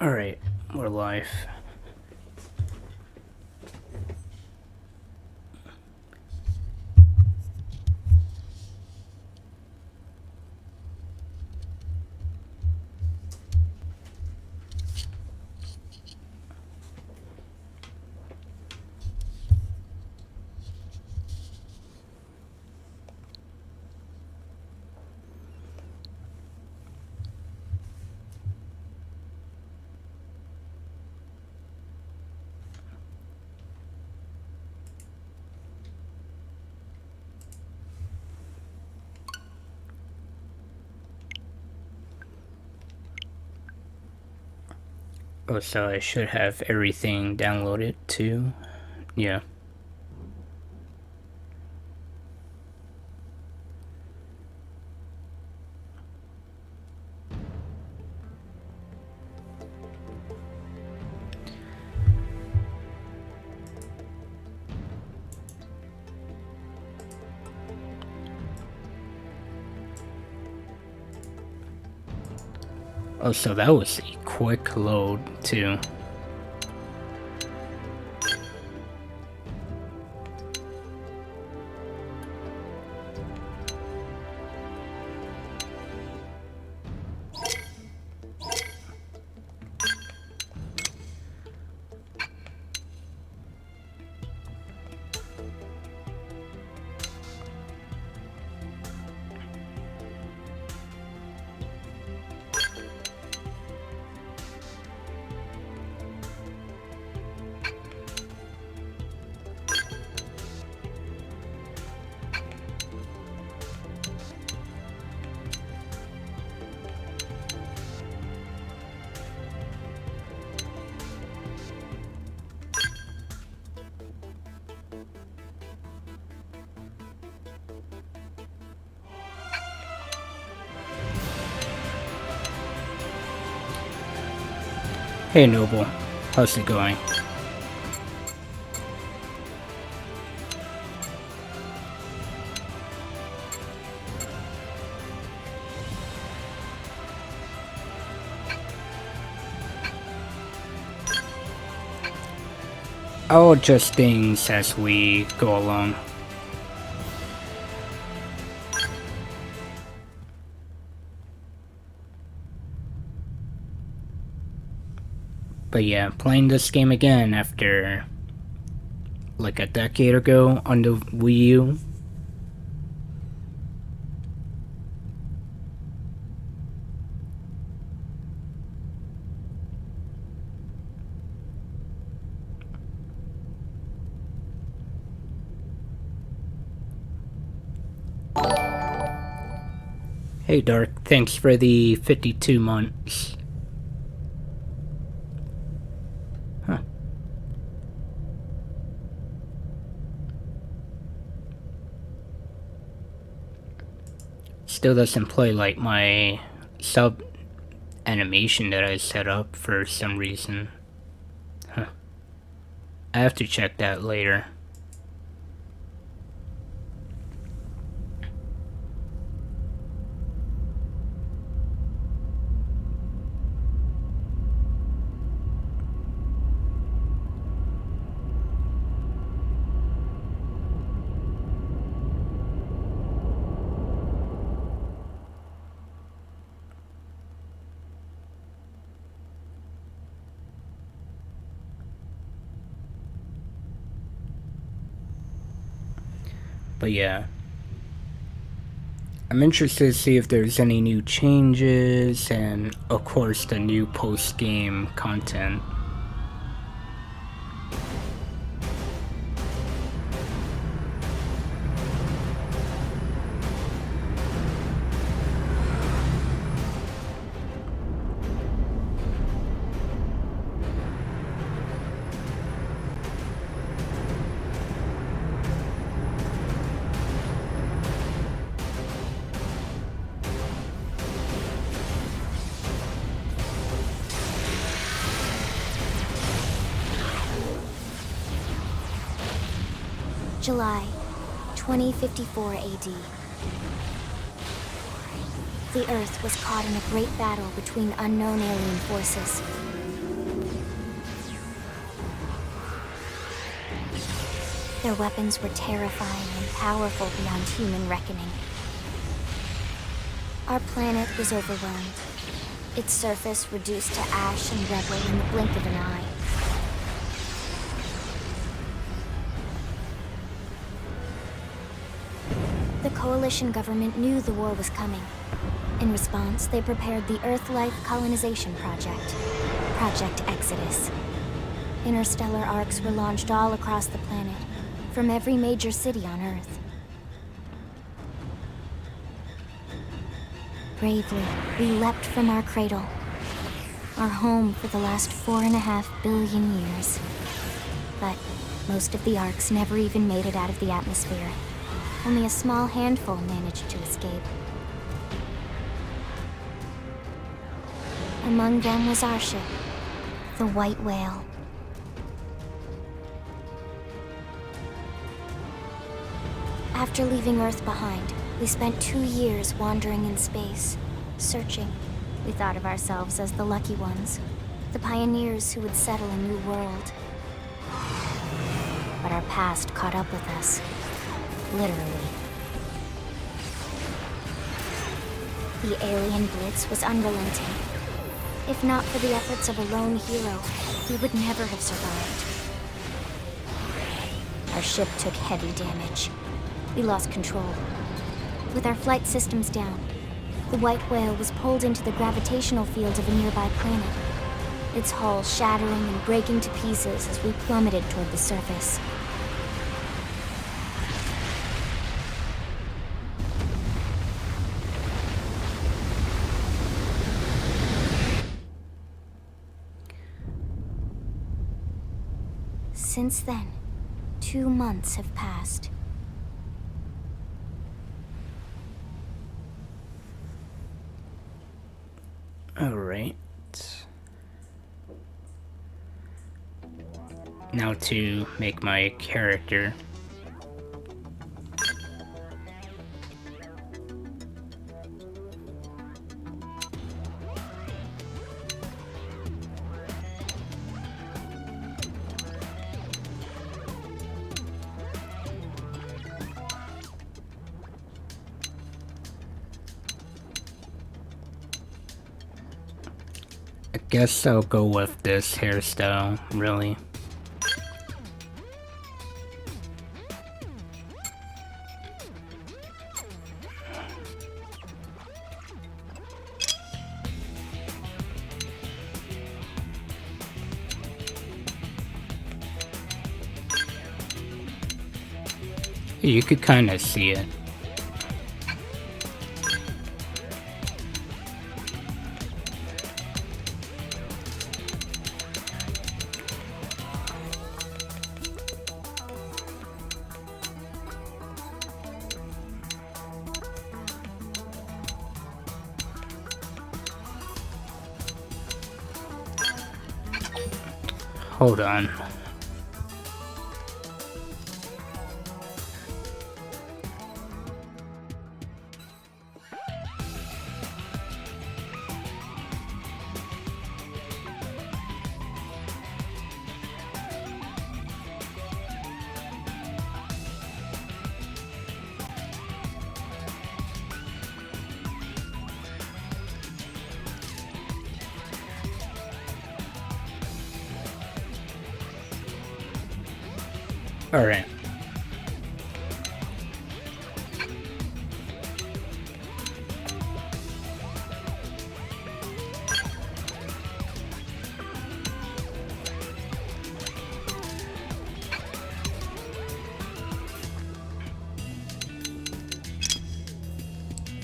Alright, we're live. Oh, so I should have everything downloaded too. Yeah. Oh, so that was a quick load too. Hey Noble, how's it going? I'll adjust things as we go along. But yeah, playing this game again after like a decade ago on the Wii U. Hey Dark, thanks for the 52 months. Huh. Still doesn't play like my sub animation that I set up for some reason. Huh. I have to check that later. But yeah, I'm interested to see if there's any new changes and of course the new post-game content. July 2054 AD. The Earth was caught in a great battle between unknown alien forces. Their weapons were terrifying and powerful beyond human reckoning. Our planet was overwhelmed. Its surface reduced to ash and rubble in the blink of an eye. The Coalition government knew the war was coming. In response, they prepared the Earth-Life Colonization Project, Project Exodus. Interstellar arcs were launched all across the planet, from every major city on Earth. Bravely, we leapt from our cradle, our home for the last 4.5 billion years. But most of the arcs never even made it out of the atmosphere. Only a small handful managed to escape. Among them was our ship, the White Whale. After leaving Earth behind, we spent 2 years wandering in space, searching. We thought of ourselves as the lucky ones, the pioneers who would settle a new world. But our past caught up with us, literally. The alien blitz was unrelenting. If not for the efforts of a lone hero, we would never have survived. Our ship took heavy damage. We lost control. With our flight systems down, the White Whale was pulled into the gravitational field of a nearby planet, its hull shattering and breaking to pieces as we plummeted toward the surface. Since then, 2 months have passed. Alright. Now to make my character. I guess I'll go with this hairstyle, really. You could kind of see it. Hold on. All right.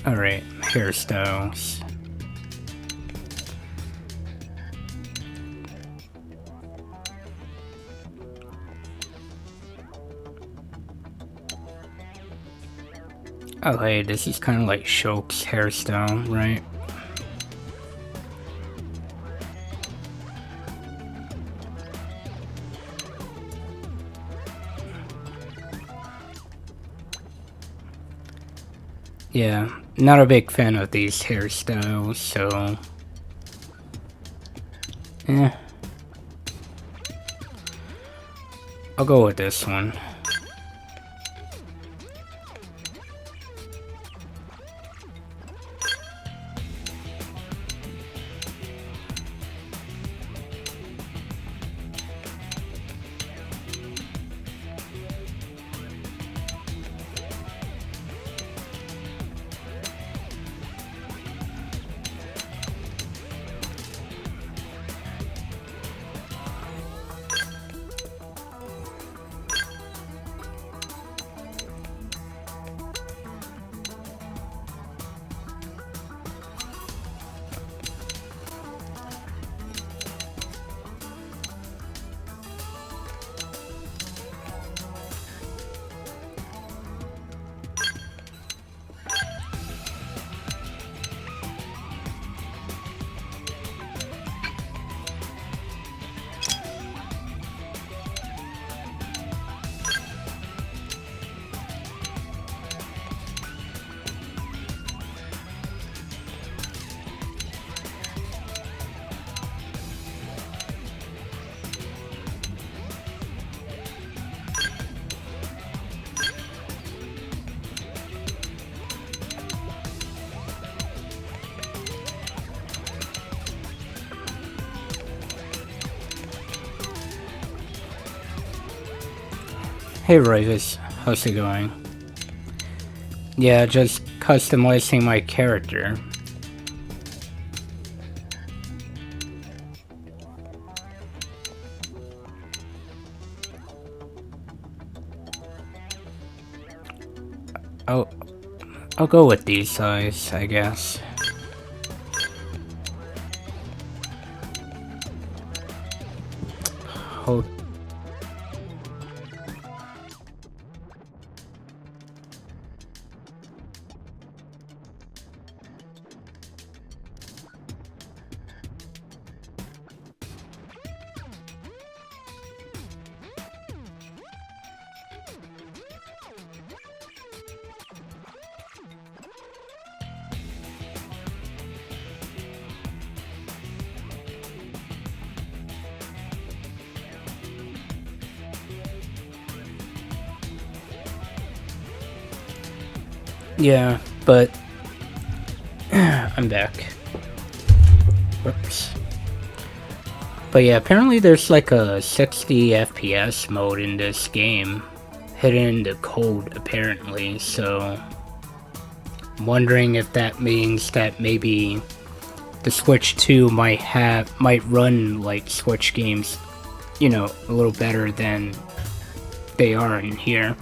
All right, hairstyles. Okay, this is kind of like Shulk's hairstyle, right? Yeah, not a big fan of these hairstyles, so... I'll go with this one. Hey Rivas, how's it going? Yeah, just customizing my character. Oh, I'll go with these size, I guess. Hold. Yeah, but I'm back. Whoops. But yeah, apparently there's like a 60 FPS mode in this game, hidden in the code apparently, so I'm wondering if that means that maybe the Switch 2 might run like Switch games, you know, a little better than they are in here.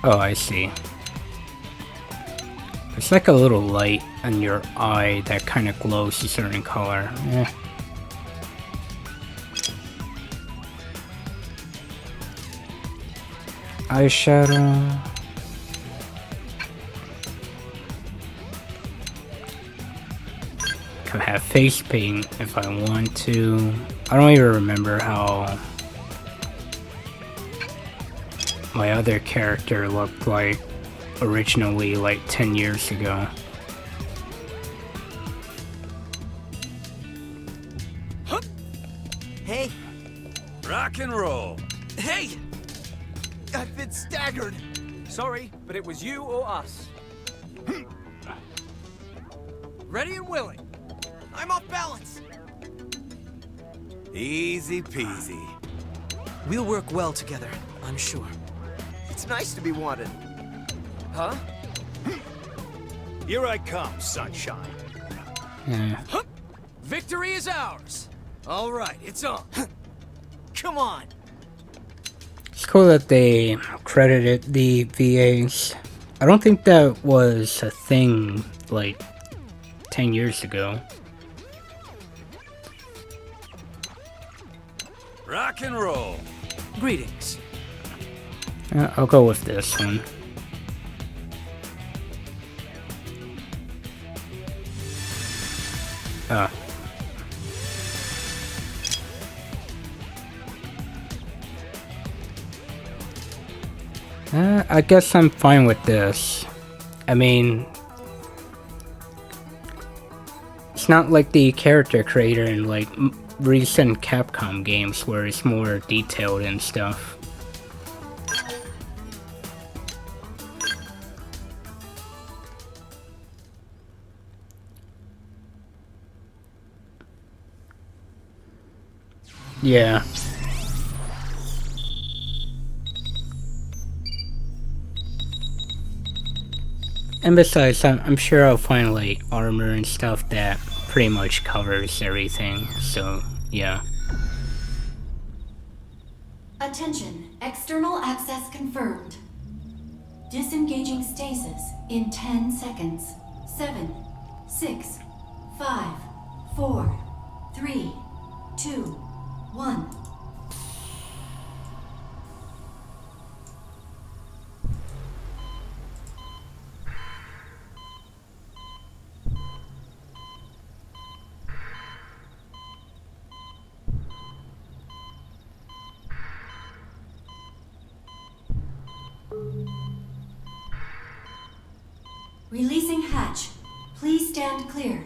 Oh, I see. It's like a little light on your eye that kind of glows a certain color. Eh. Eyeshadow. Can have face paint if I want to. I don't even remember how my other character looked like originally, like 10 years ago. Hey. Rock and roll. Hey! I've been staggered. Sorry, but it was you or us. Ready and willing. I'm off balance. Easy peasy. We'll work well together, I'm sure. It's nice to be wanted. Huh? Here I come, sunshine. Yeah. Victory is ours. All right, it's on. Come on. It's cool that they credited the VAs. I don't think that was a thing like 10 years ago. Rock and roll. Greetings. I'll go with this one. I guess I'm fine with this. I mean, it's not like the character creator in like recent Capcom games where it's more detailed and stuff. Yeah. And besides, I'm sure I'll find like armor and stuff that pretty much covers everything, so yeah. Attention, external access confirmed. Disengaging stasis in 10 seconds. 7, 6, 5, 4, 3, 2, 1. Releasing hatch. Please stand clear.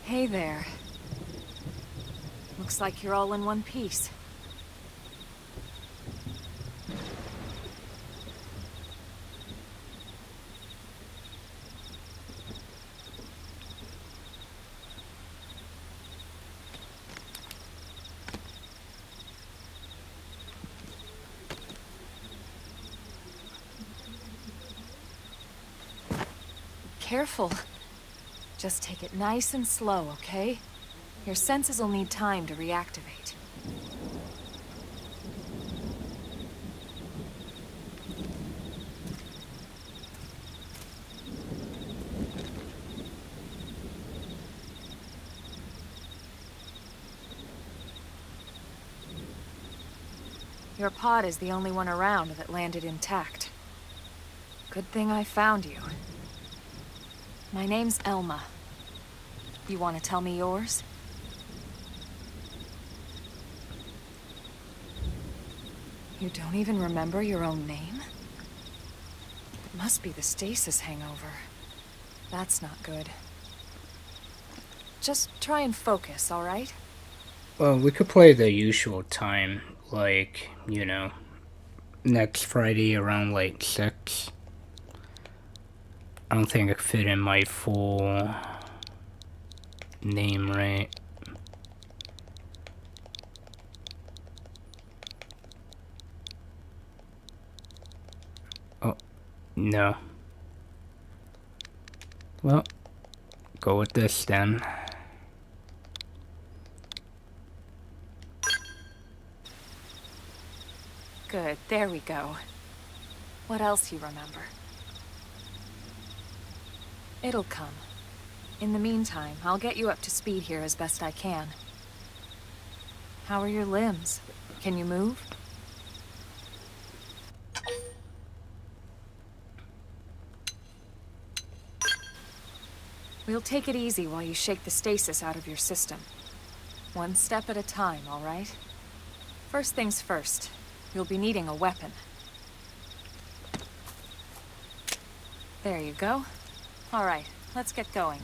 Hey there. Looks like you're all in one piece. careful. Just take it nice and slow, okay? Your senses will need time to reactivate. Your pod is the only one around that landed intact. Good thing I found you. My name's Elma. You want to tell me yours? You don't even remember your own name? It must be the stasis hangover. That's not good. Just try and focus, all right? Well, we could play the usual time, like, you know, next Friday around like 6. I don't think I could fit in my full name right. Oh, no. Well, go with this then. Good, there we go. What else you remember? It'll come. In the meantime, I'll get you up to speed here as best I can. How are your limbs? Can you move? We'll take it easy while you shake the stasis out of your system. One step at a time, all right? First things first, you'll be needing a weapon. There you go. All right, let's get going.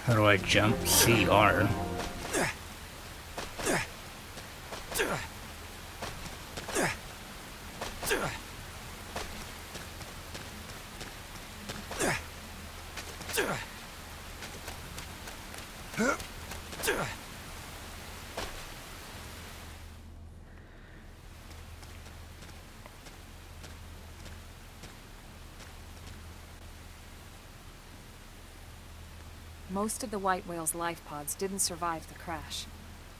How do I jump? CR. Most of the white whale's life pods didn't survive the crash,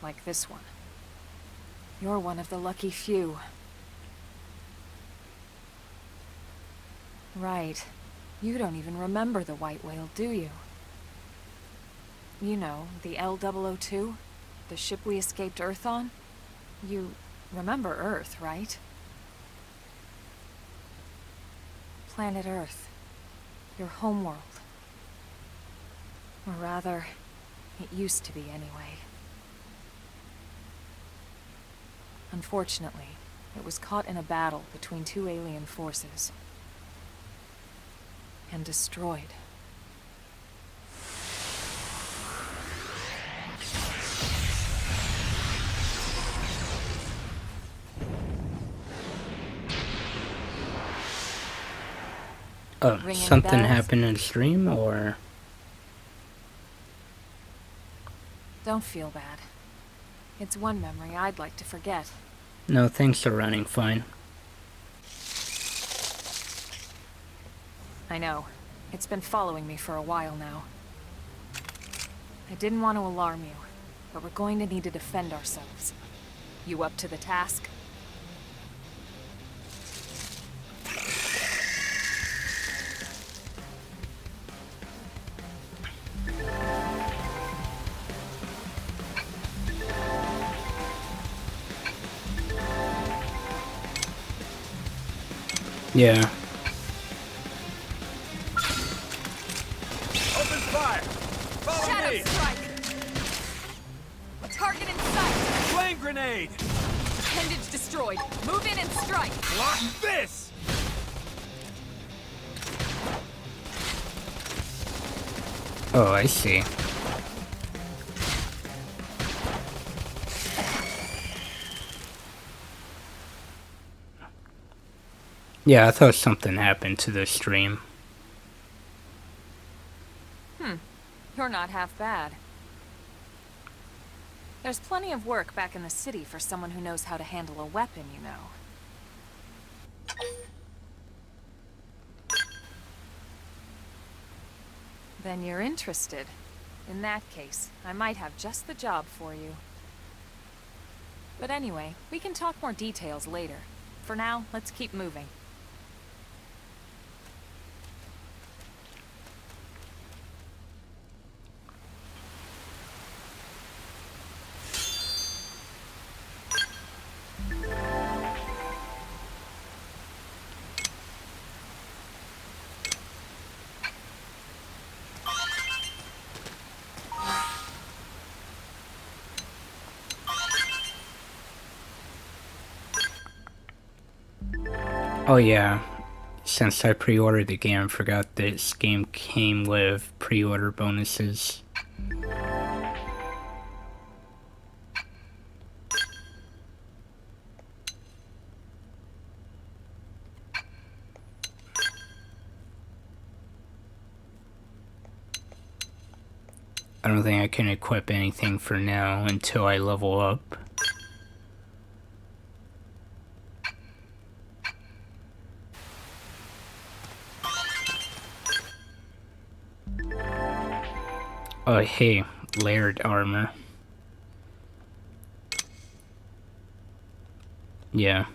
like this one. You're one of the lucky few. Right. You don't even remember the white whale, do you? You know, the L-002? The ship we escaped Earth on? You remember Earth, right? Planet Earth. Your homeworld. Or rather, it used to be anyway. Unfortunately, it was caught in a battle between two alien forces. And destroyed. Oh, Ring any something bells? happened in the stream, or? Don't feel bad. It's one memory I'd like to forget. No, things are running fine. I know. It's been following me for a while now. I didn't want to alarm you, but we're going to need to defend ourselves. You up to the task? Yeah. Open fire! Follow Shadow me! strike! Target in sight! Flame grenade! Appendage destroyed. Move in and strike! Block this! Oh, I see. Yeah, I thought something happened to the stream. You're not half bad. There's plenty of work back in the city for someone who knows how to handle a weapon, you know. Then you're interested. In that case, I might have just the job for you. But anyway, we can talk more details later. For now, let's keep moving. Oh yeah, since I pre-ordered the game, I forgot this game came with pre-order bonuses. I don't think I can equip anything for now until I level up. Oh hey, layered armor. Yeah.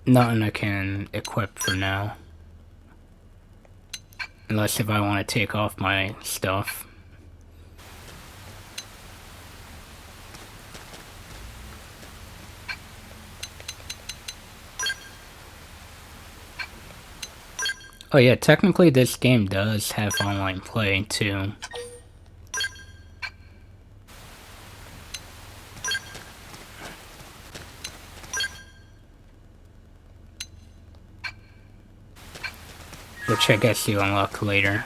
Nothing I can equip for now. Unless if I want to take off my stuff. Oh yeah, technically this game does have online play too. Which I guess you unlock later.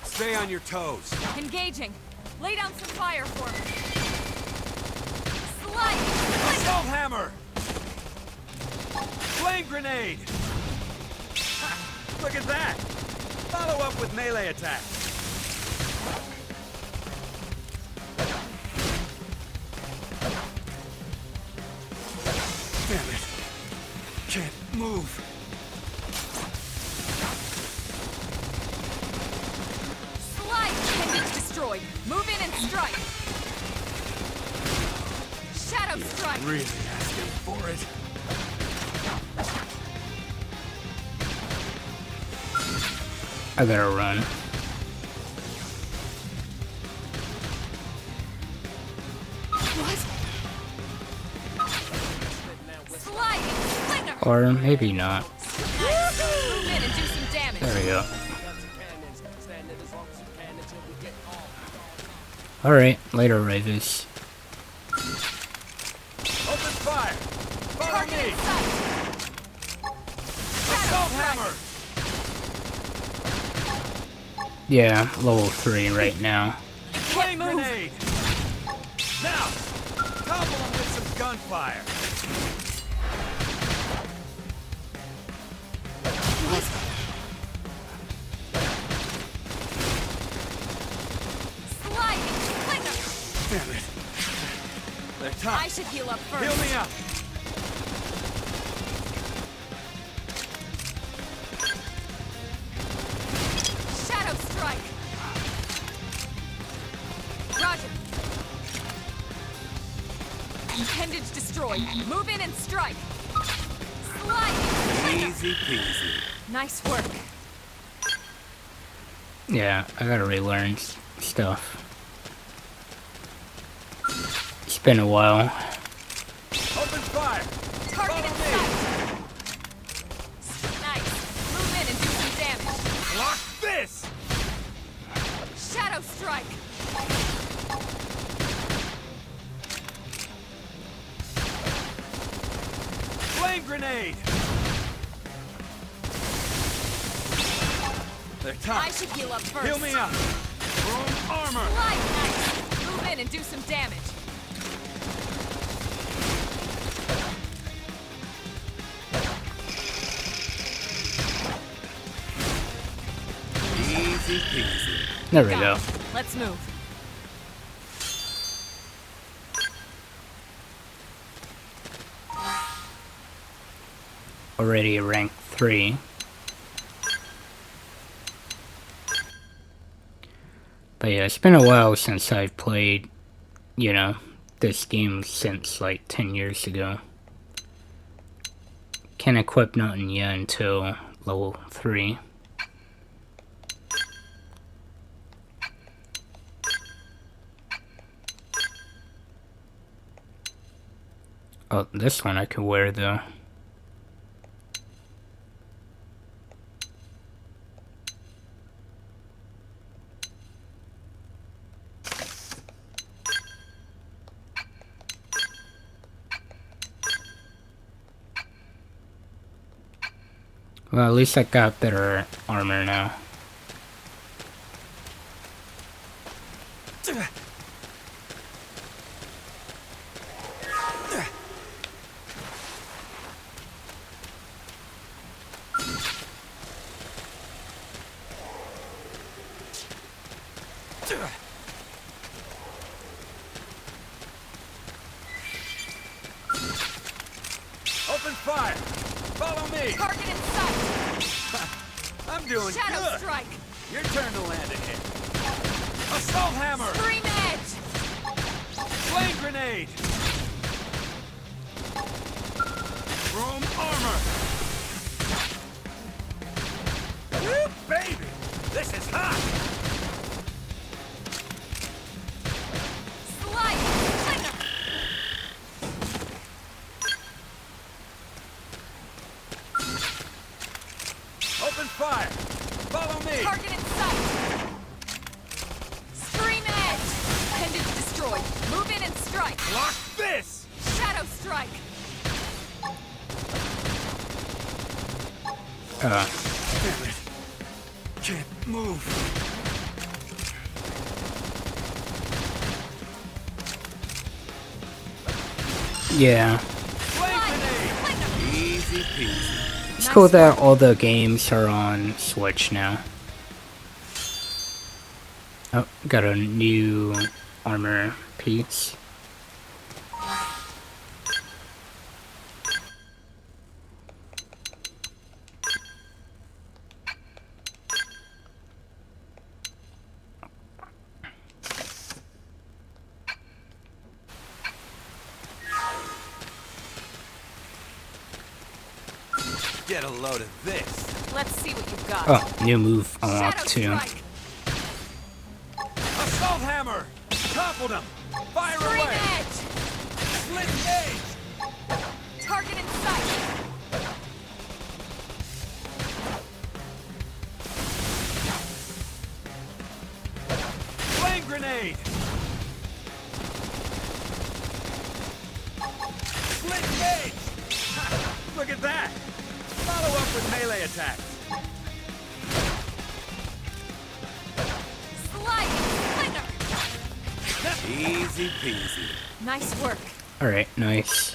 Stay on your toes. Engaging! Lay down some fire for me! Slide! Assault hammer! Flame grenade! Ha, look at that! Follow up with melee attack. Damn it. Can't move. Destroyed. Move in and strike. Shadow strike. Really asking for it. I gotta run. What? Sliding. Or maybe not. Move in and do some damage. There we go. Alright, later, Ravens. Open fire! Follow Target me! in sight. Assault Shadow hammer! Yeah, level 3 right now. Flame grenade! Now! Topple them with some gunfire! Damn it. They're tough. I should heal up first. Heal me up. Shadow strike. Roger. Appendage destroyed. Move in and strike. Slide. Easy peasy. Nice work. Yeah, I gotta relearn stuff. It's been a while. Open fire! Target in sight! Nice. Move in and do some damage. Block this! Shadow strike! Flame grenade! They're I tough. should heal up first. Heal me up. Chrome armor. Light, nice. Move in and do some damage. Easy peasy. There we Got go. it. Let's move. Already rank 3. But yeah, it's been a while since I've played, you know, this game since like 10 years ago. Can't equip nothing yet until level 3. Oh, this one I could wear though. Well, at least I got better armor now. Open fire. Follow me. Target in sight. I'm doing Shadow good. strike. Your turn to land a hit. Assault hammer. Scream edge. Flame grenade. Chrome armor. Woo, baby. This is hot. Slide. Flinger. Open fire. Follow me. Target in sight. Scream edge. Appendage destroyed. Move in and strike. Block this. Shadow strike. Damn it. Can't move. Yeah. Flame grenade. Flinger. Easy peasy. It's cool that all the games are on Switch now. Oh, got a new armor piece. Get a load of this. Let's see what you've got. Oh, new move Shadow unlocked too. strike. Assault hammer. Toppled him. Fire Scream away. edge. Slit gauge. Target in sight. Flame grenade. Slit gauge. Look at that. Follow up with melee attacks. Slide. Flinger. Easy peasy. Nice work. Alright, nice.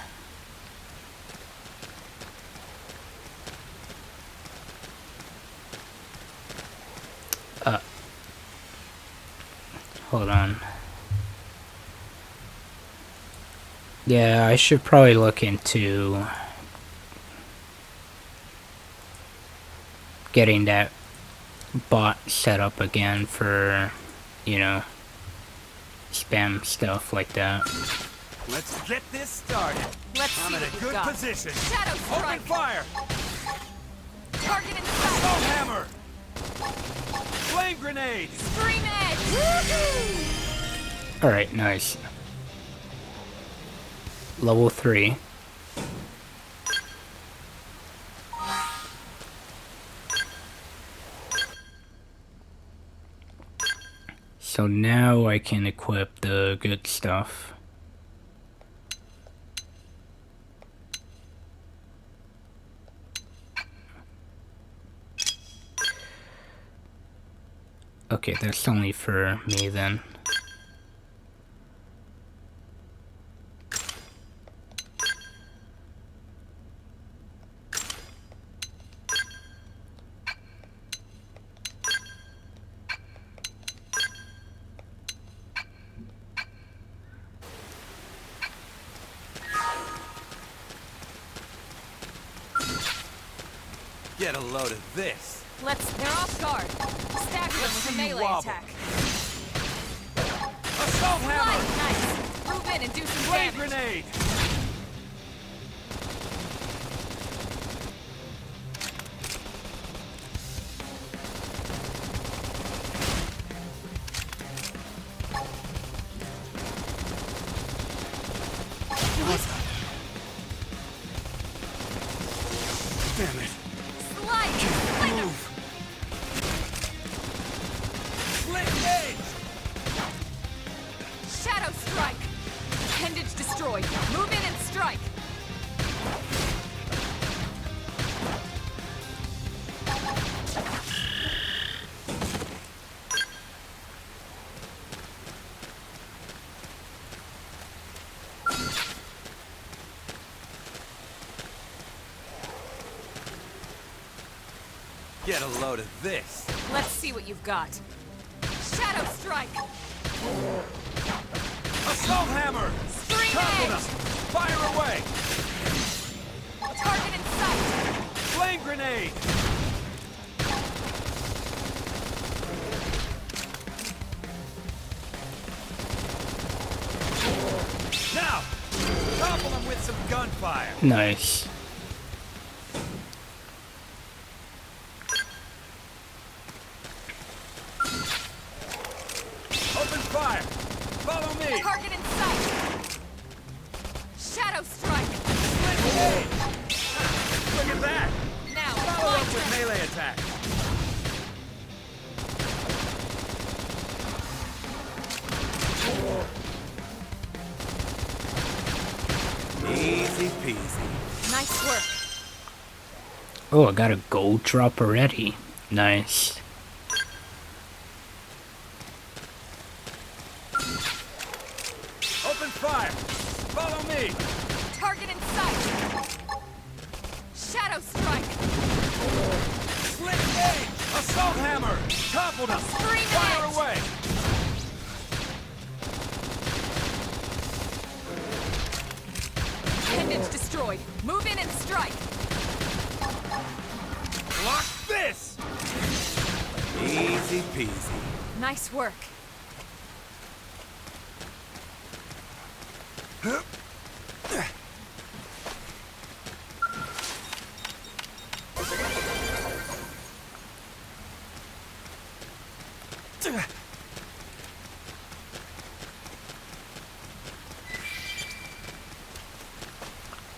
Hold on. Yeah, I should probably look into getting that bot set up again for, you know, spam stuff like that. Let's get this started. Let's I'm see in a what you've good got. position. Shadow Open strike. fire. Target in Assault sight. hammer. Flame grenade. Scream edge. Alright, nice. Level 3. So now I can equip the good stuff. Okay, that's only for me then. Get a load of this. They're off guard. Stagger them with a melee wobble. attack. Assault hammer! Nice. Move in and do some Flame damage. grenade! Damn it. Slide! Flinger! Move! Split gauge! Shadow strike! Appendage destroyed. Move in and strike. Get a load of this. Let's see what you've got. Shadow strike! Assault hammer! Scream Topple them! edge! Fire away! Target in sight! Flame grenade! Now! Topple them with some gunfire! Nice. Open fire! Follow me! Target in sight! Shadow strike! Split gauge! Look at that! Now, Follow up blind with them. melee attack! Easy peasy. Nice work. Oh, I got a gold drop already. Nice. Open fire! Follow me! Target in sight! Shadow strike! Split gauge! Assault hammer! Topple them! Scream Fire edge! away! Appendage destroyed. Move in and strike. Block this! Easy peasy. Nice work.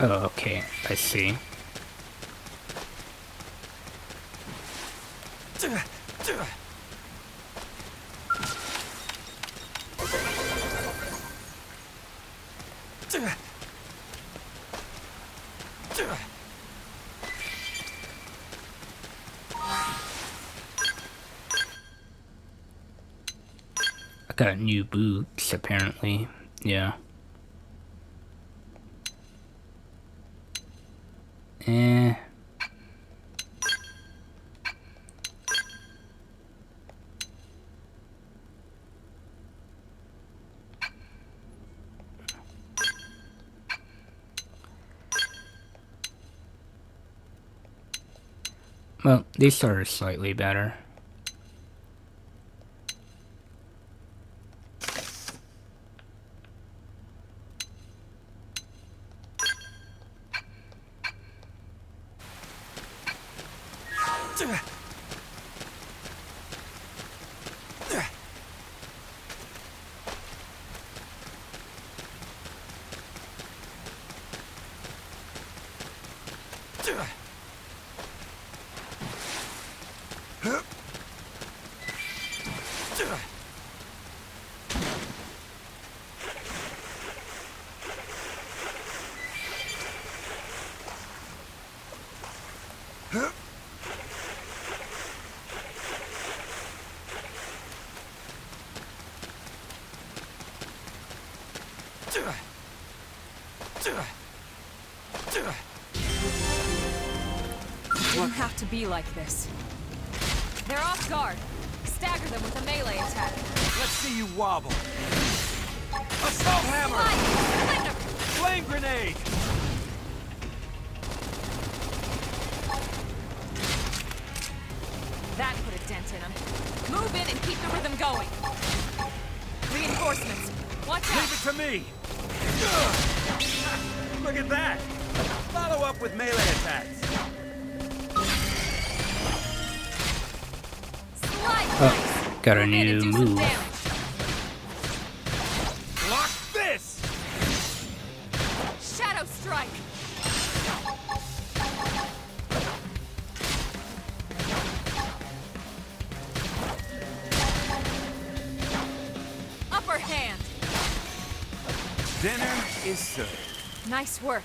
Oh, okay. I see. I got new boots, apparently. Yeah. Eh. Well, these are slightly better. be like this. They're off guard. Stagger them with a melee attack. Let's see you wobble. Assault hammer! Flame grenade! That put a dent in them. Move in and keep the rhythm going. Reinforcements. Watch out. Leave it to me! Look at that! Follow up with melee attacks. Oh, got a new move. Block this! Shadow strike. Upper hand. Dinner is served. Nice work.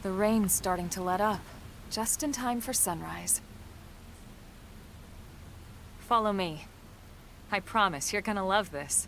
The rain's starting to let up, just in time for sunrise. Follow me. I promise you're gonna love this.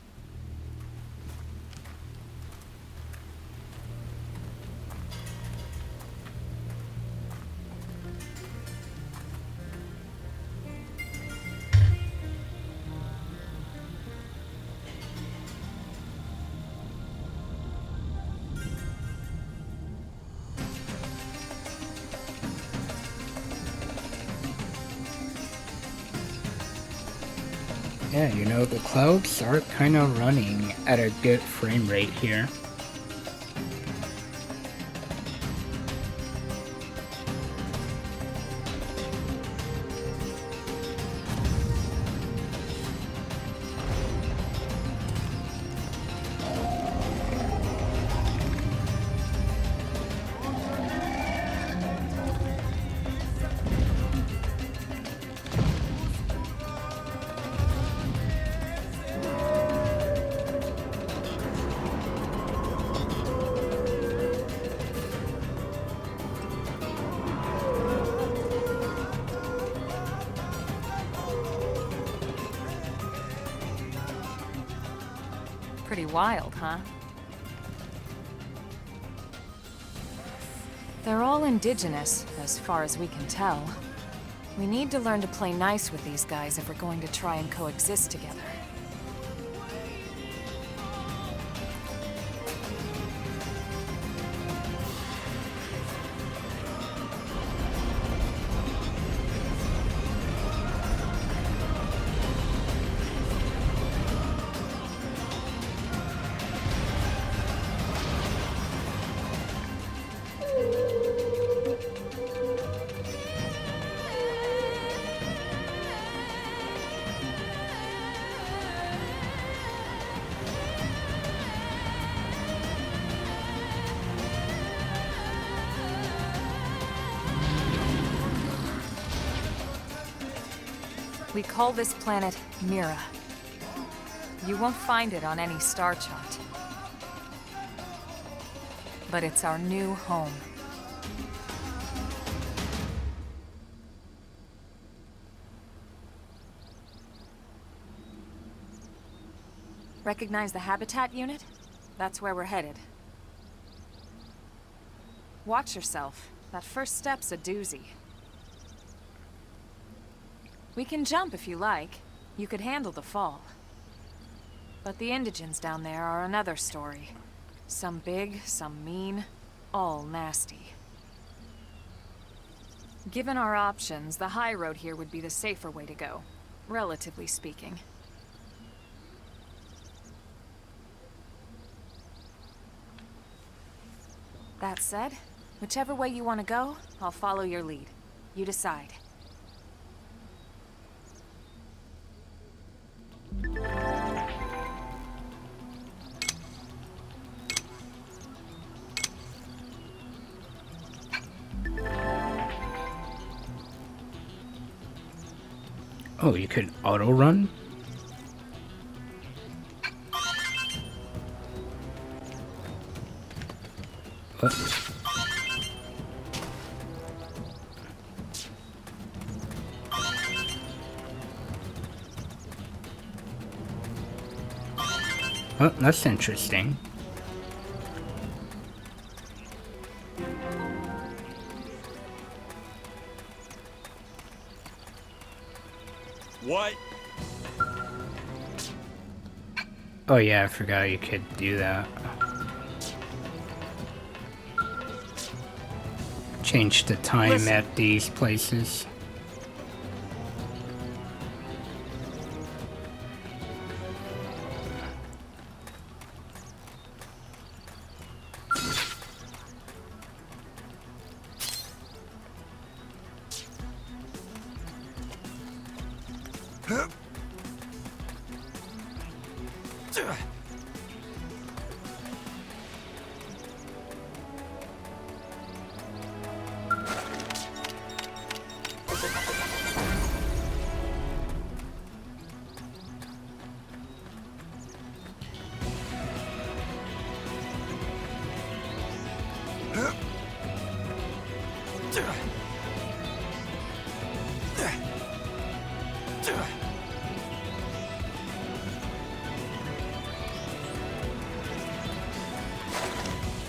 Yeah, you know, the clouds are kind of running at a good frame rate here. Pretty wild, huh? They're all indigenous, as far as we can tell. We need to learn to play nice with these guys if we're going to try and coexist together. We call this planet Mira. You won't find it on any star chart. But it's our new home. Recognize the habitat unit? That's where we're headed. Watch yourself. That first step's a doozy. We can jump if you like. You could handle the fall. But the indigents down there are another story. Some big, some mean, all nasty. Given our options, the high road here would be the safer way to go, relatively speaking. That said, whichever way you want to go, I'll follow your lead. You decide. Oh, you could auto run? What? Oh, that's interesting. What? Oh yeah, I forgot you could do that. Change the time at these places.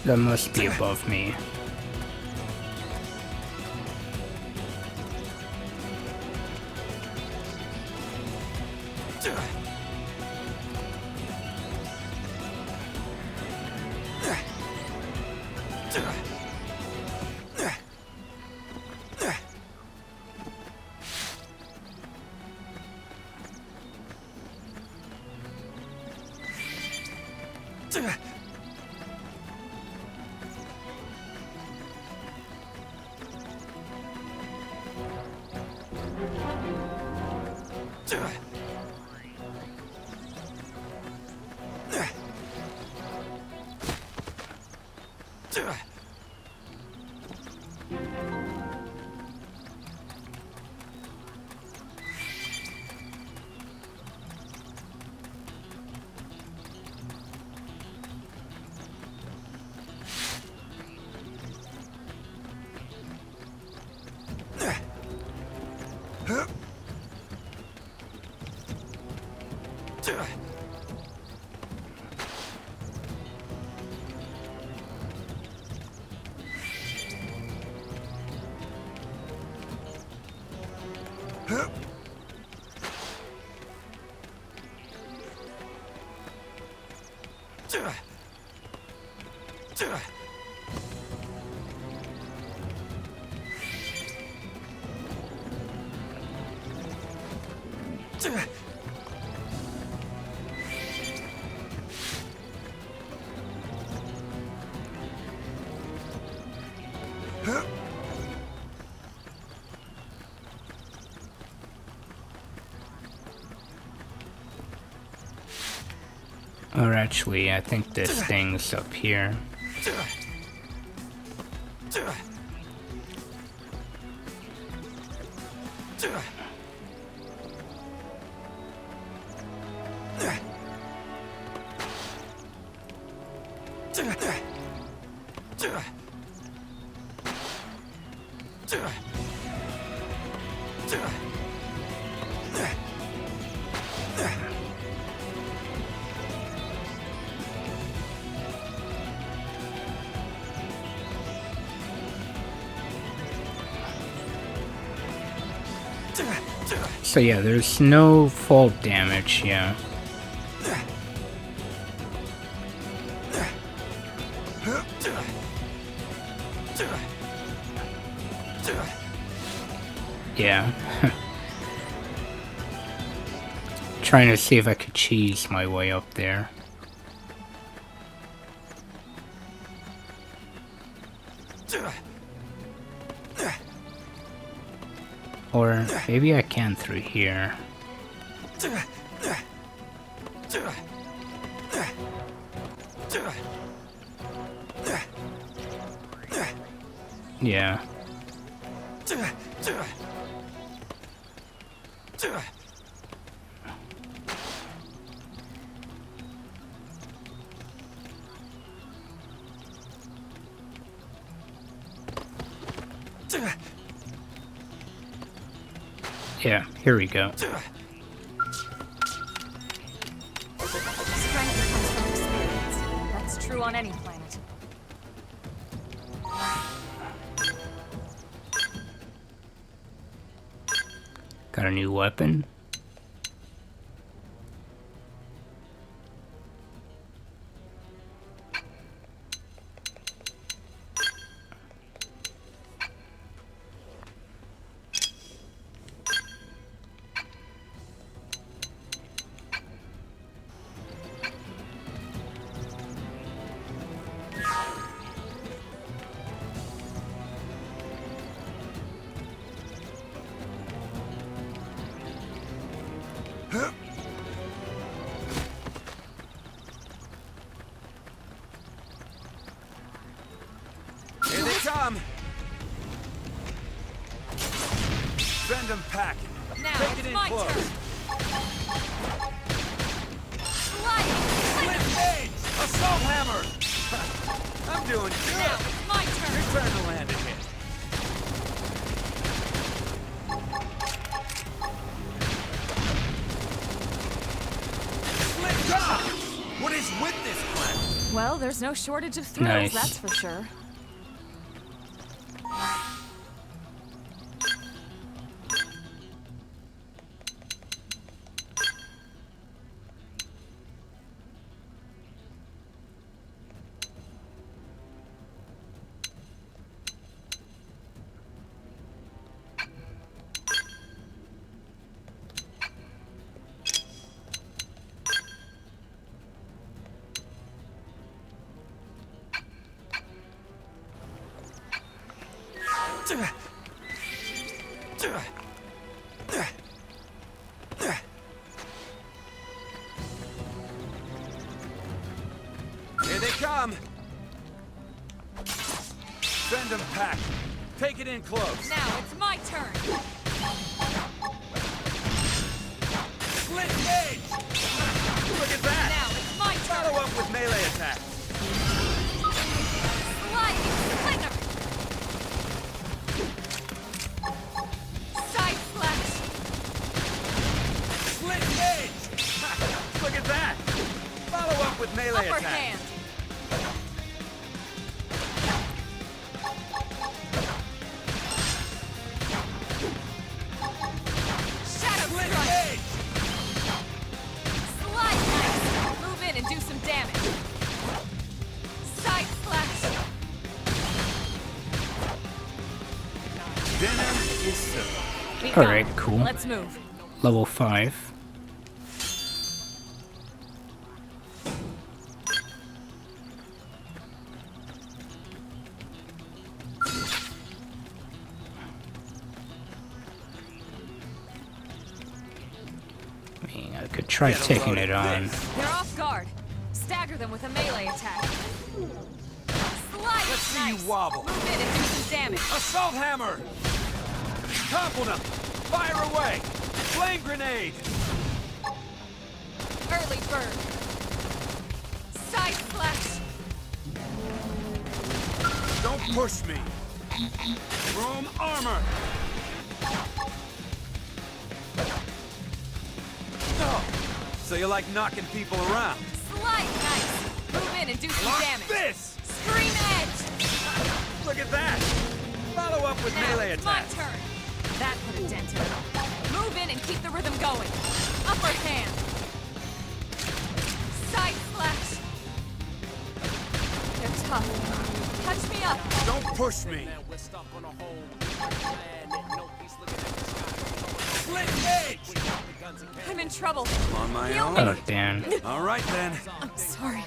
That must be above me. Or actually, I think this thing's up here. So yeah, there's no fall damage, yeah. Yeah. Trying to see if I could cheese my way up there. Or maybe I can through here. Yeah. Yeah, here we go. Strength comes from experience. That's true on any planet. Got a new weapon. Here they come! Send them packing. Now Take it's it in my close. turn. Split gauge! Assault hammer! I'm doing Now good! it's my turn. Your turn to land a hit. Split gauge! What is with this planet? Well, there's no shortage of thrills, Nice. that's for sure. Here they come! Send them packing. Take it in close. Now it's my turn. Split gauge! Look at that! Now it's my turn. Follow up with melee attacks. Sliding slinger. Side slash. Split gauge! Look at that! Follow up with melee Upper attacks. hand. Shadow Split strike. gauge! Slide knife. Move in and do some damage. Side slash. Dinner is served. Be Alright, gone. cool. Let's move. Level 5. I mean, I could try Get a taking load it of on. this. They're off guard. Stagger them with a melee attack. Slide Let's see knife. you wobble. Move in and do some damage. Assault hammer! Topple them! Fire away! Flame grenade! Early bird. Side slash. Don't push me! Chrome armor! Oh, so you like knocking people around? Slide knife. Move in and do some Like damage. this! Scream edge. Look at that! Follow up with Now melee it's my attacks. turn. That put a dent in it. Move in and keep the rhythm going. Upper hand. Side slash. They're tough. Touch me up. Don't push me! Split gauge! I'm in trouble. On my Heal own? me. Oh, damn. All right then. I'm sorry.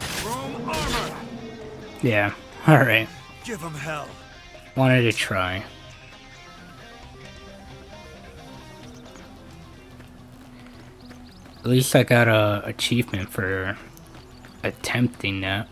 Chrome armor! Yeah, alright. Give them hell. Wanted to try. At least I got a achievement for attempting that.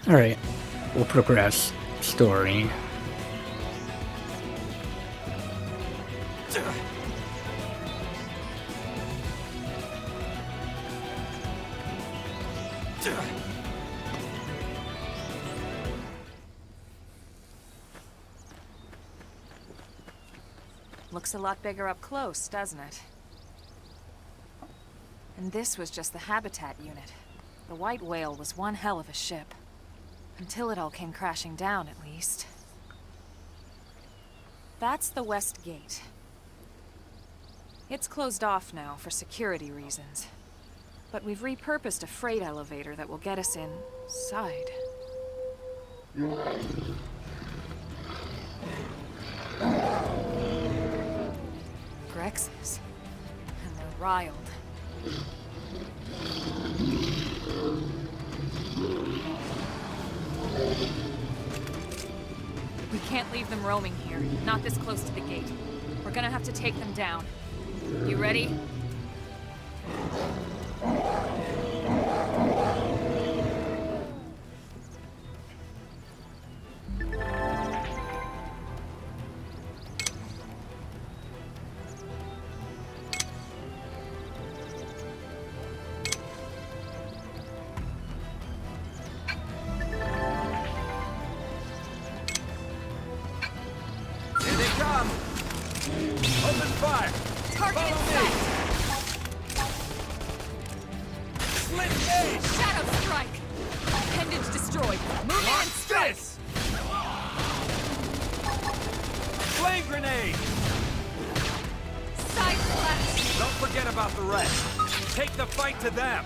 Alright, we'll progress. Story. Looks a lot bigger up close, doesn't it? And this was just the habitat unit. The white whale was one hell of a ship. Until it all came crashing down, at least. That's the west gate. It's closed off now for security reasons. But we've repurposed a freight elevator that will get us inside. Grexes. And they're riled. We can't leave them roaming here, not this close to the gate. We're gonna have to take them down. You ready? Open fire! Target in Follow sight! Split gauge! Shadow strike! Appendage destroyed. Move in and strike! This! Flame grenade! Side flash! Don't forget about the rest. Take the fight to them!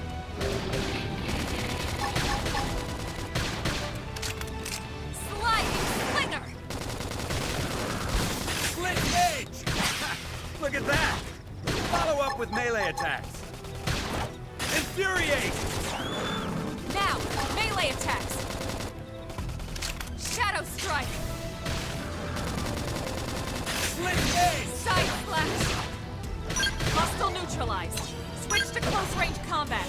Sliding slinger! Split gauge! Look at that! Follow up with melee attacks! Infuriate! Now, melee attacks! Shadow strike! Split gauge! Side flash! Hostile neutralized. Switch to close range combat.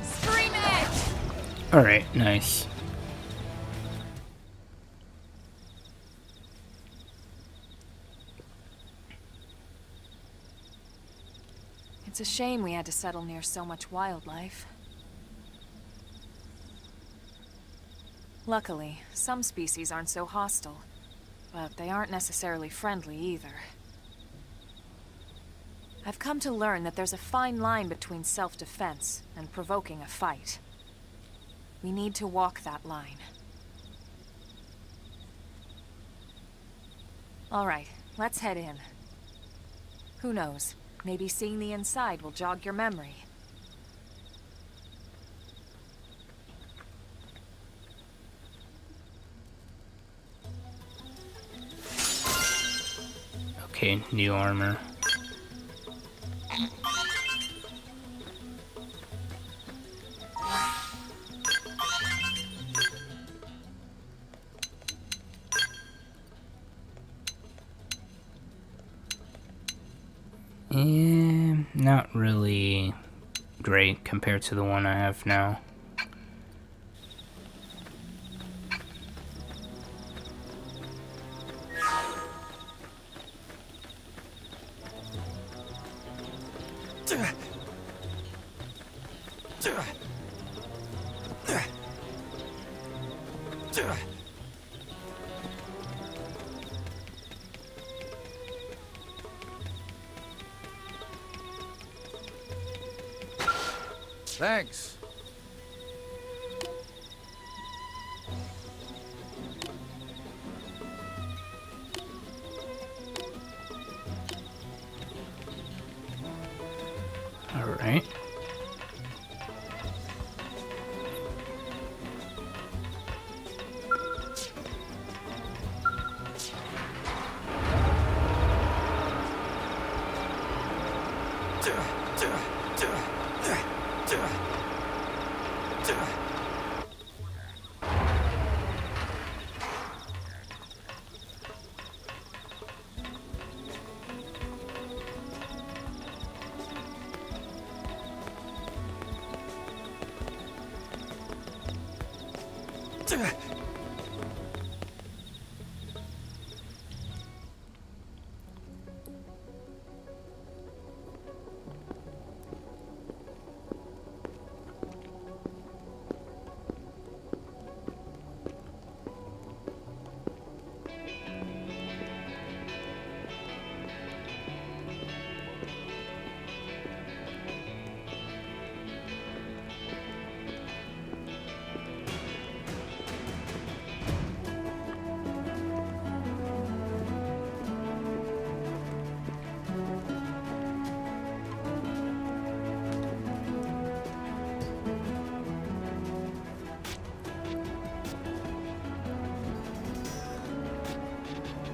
Stream edge! Alright, nice. It's a shame we had to settle near so much wildlife. Luckily, some species aren't so hostile, but they aren't necessarily friendly either. I've come to learn that there's a fine line between self-defense and provoking a fight. We need to walk that line. All right, let's head in. Who knows? Maybe seeing the inside will jog your memory. Okay, new armor. Not really great compared to the one I have now. Thanks. All right.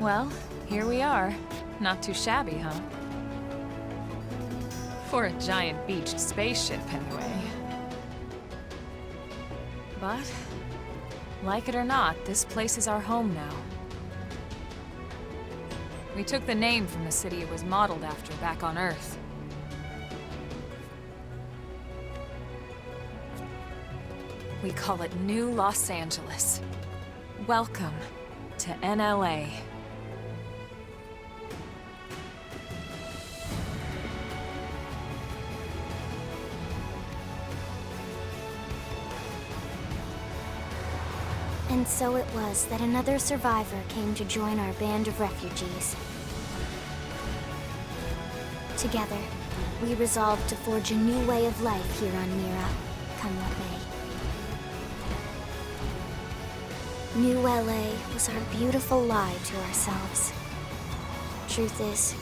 Well, here we are. Not too shabby, huh? For a giant beached spaceship, anyway. But, like it or not, this place is our home now. We took the name from the city it was modeled after back on Earth. We call it New Los Angeles. Welcome to NLA. And so it was that another survivor came to join our band of refugees. Together, we resolved to forge a new way of life here on Mira, come what may. New LA was our beautiful lie to ourselves. Truth is,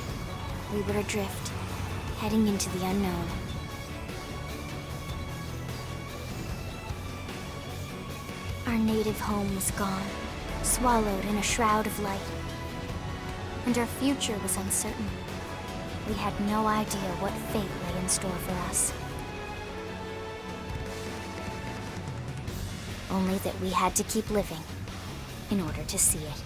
we were adrift, heading into the unknown. Our native home was gone, swallowed in a shroud of light. And our future was uncertain. We had no idea what fate lay in store for us. Only that we had to keep living in order to see it.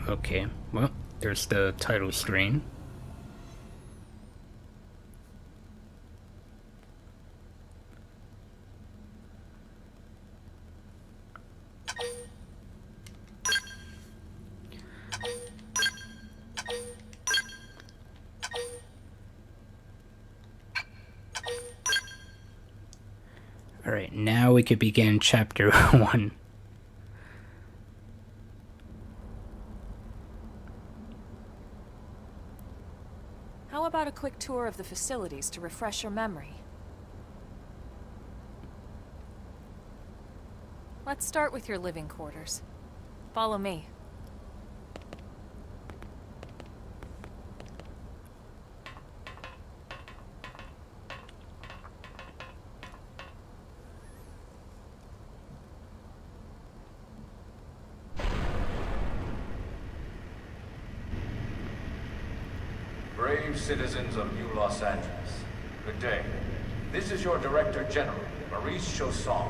Okay, well, there's the title screen. Alright, now we could begin chapter 1. How about a quick tour of the facilities to refresh your memory? Let's start with your living quarters. Follow me. Brave citizens of New Los Angeles, good day. This is your Director General, Maurice Chausson.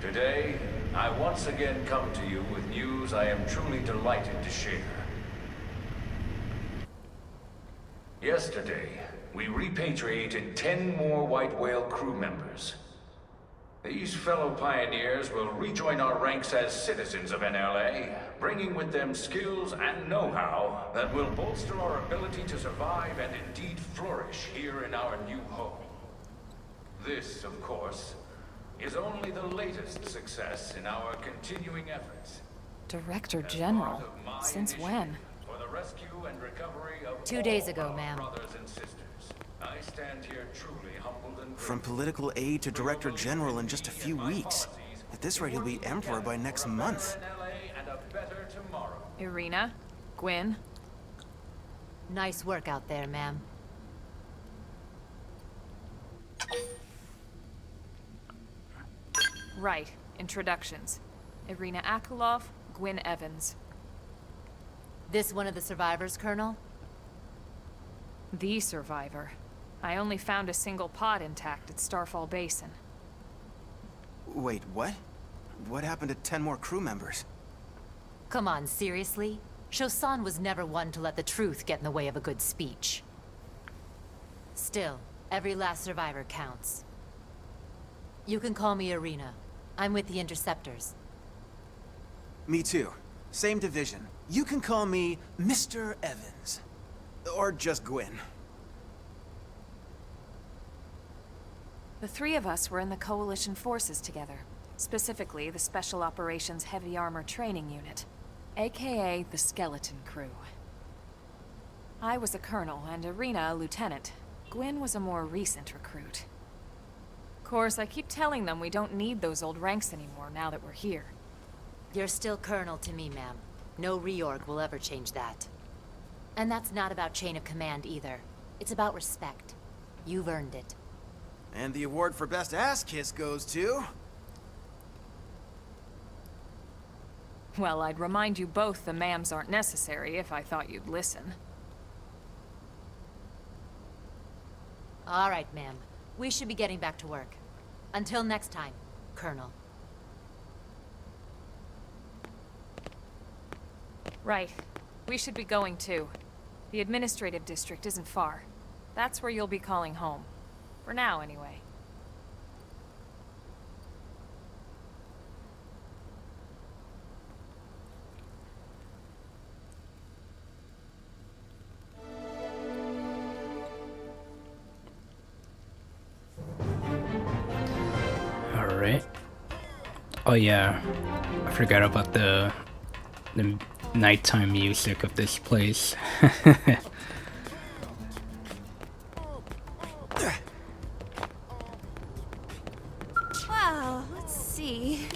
Today, I once again come to you with news I am truly delighted to share. Yesterday, we repatriated 10 more White Whale crew members. These fellow pioneers will rejoin our ranks as citizens of NLA, bringing with them skills and know-how that will bolster our ability to survive and indeed flourish here in our new home. This, of course, is only the latest success in our continuing efforts. Director General? Since when? For the rescue and recovery of 2 days all ago, our ma'am. brothers and sisters. I stand here truly humbled and From political aide to director general in just a few weeks. At this rate, he'll be emperor by next month. and a better tomorrow. Irina? Gwyn? Nice work out there, ma'am. Right. Introductions. Irina Akulov, Gwyn Evans. This one of the survivors, Colonel? The survivor. I only found a single pod intact at Starfall Basin. Wait, what? What happened to 10 more crew members? Come on, seriously? Shosan was never one to let the truth get in the way of a good speech. Still, every last survivor counts. You can call me Irina. I'm with the Interceptors. Me too. Same division. You can call me Mr. Evans. Or just Gwyn. The three of us were in the Coalition forces together. Specifically, the Special Operations Heavy Armor Training Unit, aka the Skeleton Crew. I was a colonel and Irina a lieutenant. Gwyn was a more recent recruit. Of course, I keep telling them we don't need those old ranks anymore now that we're here. You're still Colonel to me, ma'am. No reorg will ever change that. And that's not about chain of command either. It's about respect. You've earned it. And the award for best ass kiss goes to... Well, I'd remind you both the ma'ams aren't necessary if I thought you'd listen. All right, ma'am. We should be getting back to work. Until next time, Colonel. Right. We should be going too. The administrative district isn't far. That's where you'll be calling home. For now, anyway. Alright. Oh yeah, I forgot about the nighttime music of this place. Wow, let's see.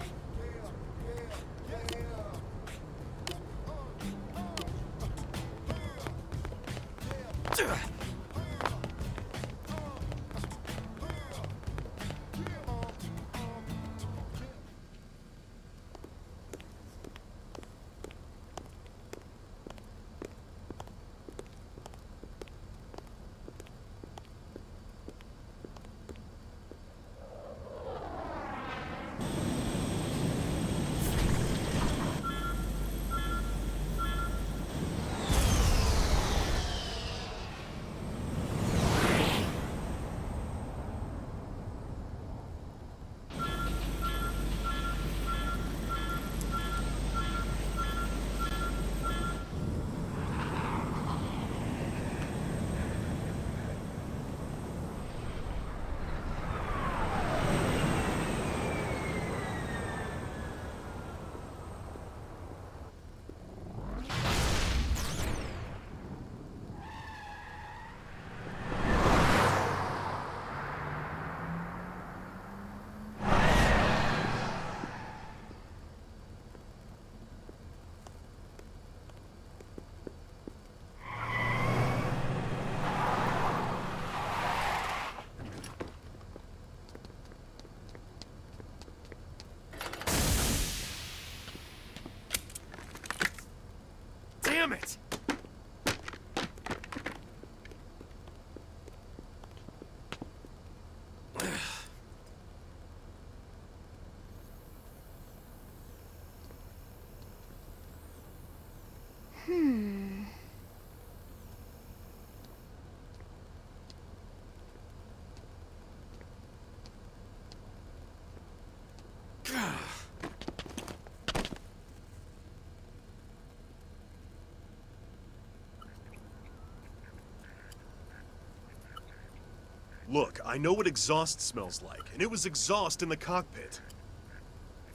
Look, I know what exhaust smells like, and it was exhaust in the cockpit.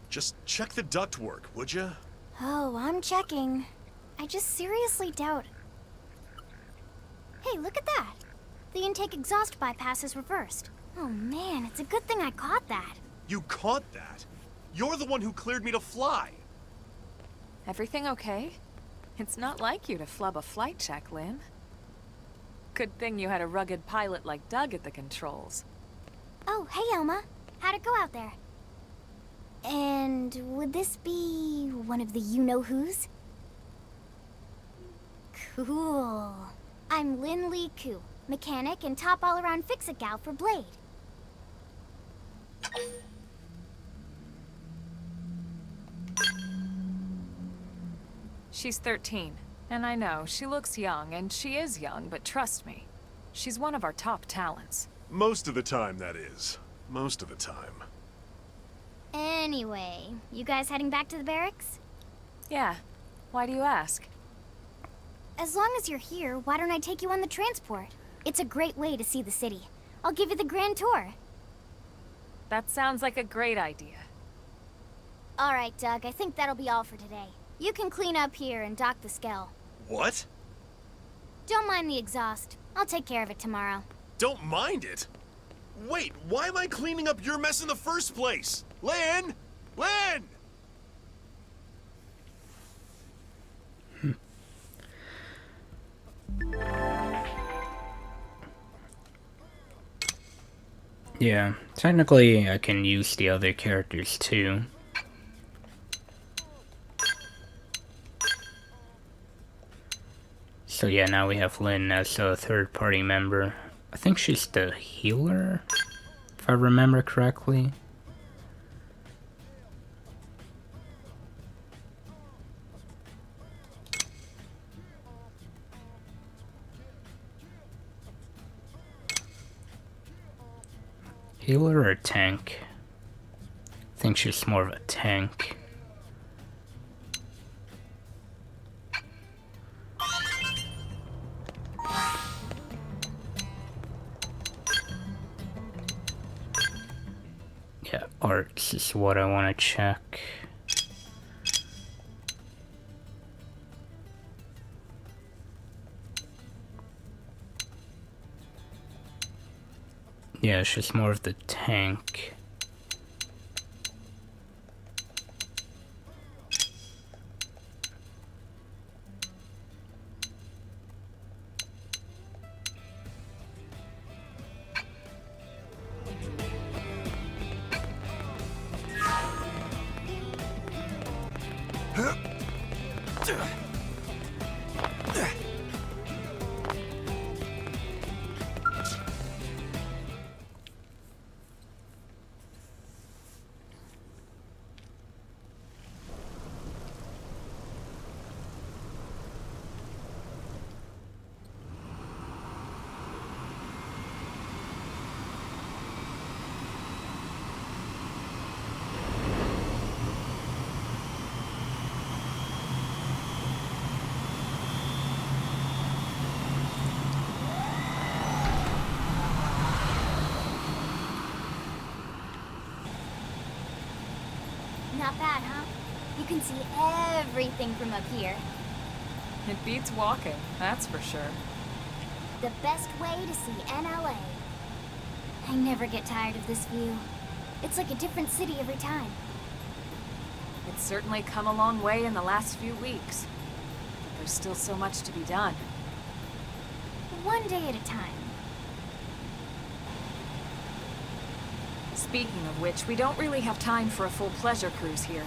Just check the ductwork, would ya? Oh, I'm checking. I just seriously doubt... Hey, look at that! The intake exhaust bypass is reversed. Oh man, it's a good thing I caught that. You caught that? You're the one who cleared me to fly! Everything okay? It's not like you to flub a flight check, Lynn. Good thing you had a rugged pilot like Doug at the controls. Oh, hey Elma. How'd it go out there? And would this be one of the you-know-whos? Cool. I'm Lynn Lee Koo, mechanic and top all-around fix-it gal for Blade. She's 13, and I know, she looks young, and she is young, but trust me, she's one of our top talents. Most of the time, that is. Most of the time. Anyway, you guys heading back to the barracks? Yeah. Why do you ask? As long as you're here, why don't I take you on the transport? It's a great way to see the city. I'll give you the grand tour. That sounds like a great idea. All right, Doug, I think that'll be all for today. You can clean up here and dock the Skell. What? Don't mind the exhaust. I'll take care of it tomorrow. Don't mind it? Wait, why am I cleaning up your mess in the first place? Lynn! Lynn! Yeah, technically I can use the other characters too. So yeah, now we have Lynn as a third-party member. I think she's the healer, if I remember correctly. Healer or tank? I think she's more of a tank. Yeah, arts is what I want to check. Yeah, she's more of the tank. Not bad, huh? You can see everything from up here. It beats walking, that's for sure. The best way to see NLA. I never get tired of this view. It's like a different city every time. It's certainly come a long way in the last few weeks. But there's still so much to be done. One day at a time. Speaking of which, we don't really have time for a full pleasure cruise here.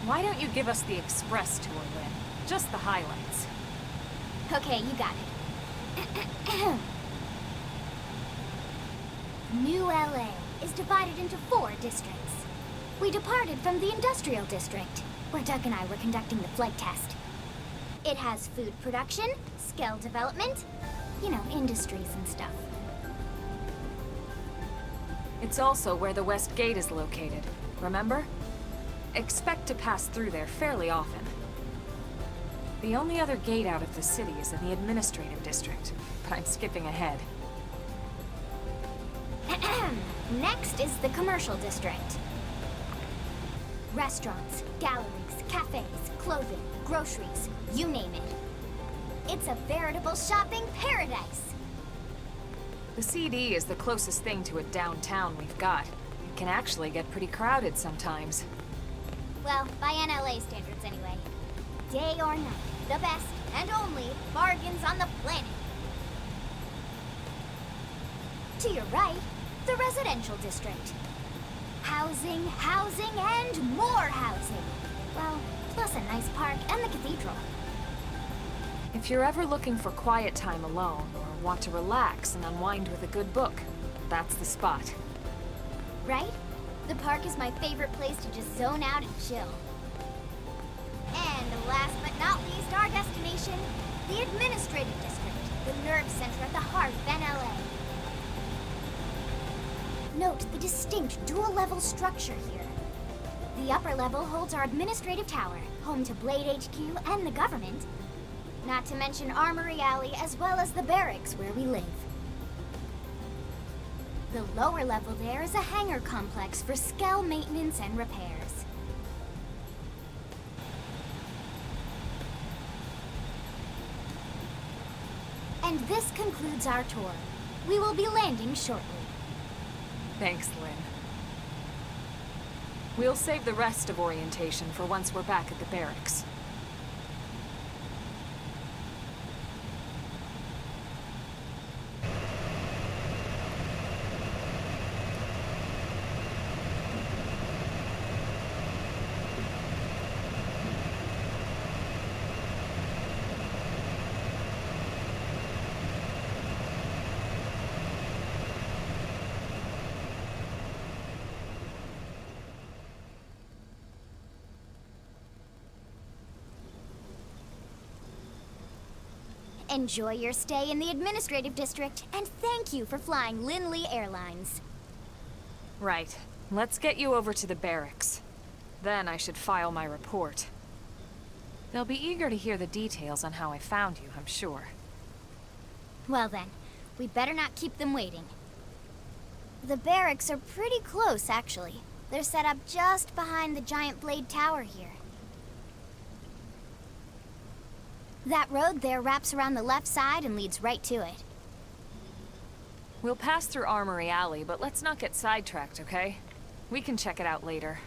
Why don't you give us the express tour, Lynn? Just the highlights. Okay, you got it. New LA is divided into 4 districts. We departed from the industrial district, where Doug and I were conducting the flight test. It has food production, skill development, you know, industries and stuff. It's also where the West Gate is located, remember? Expect to pass through there fairly often. The only other gate out of the city is in the administrative district, but I'm skipping ahead. Next is the commercial district. Restaurants, galleries, cafes, clothing, groceries, you name it. It's a veritable shopping paradise. The CD is the closest thing to a downtown we've got. It can actually get pretty crowded sometimes. Well, by NLA standards anyway. Day or night, the best and only bargains on the planet. To your right, the residential district. Housing, housing, and more housing. Well, plus a nice park and the cathedral. If you're ever looking for quiet time alone, or want to relax and unwind with a good book, that's the spot. Right? The park is my favorite place to just zone out and chill. And last but not least, our destination, the administrative district, the nerve center at the heart of NLA. Note the distinct dual-level structure here. The upper level holds our administrative tower, home to Blade HQ and the government. Not to mention Armory Alley as well as the barracks where we live. The lower level there is a hangar complex for Skell maintenance and repairs. And this concludes our tour. We will be landing shortly. Thanks, Lynn. We'll save the rest of orientation for once we're back at the barracks. Enjoy your stay in the administrative district, and thank you for flying Linley Airlines. Right. Let's get you over to the barracks. Then I should file my report. They'll be eager to hear the details on how I found you, I'm sure. Well then, we better not keep them waiting. The barracks are pretty close, actually. They're set up just behind the giant blade tower here. That road there wraps around the left side and leads right to it. We'll pass through Armory Alley, but let's not get sidetracked, okay? We can check it out later.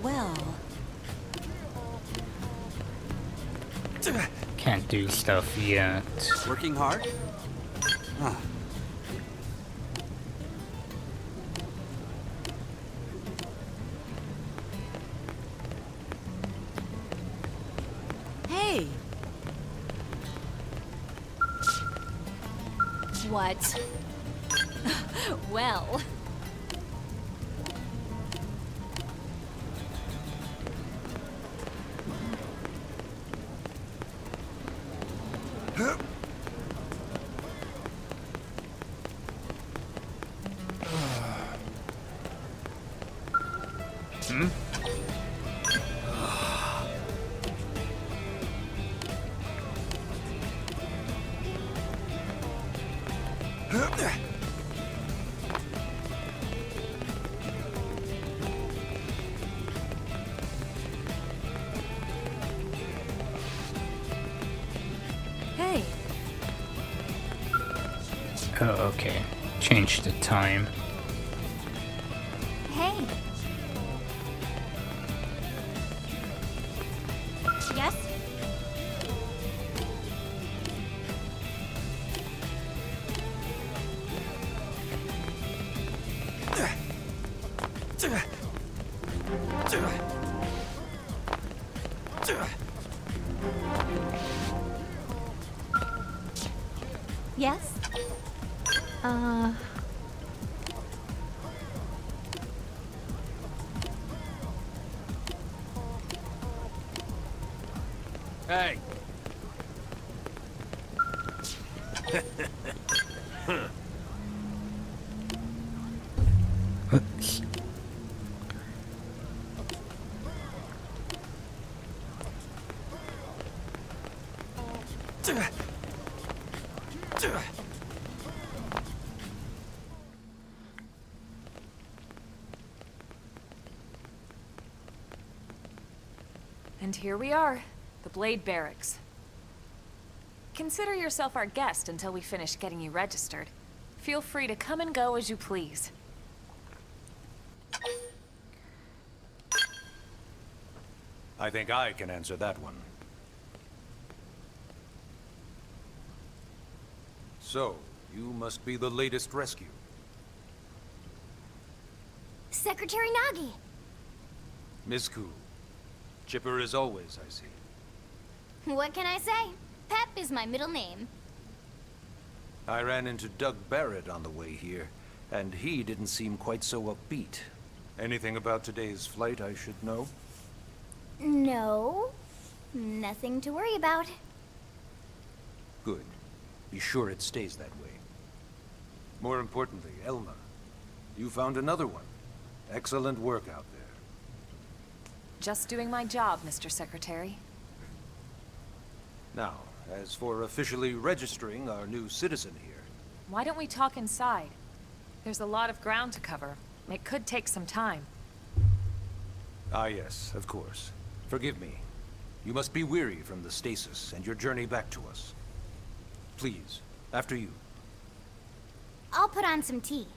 Well... Can't do stuff yet. Working hard? Huh. Hey! What? Well... Hey! Oh, okay. Change the time. Hey. Yes? Yes? Hey! And here we are, the Blade Barracks. Consider yourself our guest until we finish getting you registered. Feel free to come and go as you please. I think I can answer that one. So, you must be the latest rescue. Secretary Nagi! Miss Cool. Chipper as always, I see. What can I say? Pep is my middle name. I ran into Doug Barrett on the way here, and he didn't seem quite so upbeat. Anything about today's flight I should know? No. Nothing to worry about. Good. Be sure it stays that way. More importantly, Elma, you found another one. Excellent work out there. Just doing my job, Mr. Secretary. Now, as for officially registering our new citizen here... Why don't we talk inside? There's a lot of ground to cover. It could take some time. Ah yes, of course. Forgive me. You must be weary from the stasis and your journey back to us. Please, after you. I'll put on some tea.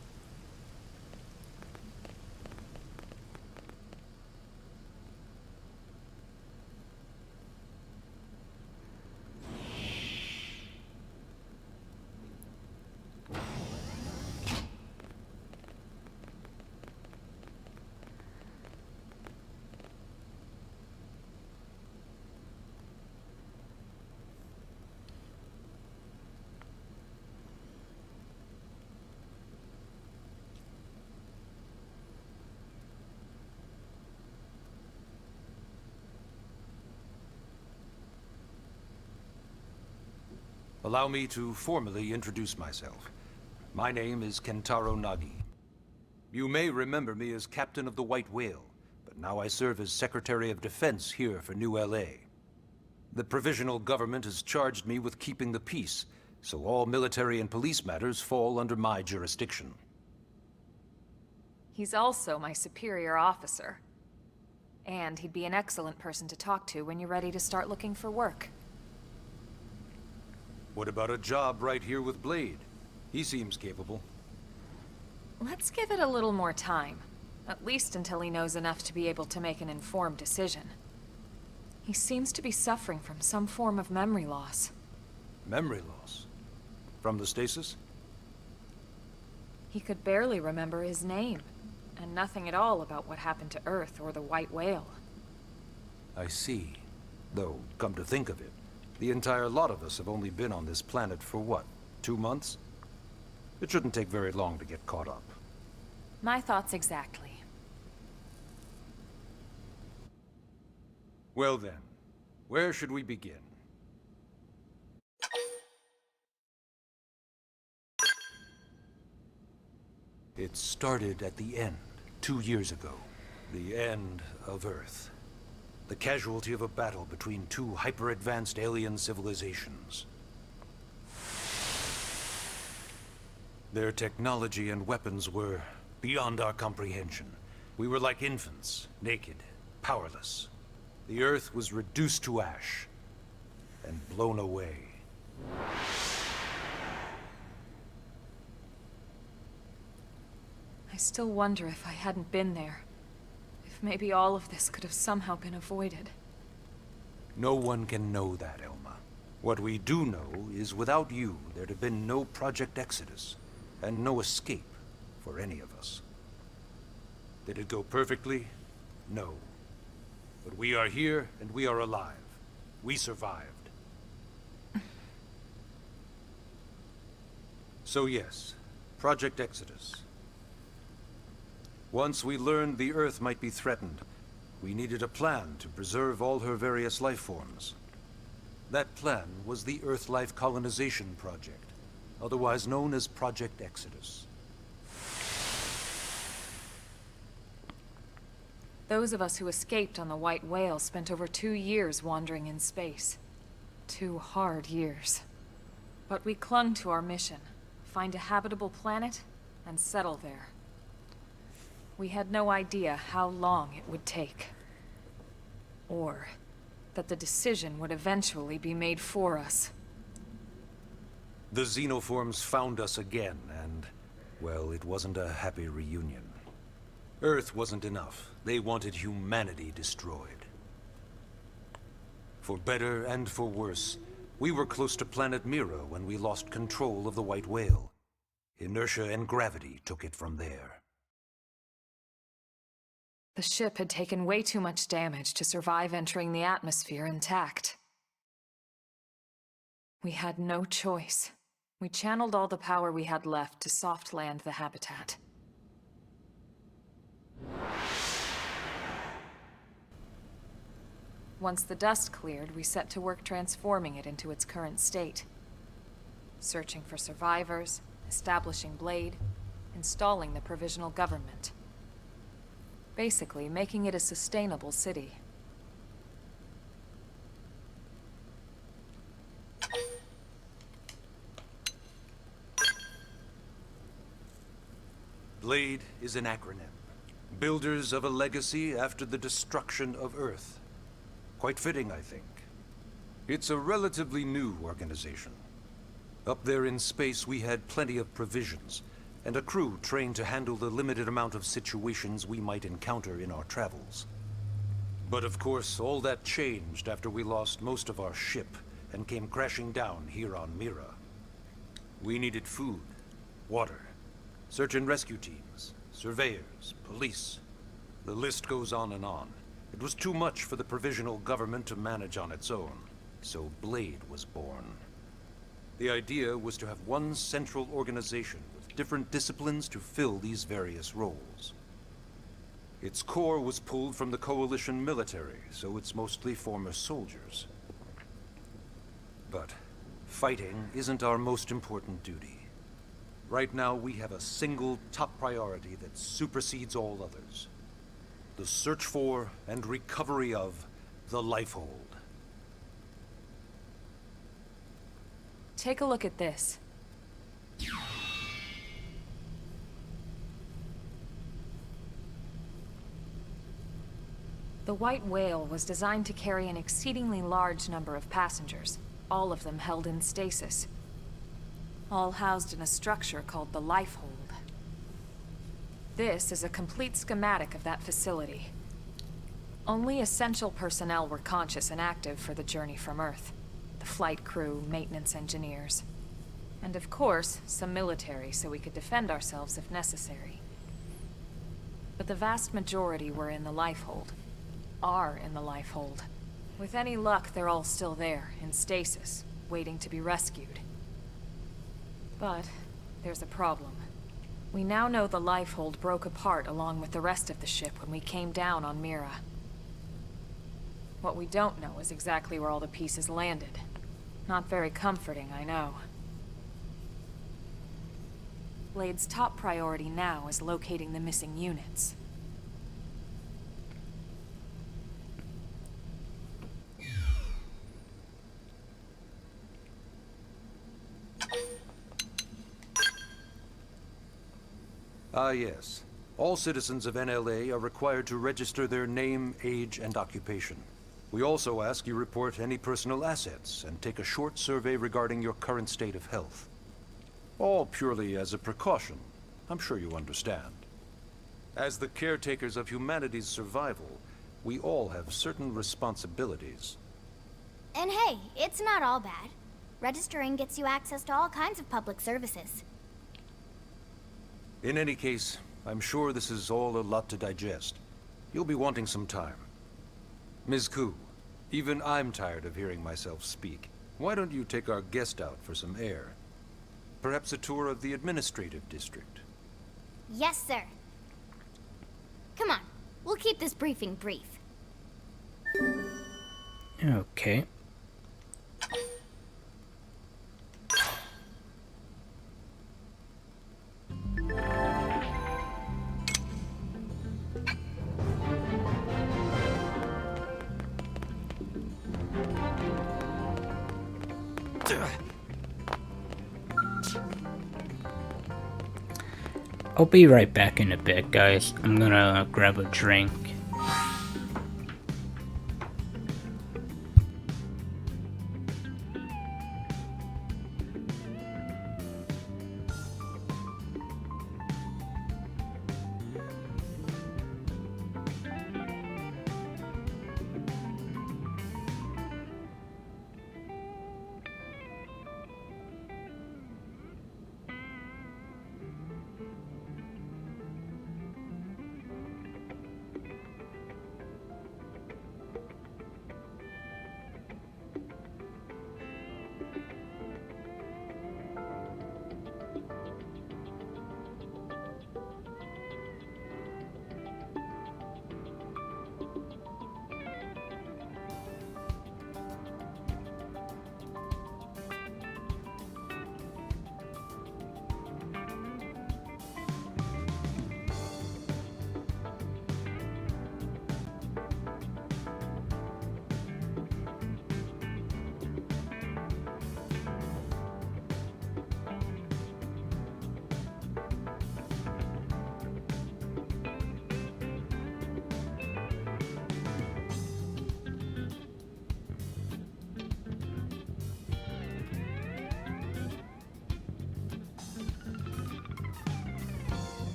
Allow me to formally introduce myself. My name is Kentaro Nagi. You may remember me as Captain of the White Whale, but now I serve as Secretary of Defense here for New LA. The provisional government has charged me with keeping the peace, so all military and police matters fall under my jurisdiction. He's also my superior officer. And he'd be an excellent person to talk to when you're ready to start looking for work. What about a job right here with Blade? He seems capable. Let's give it a little more time. At least until he knows enough to be able to make an informed decision. He seems to be suffering from some form of memory loss. Memory loss? From the stasis? He could barely remember his name, and nothing at all about what happened to Earth or the White Whale. I see. Though, come to think of it, the entire lot of us have only been on this planet for what, 2 months? It shouldn't take very long to get caught up. My thoughts exactly. Well then, where should we begin? It started at the end, 2 years ago. The end of Earth. The casualty of a battle between two hyper-advanced alien civilizations. Their technology and weapons were beyond our comprehension. We were like infants, naked, powerless. The Earth was reduced to ash and blown away. I still wonder if I hadn't been there. If maybe all of this could have somehow been avoided. No one can know that, Elma. What we do know is without you, there'd have been no Project Exodus, and no escape for any of us. Did it go perfectly? No. But we are here, and we are alive. We survived. So yes, Project Exodus. Once we learned the Earth might be threatened, we needed a plan to preserve all her various life forms. That plan was the Earth-Life Colonization Project, otherwise known as Project Exodus. Those of us who escaped on the White Whale spent over 2 years wandering in space. 2 hard years. But we clung to our mission. Find a habitable planet and settle there. We had no idea how long it would take. Or that the decision would eventually be made for us. The Xenoforms found us again, and, well, it wasn't a happy reunion. Earth wasn't enough. They wanted humanity destroyed. For better and for worse, we were close to Planet Mira when we lost control of the White Whale. Inertia and gravity took it from there. The ship had taken way too much damage to survive entering the atmosphere intact. We had no choice. We channeled all the power we had left to soft land the habitat. Once the dust cleared, we set to work transforming it into its current state. Searching for survivors, establishing Blade, installing the provisional government. Basically, making it a sustainable city. Blade is an acronym. Builders of a legacy after the destruction of Earth. Quite fitting, I think. It's a relatively new organization. Up there in space, we had plenty of provisions, and a crew trained to handle the limited amount of situations we might encounter in our travels. But of course, all that changed after we lost most of our ship and came crashing down here on Mira. We needed food, water, search and rescue teams, surveyors, police. The list goes on and on. It was too much for the provisional government to manage on its own, so Blade was born. The idea was to have one central organization with different disciplines to fill these various roles. Its core was pulled from the Coalition military, so it's mostly former soldiers. But fighting isn't our most important duty. Right now, we have a single top priority that supersedes all others. The search for and recovery of the Lifehold. Take a look at this. The White Whale was designed to carry an exceedingly large number of passengers, all of them held in stasis. All housed in a structure called the Lifehold. This is a complete schematic of that facility. Only essential personnel were conscious and active for the journey from Earth. The flight crew, maintenance engineers. And of course, some military so we could defend ourselves if necessary. But the vast majority were in the Lifehold. Are in the Lifehold. With any luck, they're all still there, in stasis, waiting to be rescued. But there's a problem. We now know the Lifehold broke apart along with the rest of the ship when we came down on Mira. What we don't know is exactly where all the pieces landed. Not very comforting, I know. Blade's top priority now is locating the missing units. Ah, yes. All citizens of NLA are required to register their name, age, and occupation. We also ask you report any personal assets and take a short survey regarding your current state of health. All purely as a precaution. I'm sure you understand. As the caretakers of humanity's survival, we all have certain responsibilities. And hey, it's not all bad. Registering gets you access to all kinds of public services. In any case, I'm sure this is all a lot to digest. You'll be wanting some time. Ms. Koo, even I'm tired of hearing myself speak. Why don't you take our guest out for some air? Perhaps a tour of the administrative district. Yes, sir. Come on, we'll keep this briefing brief. Okay. I'll be right back in a bit, guys. I'm gonna grab a drink.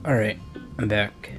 Alright, I'm back.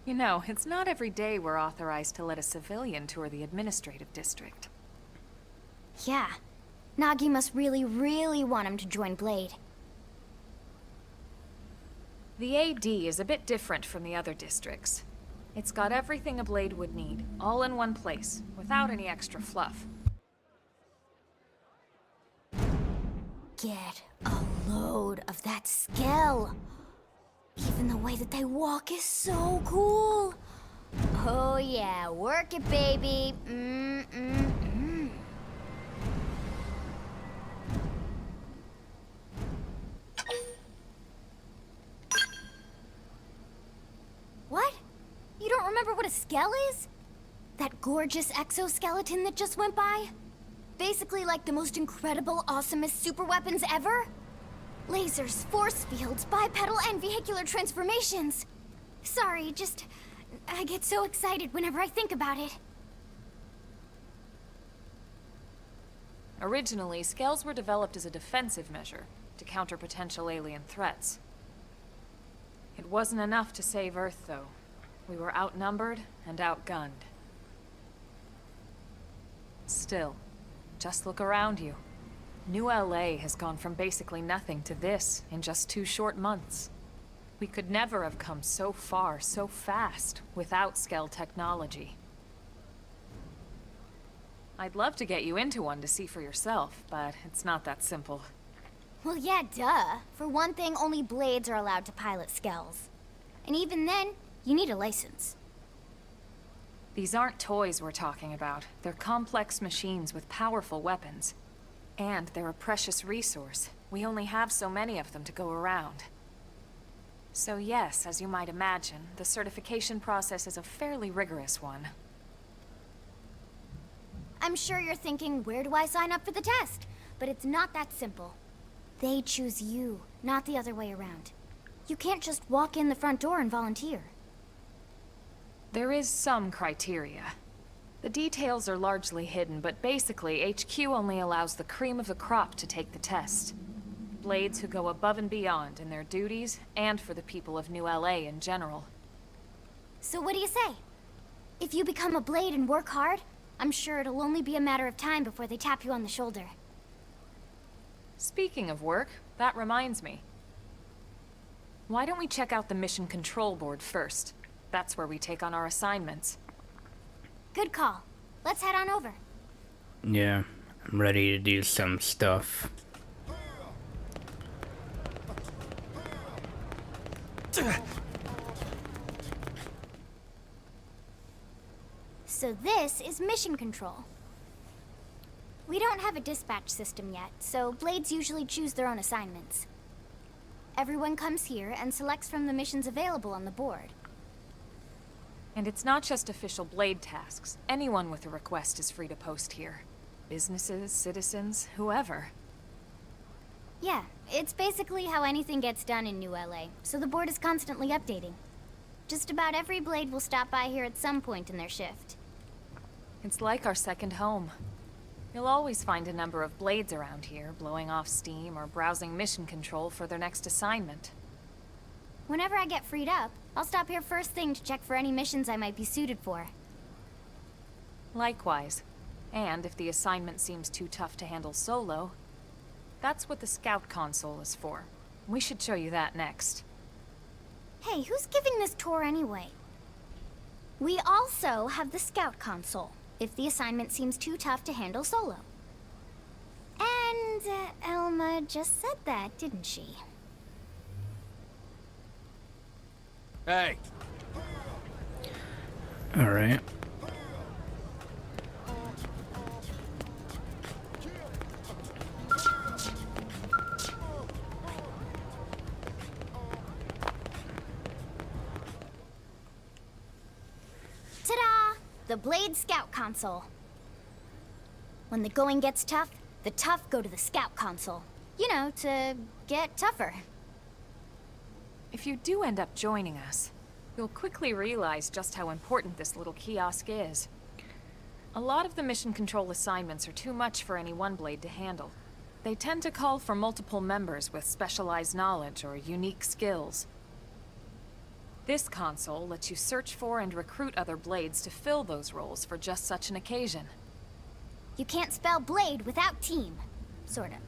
You know, it's not every day we're authorized to let a civilian tour the administrative district. Yeah. Nagi must really, really want him to join Blade. The AD is a bit different from the other districts. It's got everything a Blade would need, all in one place, without any extra fluff. Get a load of that skill. Even the way that they walk is so cool. Oh yeah, work it, baby. What? You don't remember what a skell is? That gorgeous exoskeleton that just went by? Basically like the most incredible, awesomest super weapons ever? Lasers, force fields, bipedal and vehicular transformations. Sorry, just... I get so excited whenever I think about it. Originally, scales were developed as a defensive measure to counter potential alien threats. It wasn't enough to save Earth, though. We were outnumbered and outgunned. Still, just look around you. New LA has gone from basically nothing to this in just 2 short months. We could never have come so far, so fast, without Skell technology. I'd love to get you into one to see for yourself, but it's not that simple. Well, yeah, duh. For one thing, only Blades are allowed to pilot Skells. And even then, you need a license. These aren't toys we're talking about. They're complex machines with powerful weapons. And they're a precious resource. We only have so many of them to go around. So yes, as you might imagine, the certification process is a fairly rigorous one. I'm sure you're thinking, where do I sign up for the test? But it's not that simple. They choose you, not the other way around. You can't just walk in the front door and volunteer. There is some criteria. The details are largely hidden, but basically, HQ only allows the cream of the crop to take the test. Blades who go above and beyond in their duties, and for the people of New LA in general. So what do you say? If you become a Blade and work hard, I'm sure it'll only be a matter of time before they tap you on the shoulder. Speaking of work, that reminds me. Why don't we check out the mission control board first? That's where we take on our assignments. Good call. Let's head on over. Yeah, I'm ready to do some stuff. So this is mission control. We don't have a dispatch system yet, so Blades usually choose their own assignments. Everyone comes here and selects from the missions available on the board. And it's not just official Blade tasks. Anyone with a request is free to post here. Businesses, citizens, whoever. Yeah, it's basically how anything gets done in New LA, so the board is constantly updating. Just about every Blade will stop by here at some point in their shift. It's like our second home. You'll always find a number of Blades around here, blowing off steam or browsing mission control for their next assignment. Whenever I get freed up, I'll stop here first thing to check for any missions I might be suited for. Likewise. And if the assignment seems too tough to handle solo, that's what the Scout Console is for. We should show you that next. Hey, who's giving this tour anyway? We also have the Scout Console, if the assignment seems too tough to handle solo. And Elma just said that, didn't she? Hey! Alright. Ta-da! The Blade Scout Console. When the going gets tough, the tough go to the Scout Console. You know, to get tougher. If you do end up joining us, you'll quickly realize just how important this little kiosk is. A lot of the mission control assignments are too much for any one Blade to handle. They tend to call for multiple members with specialized knowledge or unique skills. This console lets you search for and recruit other Blades to fill those roles for just such an occasion. You can't spell Blade without team. Sorta.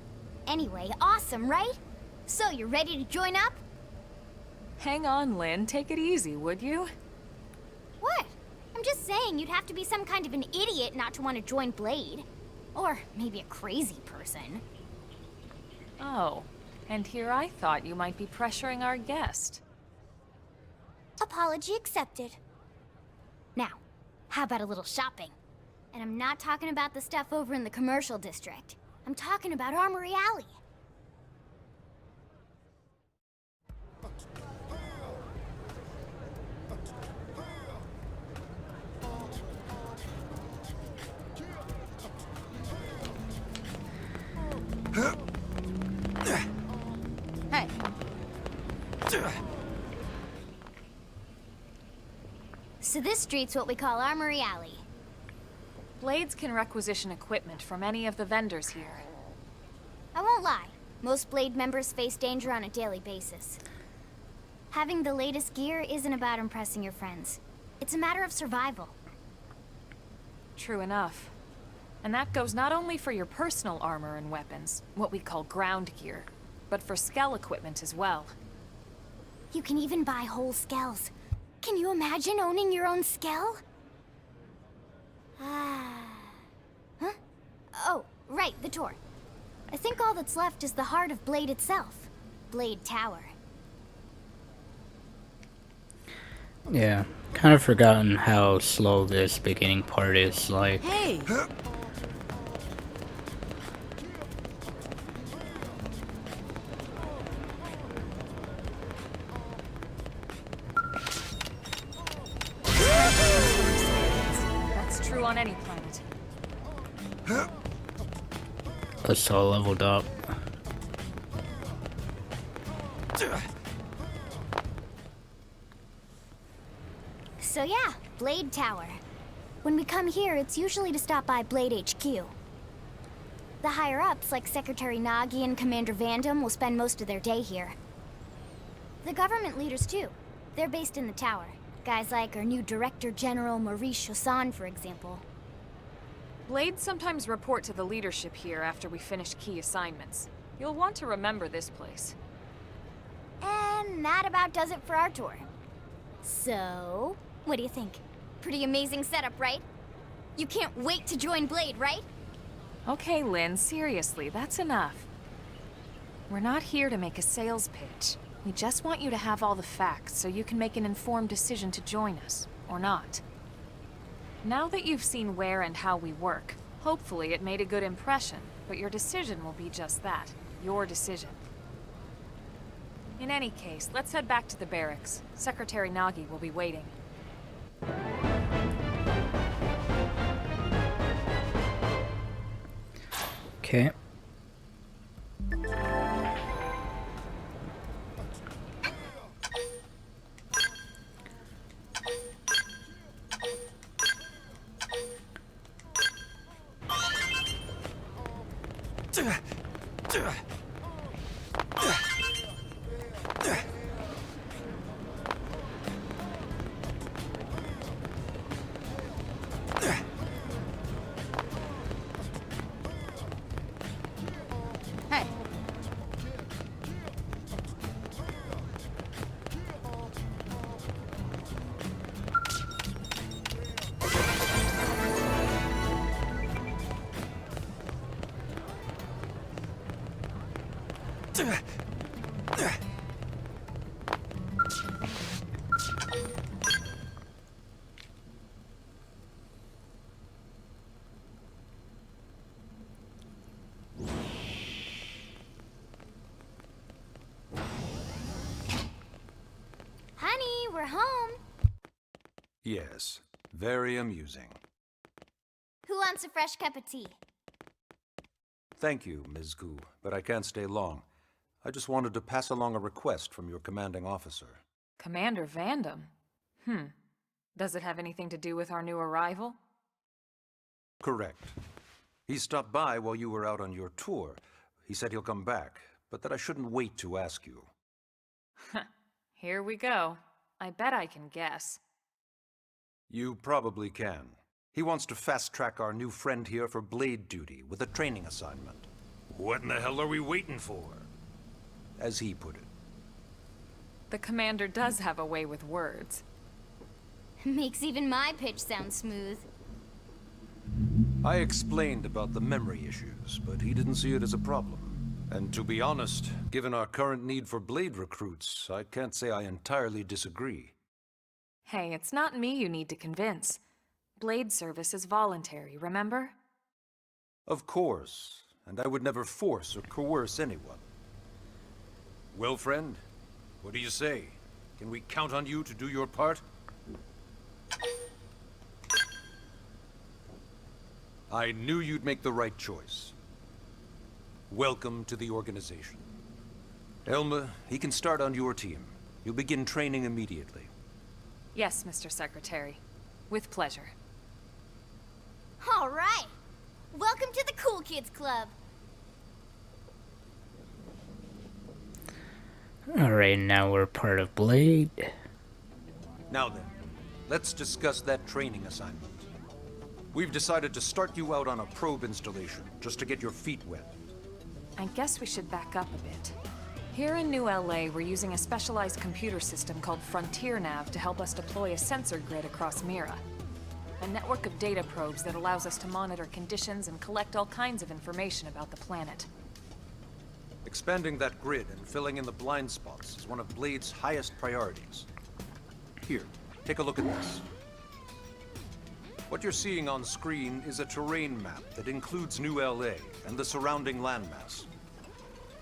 Anyway, awesome, right? So, you ready to join up? Hang on, Lynn. Take it easy, would you? What? I'm just saying you'd have to be some kind of an idiot not to want to join Blade. Or maybe a crazy person. Oh, and here I thought you might be pressuring our guest. Apology accepted. Now, how about a little shopping? And I'm not talking about the stuff over in the commercial district. I'm talking about Armory Alley. Hey. So this street's what we call Armory Alley. Blades can requisition equipment from any of the vendors here. I won't lie. Most Blade members face danger on a daily basis. Having the latest gear isn't about impressing your friends. It's a matter of survival. True enough. And that goes not only for your personal armor and weapons, what we call ground gear, but for skell equipment as well. You can even buy whole skells. Can you imagine owning your own skell? Huh? Oh, right, the tour. I think all that's left is the heart of Blade itself. Blade Tower. Yeah, Kind of forgotten how slow this beginning part is, like. Hey! That's true on any planet. Us all leveled up. So yeah, Blade Tower. When we come here, it's usually to stop by Blade HQ. The higher-ups, like Secretary Nagi and Commander Vandam, will spend most of their day here. The government leaders, too. They're based in the tower. Guys like our new Director General Maurice Chassan, for example. Blades sometimes report to the leadership here after we finish key assignments. You'll want to remember this place. And that about does it for our tour. So, what do you think? Pretty amazing setup, right? You can't wait to join Blade, right? Okay, Lynn, seriously, that's enough. We're not here to make a sales pitch. We just want you to have all the facts so you can make an informed decision to join us, or not. Now that you've seen where and how we work, hopefully it made a good impression, but your decision will be just that, your decision. In any case, let's head back to the barracks. Secretary Nagi will be waiting. Okay. Honey, we're home. Yes, very amusing. Who wants a fresh cup of tea? Thank you, Ms. Gu, but I can't stay long. I just wanted to pass along a request from your commanding officer. Commander Vandam? Does it have anything to do with our new arrival? Correct. He stopped by while you were out on your tour. He said he'll come back, but that I shouldn't wait to ask you. Here we go. I bet I can guess. You probably can. He wants to fast-track our new friend here for blade duty with a training assignment. What in the hell are we waiting for? As he put it. The commander does have a way with words. Makes even my pitch sound smooth. I explained about the memory issues, but he didn't see it as a problem. And to be honest, given our current need for blade recruits, I can't say I entirely disagree. Hey, it's not me you need to convince. Blade service is voluntary, remember? Of course, and I would never force or coerce anyone. Well, friend, what do you say? Can we count on you to do your part? I knew you'd make the right choice. Welcome to the organization. Elma, he can start on your team. You'll begin training immediately. Yes, Mr. Secretary. With pleasure. All right. Welcome to the Cool Kids Club. Alright, now we're part of Blade. Now then, let's discuss that training assignment. We've decided to start you out on a probe installation, just to get your feet wet. I guess we should back up a bit. Here in New LA, we're using a specialized computer system called Frontier Nav to help us deploy a sensor grid across Mira. A network of data probes that allows us to monitor conditions and collect all kinds of information about the planet. Expanding that grid and filling in the blind spots is one of Blade's highest priorities. Here, take a look at this. What you're seeing on screen is a terrain map that includes New LA and the surrounding landmass.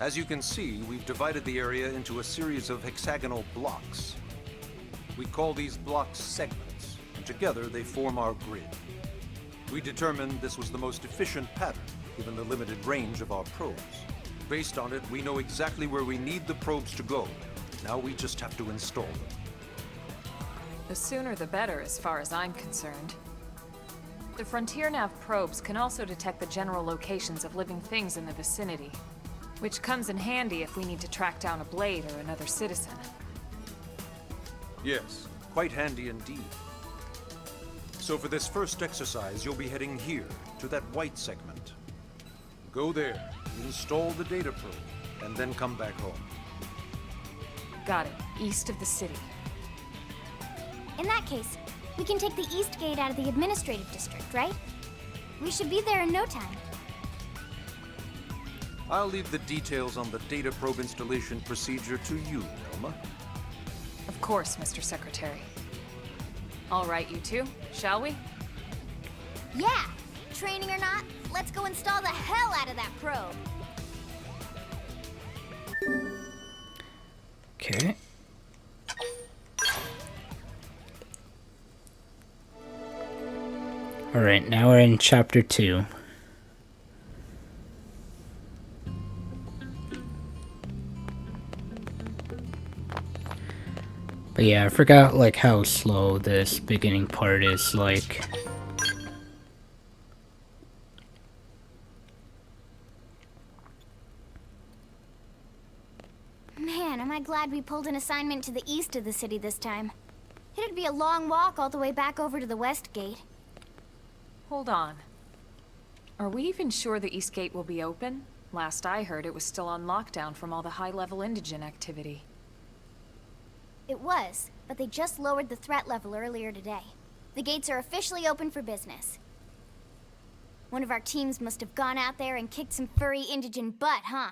As you can see, we've divided the area into a series of hexagonal blocks. We call these blocks segments, and together they form our grid. We determined this was the most efficient pattern, given the limited range of our probes. Based on it, we know exactly where we need the probes to go. Now we just have to install them. The sooner the better, as far as I'm concerned. The Frontier Nav probes can also detect the general locations of living things in the vicinity, which comes in handy if we need to track down a Blade or another citizen. Yes, quite handy indeed. So for this first exercise, you'll be heading here, to that white segment. Go there, install the data probe, and then come back home. Got it. East of the city. In that case, we can take the East Gate out of the administrative district, right? We should be there in no time. I'll leave the details on the data probe installation procedure to you, Elma. Of course, Mr. Secretary. All right, you two, shall we? Yeah! Training or not, let's go install the hell out of that probe! Okay. Alright, now we're in Chapter 2. But yeah, I forgot like how slow this beginning part is, like... Man, am I glad we pulled an assignment to the east of the city this time. It'd be a long walk all the way back over to the West Gate. Hold on. Are we even sure the East Gate will be open? Last I heard, it was still on lockdown from all the high-level indigent activity. It was, but they just lowered the threat level earlier today. The gates are officially open for business. One of our teams must have gone out there and kicked some furry indigent butt, huh?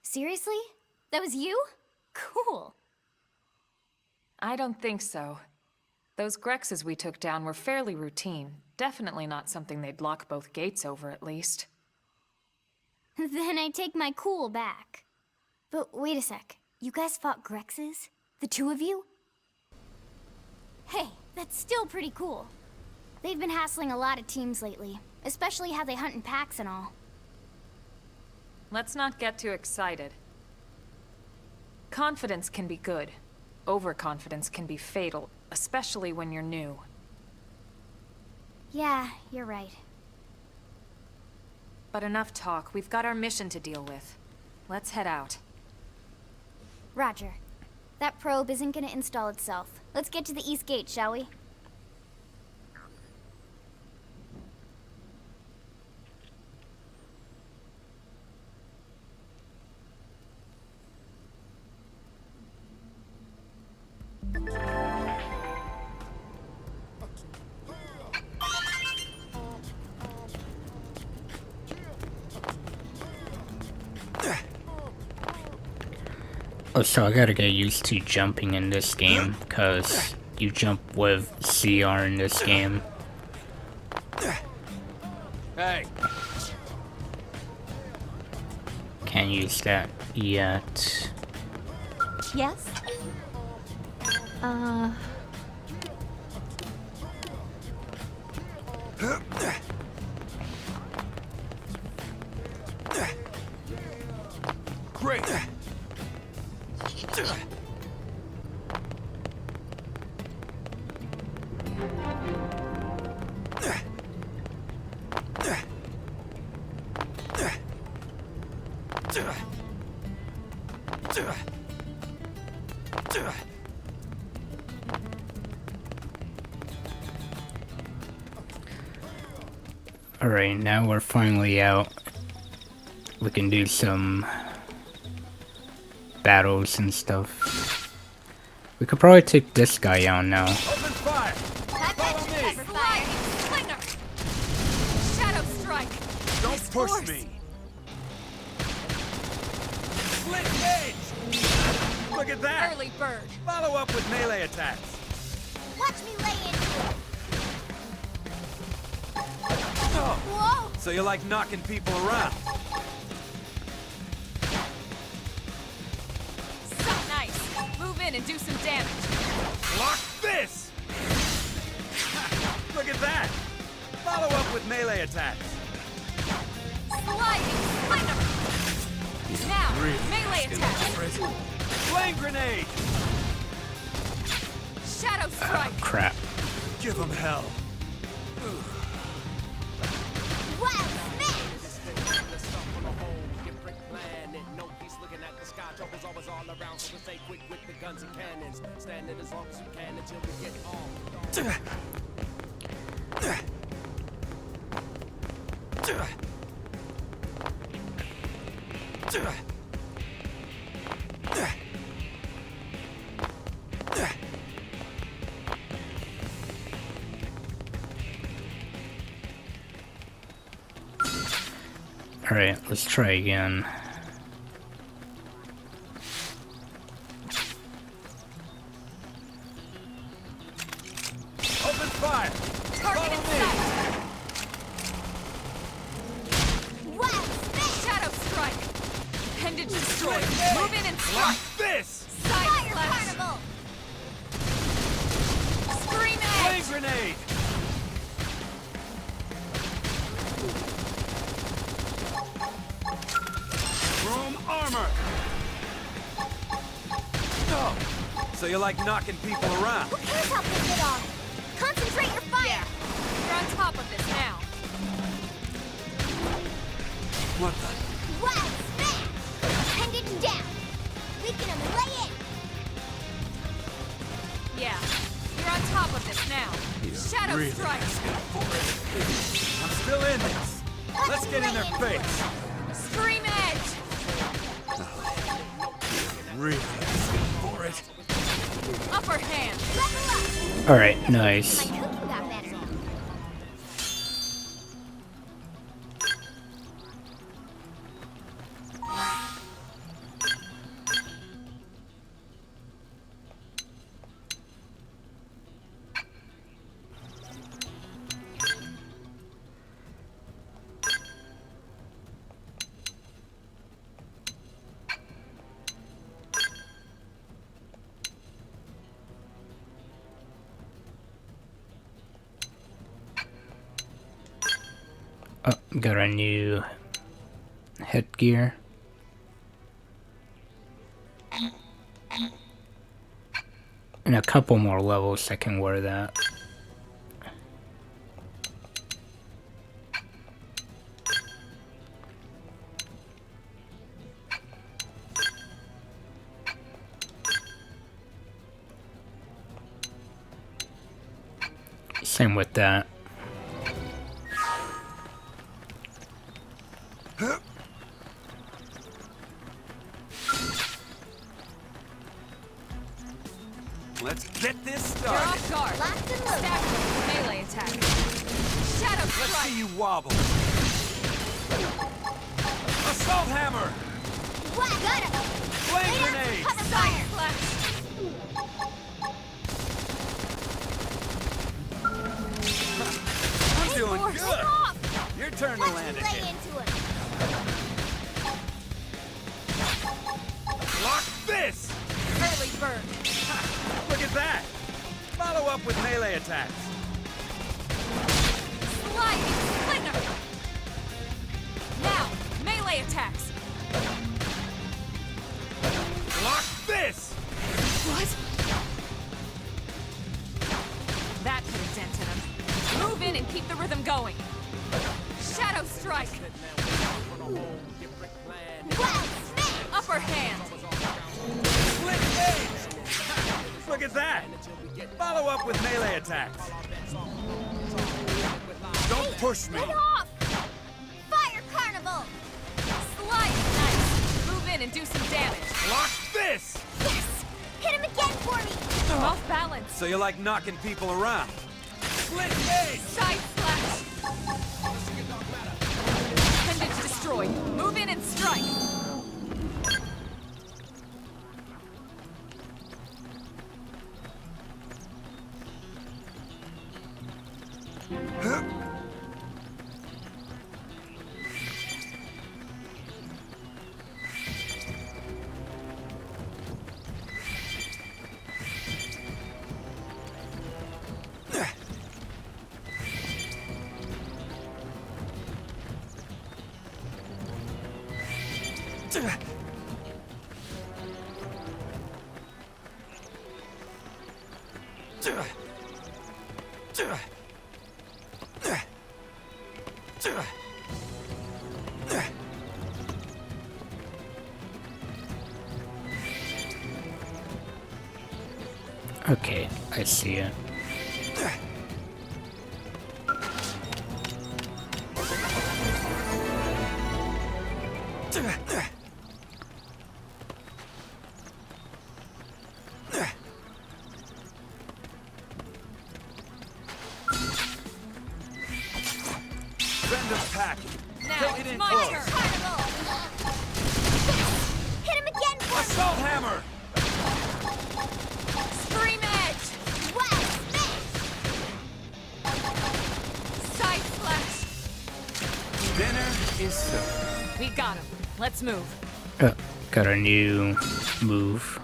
Seriously? That was you? Cool. I don't think so. Those Grexes we took down were fairly routine. Definitely not something they'd lock both gates over, at least. Then I take my cool back. But wait a sec. You guys fought Grexes? The two of you? Hey, that's still pretty cool. They've been hassling a lot of teams lately, especially how they hunt in packs and all. Let's not get too excited. Confidence can be good. Overconfidence can be fatal, especially when you're new. Yeah, you're right. But enough talk. We've got our mission to deal with. Let's head out. Roger. That probe isn't gonna install itself. Let's get to the East Gate, shall we? Oh, so I gotta get used to jumping in this game, because you jump with CR in this game. Hey! Can't use that yet. Yes? Great! Alright, now we're finally out. We can do some battles and stuff. We could probably take this guy out now. Open fire! Follow me! Slinger! Shadow strike! Don't push me! Split gauge! Look at that! Early bird. Follow up with melee attacks. Watch me lay into it. Oh, Whoa! so you like knocking people around? So nice. Move in and do some damage. Block this! Look at that! Follow up with melee attacks. Sliding splinter. Now, melee attack. Flame grenade! Shadow strike. Crap. Give them hell. Wild smash! Alright, let's try again. Open fire! Target in sight. Wild smash! Shadow strike. Appendage destroyed. Move in and Block strike. this! Side Fire slash. carnival! Scream Flame edge. grenade! Chrome armor! Oh, so you like knocking people around? Who cares how big they are? Concentrate your fire! Yeah. You're on top of this now. What the? Wild smash! Appendage down! Weaken them and lay in! Yeah. You're on top of this now. Shadow really strike. I'm still in this. Let's get in their face. Scream edge. Really for it. Upper hand. Level up! Alright, My nice. cooking got better. Oh, got a new headgear. In a couple more levels I can wear that. Same with that. Let's get this You're started. off guard. Locked and loaded. Stab with melee attack. Shadow Let's strike. see you wobble. Assault hammer! What? Got him! Flame Lay down grenade! some cover Side fire! slash. I'm doing Force. good. Off! Your turn to Watch land me a lay hit. into it. Block this! Early bird. Look at that! Follow up with melee attacks. Sliding splinter. Now, melee attacks. Block this! What? That put a dent in him. Move in and keep the rhythm going. Shadow strike. Wild smash! Upper hand. Split gauge! Look at that! Follow up with melee attacks. Don't push me! Get off! Fire carnival! Slide. Nice. Move in and do some damage. Block this! Yes! Hit him again for me! I'm off balance. So you like knocking people around? Split gauge! Side slash. Appendage destroyed. Move in and strike. Okay, I see it. Send us packing. Now Take it it's in my close. turn. Hit him again for Assault hammer! Scream edge. Side flash. Dinner is served. We got him. Let's move. Got a new move.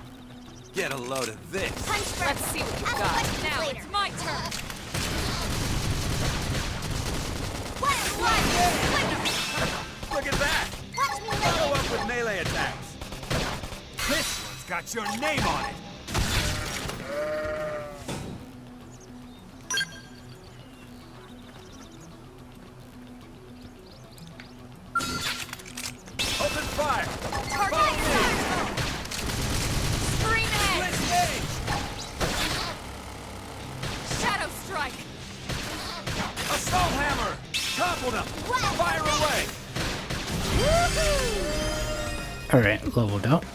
Get a load of this. Let's see what you've got. Now it's my turn. Look at that! Follow up with melee attacks. This one's got your name on it. Open fire! Follow me! Scream edge. Split stage! Shadow strike. Assault hammer! Topple them! Fire away! Alright, leveled up.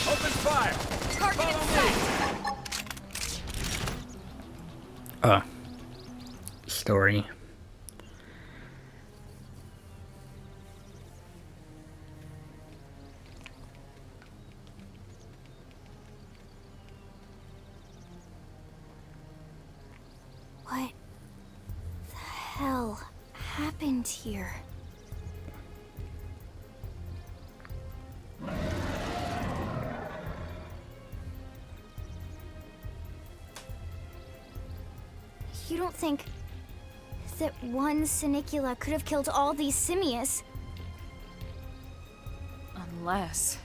Open fire! Target in sight. Story. What the hell happened here? You don't think that one Sinicula could have killed all these simius? Unless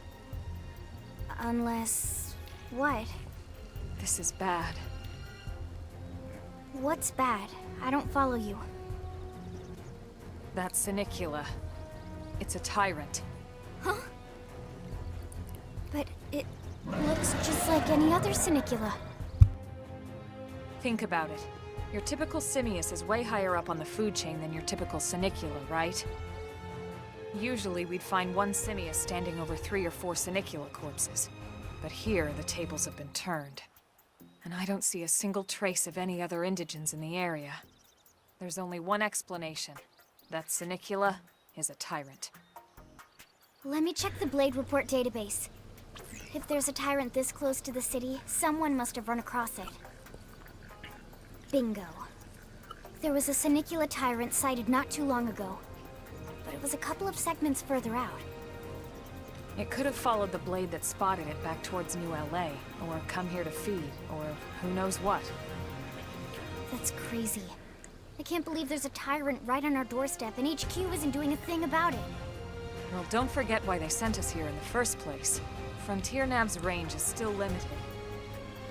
Unless... what? this is bad. What's bad? I don't follow you. That Sinicula. It's a tyrant. Huh? But it looks just like any other Sinicula. Think about it. Your typical simius is way higher up on the food chain than your typical Sinicula, right? Usually we'd find one simius standing over 3 or 4 Sinicula corpses. But here, the tables have been turned. And I don't see a single trace of any other indigents in the area. There's only one explanation. That Sinicula is a tyrant. Let me check the Blade Report database. If there's a tyrant this close to the city, someone must have run across it. Bingo. There was a Sinicula tyrant sighted not too long ago, but it was a couple of segments further out. It could have followed the blade that spotted it back towards New LA, or come here to feed, or who knows what. That's crazy. I can't believe there's a tyrant right on our doorstep and HQ isn't doing a thing about it. Well, don't forget why they sent us here in the first place. Frontier Nav's range is still limited.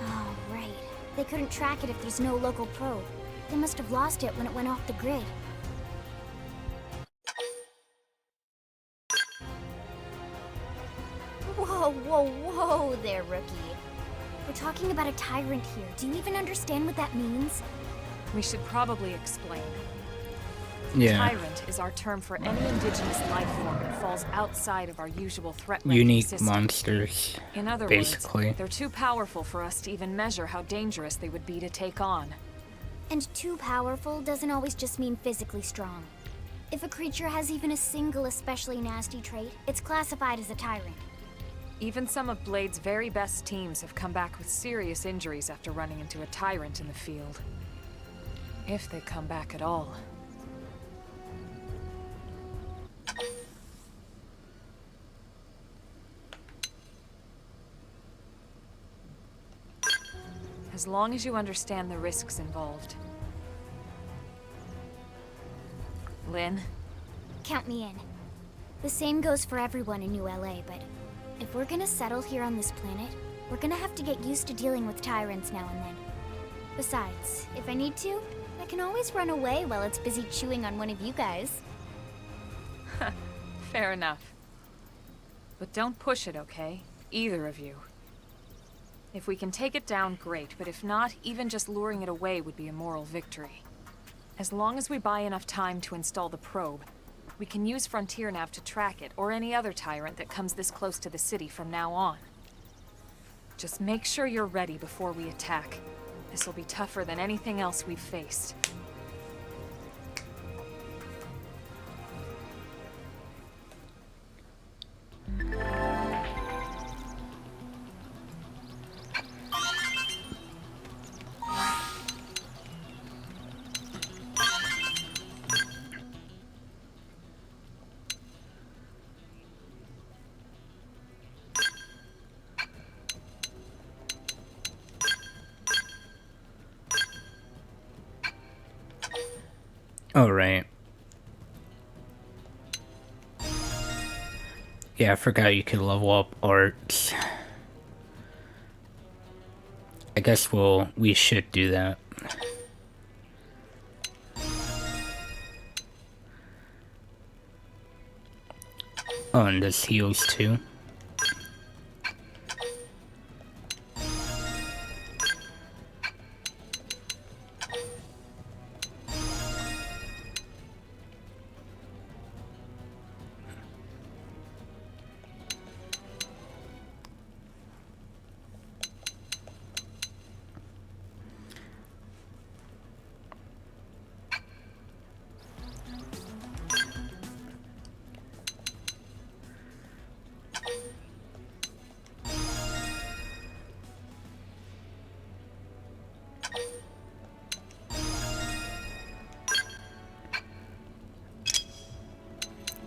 Oh, right. They couldn't track it if there's no local probe. They must have lost it when it went off the grid. Whoa, whoa, whoa there, rookie. We're talking about a tyrant here. Do you even understand what that means? We should probably explain. Yeah. Tyrant is our term for any indigenous life form that falls outside of our usual threat ranking Unique system. monsters. In other basically. words, they're too powerful for us to even measure how dangerous they would be to take on. And too powerful doesn't always just mean physically strong. If a creature has even a single especially nasty trait, it's classified as a tyrant. Even some of Blade's very best teams have come back with serious injuries after running into a tyrant in the field. If they come back at all. as long as you understand the risks involved. Lynn? Count me in. The same goes for everyone in New LA, but if we're gonna settle here on this planet, we're gonna have to get used to dealing with tyrants now and then. Besides, if I need to, I can always run away while it's busy chewing on one of you guys. Fair enough. But don't push it, okay? Either of you. If we can take it down, great, but if not, even just luring it away would be a moral victory. As long as we buy enough time to install the probe, we can use Frontier Nav to track it, or any other tyrant that comes this close to the city from now on. Just make sure you're ready before we attack. This will be tougher than anything else we've faced. All right. Yeah, I forgot you could level up arts. I guess we should do that. Oh, and this heals too.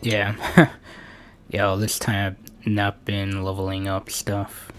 Yeah. Yeah, all this time I've not been leveling up stuff.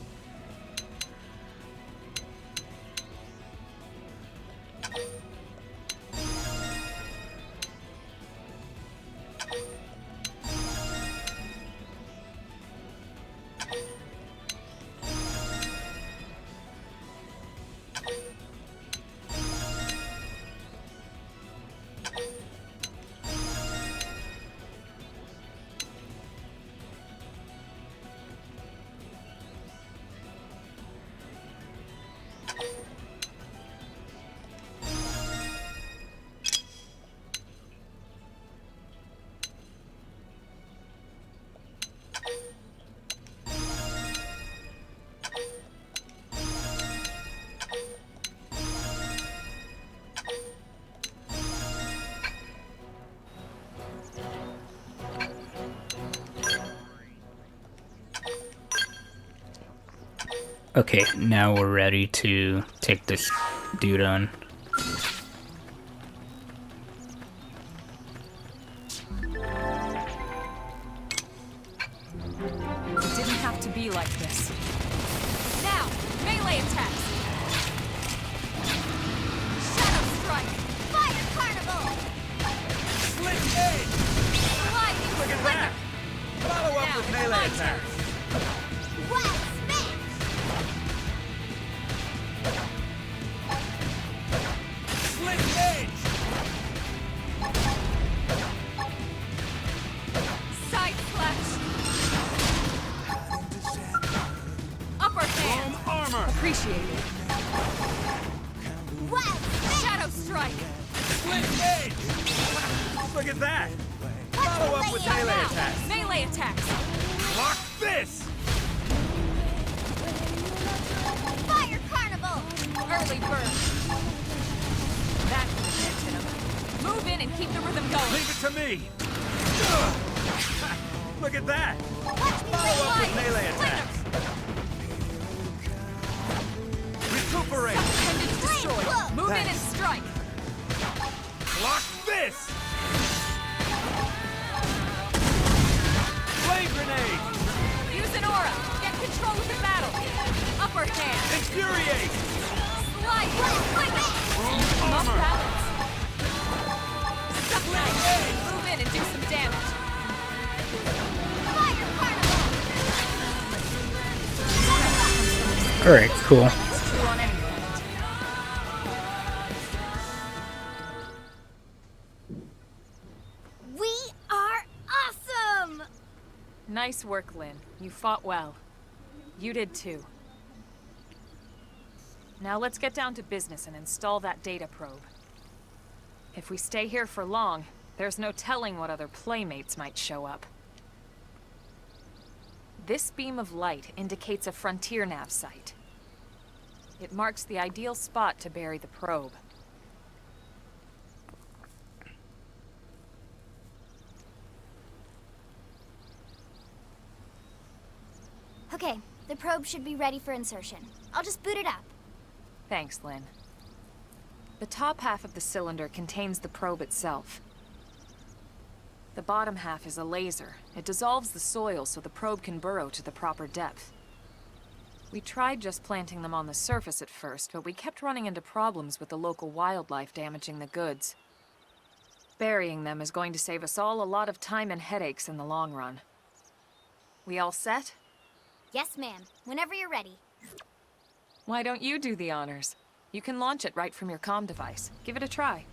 Okay, now we're ready to take this dude on. It didn't have to be like this. Now, melee attacks! Shadow Strike! Fire Carnival! Split edge! Lightning Look at Slinger! that! Follow up Now, with it's melee my attacks! Well, smash! Split edge! Side Slash! Upper hand! Chrome armor! Appreciated. Well, Shadow Strike! Split edge! Look at that! Follow up with melee Now, attacks! melee attacks! Block this! Fire Carnival! Early bird! That could have hit him. Move in and keep the rhythm going. Leave it to me! Ugh. Look at that! Follow up with melee attacks! Recuperate! Appendage destroyed. Move in and strike. Block this! Flame grenade! Use an aura. Get control of the battle. Upper hand. Infuriate! I'm off balance. Stuck right. Move in and do some damage. Alright, cool. True on any planet. We are awesome! Nice work, Lynn. You fought well. You did too. Now let's get down to business and install that data probe. If we stay here for long, there's no telling what other playmates might show up. This beam of light indicates a frontier nav site. It marks the ideal spot to bury the probe. Okay, the probe should be ready for insertion. I'll just boot it up. Thanks, Lynn. The top half of the cylinder contains the probe itself. The bottom half is a laser. It dissolves the soil so the probe can burrow to the proper depth. We tried just planting them on the surface at first, but we kept running into problems with the local wildlife damaging the goods. Burying them is going to save us all a lot of time and headaches in the long run. We all set? Yes, ma'am. Whenever you're ready. Why don't you do the honors? You can launch it right from your comm device. Give it a try.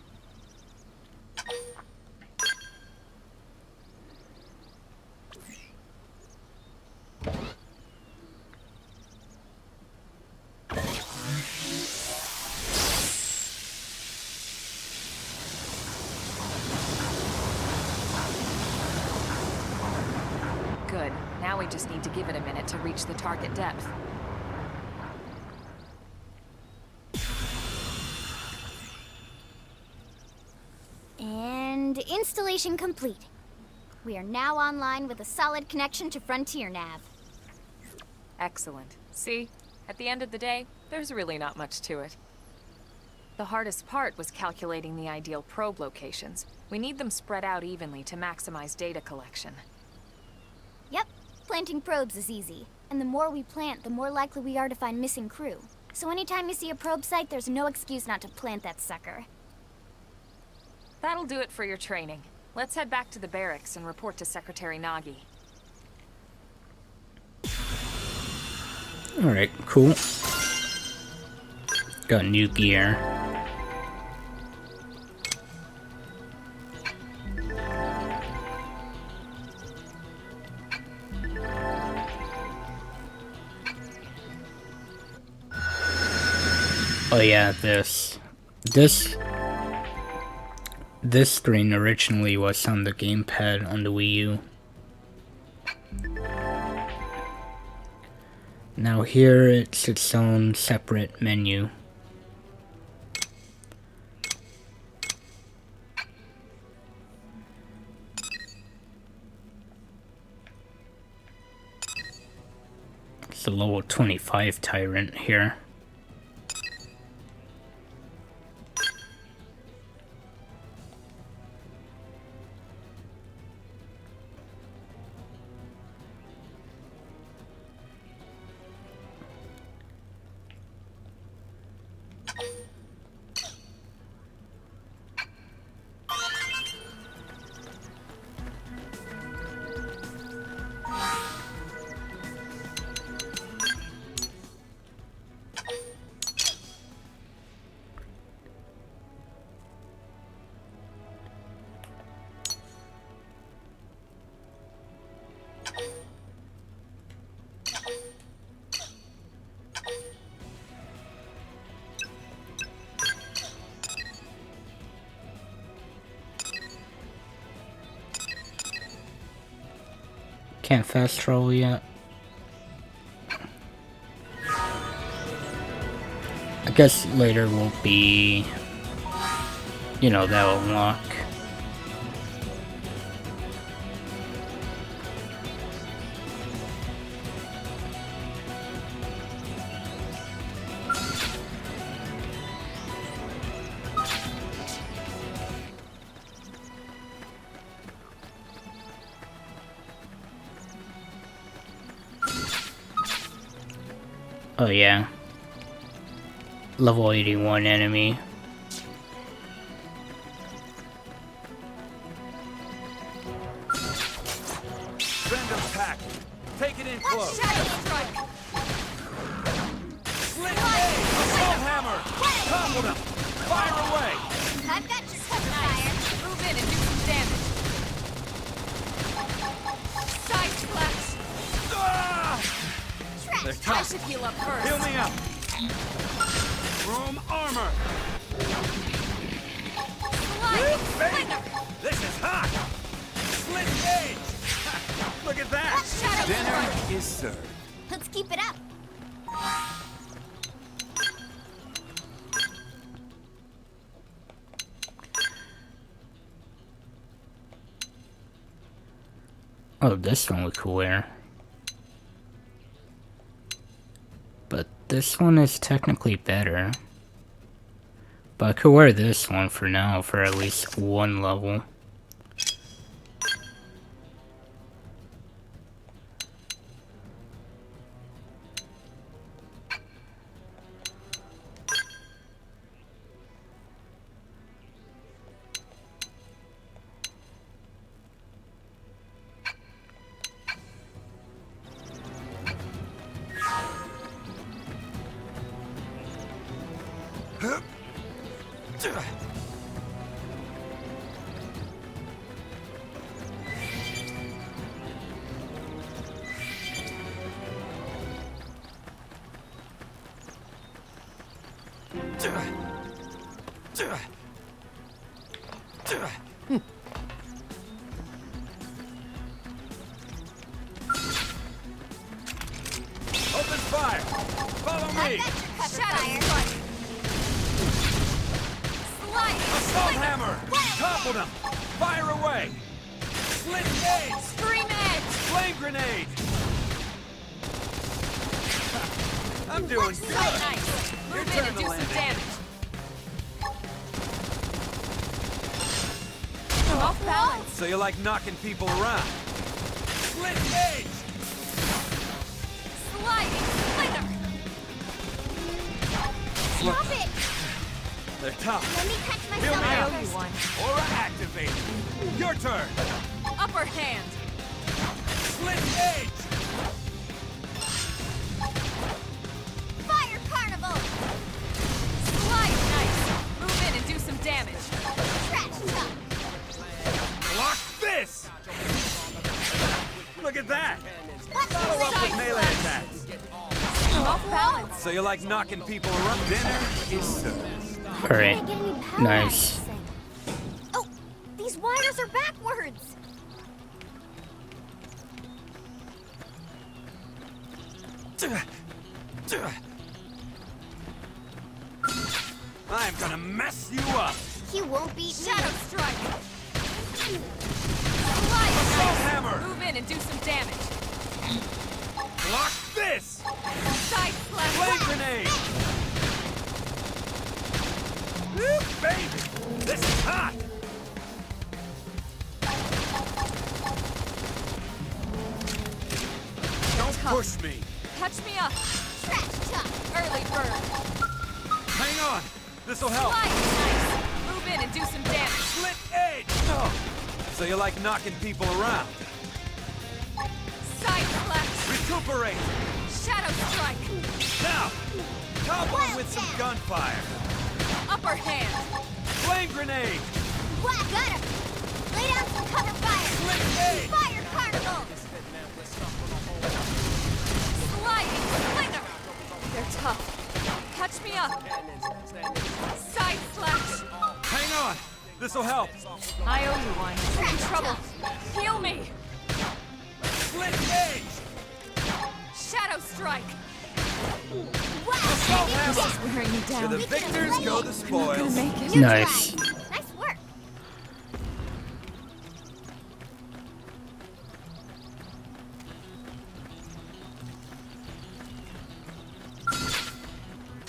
Good. Now we just need to give it a minute to reach the target depth. And installation complete. We are now online with a solid connection to Frontier Nav. Excellent. See? At the end of the day, there's really not much to it. The hardest part was calculating the ideal probe locations. We need them spread out evenly to maximize data collection. Yep, planting probes is easy. And the more we plant, the more likely we are to find missing crew. So anytime you see a probe site, there's no excuse not to plant that sucker. That'll do it for your training. Let's head back to the barracks and report to Secretary Nagi. Alright, cool. Got new gear. Oh yeah, this screen originally was on the gamepad on the Wii U. Now here it's its own separate menu. It's a level 25 tyrant here. Can't fast travel yet. I guess later will be, you know, that'll unlock. Oh yeah. level 81 enemy. Send them pack. Take it in close. Strike! Slit blade! Assault hammer! Topple them! Fire away! I've got your cover fire. Move in and do some damage. Side splash! Ah! They're I tough. should heal up first. Heal me up! Chrome armor! Slide! Bang! This is hot! Slit gauge! Look at that! Shadow Dinner strike. is served. Let's keep it up. Oh, this one would wear. But this one is technically better. But I could wear this one for now for at least one level. Open fire! Follow me! Shadow strike. Slide! Assault hammer! Topple them! Fire away! Slit gauge! Scream edge! Flame grenade! I'm doing So good! nice! Your Move in turn and to do land some it. damage. Off balance! So you like knocking people around? Slit gauge! Sliding! Slither! Stop it! They're tough. Let me catch Heal myself me I up. owe you one. Aura activate. Your turn. Upper hand! Slit gauge! Fire carnival! Slide nice! Move in and do some damage. Trash talk! Block this! Look at that! What's Follow up with the melee attacks. Off balance! So you like knocking people around? Dinner is served. Alright, nice. Oh, these wires are backwards. I'm gonna mess you up! You won't beat me. Shadow strike! Slide Assault nice! hammer! Move in and do some damage. Block this! Side Flame splash! grenade! Woo, baby! This is hot! Don't push me! Catch me up! Trash talk. Early bird! Hang on! This'll help! Slide nice! Move in and do some damage. Slit edge! Oh. So you like knocking people around? Side splash! Recuperate! Shadow strike! Now! Topple them with some gunfire! Upper hand! Flame grenade! What? Got him. Lay down some cover fire. Slit edge! Fire carnival. Sliding slither! They're tough. Catch me up! Side slash! Hang on! This'll help! I owe you one. I'm in trouble. Heal me! Slit edge! Shadow strike! Assault hammer! This is wearing me To down. the victors go the spoils! Make it. Nice. Nice work.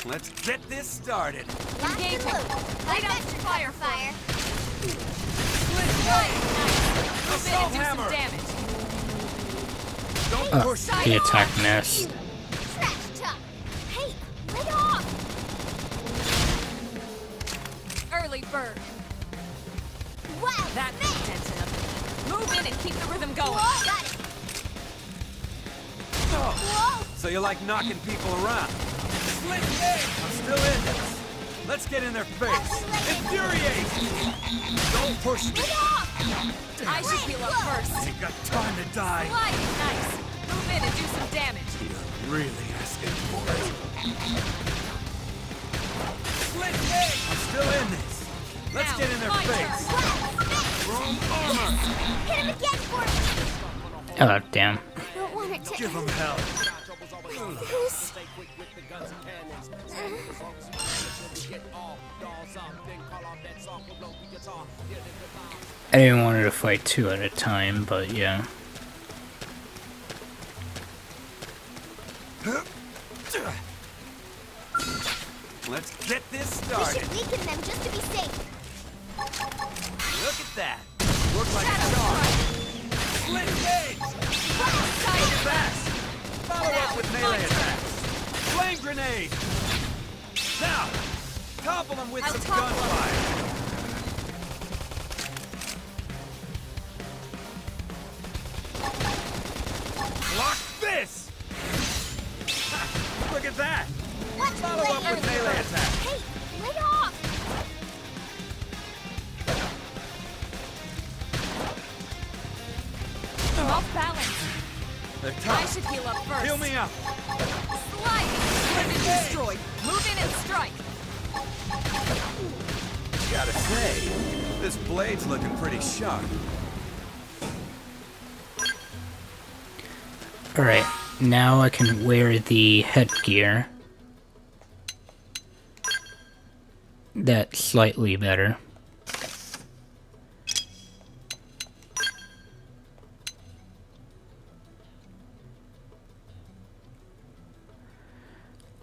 Let's get this started! Engaging. Lay down some fire. Slit Slide edge! nice! Move in Assault and do hammer! some damage. Don't Oh, push me! the attack missed. Trash talk. Hey, lay off. in and keep the rhythm going. Got it. Oh, so you like knocking people around? Split game! I'm still in this. Let's get in their face. Infuriate! Don't push me. I should heal up first. Ain't got time to die. Slide is nice. Move in and do some damage. You're really asking for it. Split game! I'm still in this. Let's Now, get in their my face. Wrong armor! Hit him again for me. Oh, damn. I don't want it to Give them hell. Who's... I didn't want her to fight two at a time, but yeah. Let's get this We started. should weaken them just to be safe. Look at that. Work like a dog. Split gauge! Look fast! Follow up with melee attacks. Flame grenade! Now, topple them with some gunfire. Block this! Ha, look at that! Follow up with melee attacks. Hey, lay off! I'm off balance. They're I tough. should heal up first. Heal me up. Sliding! Split and destroy. Move in and strike. Gotta say, this blade's looking pretty sharp. Alright, now I can wear the headgear. That's slightly better.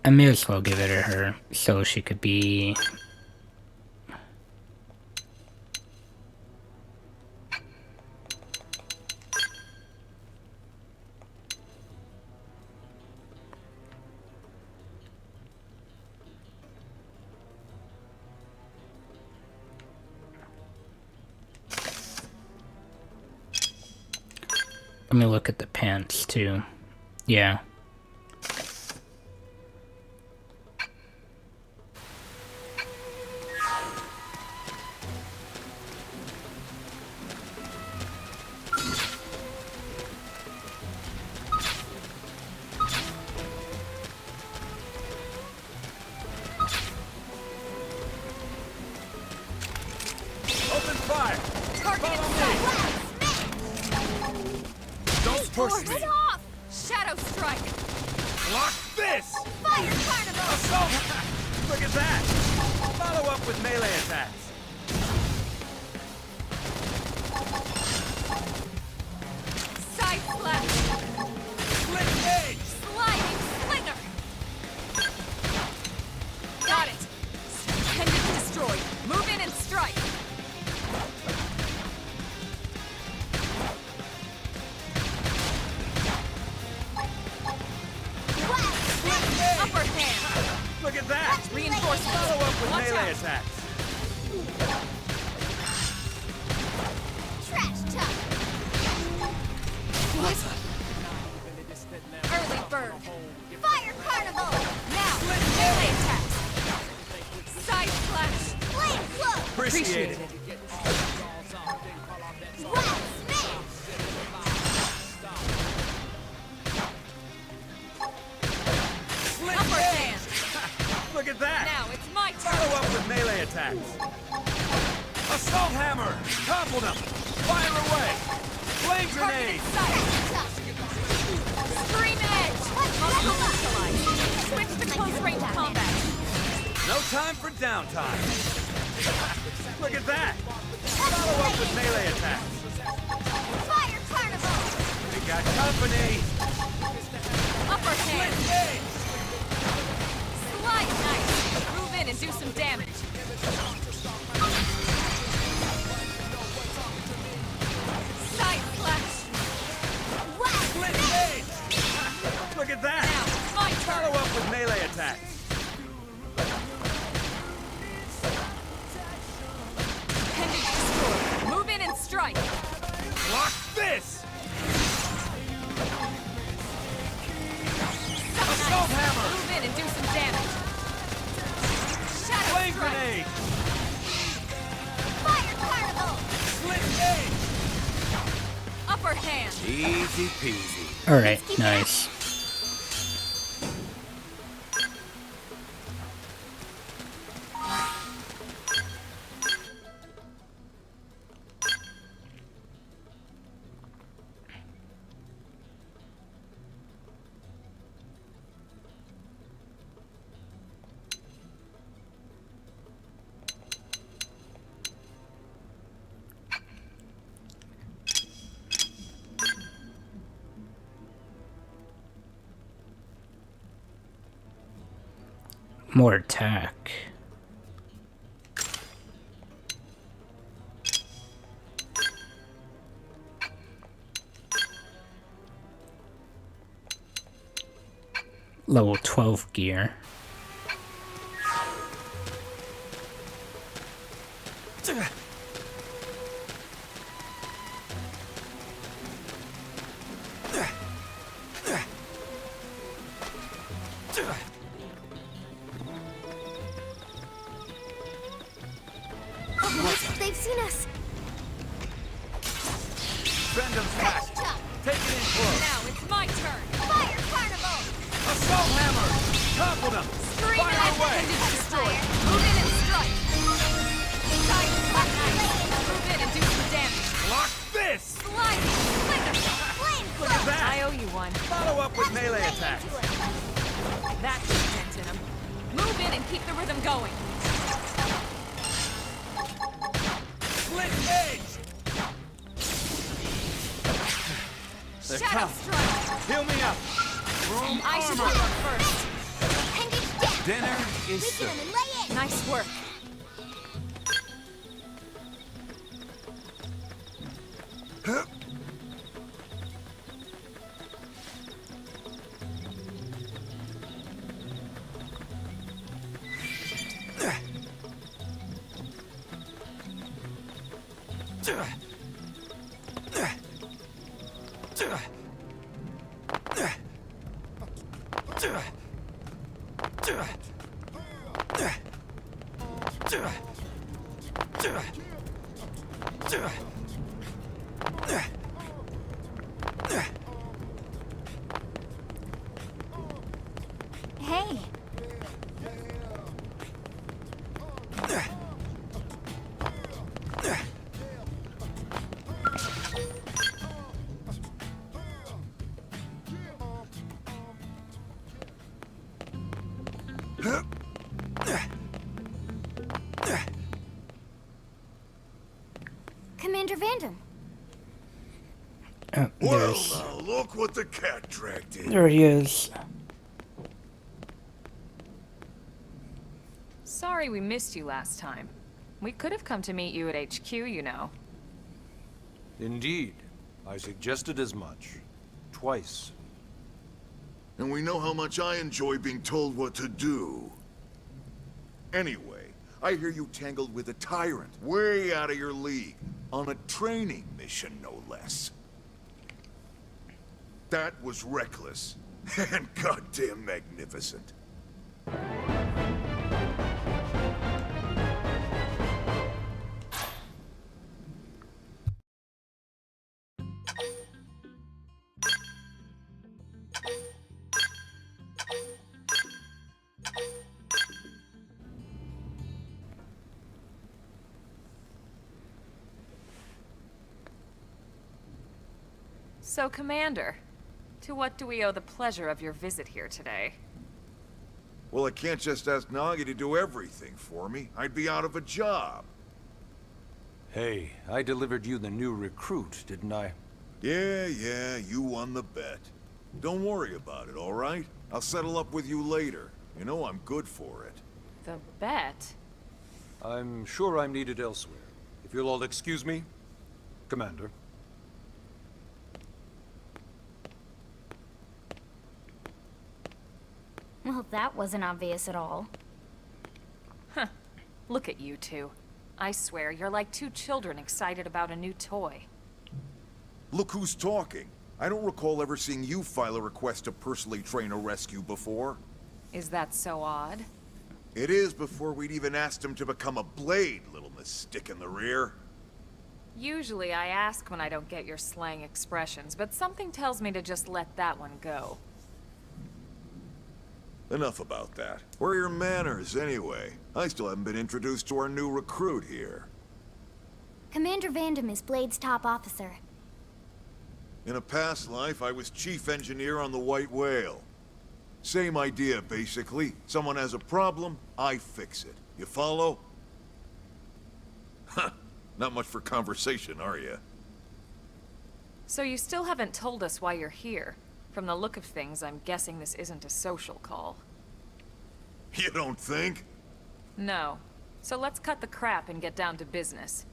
I may as well give it to her so she could be... Let me look at the pants too. Yeah. Open fire! Target in sight. Don't push me! Get off! Shadow strike. Block this! Fire carnival! Assault! Look at that! Follow up with melee attacks. Side slash. Split gauge! Sliding slinger. Got it. Pendant destroyed. Move in and strike. Upper hand. Look at that! Reinforcements. Follow up with Watch melee out. attacks. Trash talk! What? Early bird. Fire carnival! Now, melee attacks. Side slash. Flame cloak! Appreciate it. Wild snake! Split Upper gauge! hand. Look at that! Now it's my Follow turn. up with melee attacks. Assault hammer! Topple them! Fire away! Flame Target grenade! in sight. Scream edge. Muscle neutralized. Switch to close range combat. No time for downtime. Look at that! Follow up with melee attacks. Fire carnival! We got company! Upper hand. Split gauge! Slide nice. Move in and do some damage. Side slash. Split gauge! Look at that! Now it's my Follow turn. up with melee attacks. Pendant destroyed. Move in and strike. Block upper hand. Easy peasy. Alright, nice. More attack. Level 12 gear. They've seen us. Brendan's back. Take it in close. Now it's my turn. Fire carnival. Assault hammer. Topple them. Scream Fire and away. destroy. Move in and strike. Side cut knife. Move in and do some damage. Block this. Slide. Look at that. I owe you one. Follow up with melee attacks. That's a dent in him. Move in and keep the rhythm going. Split edge. They're Shadow tough. strike. Heal me up. Room I should armor. heal up first. Engage down. Dinner is Weaken served. them and lay in. Nice work. Hey. Commander Vandam. Oh, Well, now look what the cat dragged in. there he is. Sorry we missed you last time. We could have come to meet you at HQ, you know. Indeed. I suggested as much. Twice. And we know how much I enjoy being told what to do. Anyway, I hear you tangled with a tyrant, way out of your league, on a training mission, no less. That was reckless, and goddamn magnificent. So, Commander, to what do we owe the pleasure of your visit here today? Well, I can't just ask Nagi to do everything for me. I'd be out of a job. Hey, I delivered you the new recruit, didn't I? Yeah, you won the bet. Don't worry about it, all right? I'll settle up with you later. You know I'm good for it. The bet? I'm sure I'm needed elsewhere. If you'll all excuse me, Commander. Well, that wasn't obvious at all. Huh. Look at you two. I swear, you're like two children excited about a new toy. Look who's talking. I don't recall ever seeing you file a request to personally train a rescue before. Is that so odd? It is before we'd even asked him to become a blade, little Miss Stick in the Rear. Usually I ask when I don't get your slang expressions, but something tells me to just let that one go. Enough about that. Where are your manners, anyway? I still haven't been introduced to our new recruit here. Commander Vandam is Blade's top officer. In a past life, I was chief engineer on the White Whale. Same idea, basically. Someone has a problem, I fix it. You follow? Huh. Not much for conversation, are you? So you still haven't told us why you're here. From the look of things, I'm guessing this isn't a social call. You don't think? No. So let's cut the crap and get down to business.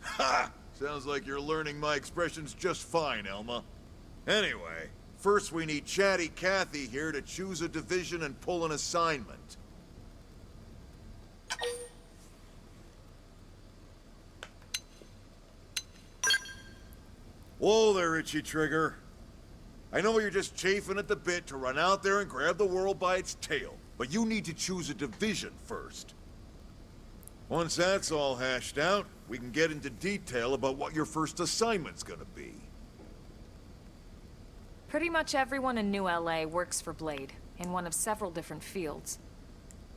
Ha! Sounds like you're learning my expressions just fine, Elma. Anyway, first we need Chatty Cathy here to choose a division and pull an assignment. Whoa there, Itchy Trigger. I know you're just chafing at the bit to run out there and grab the world by its tail, but you need to choose a division first. Once that's all hashed out, we can get into detail about what your first assignment's gonna be. Pretty much everyone in New LA works for Blade, in one of several different fields.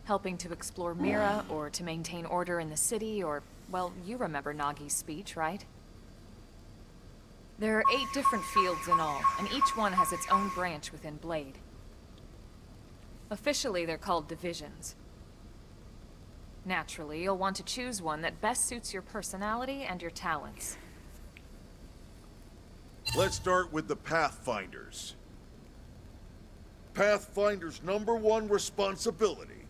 Helping to explore Mira, or to maintain order in the city, or, well, you remember Nagi's speech, right? There are 8 different fields in all, and each one has its own branch within Blade. Officially, they're called divisions. Naturally, you'll want to choose one that best suits your personality and your talents. Let's start with the Pathfinders. Pathfinder's #1 responsibility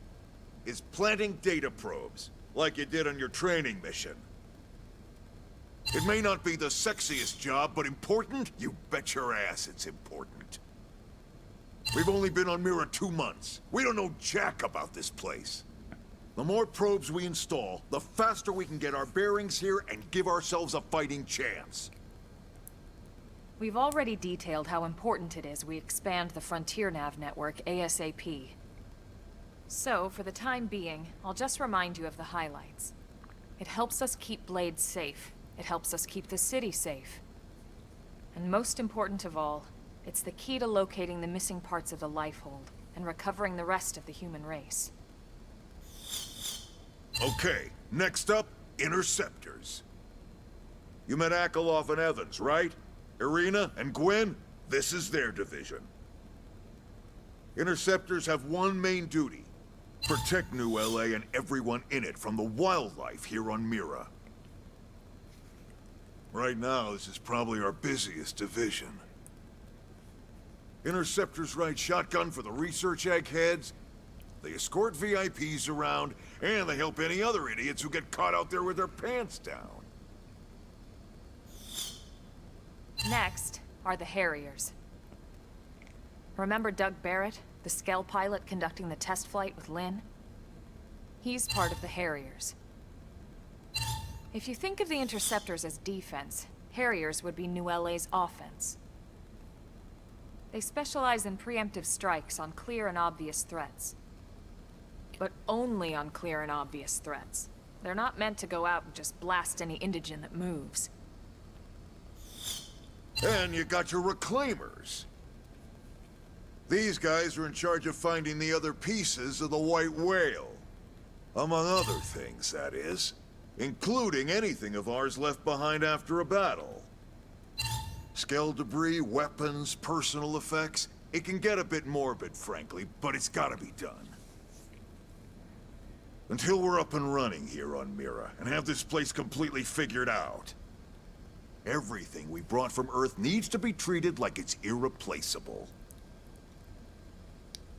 is planting data probes, like you did on your training mission. It may not be the sexiest job, but important? You bet your ass it's important. We've only been on Mira 2 months. We don't know jack about this place. The more probes we install, the faster we can get our bearings here and give ourselves a fighting chance. We've already detailed how important it is we expand the Frontier Nav network ASAP. So, for the time being, I'll just remind you of the highlights. It helps us keep Blade safe. It helps us keep the city safe. And most important of all, it's the key to locating the missing parts of the Lifehold and recovering the rest of the human race. Okay, next up, Interceptors. You met Akalov and Evans, right? Irina and Gwen? This is their division. Interceptors have one main duty. Protect New LA and everyone in it from the wildlife here on Mira. Right now, this is probably our busiest division. Interceptors ride shotgun for the research eggheads, they escort VIPs around, and they help any other idiots who get caught out there with their pants down. Next are the Harriers. Remember Doug Barrett, the Skell pilot conducting the test flight with Lynn? He's part of the Harriers. If you think of the Interceptors as defense, Harriers would be New LA's offense. They specialize in preemptive strikes on clear and obvious threats. But only on clear and obvious threats. They're not meant to go out and just blast any indigene that moves. And you got your Reclaimers. These guys are in charge of finding the other pieces of the White Whale. Among other things, that is. Including anything of ours left behind after a battle. Skell debris, weapons, personal effects. It can get a bit morbid, frankly, but it's gotta be done. Until we're up and running here on Mira, and have this place completely figured out. Everything we brought from Earth needs to be treated like it's irreplaceable.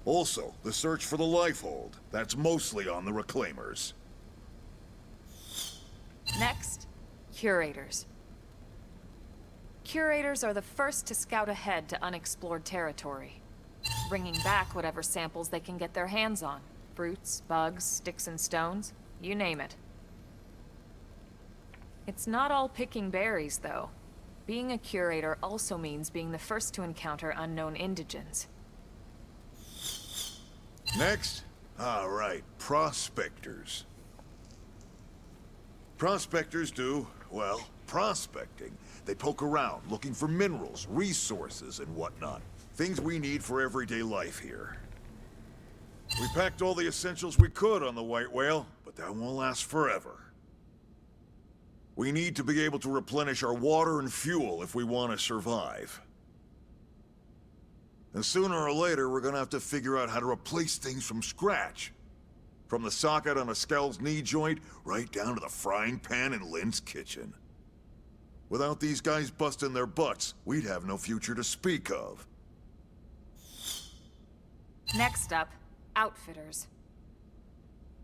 Also, the search for the Lifehold. That's mostly on the Reclaimers. Next, Curators. Curators are the first to scout ahead to unexplored territory, bringing back whatever samples they can get their hands on. Fruits, bugs, sticks and stones, you name it. It's not all picking berries, though. Being a curator also means being the first to encounter unknown indigens. Next? All right, Prospectors. Prospectors do, well, prospecting. They poke around, looking for minerals, resources, and whatnot. Things we need for everyday life here. We packed all the essentials we could on the White Whale, but that won't last forever. We need to be able to replenish our water and fuel if we want to survive. And sooner or later, we're gonna have to figure out how to replace things from scratch. From the socket on a Skell's knee joint, right down to the frying pan in Lynn's kitchen. Without these guys busting their butts, we'd have no future to speak of. Next up, outfitters.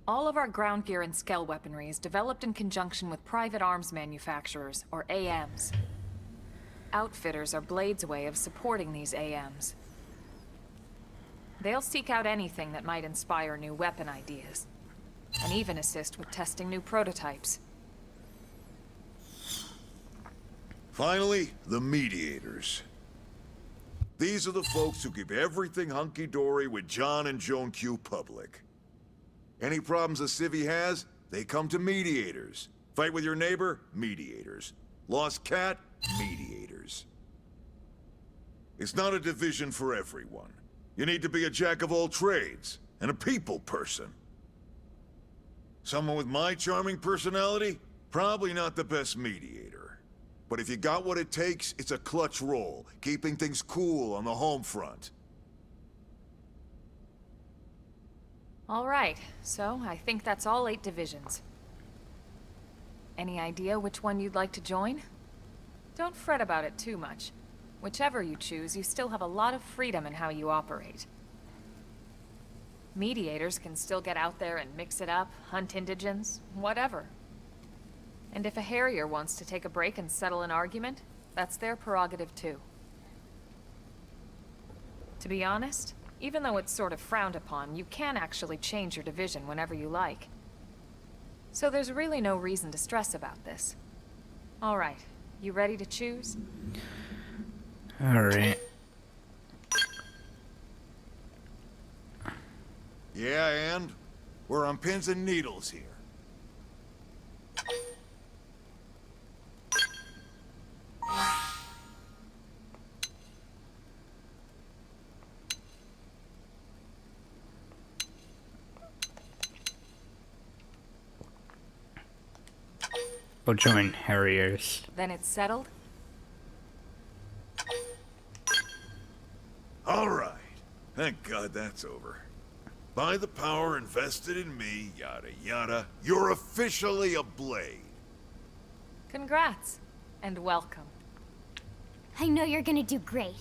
All of our ground gear and Skell weaponry is developed in conjunction with private arms manufacturers, or AMs. Outfitters are Blade's way of supporting these AMs. They'll seek out anything that might inspire new weapon ideas, and even assist with testing new prototypes. Finally, the mediators. These are the folks who keep everything hunky-dory with John and Joan Q public. Any problems a civvy has, they come to mediators. Fight with your neighbor? Mediators. Lost cat? Mediators. It's not a division for everyone. You need to be a jack of all trades, and a people person. Someone with my charming personality? Probably not the best mediator. But if you got what it takes, it's a clutch role, keeping things cool on the home front. All right, so I think that's all 8 divisions. Any idea which one you'd like to join? Don't fret about it too much. Whichever you choose, you still have a lot of freedom in how you operate. Mediators can still get out there and mix it up, hunt indigents, whatever. And if a Harrier wants to take a break and settle an argument, that's their prerogative too. To be honest, even though it's sort of frowned upon, you can actually change your division whenever you like. So there's really no reason to stress about this. All right, you ready to choose? Alright. Yeah, and? We're on pins and needles here. We'll join Harriers. Then it's settled? All right. Thank God that's over. By the power invested in me, yada yada, you're officially a Blade. Congrats, and welcome. I know you're gonna do great.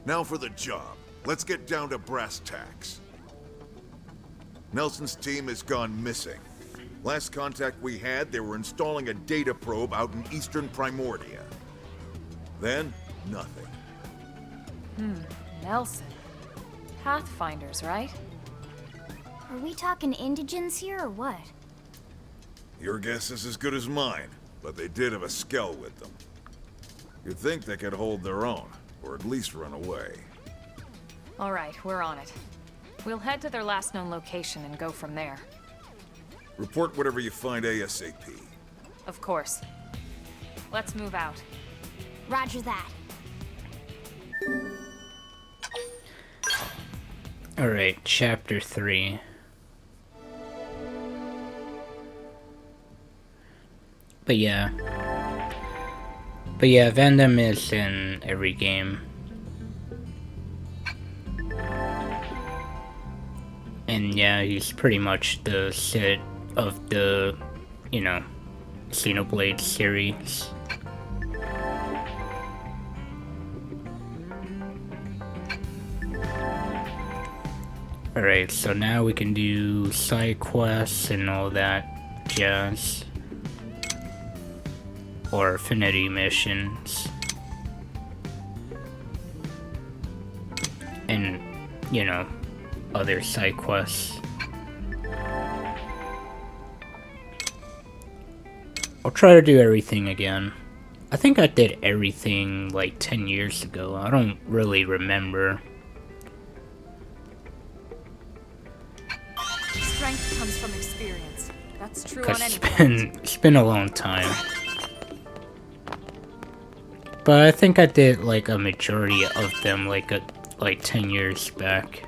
Now for the job. Let's get down to brass tacks. Nelson's team has gone missing. Last contact we had, they were installing a data probe out in eastern Primordia. Then, nothing. Nelson. Pathfinders, right? Are we talking indigents here or what? Your guess is as good as mine, but they did have a Skell with them. You'd think they could hold their own, or at least run away. All right, we're on it. We'll head to their last known location and go from there. Report whatever you find ASAP. Of course. Let's move out. Roger that. Alright, Chapter 3. But yeah, Vandam is in every game. And yeah, he's pretty much the Sid of the, you know, Xenoblade series. Alright, so now we can do side quests and all that jazz. Or affinity missions. And, you know, other side quests. I'll try to do everything again. I think I did everything like 10 years ago. I don't really remember. Strength comes from experience. That's true on Cause any front. it's been a long time. But I think I did like a majority of them like 10 years back.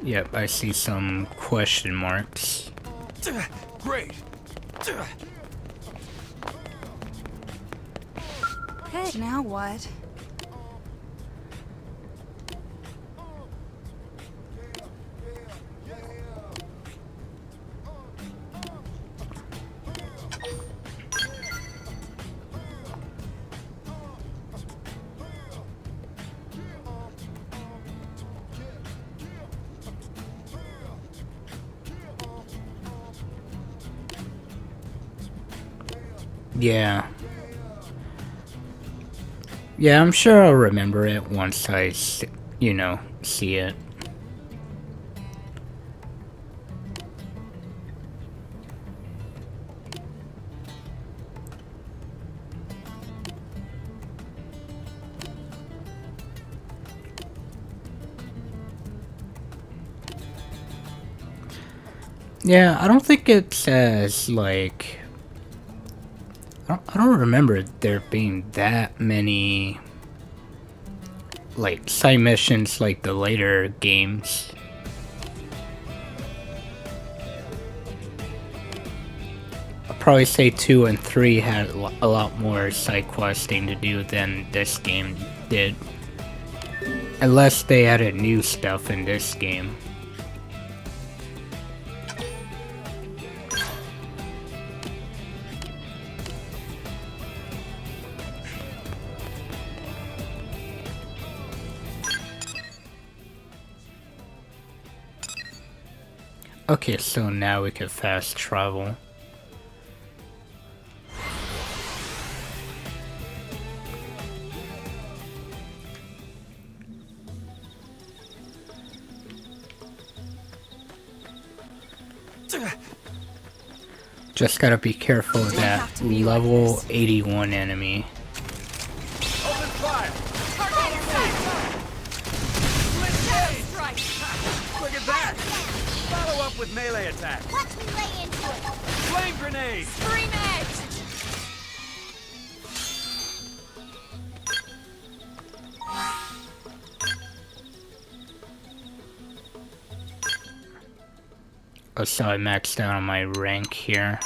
Yep, I see some question marks. Great. Hey, now what? Yeah. Yeah, I'm sure I'll remember it once I, you know, see it. Yeah, I don't think it's as, like... I don't remember there being that many, like, side missions like the later games. I'd probably say 2 and 3 had a lot more side questing to do than this game did. Unless they added new stuff in this game. Okay, so now we can fast travel. Just gotta be careful of that level 81 enemy. Open fire! Look at that! Follow up with melee attack. Watch me lay into it. Flame grenade! Scream edge! Oh, so I maxed out on my rank here.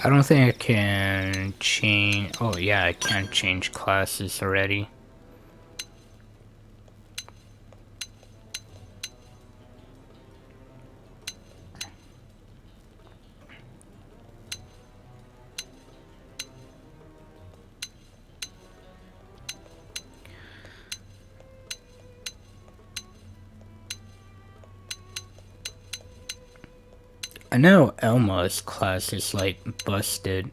I don't think I can change... Oh yeah, I can change classes already. I know Elma's class is like busted.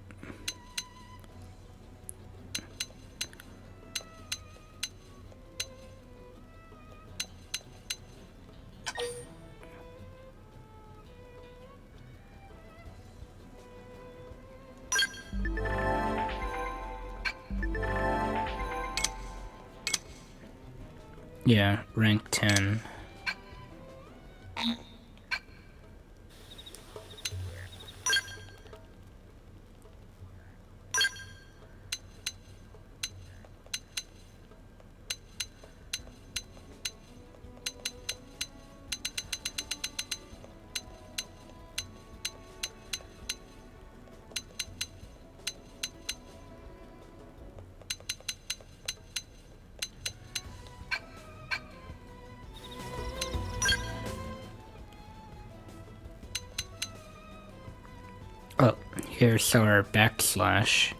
Yeah, rank 10. Oh, here's our backslash.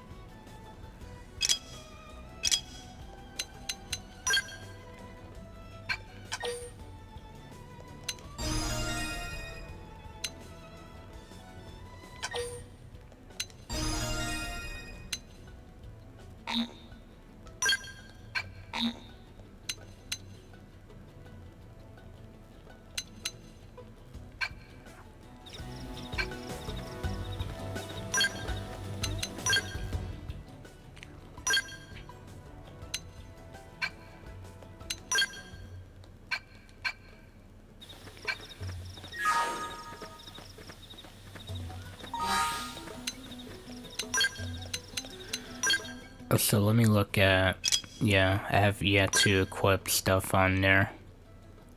So let me look at... Yeah, I have yet to equip stuff on there.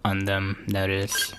On them, that is.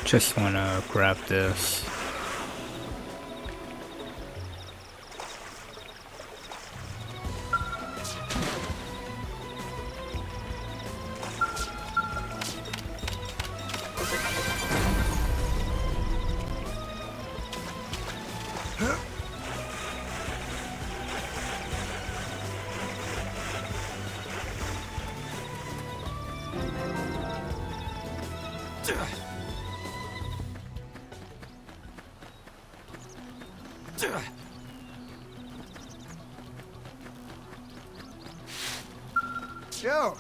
Just wanna grab this. Yo!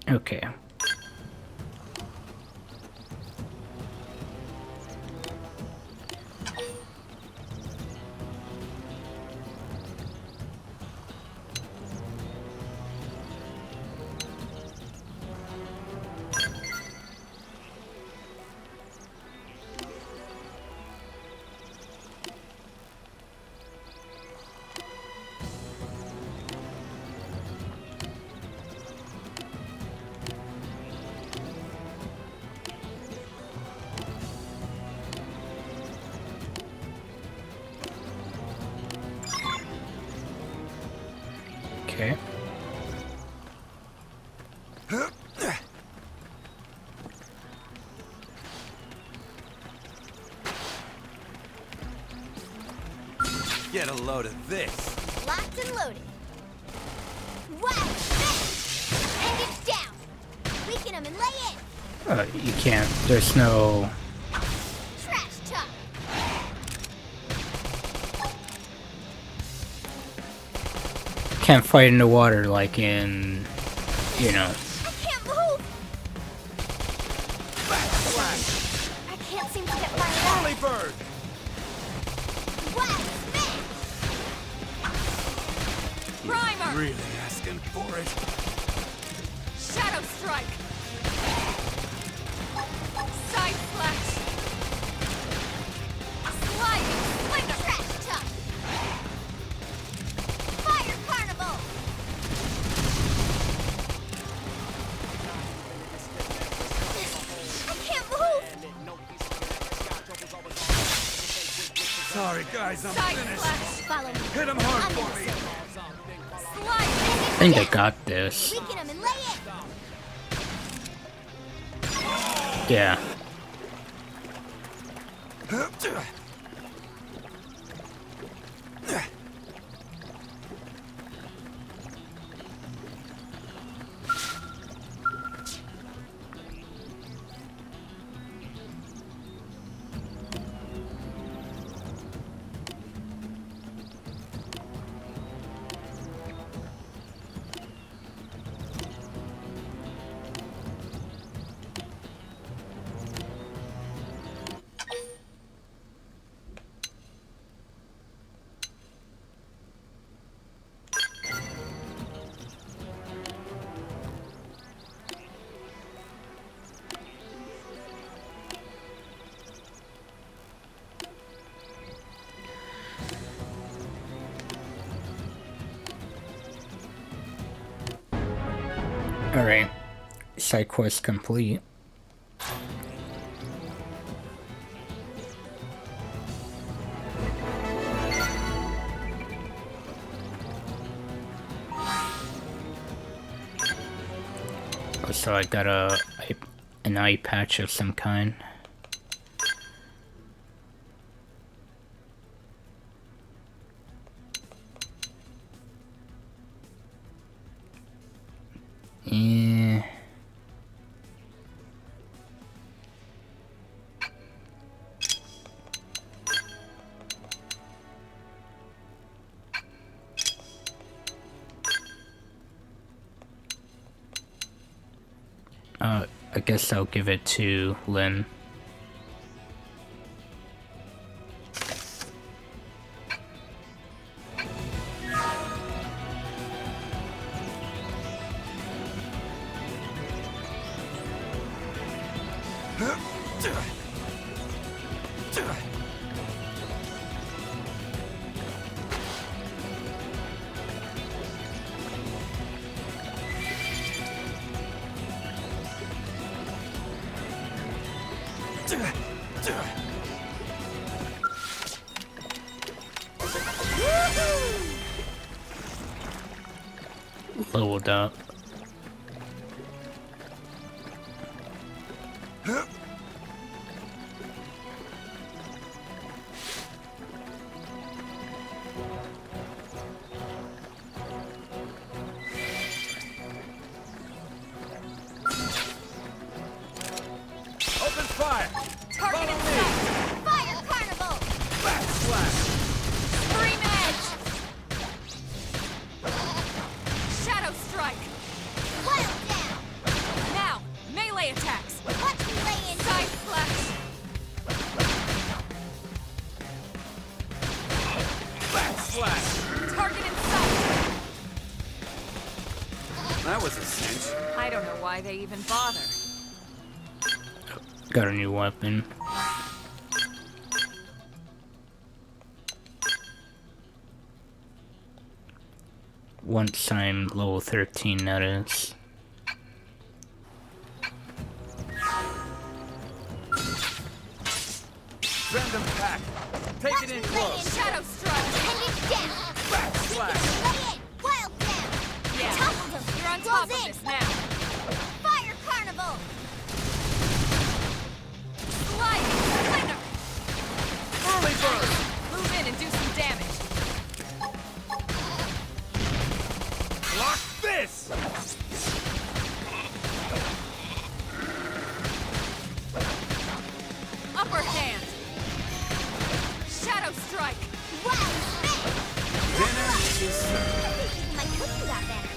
Okay. Okay. Get a load of this. Locked and loaded. Wow! And it's down. Weaken them and lay in. You can't. There's no... Trash talk. Can't fight in the water like in... You know... I can't move. I can't seem to get my Early bird! Wow! Primer! Really asking for it? Shadow strike! Side flash! Sliding slinger! Trash talk. Fire carnival. I can't move. Sorry guys, I'm Side finished. flash! Follow me. Hit him hard for me. Sliding! I think I got this. Weaken them and lay in. Yeah. Alright. Side quest complete. So I got an eye patch of some kind. Yeah. I guess I'll give it to Lynn. Leveled up. Open fire! Target in sight! Fire carnival! Backslash! Scream edge! Shadow strike! Wild down! Now, melee attacks! Watch me lay in! Side slash! Backslash! Target in sight! That was a cinch. I don't know why they even bother. Got a new weapon. Once I'm level 13, that is. Random pack. Take it in close. Shadow strike! Pendant down! Backslash! Lay in! Wild down! Yeah, Topple them! you're on Close top of in. this now. Fire carnival! Sliding slinger! Early bird! Move in and do some damage. Block this! Upper hand! Shadow strike! Wild spin! Dinner is served. I think even my cooking got better.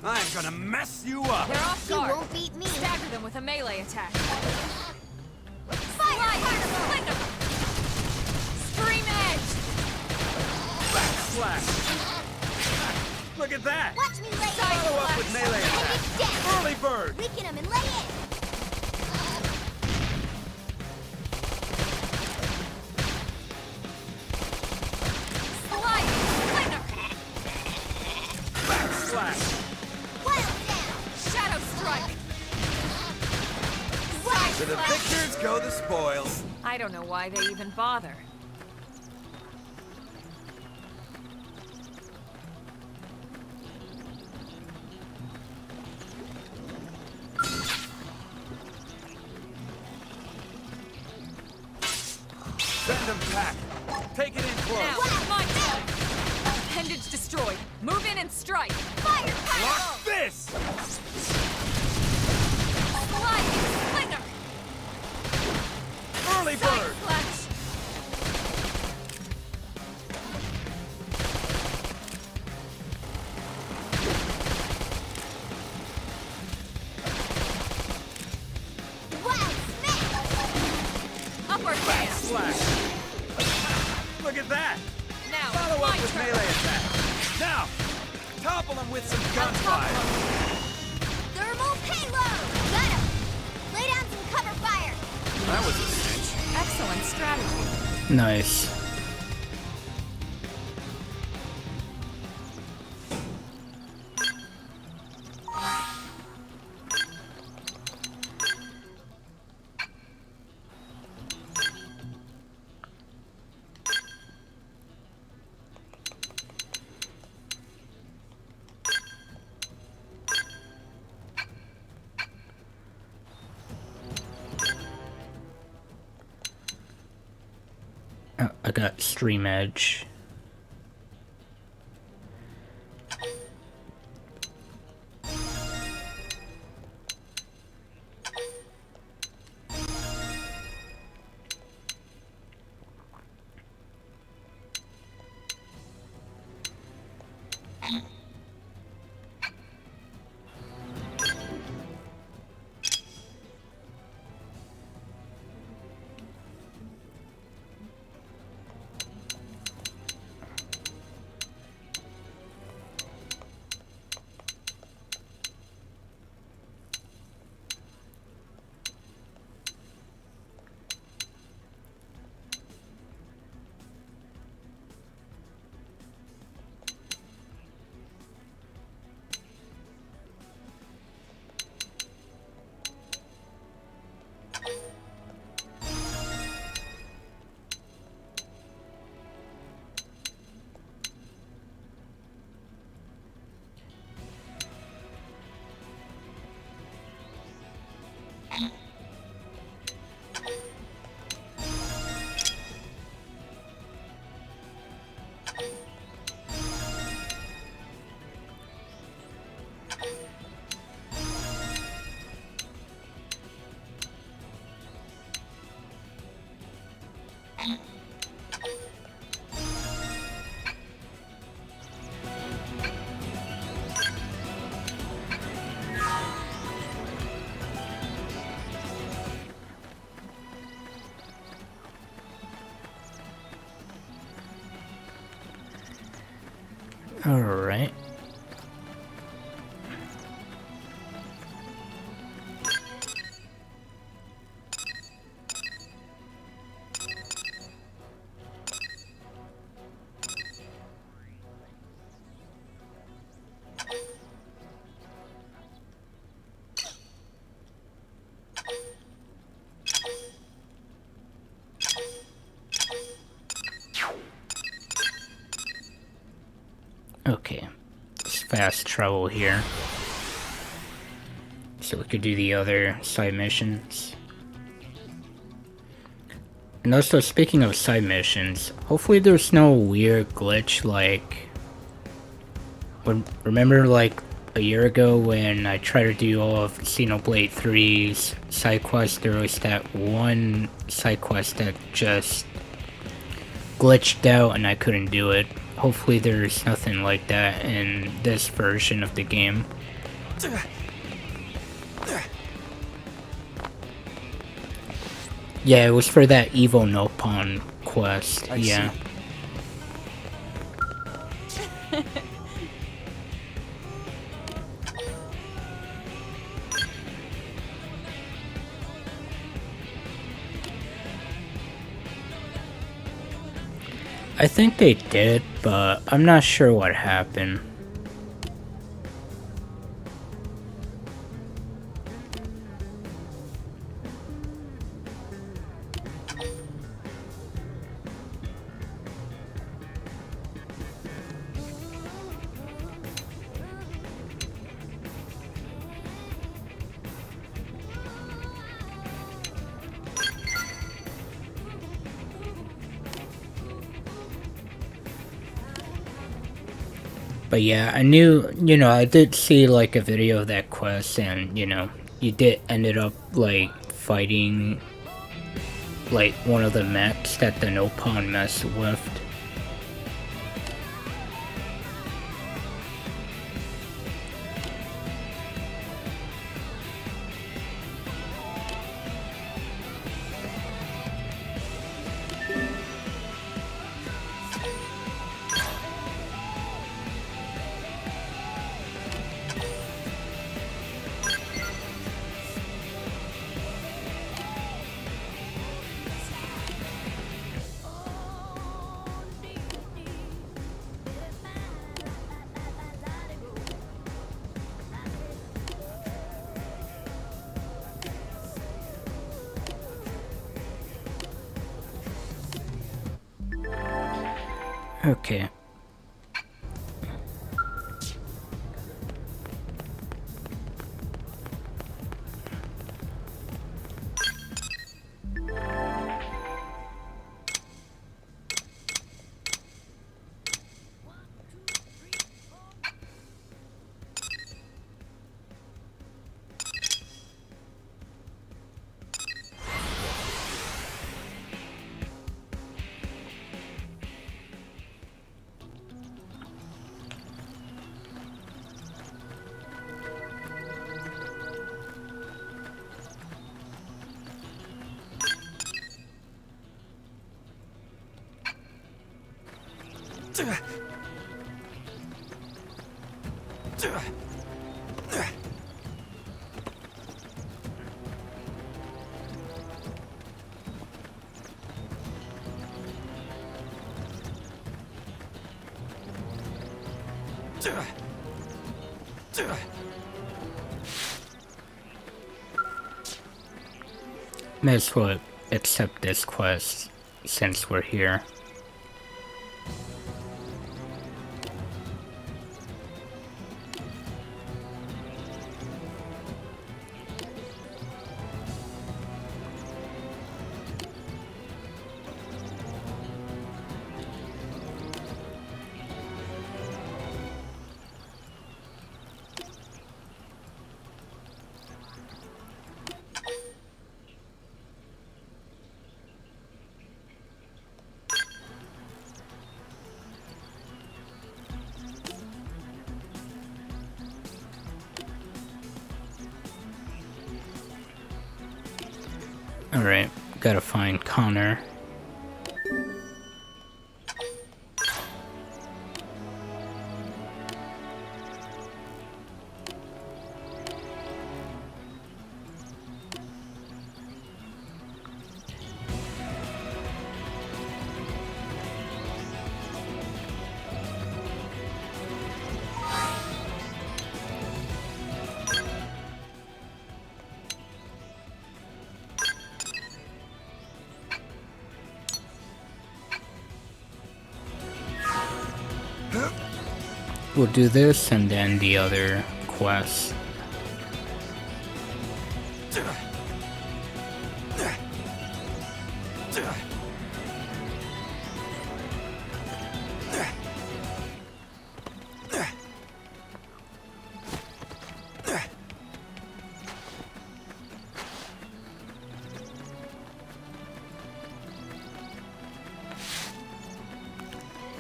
I'm gonna mess you up! They're off You guard. won't beat me. Stagger them with a melee attack. Fire carnival! Slinger! Scream edge! Backslash! Look at that! Watch me lay in! Follow up with melee attack! Pendant down! Early bird! Weaken him and lay in! Sliding slinger! Backslash! Wild down! Shadow strike! Side To the slash. victors go the spoils. I don't know why they even bother. Random pack. Take it in close. Now, it's my turn. Appendage destroyed. Move in and strike. Fire carnival! Block this! Sliding slinger! Early Side bird! slash! Wild smash! Upper hand. Slash! Look at that! Now, Follow my up with turn. melee attack. Now, topple him with some gunfire. Thermal payload! Got him! Lay down some cover fire! strategy. Nice. Oh, I got Stream Edge. Alright. Okay, it's fast travel here. So we could do the other side missions. And also, speaking of side missions, hopefully there's no weird glitch like... Remember like a year ago when I tried to do all of Xenoblade 3's side quests, there was that one side quest that just glitched out and I couldn't do it. Hopefully there's nothing like that in this version of the game. Yeah, it was for that Evo Nopon quest. Yeah. I think they did, but I'm not sure what happened. But yeah, I knew, you know, I did see like a video of that quest and, you know, you did ended up like fighting like one of the mechs that the Nopon messed with. Okay. May as well accept this quest since we're here. Alright, gotta find Connor. We'll do this and then the other quest.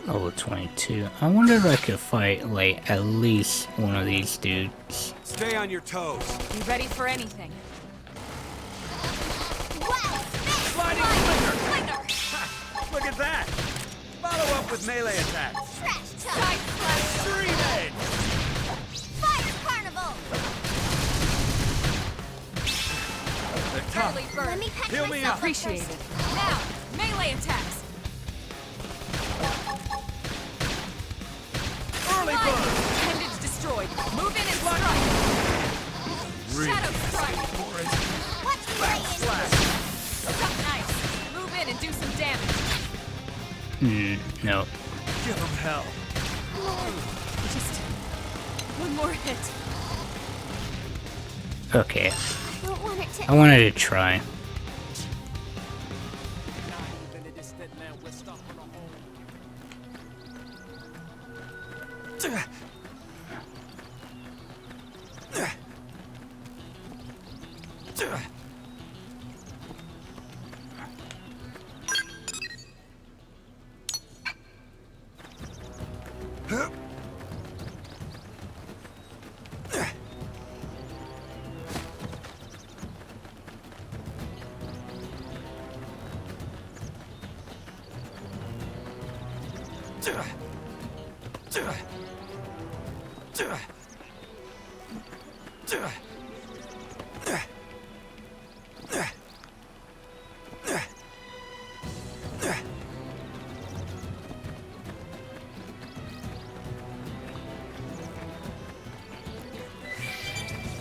Level 22. I wonder if I could fight, like, at least one of these dudes. Stay on your toes. You ready for anything? Sliding flicker! Look at that! Follow up with melee attacks. Side slash. Dream Edge! Fire Carnival! They're tough. Early bird. Let me patch Heal me myself up. Appreciate it. Now, melee attacks. Early bird! Appendage destroyed. Move in and strike. Shadow strike. Watch me lay in. Suck nice. Move in and do some damage. No. Give them hell. Just one more hit. Okay. I don't want it to. I wanted to try.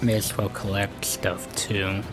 May as well collect stuff too.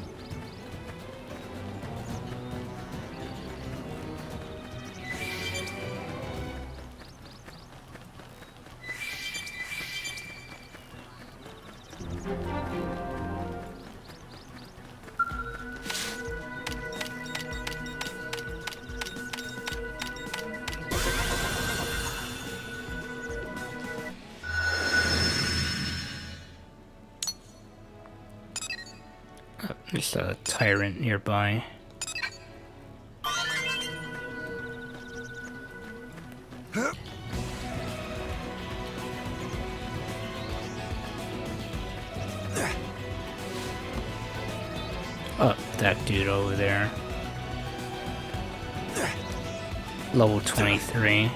There's a tyrant nearby. Oh, that dude over there. Level 23.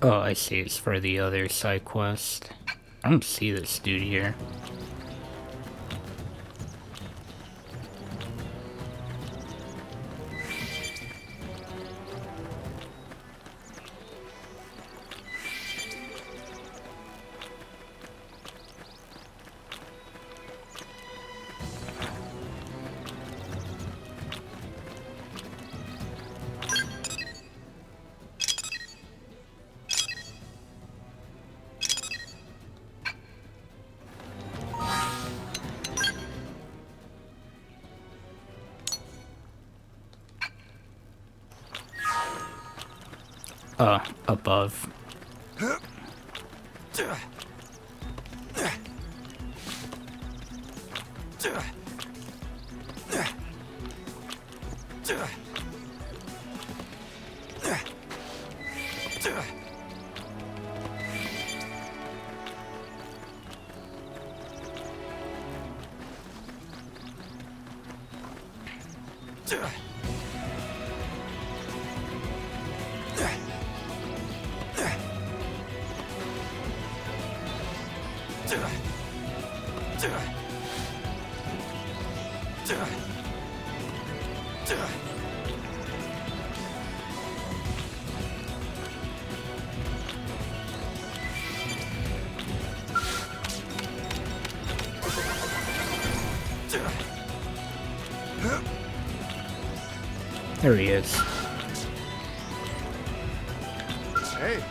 Oh, I see. It's for the other side quest. I don't see this dude here. Above. There he is. Hey.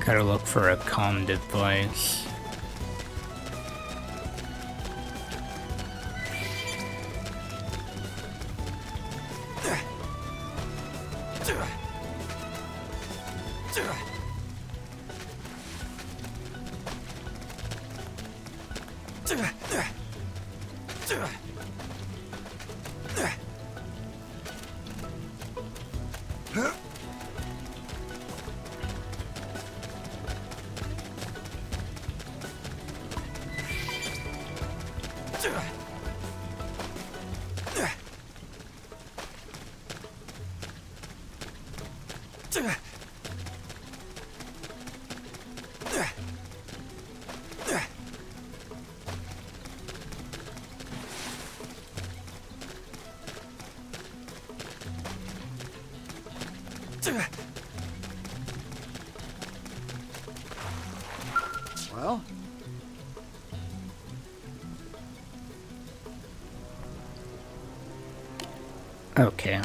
Gotta look for a comm device. Well? Okay.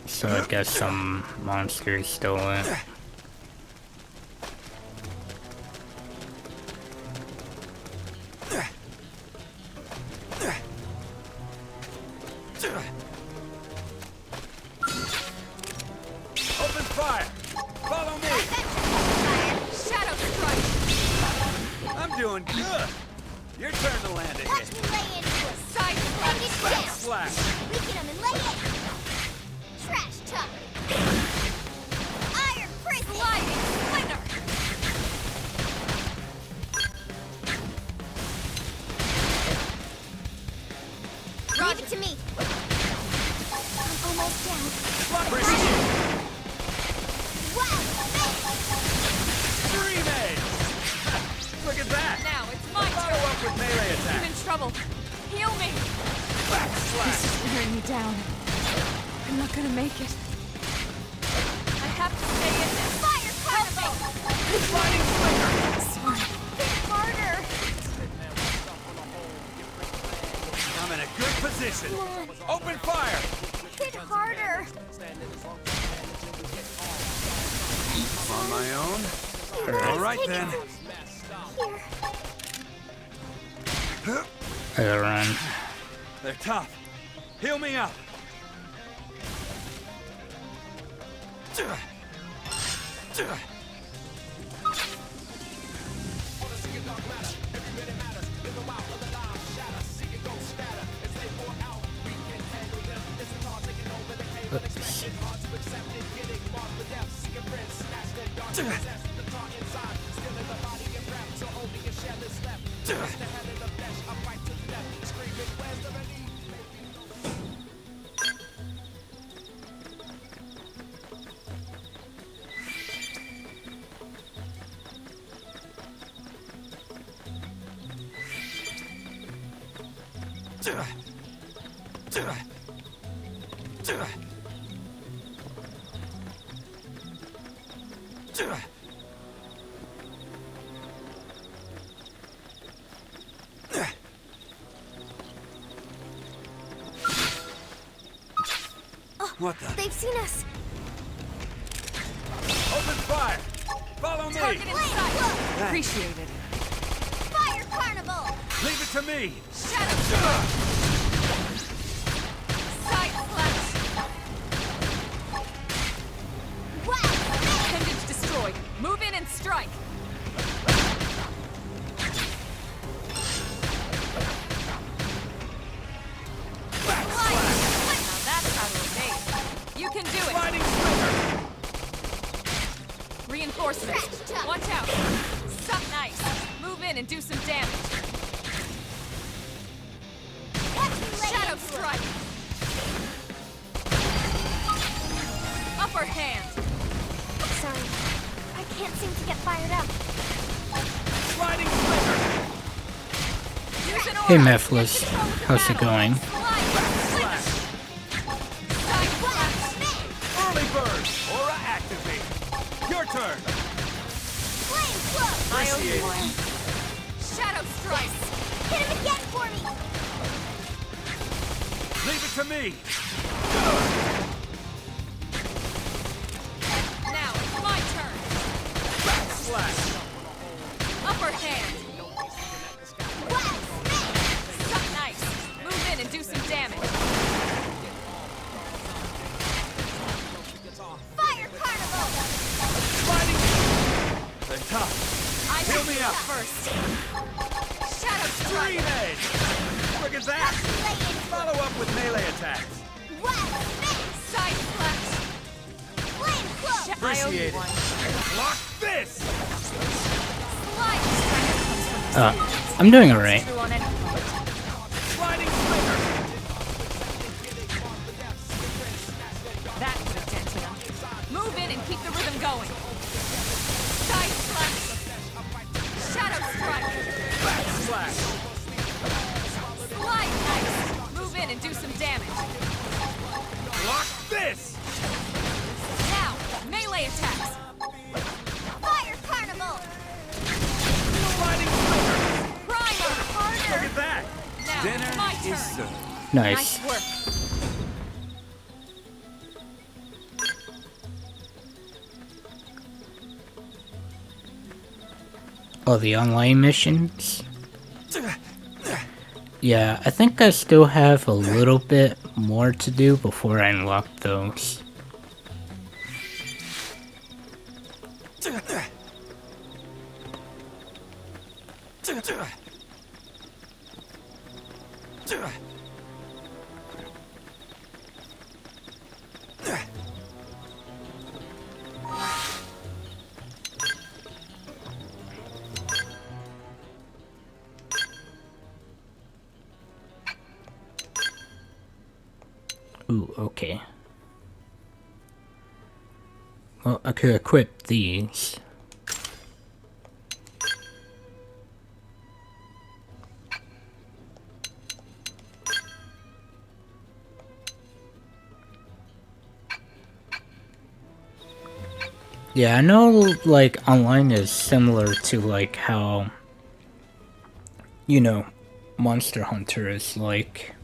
So I guess some monsters stole it. Open fire! Follow me! Shadow strike! I'm doing good! Your turn to land a Watch hit. me lay into it. Side Bring it strike! down. Slash! Weaken him and lay it. Trash talk. Iron prison. Sliding splinter! Leave it to me. I'm almost down. Wow, Dreaming! Look at that! Now it's my Follow turn! up with melee I'm attack. in trouble. Heal me! Backslash! Wearing me down. I'm not gonna make it. I have to stay in this. fire carnival. Sliding flicker! Sorry. Hit harder. I'm in a good position. Come Open fire! Hit harder. On my own? All right then. Here. I gotta run. They're tough. Heal me up. What the? They've seen us. Open fire! Follow me! Target in sight! Appreciated. Fire Carnival! Leave it to me! Shadow strike! Side slash! Wow! Appendage destroyed. Move in and strike! Now that's how to evade. You can do it! Sliding slipper! Reinforcements! Watch out! Suck nice! Move in and do some damage! Shadow strike! Upper hand! Sorry. I can't seem to get fired up. Sliding slipper! Use an Hey aura. Mephiles, how's it going? Slash. Side slash. Early bird! Aura activate! Your turn! Flame flow! I owe you one. Shadow strike! Hit him again for me! Leave it to me! Now it's my turn! Backslash! Upper hand! Wow! Suck nice! Move in and do some damage! Fire Carnival! Sliding! They're tough! I Heal will me do up. that first! Shadow Dream strike! Edge! Look at that! Follow up with melee attacks! Wow! Side slash! Flame flow! Appreciate it! Block this! Slide! I'm doing alright. Through on any point. Sliding slipper! That could have dented him. Move in and keep the rhythm going. Side slash! Shadow strike! Backslash! Slide nice! Move in and do some damage. Block this! Now, melee attacks! Fire Carnival! Sliding slipper! Primer! Look Harder! at that! Now, it's my turn! served. Nice. Nice work. Oh, the online missions? Yeah, I think I still have a little bit more to do before I unlock those. Ooh, okay. Well, I could equip these. Yeah, I know, like, online is similar to, like, how, you know, Monster Hunter is like.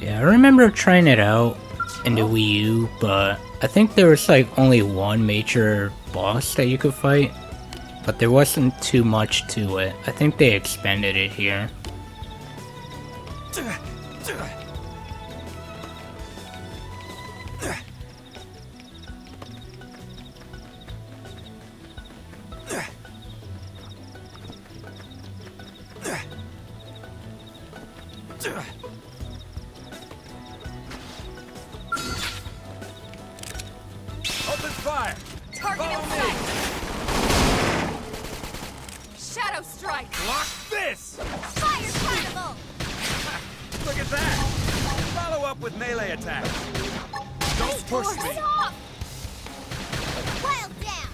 Yeah, I remember trying it out in the Wii U, but I think there was like only one major boss that you could fight, but there wasn't too much to it. I think they expanded it here. Open fire! Target in Follow me! sight! Shadow Strike! Block this! Fire Carnival! Look at that! Follow up with melee attack. Don't push me! Stop! Wild down!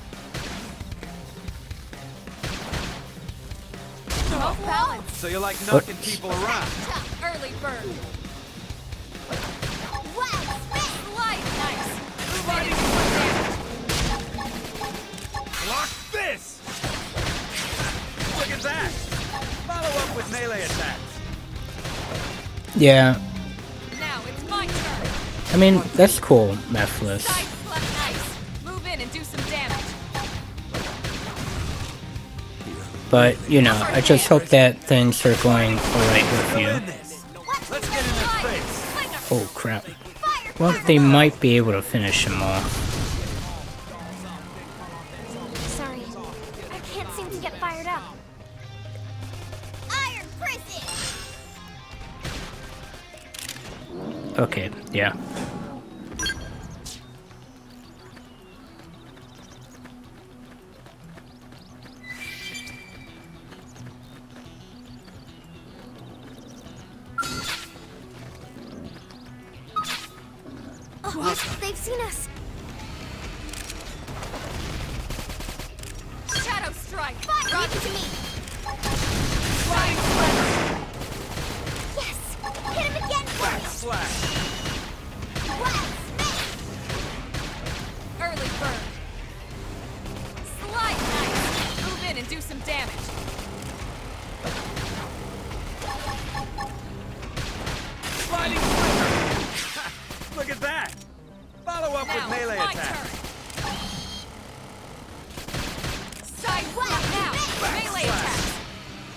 Off balance! So you like knocking people around? Early bird! Wild spin! Light! Nice! Move in and do some damage! Block this! Look at that! Follow up with melee attacks. Yeah, Now it's my turn! I mean, that's cool, Methless. Side slap! Nice! Move in and do some damage! But, you know, I just hope that things are going alright with you. Let's get in their face. Oh crap. Well, they might be able to finish him off. Sorry, I can't seem to get fired up. Iron Prison! Okay, yeah. Oh, they've seen us. Shadow Strike! Fire! Leave it to me. Flying Slap! Yes! Hit him again for me. Slash! Wild spin! Early bird! Slide! Nice! Move in and do some damage! Sliding flicker! Look at that! Follow up Now with melee it's my attack. turn! Side slap now! Melee attack!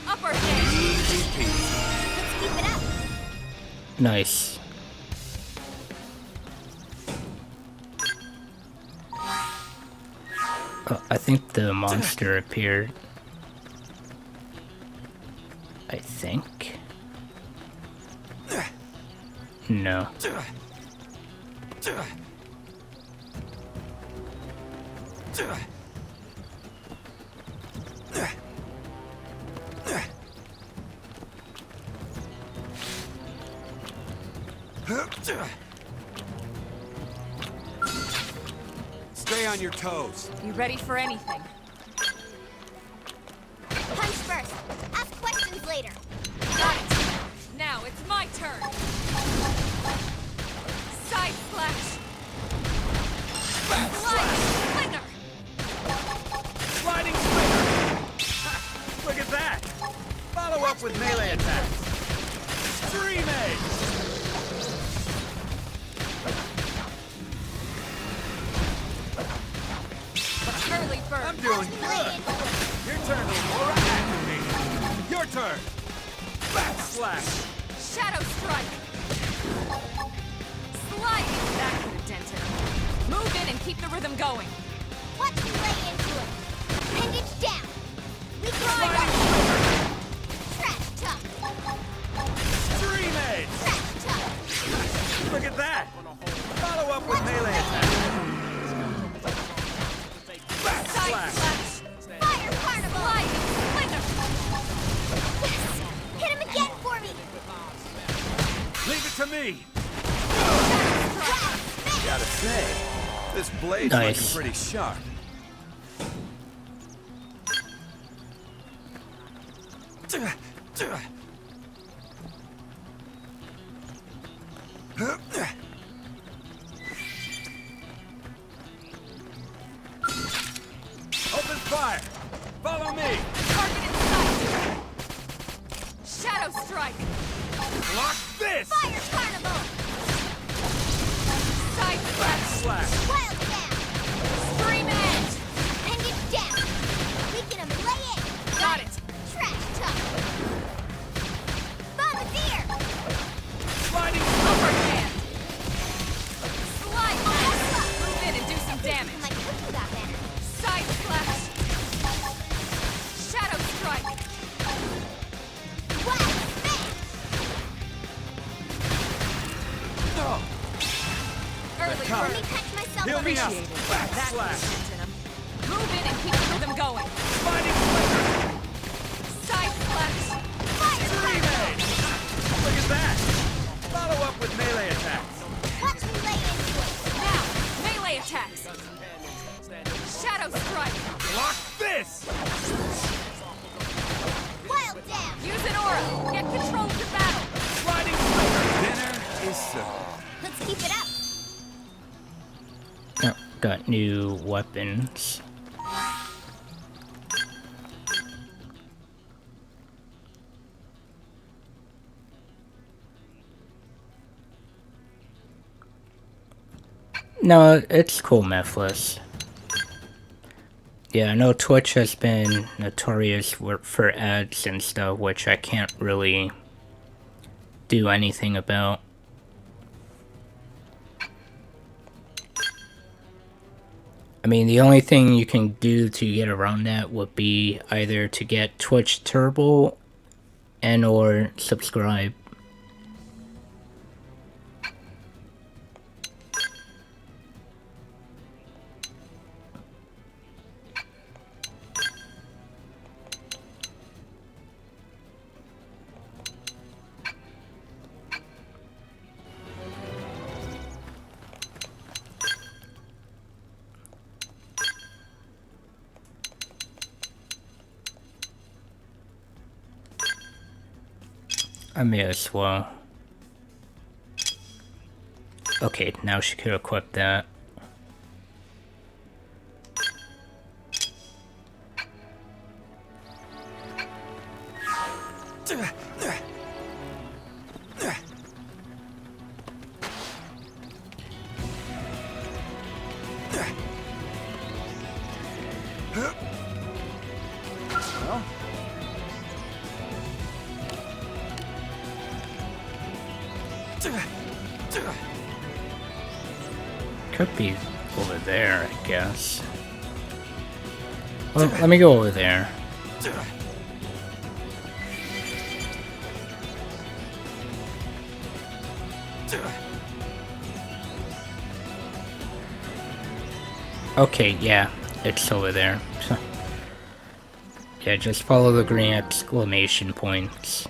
Upper hit! Easy peasy. Let's keep it up. Nice. Oh, I think the monster appeared. I think. No. Stay on your toes. You ready for anything? Punch first. Ask questions later. Got it! Now it's my turn! Side slash! Slide! Slinger! Sliding flicker! Look at that! Follow up with melee attack. Stream Ace! Early bird! I'm doing good! Your turn to activate. Your turn! Back slash! Shadow Strike! Slide! That could have dented him. Move in and keep the rhythm going. Watch me lay into it. Appendage down. We Slide! grind Trash talk. Stream Ace! Trash talk. Look at that! Follow up with melee attack. Back Side slash! slash! Fire Carnival. Slide! Slinger! Yes! Hit him again for me. Leave it to me! Wild spin! Gotta say, this blade's Nice. looking pretty sharp. Open fire! Follow me! Target in sight! Shadow Strike! Block this! Fire Carnival. Side Back slash! slash! Wild down. Scream Edge! Appendage down. Weaken him and lay in. Got it! Trash talk. Bombardier. Sliding Upper hand! Slide! Move in and do some damage. My cookie got better. Side slash! Shadow Strike! Wild spin. Early Come. Let me bird! catch myself Heal on me the up! shoot. Back That slash! dented him. Move in and keep the rhythm going. Sliding flicker! got new weapons. No, it's cool, Mephiles. Yeah, I know Twitch has been notorious for ads and stuff, which I can't really do anything about. I mean, the only thing you can do to get around that would be either to get Twitch Turbo and or subscribe. I may as well. Okay, now she could equip that. Could be over there, I guess. Well, let me go over there. Okay, yeah, it's over there. Yeah, just follow the green exclamation points.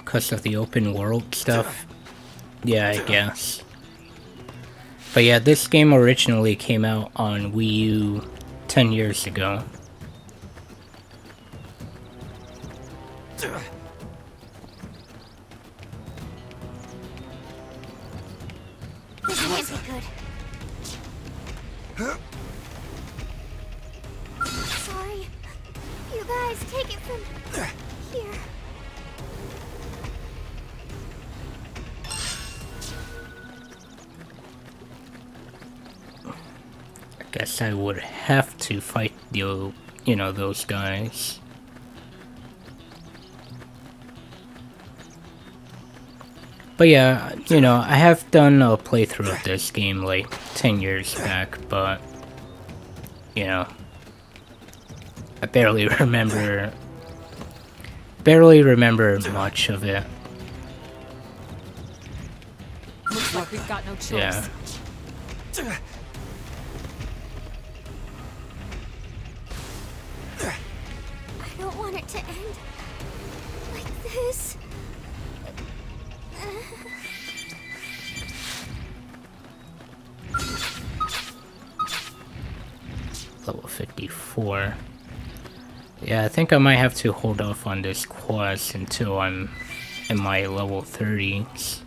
Because of the open world stuff? Yeah, I guess. But yeah, this game originally came out on Wii U 10 years ago. This can't be good. Sorry. You guys, take it from here. Guess I would have to fight the, you know, those guys. But yeah, you know, I have done a playthrough of this game like 10 years back, but, you know, I barely remember much of it. Looks like we've got no choice. Yeah. I don't want it to end like this. Level 54. Yeah, I think I might have to hold off on this quest until I'm in my level 30s.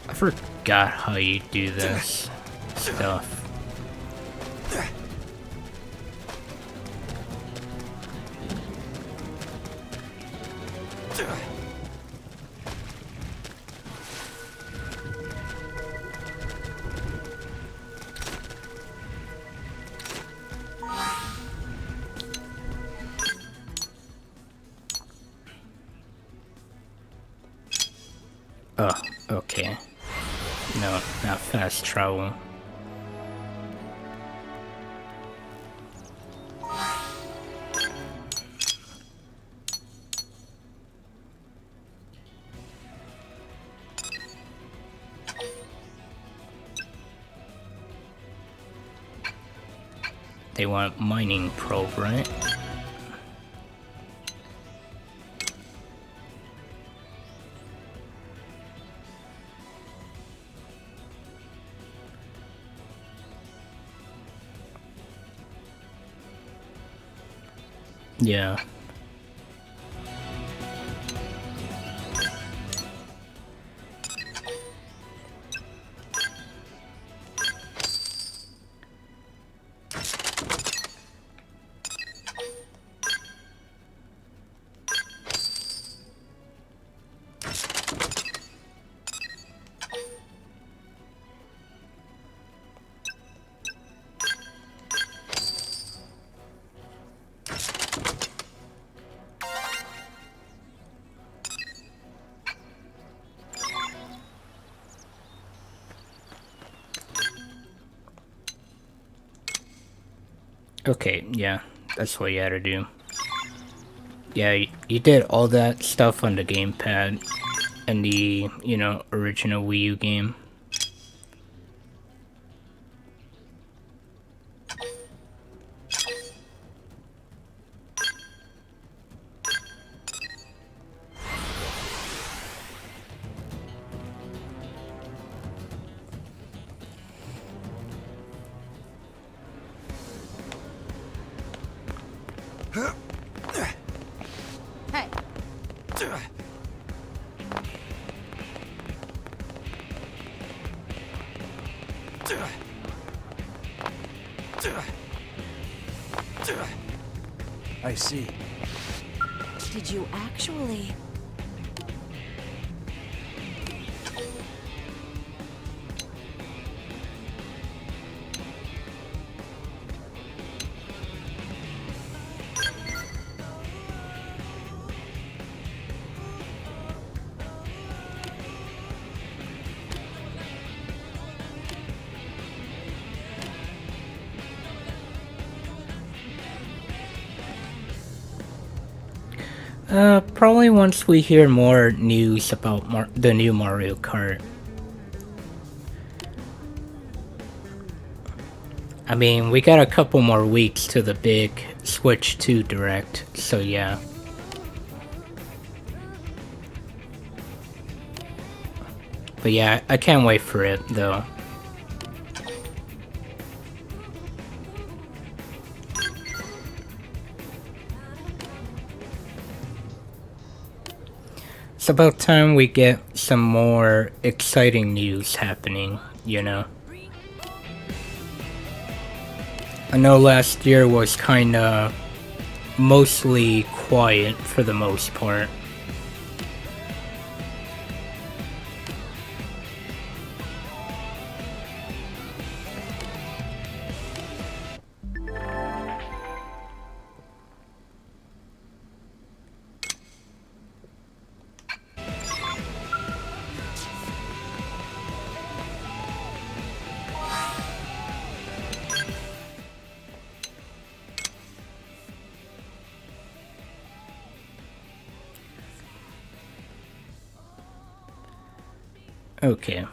I forgot how you do this stuff. Oh, okay. No, not fast travel. They want mining probe, right? Yeah. Okay, yeah, that's what you had to do. Yeah, you did all that stuff on the gamepad in the, you know, original Wii U game. Hey. I see. Did you actually... Probably once we hear more news about the new Mario Kart. I mean, we got a couple more weeks to the big Switch 2 Direct, so yeah. But yeah, I can't wait for it, though. It's about time we get some more exciting news happening, you know? I know last year was kinda mostly quiet for the most part. Okay.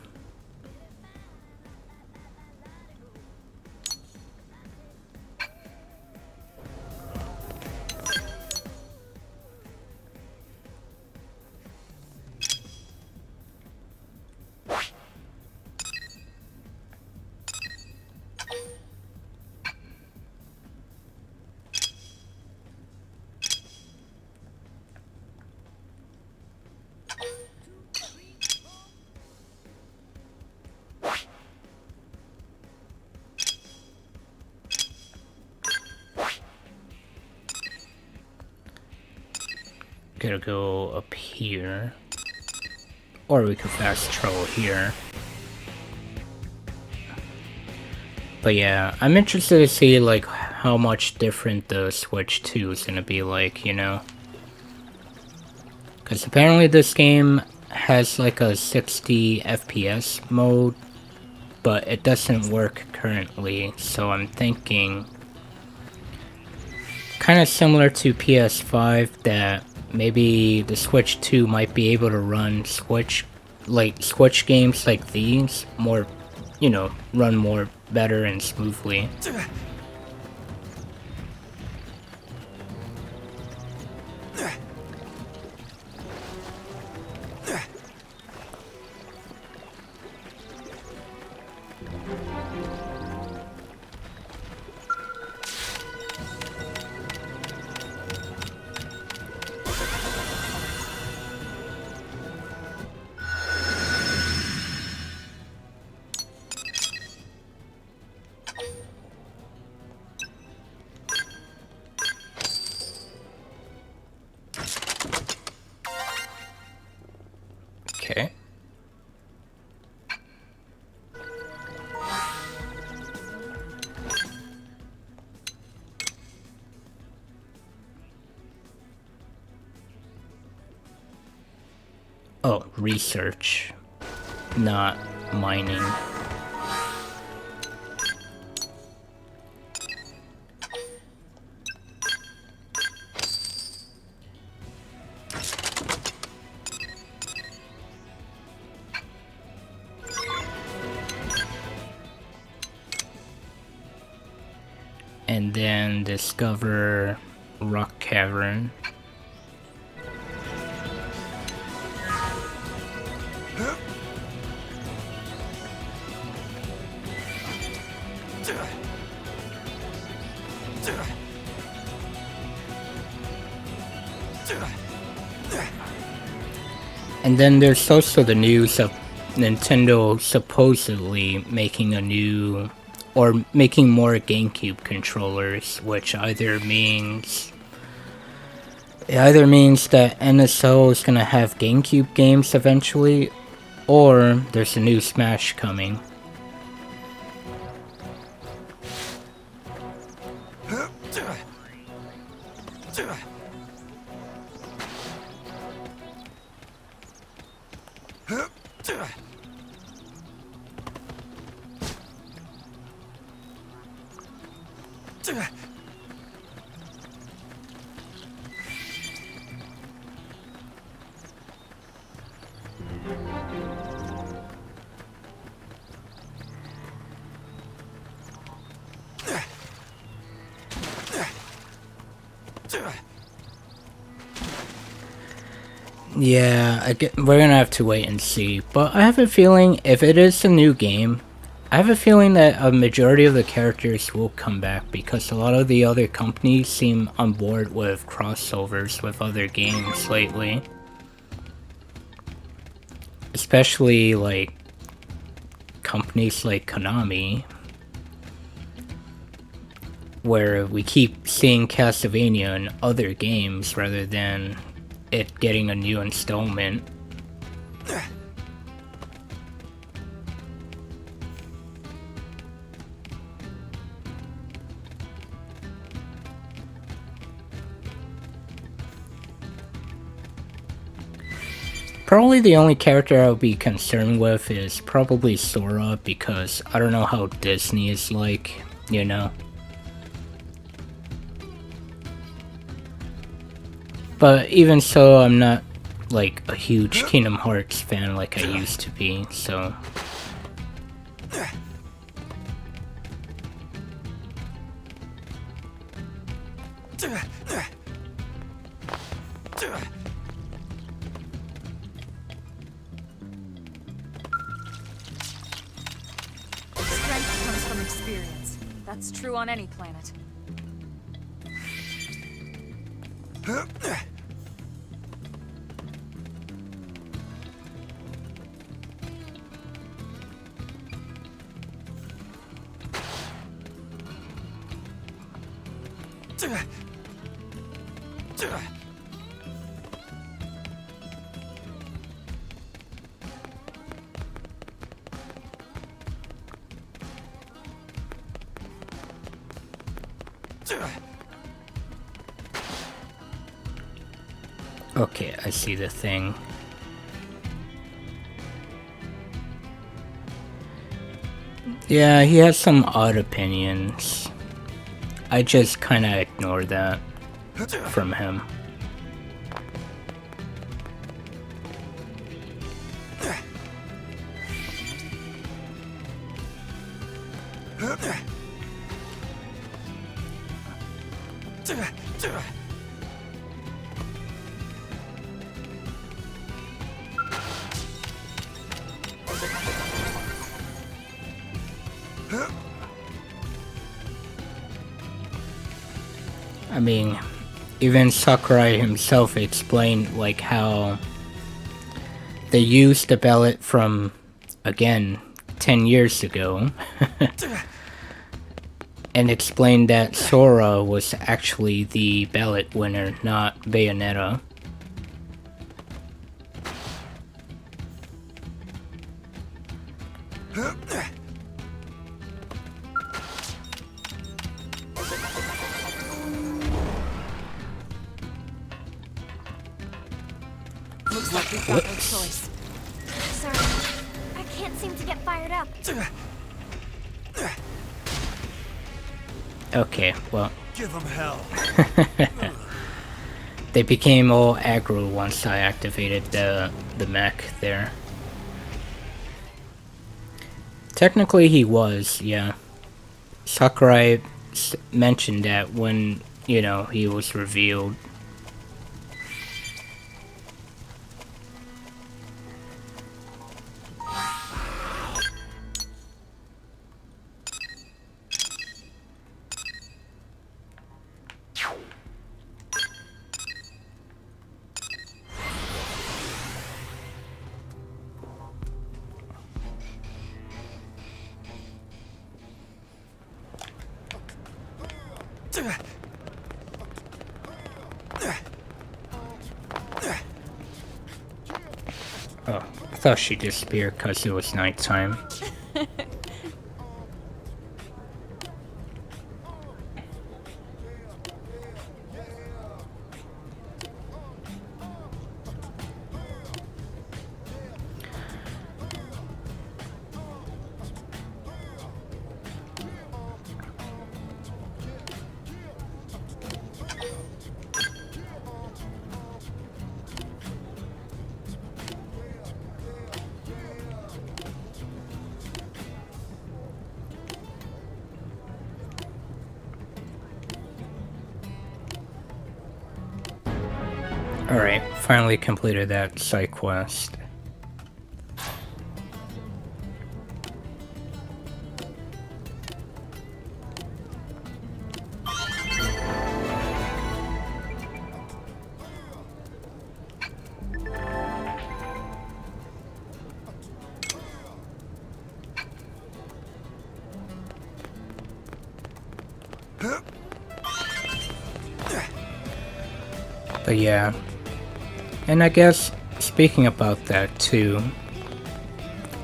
Gotta go up here. Or we could fast travel here. But yeah, I'm interested to see like how much different the Switch 2 is gonna be like, you know? Because apparently this game has like a 60 FPS mode, but it doesn't work currently, so I'm thinking kind of similar to PS5 that maybe the Switch 2 might be able to run Switch games like these more, you know, run more better and smoothly. Okay. Oh, research, not mining. And then discover rock cavern. And then there's also the news of Nintendo supposedly making a new, or making more GameCube controllers, which either means that NSO is gonna have GameCube games eventually, or there's a new Smash coming. Yeah, we're gonna have to wait and see, but I have a feeling if it is a new game, I have a feeling that a majority of the characters will come back because a lot of the other companies seem on board with crossovers with other games lately. Especially like companies like Konami, where we keep seeing Castlevania in other games rather than it getting a new installment. Probably the only character I would be concerned with is probably Sora, because I don't know how Disney is like, you know? But even so, I'm not like a huge Kingdom Hearts fan like I used to be, so... Strength comes from experience. That's true on any planet. Okay, I see the thing. Yeah, he has some odd opinions. I just kinda ignore that from him. I mean, even Sakurai himself explained like how they used the ballot from, again, 10 years ago and explained that Sora was actually the ballot winner, not Bayonetta. Looks like we've got no choice. Sorry, I can't seem to get fired up. Okay, well. Give them hell. They became all aggro once I activated the mech there. Technically he was, yeah. Sakurai mentioned that when, you know, he was revealed. Oh, I thought she disappeared because it was nighttime. Alright, finally completed that side quest. But yeah. And I guess, speaking about that too,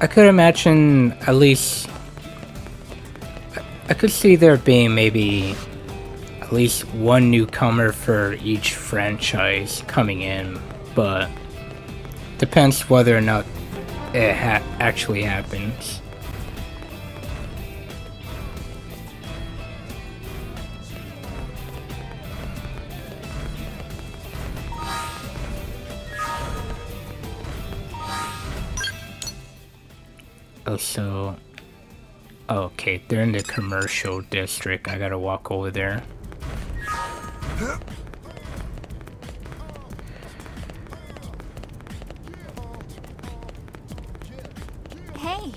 I could imagine at least, I could see there being maybe at least one newcomer for each franchise coming in, but depends whether or not it actually happens. Also, okay, they're in the commercial district. I gotta walk over there. Hey.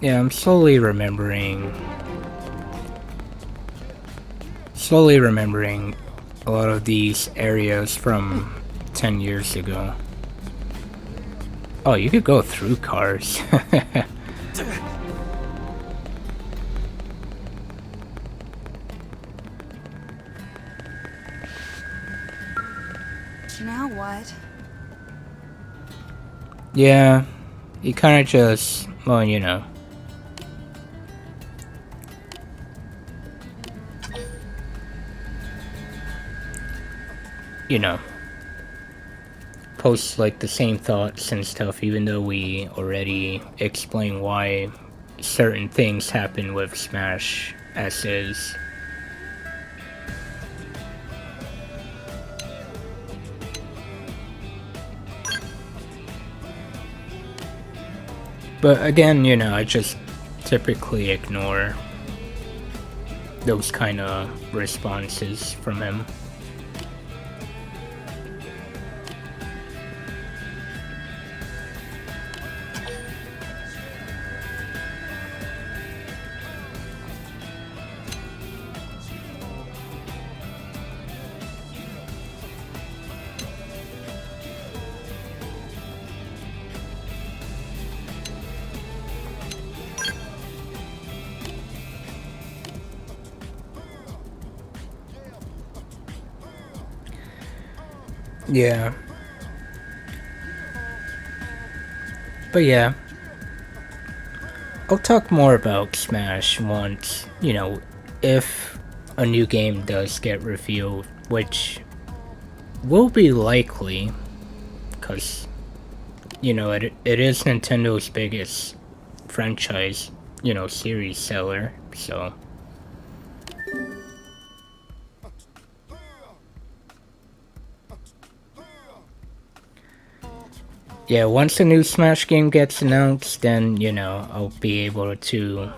Yeah, I'm slowly remembering a lot of these areas from 10 years ago. Oh, you could go through cars. Now what? Yeah, you kind of just, well, you know. You know, post like the same thoughts and stuff, even though we already explained why certain things happen with Smash as is. But again, you know, I just typically ignore those kind of responses from him. Yeah. But yeah. I'll talk more about Smash once, you know, if a new game does get revealed, which will be likely, because, you know, it is Nintendo's biggest franchise, you know, series seller, so... Yeah, once a new Smash game gets announced, then, you know, I'll be able to...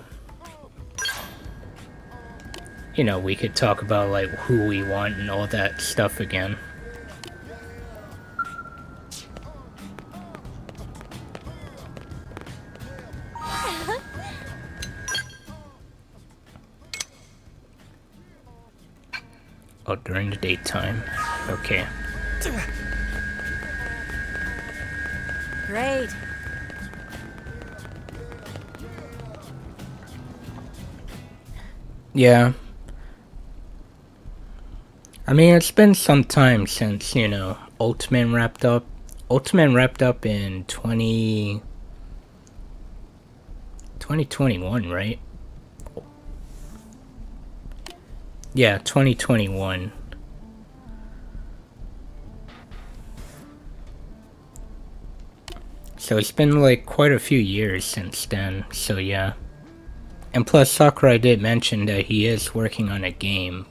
You know, we could talk about, like, who we want and all that stuff again. Oh, during the daytime. Okay. Great. Yeah. I mean, it's been some time since, you know, Ultimate wrapped up. Ultimate wrapped up in 2021, right? Yeah, 2021. So it's been like quite a few years since then, so yeah. And plus Sakurai did mention that he is working on a game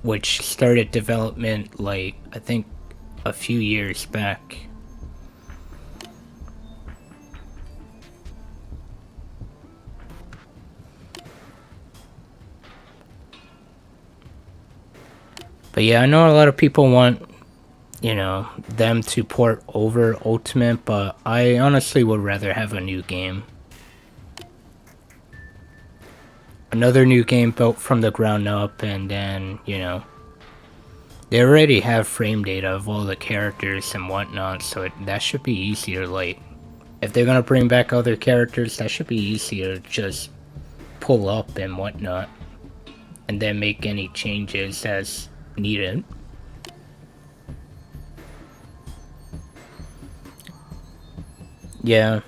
which started development like, I think, a few years back. But yeah, I know a lot of people want, you know, them to port over Ultimate, but I honestly would rather have a new game. Another new game built from the ground up, and then, you know, they already have frame data of all the characters and whatnot, so that should be easier. Like, if they're gonna bring back other characters, that should be easier to just pull up and whatnot, and then make any changes as needed. Yeah.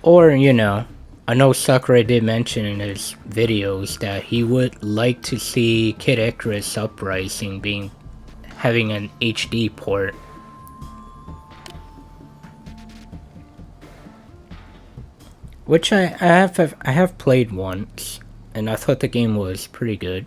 Or, you know, I know Sakurai did mention in his videos that he would like to see Kid Icarus Uprising having an HD port. Which I have played once, and I thought the game was pretty good.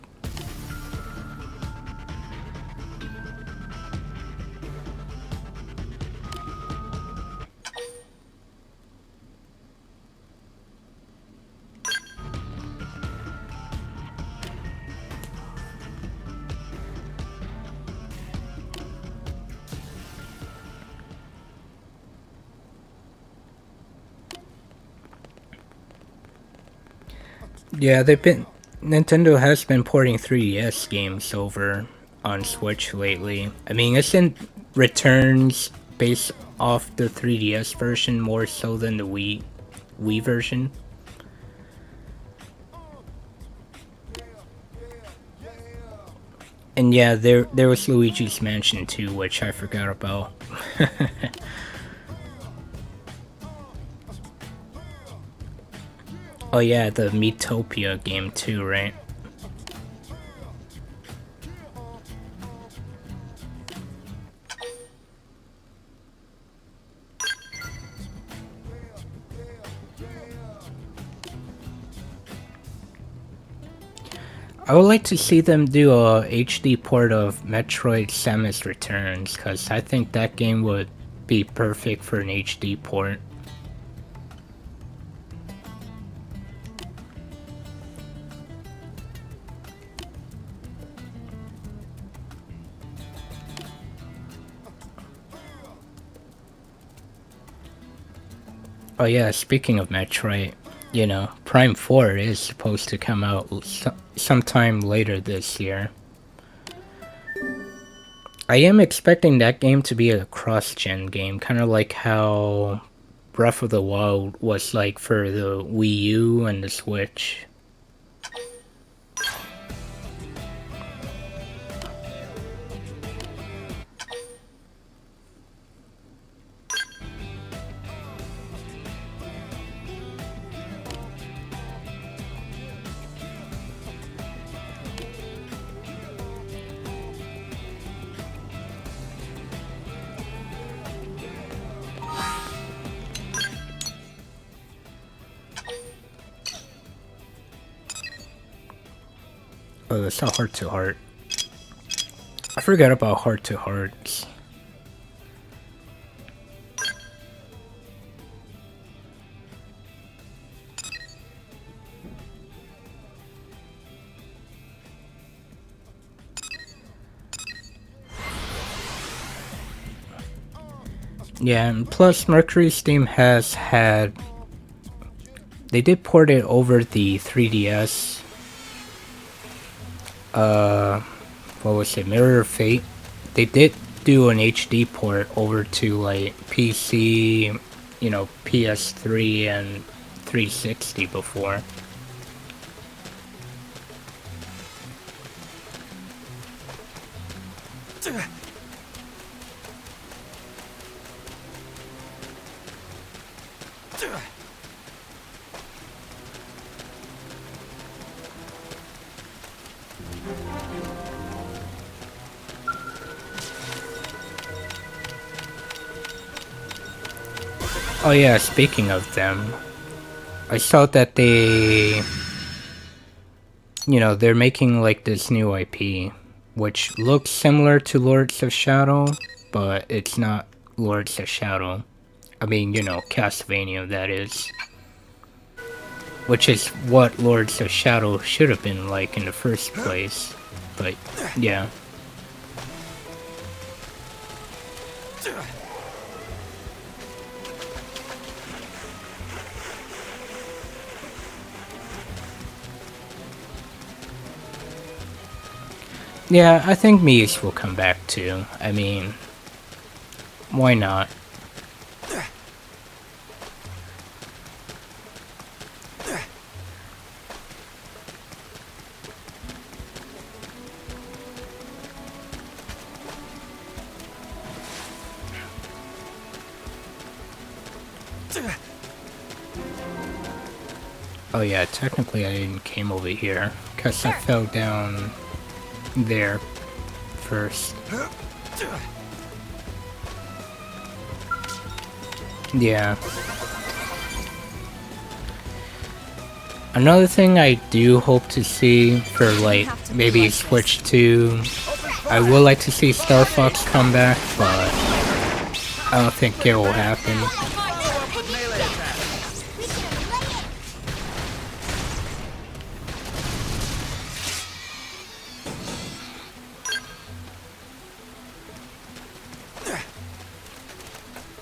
Yeah, Nintendo has been porting 3DS games over on Switch lately. I mean, isn't Returns based off the 3DS version more so than the Wii version? And yeah, there was Luigi's Mansion 2, which I forgot about. Oh yeah, the Miitopia game too, right? I would like to see them do a HD port of Metroid Samus Returns, because I think that game would be perfect for an HD port. Oh yeah, speaking of Metroid, you know, Prime 4 is supposed to come out sometime later this year. I am expecting that game to be a cross-gen game, kind of like how Breath of the Wild was like for the Wii U and the Switch. Oh, that's not Heart to Heart. I forgot about Heart to Hearts. Yeah, and plus Mercury Steam has had... They did port it over the 3DS. What was it? Mirror of Fate. They did do an HD port over to like PC, you know, PS3 and 360 before. Oh yeah, speaking of them, I saw that they, you know, they're making like this new IP, which looks similar to Lords of Shadow, but it's not Lords of Shadow. I mean, you know, Castlevania, that is. Which is what Lords of Shadow should have been like in the first place. But, yeah. Yeah, I think Mies will come back too. I mean, why not? Oh yeah, technically I didn't came over here, because I fell down there first. Yeah. Another thing I do hope to see for like maybe Switch 2, I would like to see Star Fox come back, but I don't think it will happen.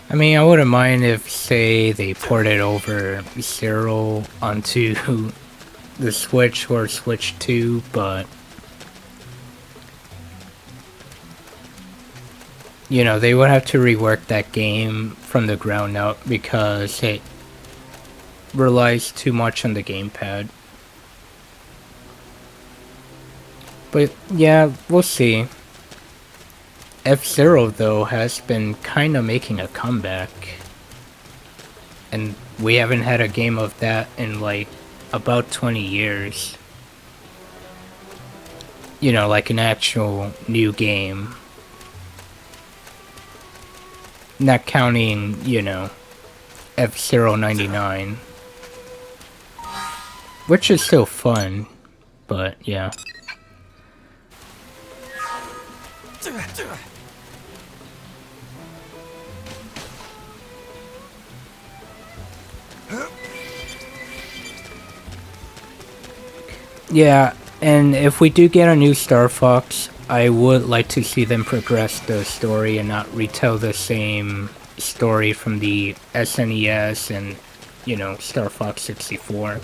I mean, I wouldn't mind if, say, they ported over Zero onto the Switch or Switch 2, but you know, they would have to rework that game from the ground up because it relies too much on the gamepad. But yeah, we'll see. F-Zero, though, has been kinda making a comeback. And we haven't had a game of that in, like, about 20 years. You know, like an actual new game. Not counting, you know, F-Zero 99. Which is still fun, but yeah. Yeah, and if we do get a new Star Fox, I would like to see them progress the story and not retell the same story from the SNES and, you know, Star Fox 64.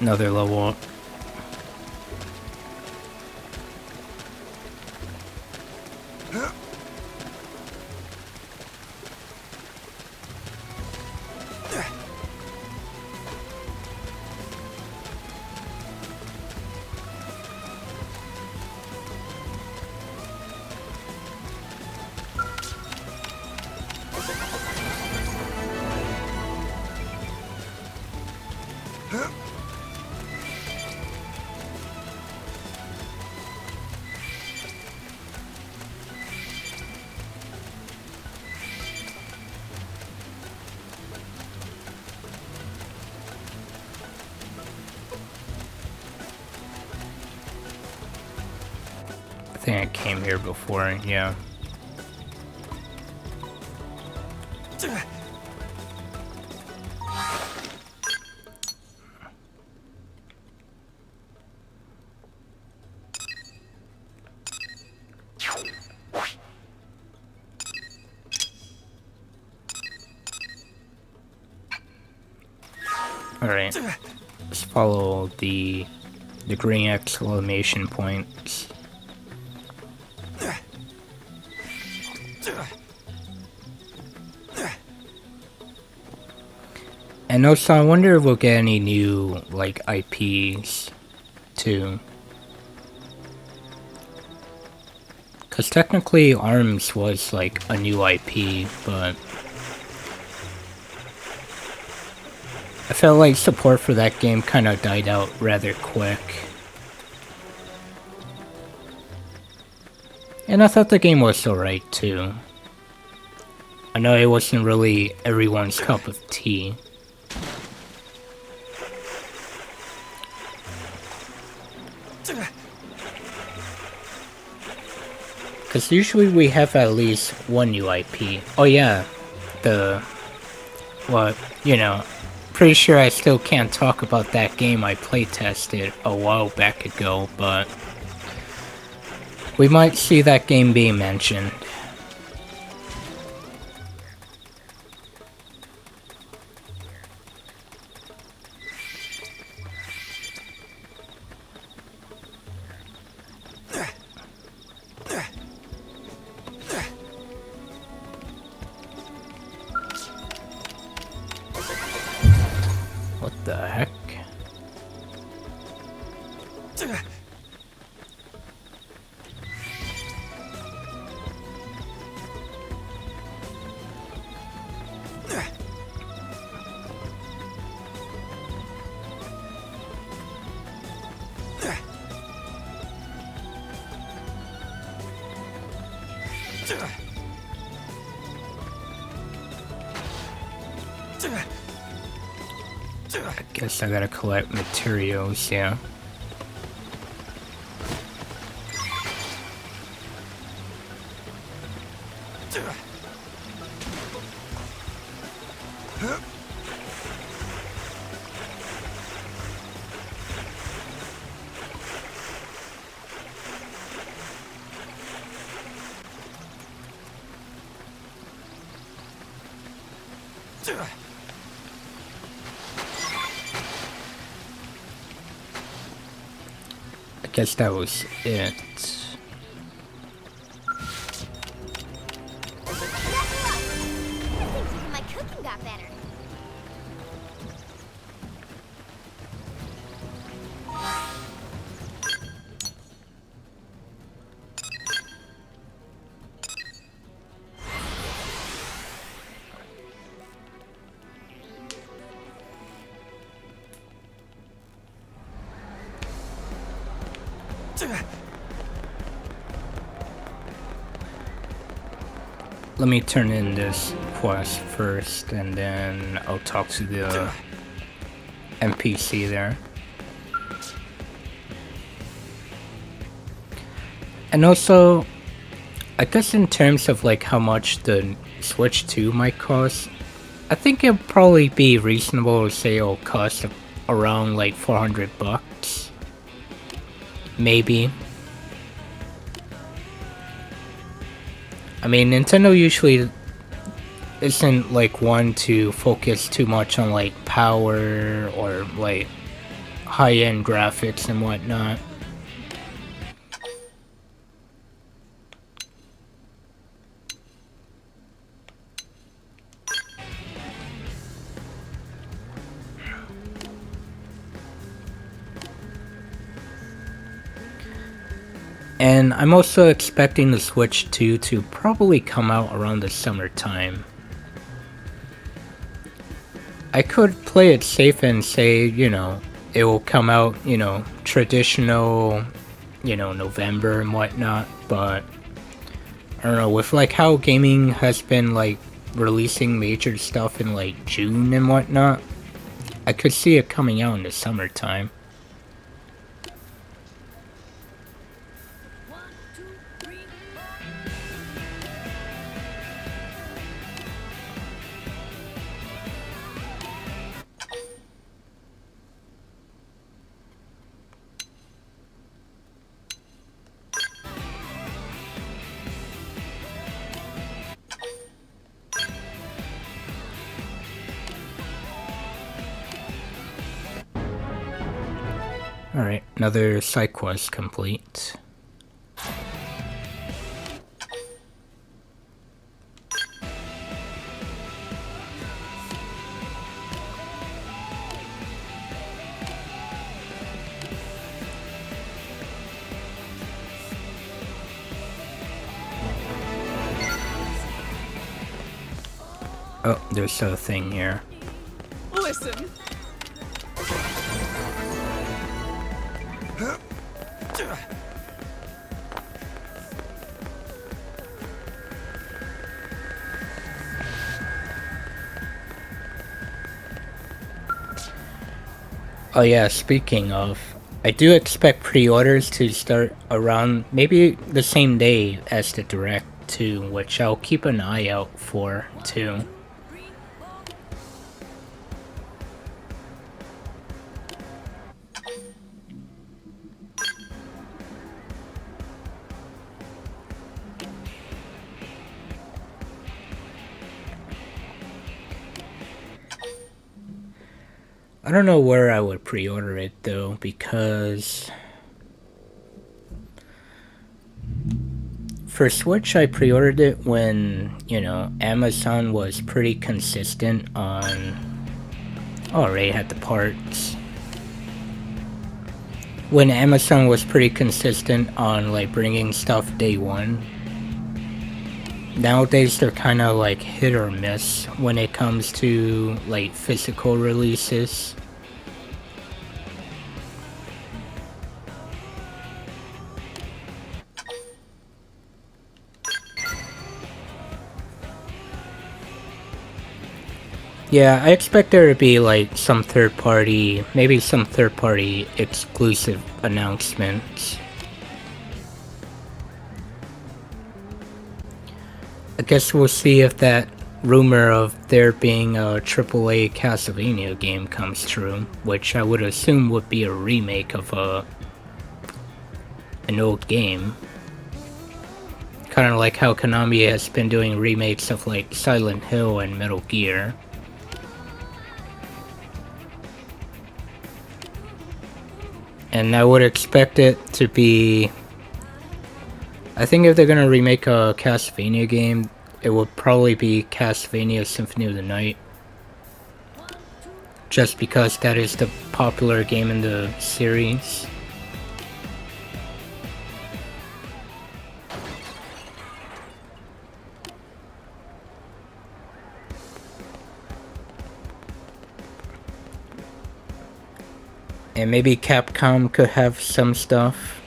Another level up. I think I came here before, yeah. Alright, let's follow the green exclamation points. And also, I wonder if we'll get any new, like, IPs, too. Because technically, ARMS was, like, a new IP, but I felt like support for that game kind of died out rather quick. And I thought the game was alright, too. I know it wasn't really everyone's cup of tea. Because usually we have at least one new IP. Oh yeah, well, you know, pretty sure I still can't talk about that game I playtested a while back ago, but we might see that game being mentioned. What the heck? I guess I gotta collect materials, yeah. I guess that was it. My cooking got better. Let me turn in this quest first, and then I'll talk to the NPC there. And also, I guess in terms of like how much the Switch 2 might cost, I think it'll probably be reasonable to say it'll cost around like $400. Maybe. I mean, Nintendo usually isn't like one to focus too much on like power or like high-end graphics and whatnot. And I'm also expecting the Switch 2 to probably come out around the summertime. I could play it safe and say, you know, it will come out, you know, traditional, you know, November and whatnot, but I don't know, with like how gaming has been like releasing major stuff in like June and whatnot, I could see it coming out in the summertime. Alright, another side quest complete. Oh, there's a thing here. Listen. Oh yeah, speaking of, I do expect pre-orders to start around maybe the same day as the Direct too, which I'll keep an eye out for too. I don't know where I would pre-order it though, because for Switch I pre-ordered it when, you know, Amazon was pretty consistent on... Oh, I already had the parts. When Amazon was pretty consistent on like bringing stuff day one. Nowadays they're kind of like hit or miss when it comes to like physical releases. Yeah, I expect there to be like some third-party, maybe some third-party exclusive announcements. I guess we'll see if that rumor of there being a AAA Castlevania game comes true, which I would assume would be a remake of an old game. Kind of like how Konami has been doing remakes of like Silent Hill and Metal Gear. And I would expect it to be... I think if they're gonna remake a Castlevania game, it would probably be Castlevania Symphony of the Night. Just because that is the popular game in the series. And maybe Capcom could have some stuff.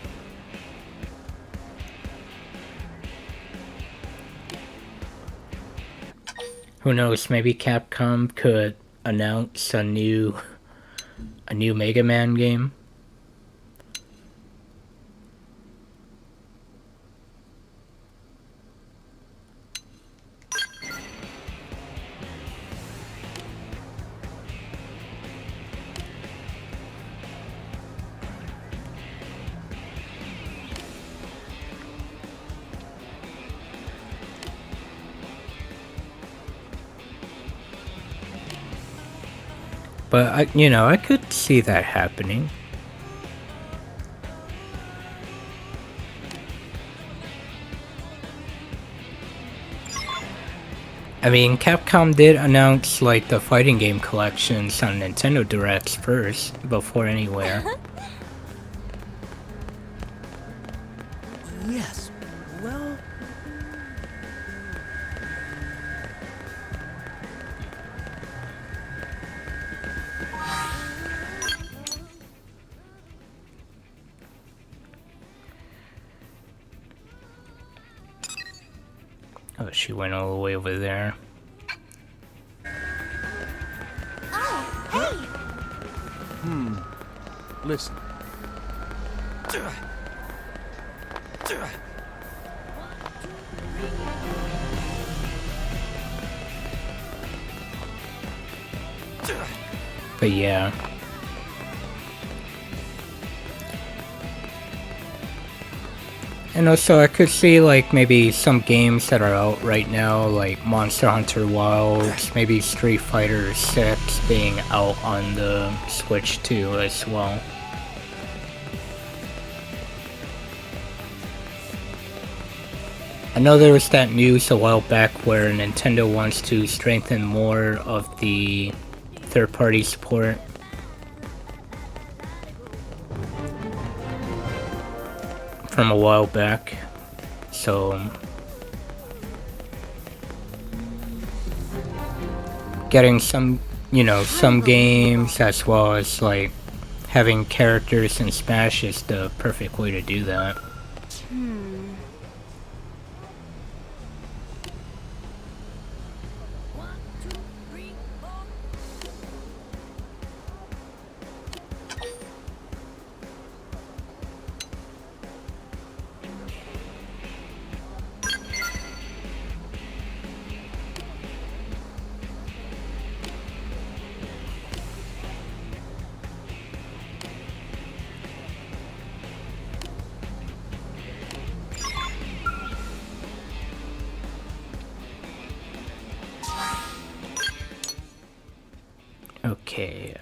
Who knows, maybe Capcom could announce a new Mega Man game. But I could see that happening. I mean, Capcom did announce like the fighting game collections on Nintendo Directs first, before anywhere. Yes, well... Oh, she went all the way over there. Oh, hey! Listen. But yeah. And also I could see like maybe some games that are out right now, like Monster Hunter Wilds, maybe Street Fighter 6 being out on the Switch too as well. I know there was that news a while back where Nintendo wants to strengthen more of the third-party support. From a while back, so getting some, some games as well as like having characters in Smash is the perfect way to do that. Okay,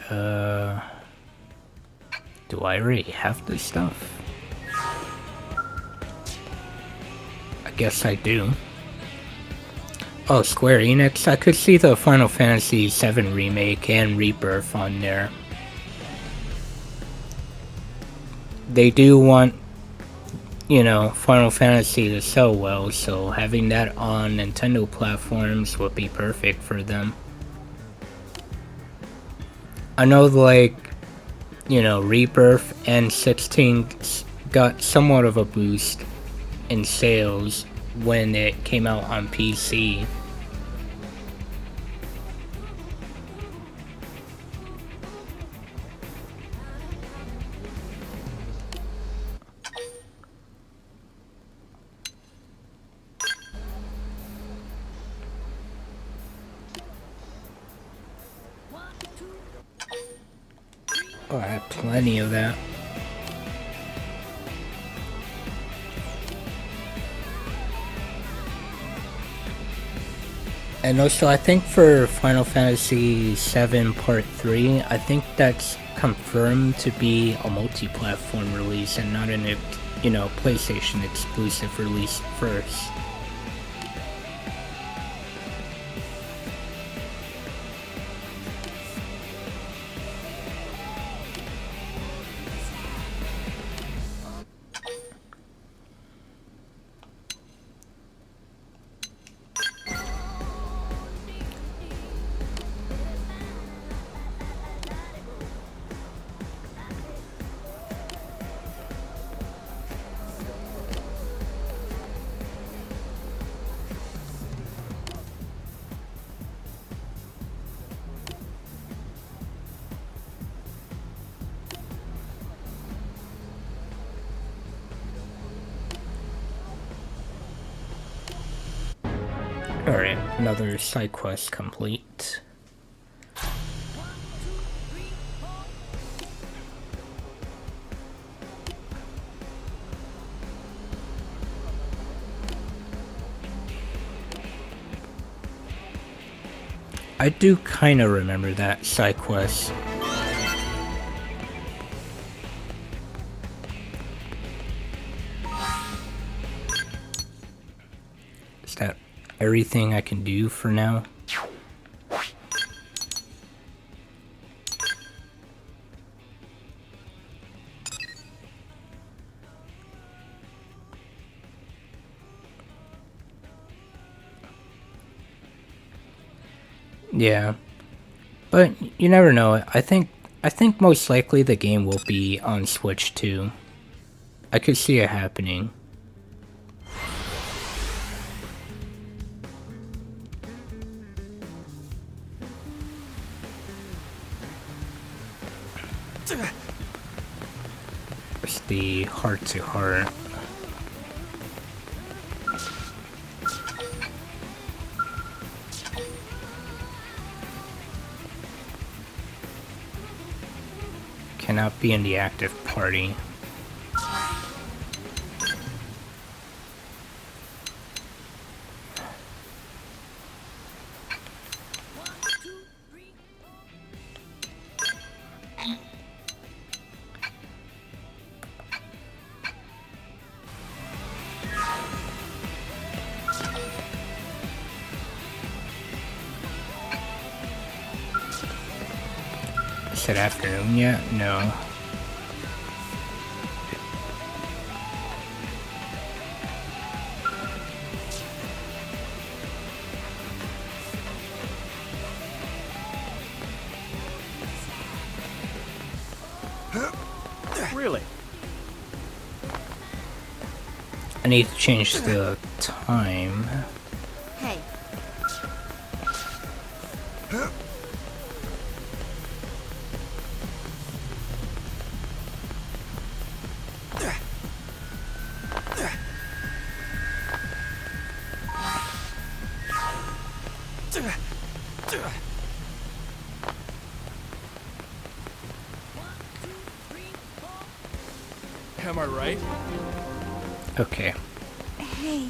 do I already have this stuff? I guess I do. Oh, Square Enix, I could see the Final Fantasy VII Remake and Rebirth on there. They do want, Final Fantasy to sell well, so having that on Nintendo platforms would be perfect for them. I know, like, Rebirth and 16 got somewhat of a boost in sales when it came out on PC. Oh, I have plenty of that. And also, I think for Final Fantasy VII Part 3, I think that's confirmed to be a multi-platform release and not an, you know, PlayStation exclusive release first. Alright, another side quest complete. I do kind of remember that side quest. Is that everything I can do for now? Yeah, but you never know. I think most likely the game will be on Switch too. I could see it happening. It's the heart-to-heart. Cannot be in the active party. Is it afternoon yet? No. Really? I need to change the time. Hey. Am I right? Okay. Hey,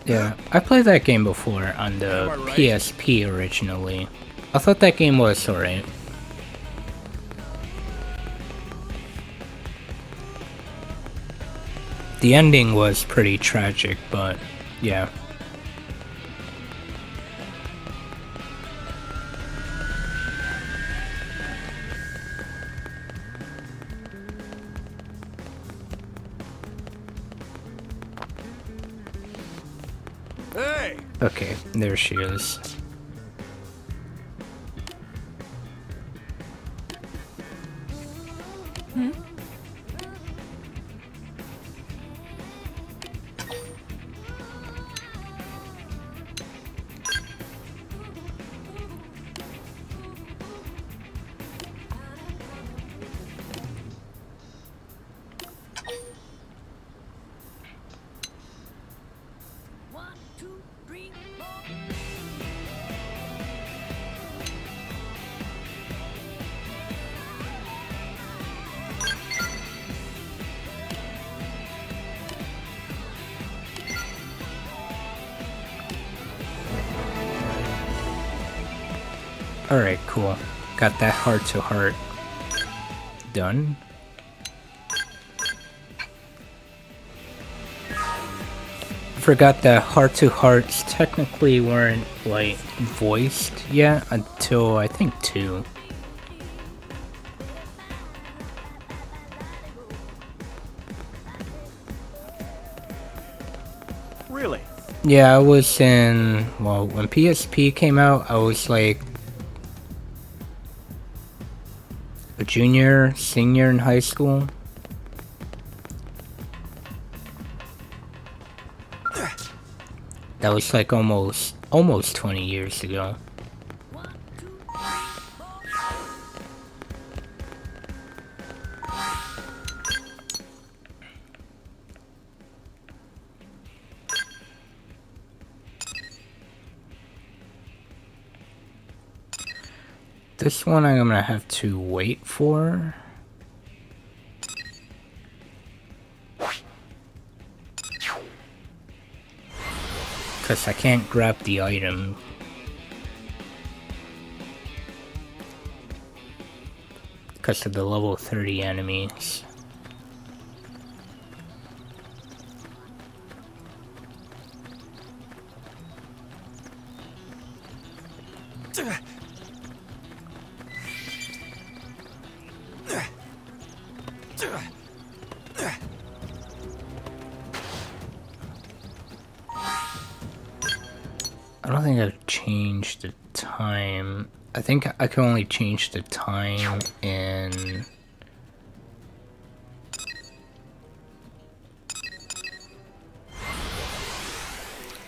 Yeah, I played that game before on the PSP originally. I thought that game was alright. The ending was pretty tragic, but yeah. Hey! Okay, there she is. One, two, three, four. Alright, cool. Got that heart-to-heart done. Forgot that heart-to-hearts technically weren't, like, voiced yet until, I think, 2. Really? Yeah, I was in, well, when PSP came out, I was like a junior, senior in high school. That was like almost 20 years ago. This one I'm gonna have to wait for. Because I can't grab the item. Because of the level 30 enemies. I don't think I've changed the time. I think I can only change the time in...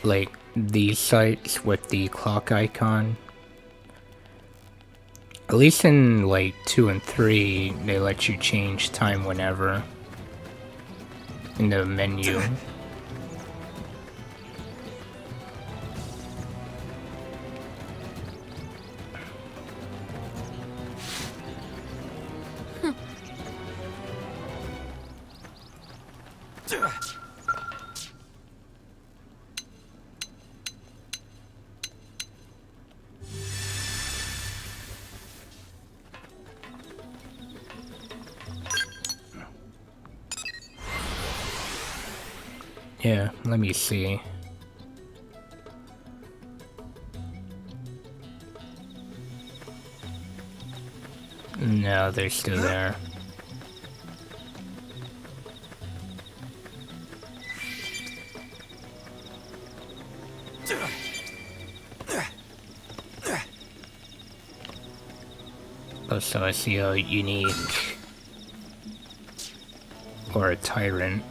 like these sites with the clock icon. At least in like 2 and 3, they let you change time whenever in the menu. Yeah, let me see. No, they're still there. Oh, so I see a unique or a tyrant.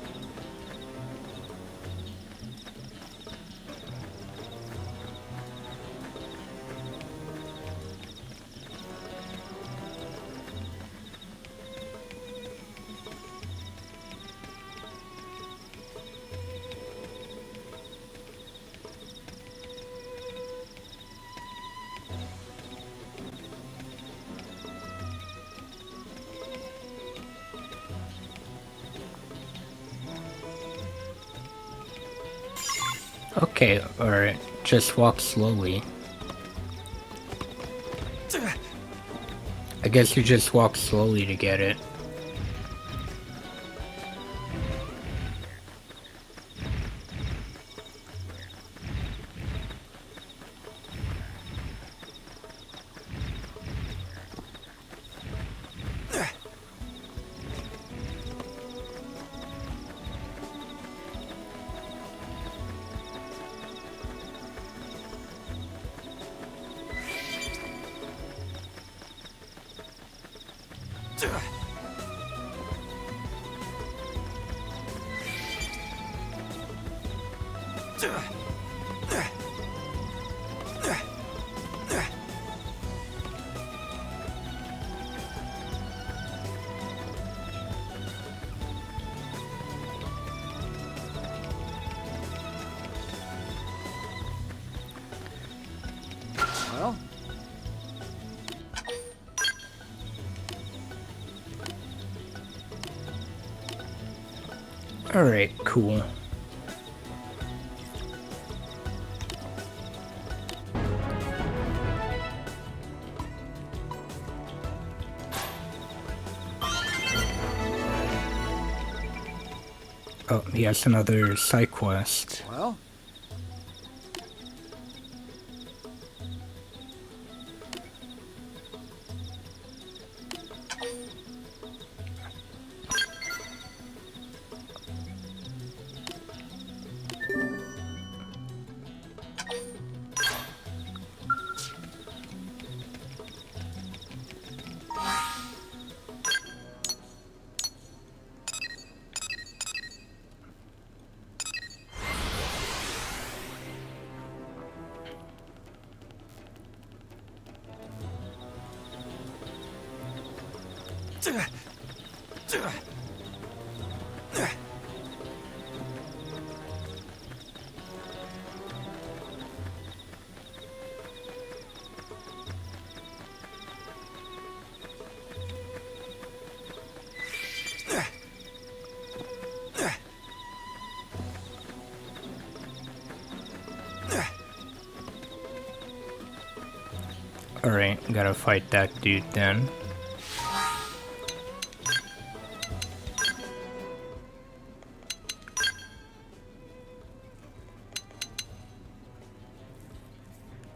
Okay, or just walk slowly. I guess you just walk slowly to get it. Well, alright, cool. Oh, he has another side quest. Well? Alright, gotta fight that dude then.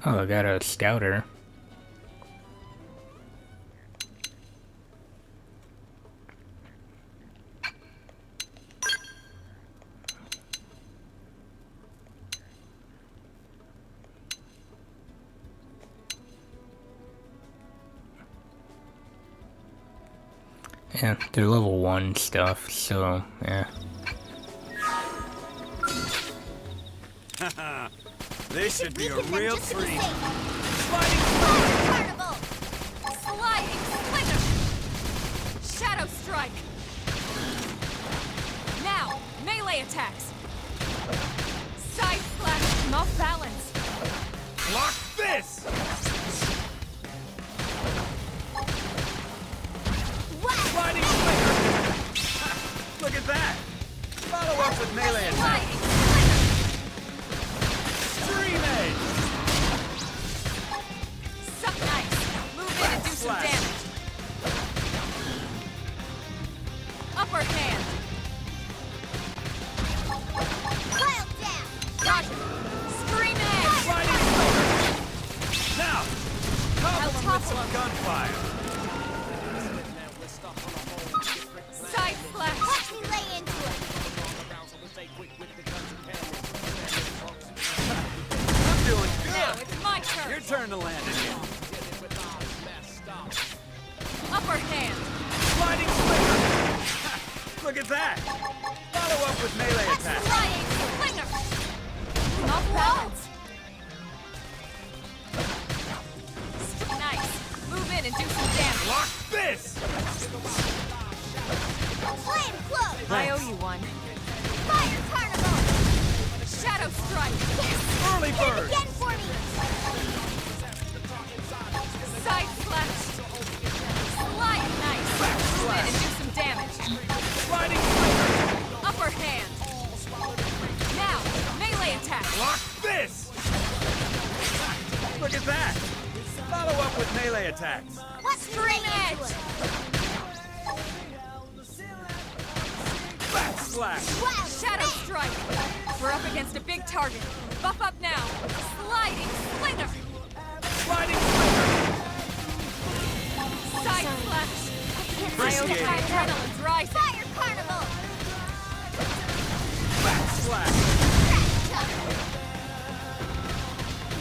Oh, I got a scouter. Yeah, they're level 1 stuff, so, yeah. This should be a real treat. Carnival! Sliding Slinger! Shadow Strike! Now, melee attacks! Side slash, off balance! Block this! Sliding Slinger! Look at that! Follow up with melee attacks! Stream Edge! Suck nice! Move in and do some damage! Upper hand! Wild down! Got it! Scream Edge! Sliding Slinger! Now! Couple them with some gunfire! Side slash! Watch me lay into it! I'm doing good! Now it's my turn! Your turn to land again! Upper hand! Sliding Slinger! Look at that! Follow up with melee attacks! Sliding Slinger! Off balance! Nice! Move in and do some damage! Block this! Flame close! I owe you one. Fire Carnival! Shadow Strike! Early bird! Again for me! Side slash! Slide nice! Move in and do some damage! Sliding Slinger! Upper hand! Now, melee attack! Block this! Look at that! Follow up with melee attacks! String edge! Back slash! Wow, Shadow Strike! We're up against a big target. Buff up now! Sliding Slinger! Sliding Slinger! Side slash! Appreciate it. Adrenaline's rising! Fire Carnival! Back slash!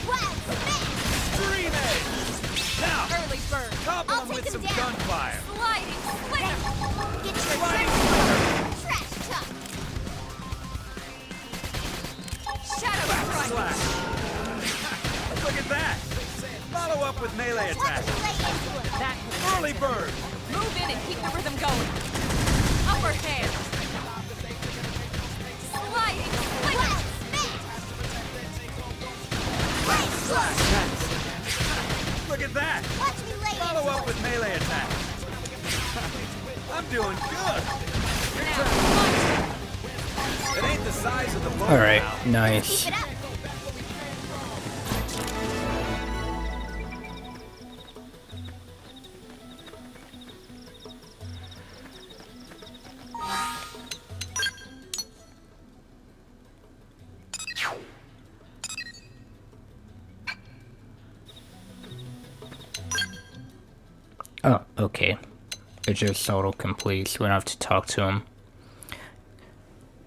Wild smash! Stream Edge! Now! Early bird! Couple them with some gunfire! Sliding Slinger! Get your Sliding trash chuck! Shadow Back Strike! slash! Look at that! Follow up with melee attacks! That Early bird! Move in and keep the rhythm going. Upper hand. Sliding Slinger! Slash! Look at that! Follow up with melee attacks! I'm doing good! Your turn! It ain't the size of the boat. Alright, nice. Keep it up. Oh, okay. It just auto-completes, so we don't have to talk to him.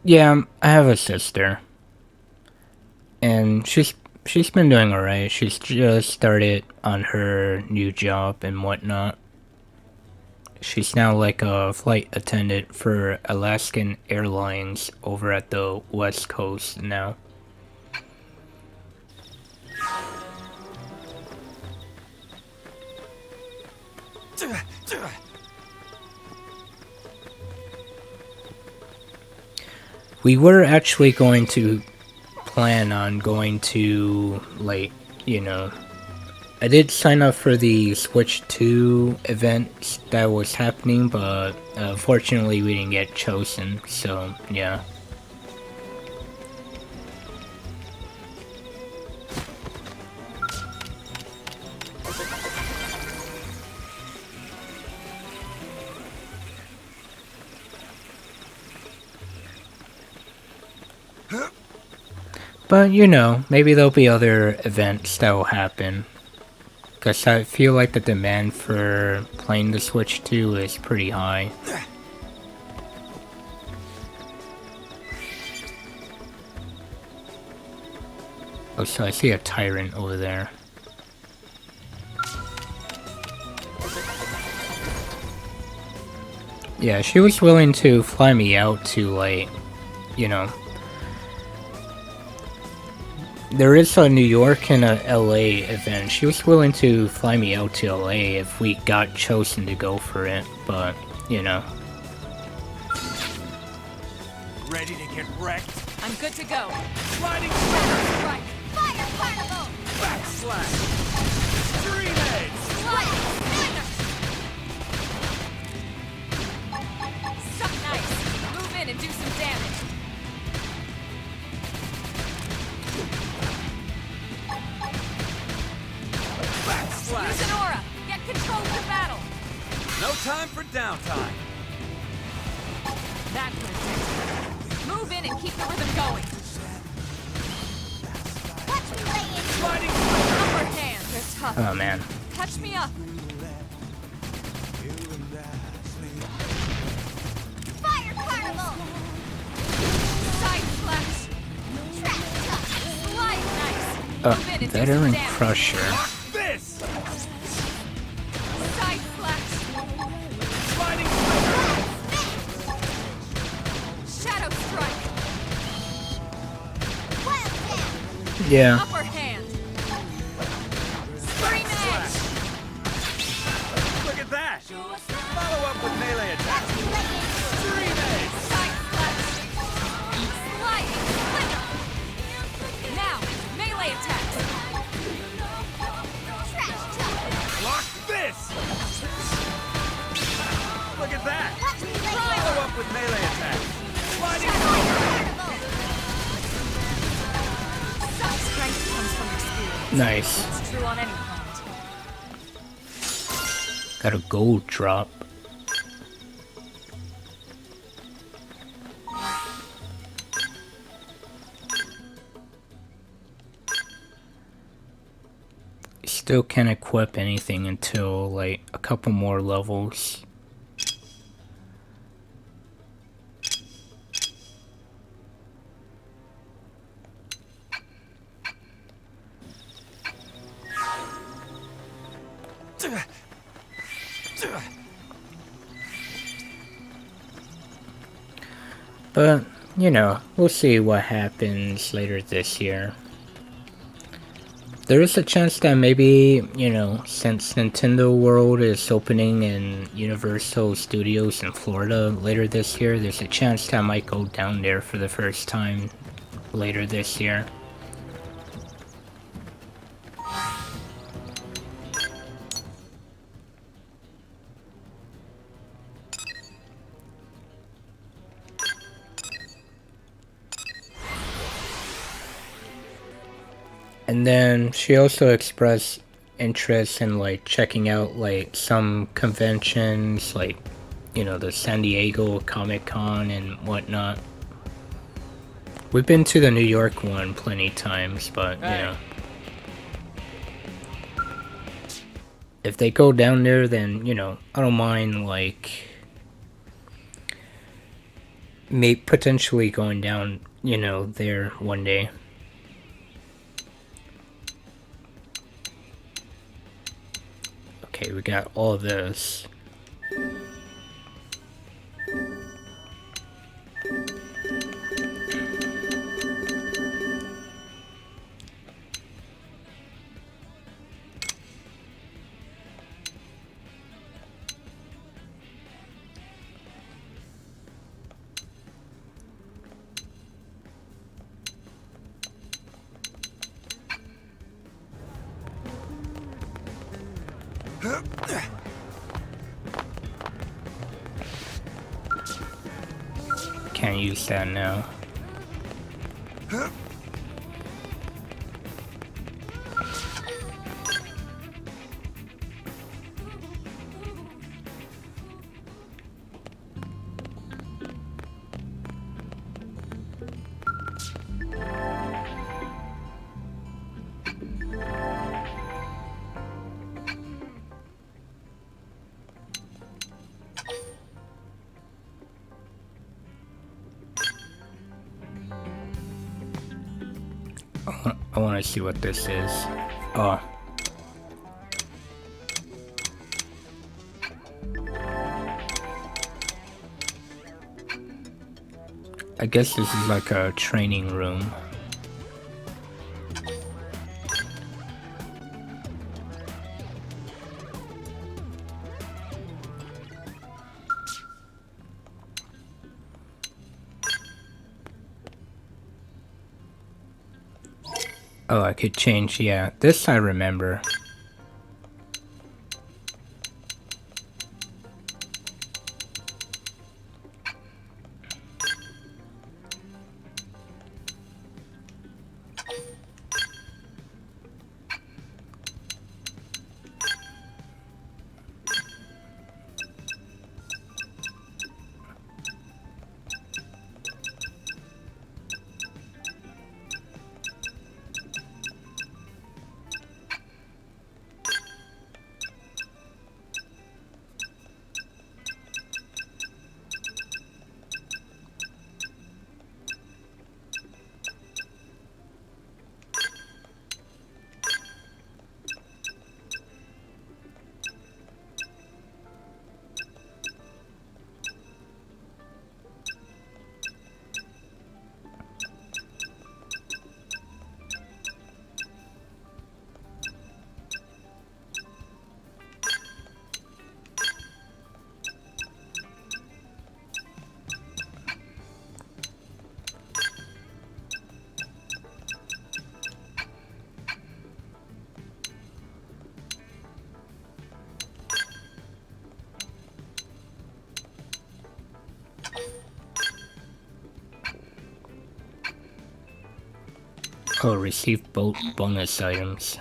Yeah, I have a sister. And she's been doing alright. She's just started on her new job and whatnot. She's now like a flight attendant for Alaskan Airlines over at the West Coast now. We were actually going to plan on going to, like, you know, I did sign up for the Switch 2 event that was happening, but unfortunately we didn't get chosen, so yeah. But, you know, maybe there'll be other events that will happen. Because I feel like the demand for playing the Switch 2 is pretty high. Oh, so I see a tyrant over there. Yeah, she was willing to fly me out to, like, you know... There is a New York and a LA event. She was willing to fly me out to LA if we got chosen to go for it, but, you know. Ready to get wrecked? I'm good to go. Riding Shadow Strike! Fire carnival! Backslash! Dream Edge! Slide! Suck nice! Move in and do some damage! Backslash! Use an aura! Get control of the battle! No time for downtime! That could have taken. Move in and keep the rhythm going! Watch me lay in. Sliding Upper hand! They're tough. Oh man. Catch me up! Fire carnival. Side slash! Trash tuck. Slide nice! Move in and do some Veteran damage! Crusher. this! Side slash! Sliding Shadow strike! Wild fan. Yeah. Upper hand! Scream edge! Look at that! Follow up with melee attack! Watch me lay in. Dream Edge! Side slash! Sliding flicker! Now, melee attacks! Trash tuck. Block this! Look at that! Watch me lay in. Follow up with melee attack! Sliding Carnival. Some strength comes from experience. Nice. It's true on any planet. Got a gold drop. Still can't equip anything until like a couple more levels. But, you know, we'll see what happens later this year. There is a chance that maybe, you know, since Nintendo World is opening in Universal Studios in Florida later this year, there's a chance that I might go down there for the first time later this year. And then she also expressed interest in like checking out like some conventions, like, you know, the San Diego Comic-Con and whatnot. We've been to the New York one plenty times, but you know. if they go down there, then, you know, I don't mind, like, potentially going down, you know, there one day. Okay, we got all of this. Can't use that now. I want to see what this is. Oh. I guess this is like a training room. Oh, I could change, yeah. This I remember. Oh, receive both bonus items.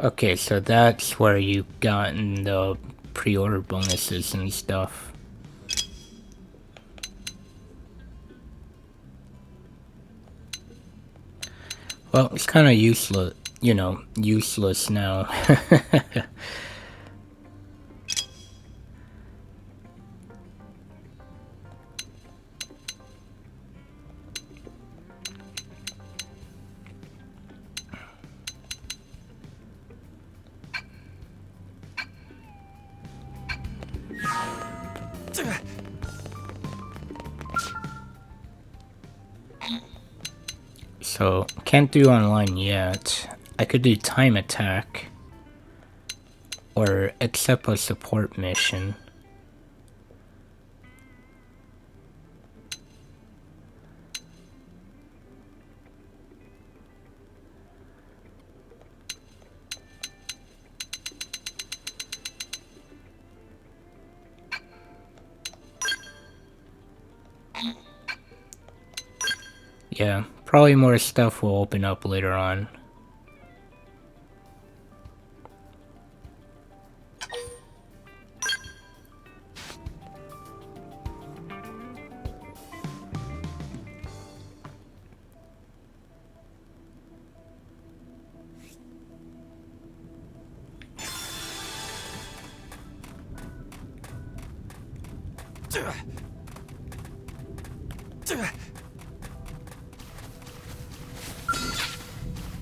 Okay, so that's where you gotten the pre-order bonuses and stuff. Well, it's kind of useless, you know, useless now. So, can't do online yet. I could do time attack. Or accept a support mission. Yeah, probably more stuff will open up later on.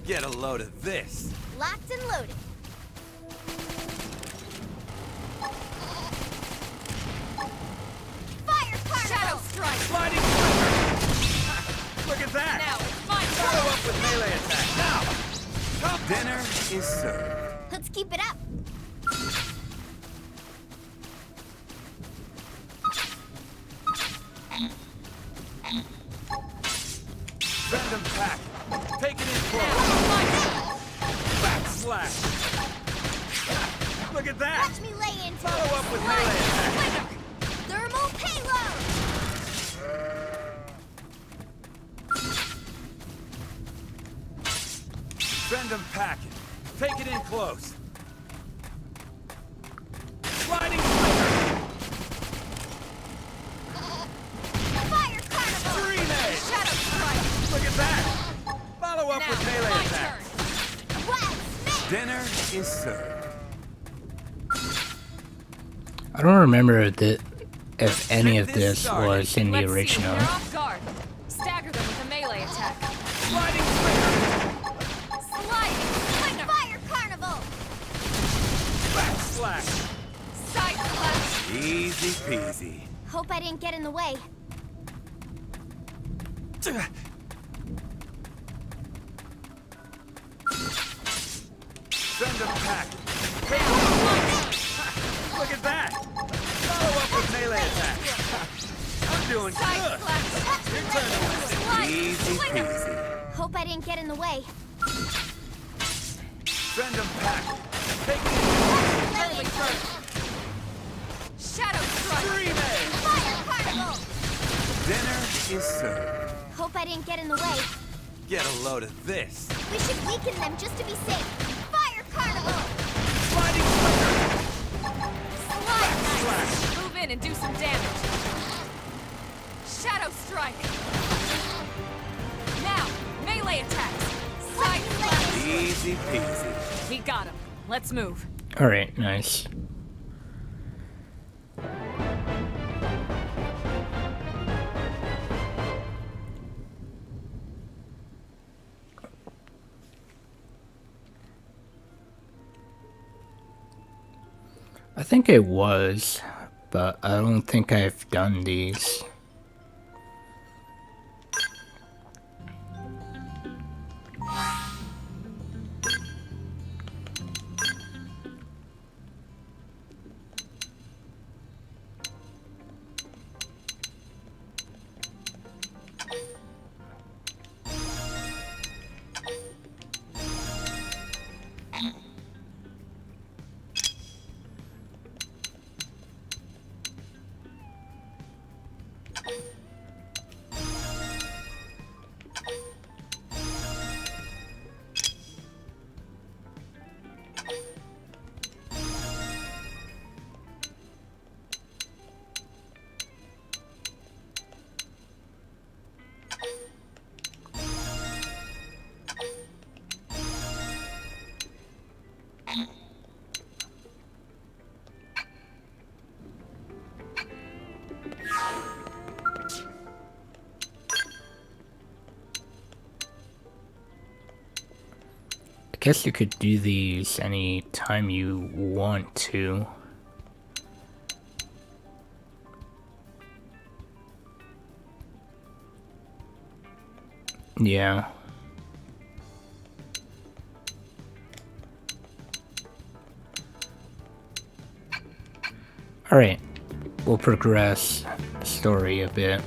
Get a load of this. Locked and loaded. Fire Carnival! Shadow Strike! Sliding Slinger! Look at that! Now it's my Follow turn! up with melee attack. Now! Dinner is served. Let's keep it up. Random pack. Take it in close. Back slash. Look at that! Watch me lay into Follow it. up with melee attack. Thermal payload! Random packet. Take it in close. Sliding Slinger. Fire Carnival! Grenade. Shadow Strike! Look at that! Follow up Now with melee my attack. turn! Wild Smith! Dinner is served. I don't remember if any of Get this this started. was in the Let's see, original. they're off guard. Stagger them with a melee attack. Sliding Slinger. Sliding Slinger! Fire Carnival! Back slash. Side slash! Easy peasy. Hope I didn't get in the way. Send them pack. Look at that! Follow up with melee attack. I'm doing Side good. slash! Your turn to win. Slide Easy Slinger! peasy. Hope I didn't get in the way. Send them pack. Take it. Early turn! Shadow Strike! Grenade. Fire Carnival! Dinner is served. Hope I didn't get in the way. Get a load of this. We should weaken them just to be safe. Fire Carnival! Sliding Slinger. Slide! Slash. Move in and do some damage. Shadow Strike! Now, melee attacks! Side slash! Easy peasy. We got him. Let's move. Alright, nice. I think it was, but I don't think I've done these. I guess you could do these any time you want to. Yeah. Alright, we'll progress the story a bit.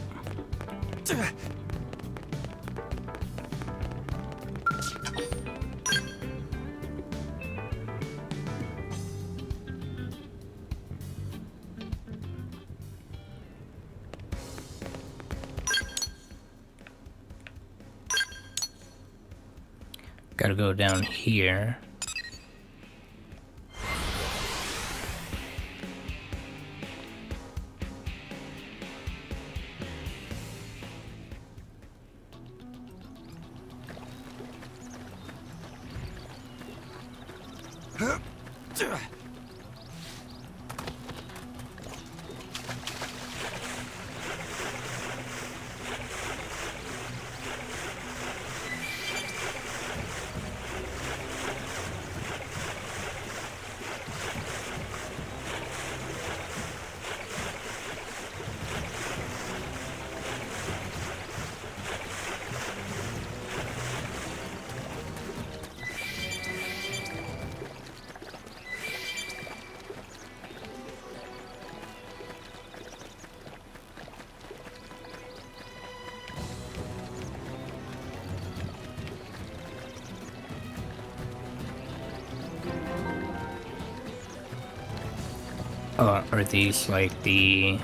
Gotta go down here. Are these like the...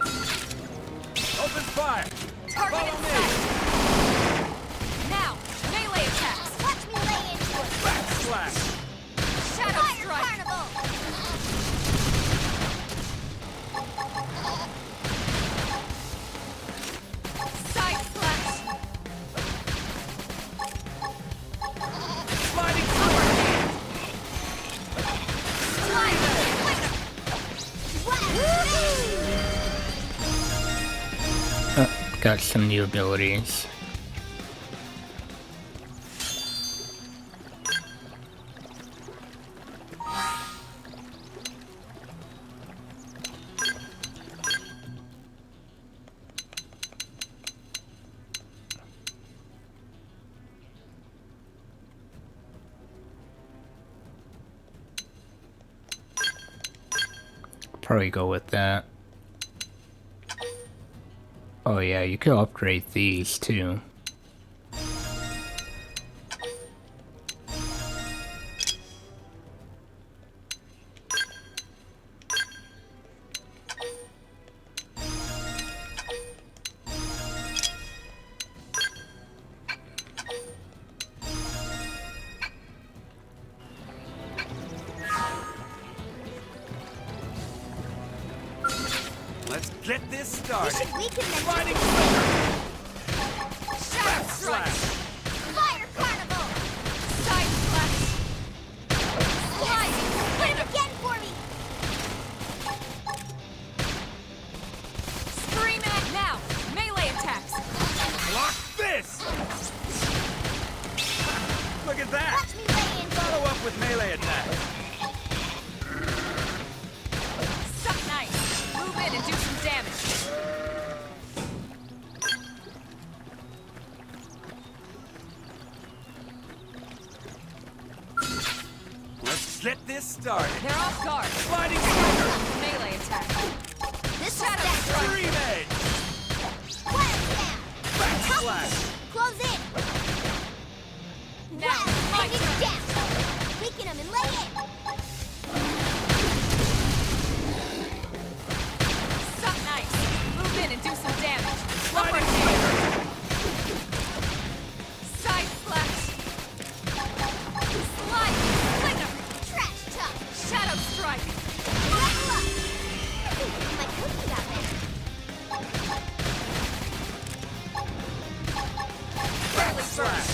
Open fire! Target Follow in me! sight! Now, melee attacks! Watch me lay into it! Backslash! Shadow Fire strike! Carnival! Side slash! Sliding Overhand! Slide! got some new abilities. Probably go with that. Oh yeah, you could upgrade these too. Let's get this We started! should weaken them. Sliding Shadow strike! backslash! Fire Carnival! Side slash! Sliding! Hit him again for me! Scream at now! Melee attacks! Block this! Look at that! Watch me lay into it! Follow up with melee attack! Suck nice! Move in and do some damage! Let's get this started! They're off guard! Sliding Melee attack! This Shadow is strike! Stream edge! Wild down! Backslash! Close in! Now, my Bring it turn! down! Weaken him and lay in! Suck nice! Move in and do some damage! Sliding Upperhand! Side slash! Slide! Flinger! Trash talk! Shadow strike! Level up! My cookie got that! Backslash!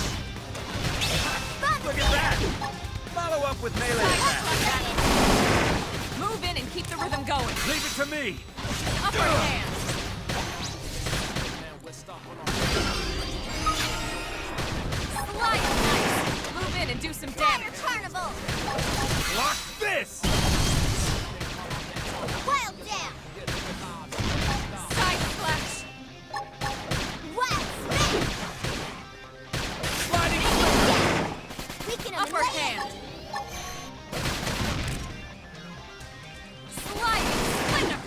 Bump Look at that! Follow up with melee attack! Move in and keep the rhythm going! Leave it to me! Upper hand! Slide nice! Move in and do some Fire damage! Carnival! Block this! Wild down! Side slash! Wild smash! Sliding Weaken him and Upper lay in! hand! Sliding flinger!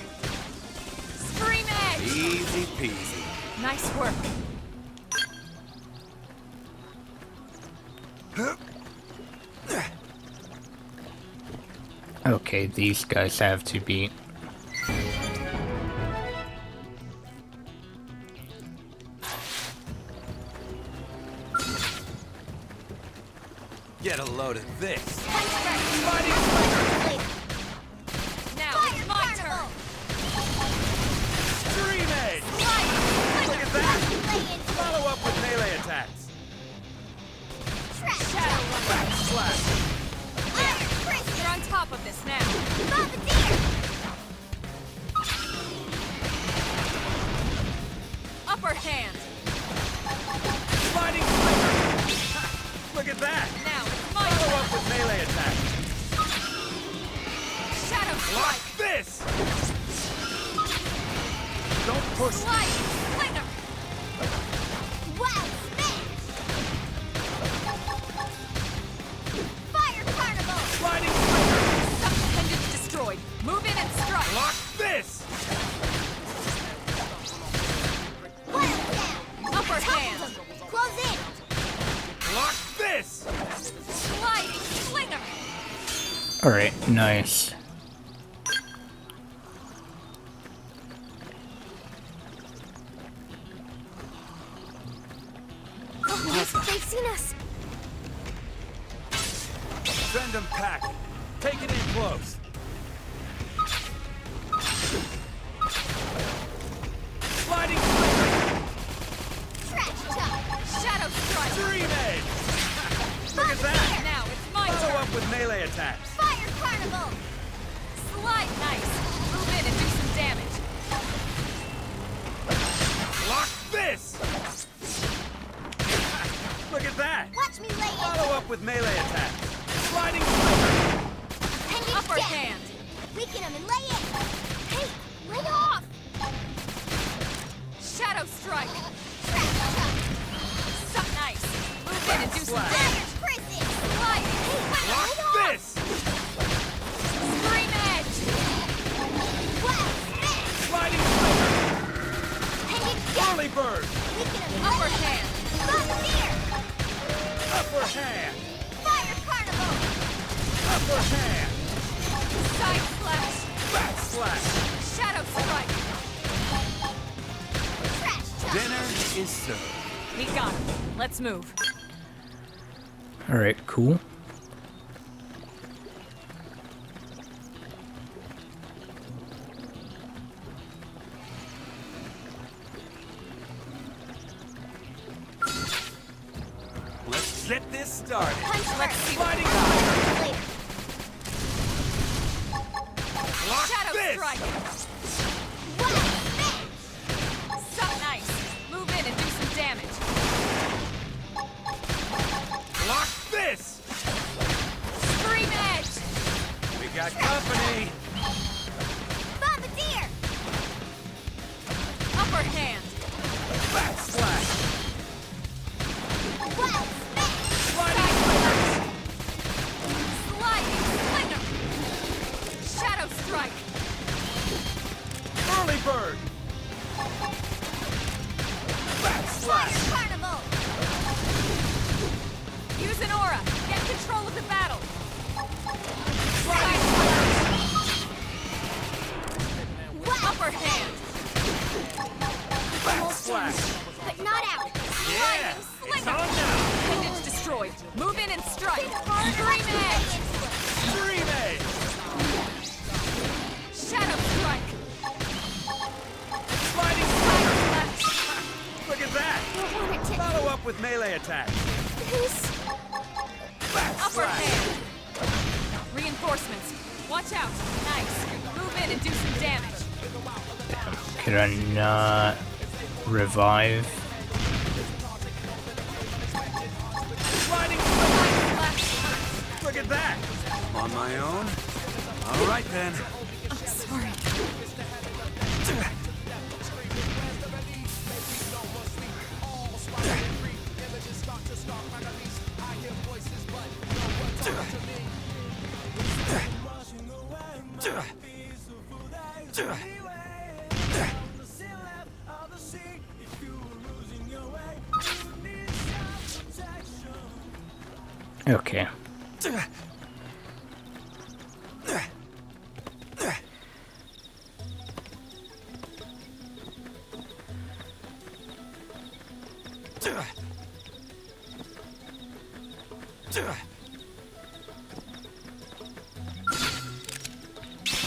Scream edge! easy peasy. Nice work! Okay, these guys have to beat. Get a load of this. Sliding Now Fire it's my Carnival! turn! Stream edge! Sliding Look at flinger! that! Lay into it! Follow up with melee attacks. Trash Shadow talk! Backslash! Iron Fist! You're on top of this now! Bombardier! Upper hand! Sliding flinger! Look at that! Now it's my Follow turn! up with melee attack. Shadow Block strike! this! Don't push me. Sliding flinger! Wild smash! Fire Carnival! Sliding flinger! Suck appendage destroyed! Move in and strike! Block this! Wild down! Upper hand! Close in! Block this! Sliding flinger! Alright, nice. Oh, yes, they've seen us. Send them pack. Take it in close. Sliding Trash talk. Shadow strike. Dream Edge. Look at that. Now it's my Follow turn. up with melee attacks. Fire carnival. Slide nice. Move in and do some damage. Lock this. Look at that. Watch me lay it. Follow up with melee attacks. Sliding Hang Upper down. hand. Weaken him and lay it. Hey, lay off. Shadow strike. Trash talk. Suck nice. Move in and do some Slash. damage. Prison. Sliding. Lock lay off. this. Scream edge. Wow, smash. Sliding Hang it down. Early bird. Weaken him and Upper lay it. hand. Bombardier. Upper hand. Fire carnival. Upper hand. Side slash. Back slash. Shadow strike. Trash talk. Dinner is served. We got him. Let's move. Alright, cool. Let's get this started. Punch Let's first. see Sliding Punch later. Lock Shadow this. strike. Wow, smash. Suck nice. Move in and do some damage. Lock this. Scream edge. We got company. Bombardier. Upper hand. Back slash. Wow, smash. Sliding Sliding slinger. Shadow strike. early bird. Back Fire slash. carnival. Use an aura. Get control of the battle. Sliding Wow, Upper hand. back slash. but not out. Yeah, it's Slinger. on now. Appendage destroyed. Move in and strike. Scream edge. Dream Edge. Shadow strike. Sliding Side slash. Look at that. Don't want it to Follow up with melee attacks. this. Back Upper slash. hand. Reinforcements. Watch out. Nice. Move in and do some damage. Could I not revive? Sliding Slash. Look at that. On my own? All right then. I'm sorry. Okay.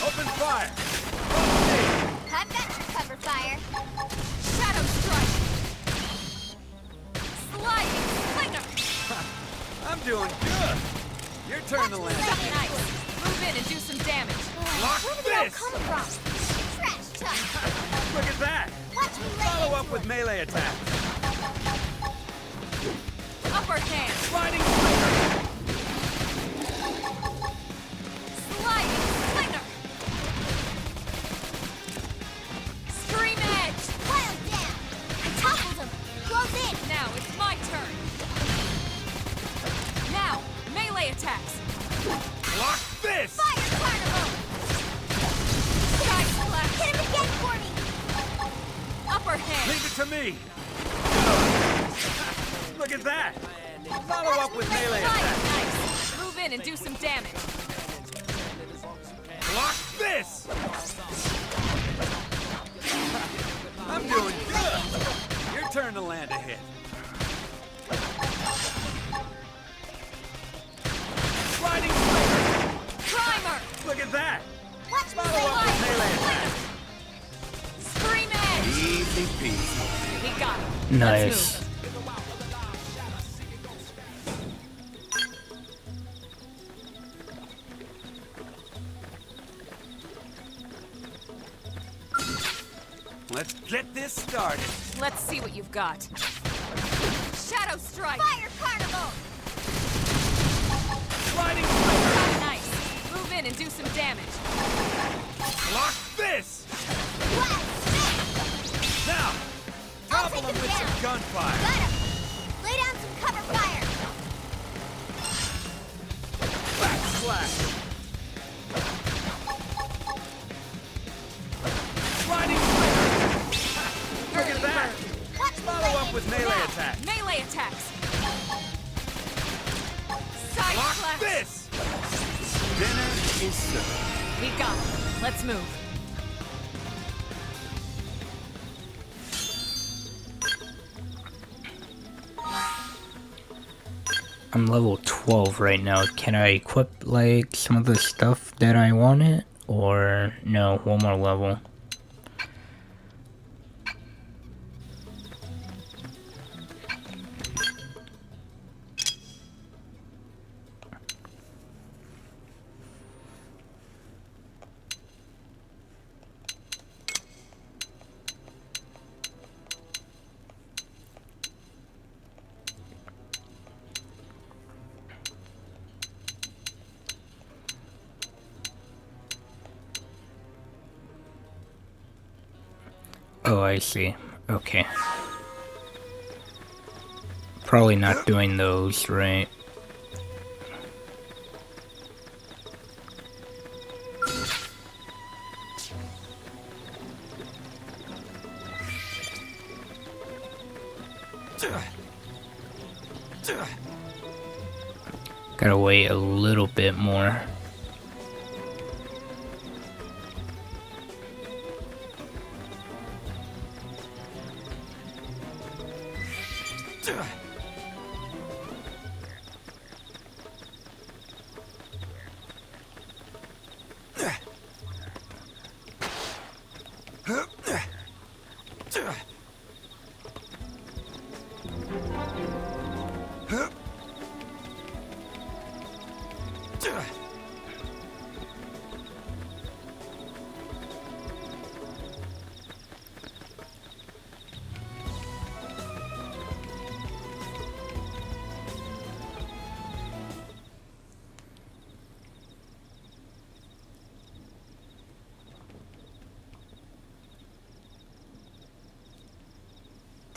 Open fire. I've got your cover fire. Shadow strike. Sliding slinger. I'm doing good. Your turn to Suck land. nice. Move in and do some damage. Lock Where did it all this. come from? Trash talk. Look at that. Watch me lay Follow up into with it. melee attacks. Upper hand. Sliding Sliding slinger. Scream edge. Pile down. I toppled him. Close in. Now it's my turn. Now, melee attacks. Lock this. Fire carnival. Side slash. Hit him again for me. Upper hand. Leave it to me. Look at that. Follow up with melee Slide attacks. nice. Move in and do some damage. Block this! I'm doing good! Your turn to land a hit. Sliding Primer! Look at that! Watch me Follow up with melee attack. Scream edge! Easy peasy. We got him. Nice. Let's get this started. Let's see what you've got. Shadow strike! Fire Carnival! Sliding slider. Nice. Move in and do some damage. Block this! Blast! Now, I'll topple take him him with some down. gunfire. Got him! Lay down some cover fire! Backslash. Sliding slider. Look at that! Watch me Follow lay up with into melee that. attack. Melee attacks! Side Block slash! this! Dinner is served. We got him. Let's move. I'm level 12 right now. Can I equip like some of the stuff that I wanted? Or no, one more level. Oh, I see. Okay. Probably not doing those, right? Gotta wait a little bit more.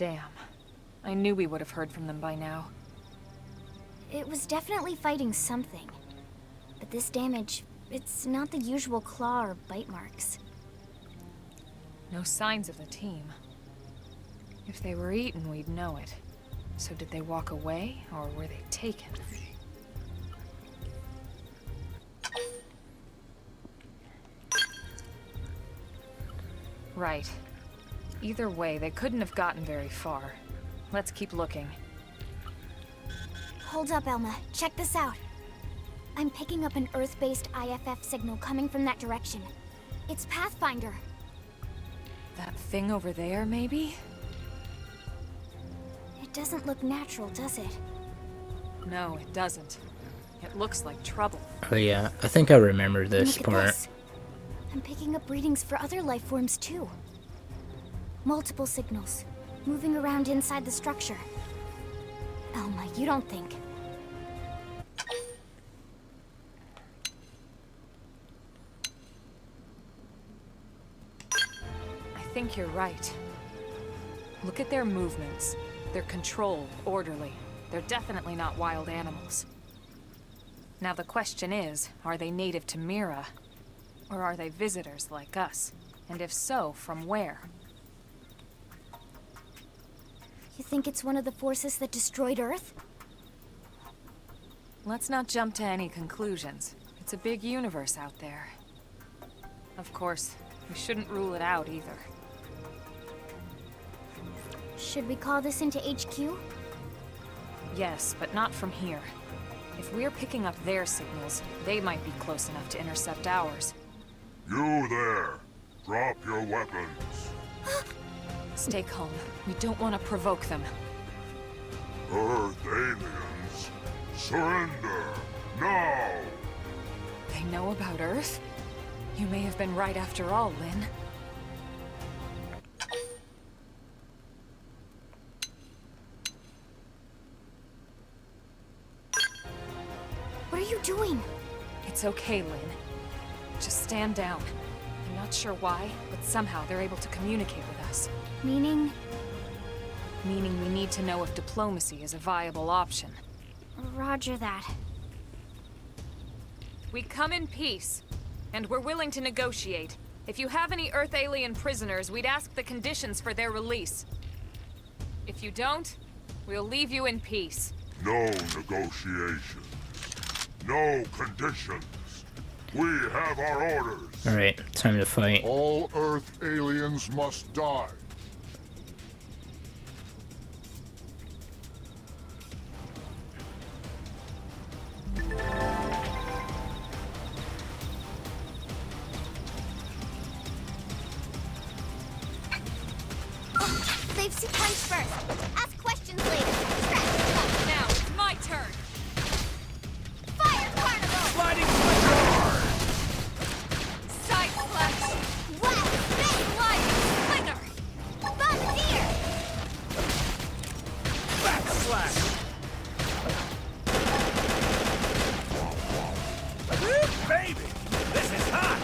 Damn. I knew we would have heard from them by now. It was definitely fighting something. But this damage, it's not the usual claw or bite marks. No signs of the team. If they were eaten, we'd know it. So did they walk away, or were they taken? Right. Either way, they couldn't have gotten very far. Let's keep looking. Hold up, Elma. Check this out. I'm picking up an Earth-based IFF signal coming from that direction. It's Pathfinder. That thing over there, maybe? It doesn't look natural, does it? No, it doesn't. It looks like trouble. Oh yeah, I think I remember this Look at part. this. I'm picking up readings for other life forms too. Multiple signals, moving around inside the structure. Elma, you don't think... I think you're right. Look at their movements. They're controlled, orderly. They're definitely not wild animals. Now the question is, are they native to Mira? Or are they visitors like us? And if so, from where? You think it's one of the forces that destroyed Earth? Let's not jump to any conclusions. It's a big universe out there. Of course, we shouldn't rule it out either. Should we call this into HQ? Yes, but not from here. If we're picking up their signals, they might be close enough to intercept ours. You there! Drop your weapons. Stay calm. We don't want to provoke them. Earth aliens, surrender now! They know about Earth? You may have been right after all, Lynn. What are you doing? It's okay, Lynn. Just stand down. I'm not sure why, but somehow they're able to communicate with us. Meaning? Meaning we need to know if diplomacy is a viable option. Roger that. We come in peace, and we're willing to negotiate. If you have any Earth alien prisoners, we'd ask the conditions for their release. If you don't, we'll leave you in peace. No negotiations. No conditions. We have our orders. Alright, time to fight. All Earth aliens must die. They've sequenced first. Ask questions later. Now, it's my turn. Fire Carnival! Sliding slinger! Side slash! West! Sliding slinger! Bombardier! Back slash! Woo, baby! This is hot!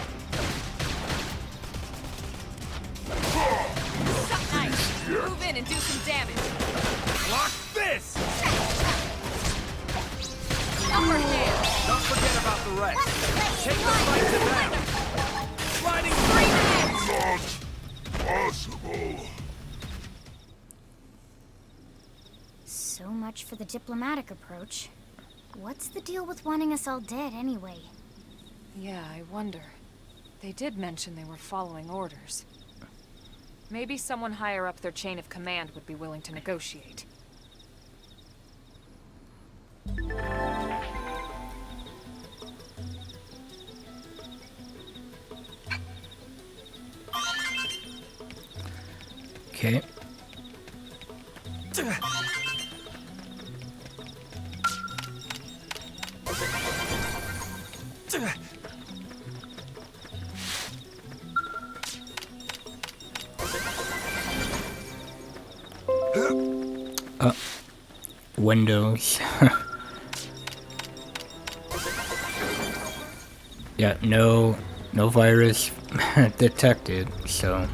Nice! Move in and do some damage. Lock this! Upper hand! Don't forget about the rest. Take the fight to them! Sliding Not possible. So much for the diplomatic approach. What's the deal with wanting us all dead anyway? Yeah, I wonder. They did mention they were following orders. Maybe someone higher up their chain of command would be willing to negotiate. Okay. Windows. Yeah, no virus detected, so.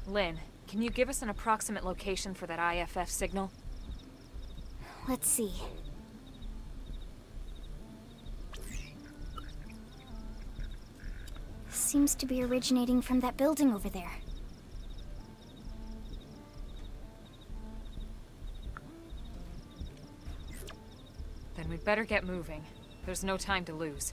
Lynn, can you give us an approximate location for that IFF signal? Let's see. Seems to be originating from that building over there. Then we'd better get moving. There's no time to lose.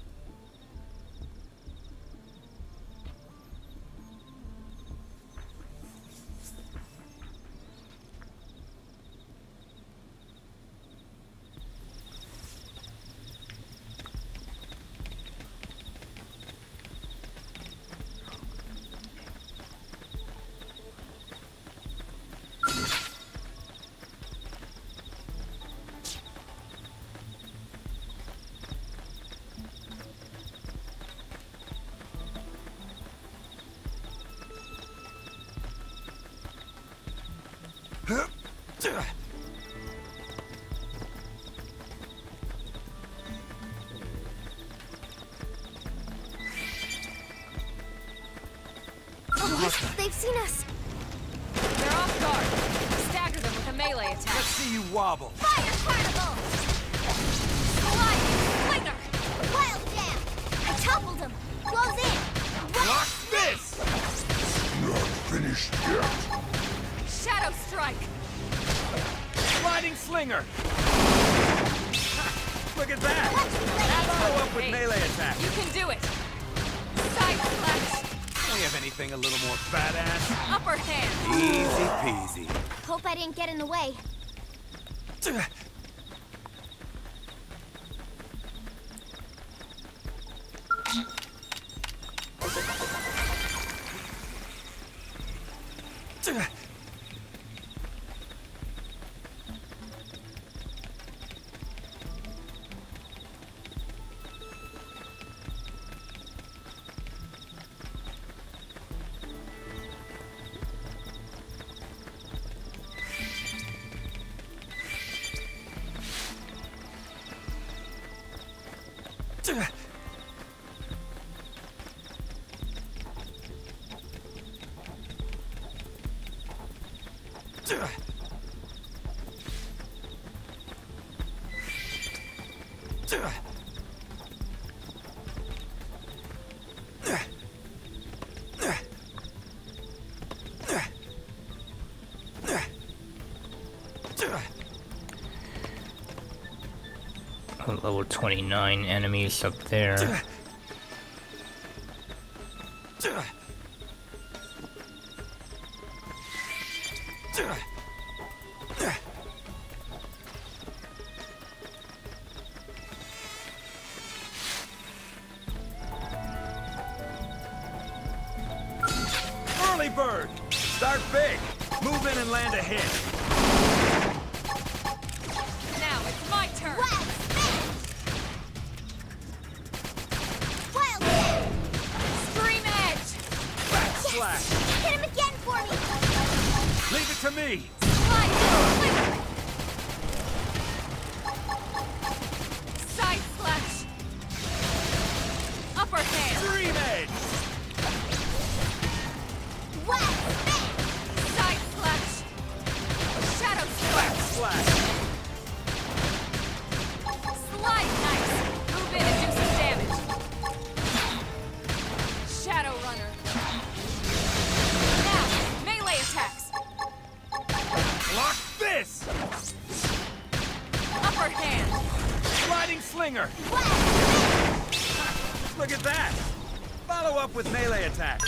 What? They've seen us! guard. Stagger them with a melee attack. Let's see you wobble. Fire carnival! Slide! Slinger! Wild jam! I toppled him! Close in! Block this! Not finished yet. Shadow strike! Sliding slinger! Look at that! Follow up with melee attack! You can do it! Side slash! We have anything a little more badass? Upper hand! Easy peasy. Hope I didn't get in the way. Level 29 enemies up there. Early bird! Start big! Move in and land a hit! Now it's my turn! Wild spin! Wild jam! Scream edge! Backslash! Hit him again for me! Leave it to me! Slide slinger! Side slash! Upper hand! Dream edge! Wild spin! Side slash! Shadow strike! Backslash! Slide knife! Move in and do some damage! Shadow runner! Now, melee attacks! Block this! Upper hand! Sliding slinger! Look at that! Follow up with melee attacks!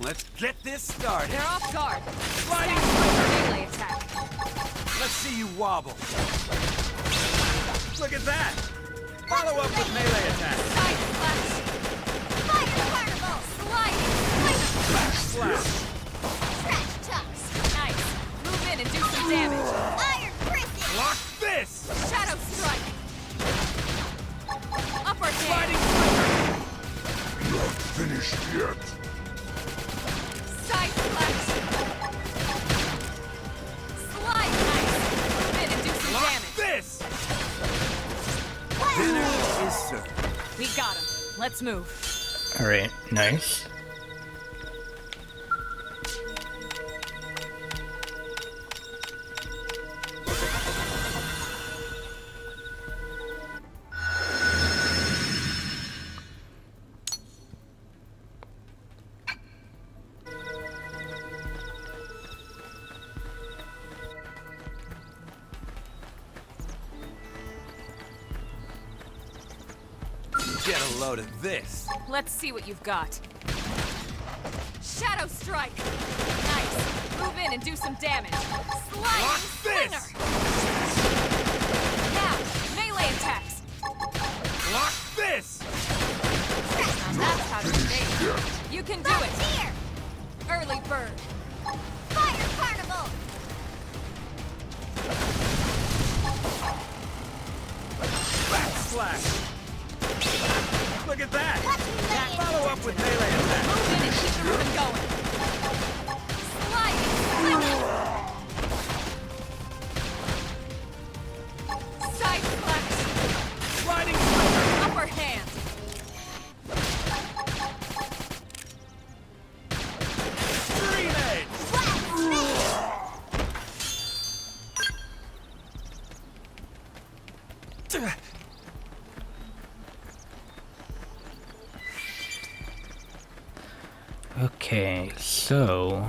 Let's get this started! They're off guard! Sliding Stagger slinger! melee attack! Let's see you wobble! Look at that! Follow up with melee attacks! Side slash! Fire carnival! Slide! Backslash! Scratch chucks! Nice! Move in and do some damage! Iron prison! Block this! Shadow strike! Upper Sliding hand! slinger! Not finished yet. Side slash! Slide knife! Move in and do some Block damage! this! Dinner is served. We got him. Let's move. Alright, nice. Get a load of this. Let's see what you've got. Shadow strike! Nice! Move in and do some damage. Sliding Block slinger! this! Now, melee attacks! Block this! Now that's how to evade. You can do it! Here! Early bird! Fire carnival! Backslash! Look at that! That Follow up with melee attack! Move in and keep the rhythm going! Sliding slinger! Side slash! Okay, so...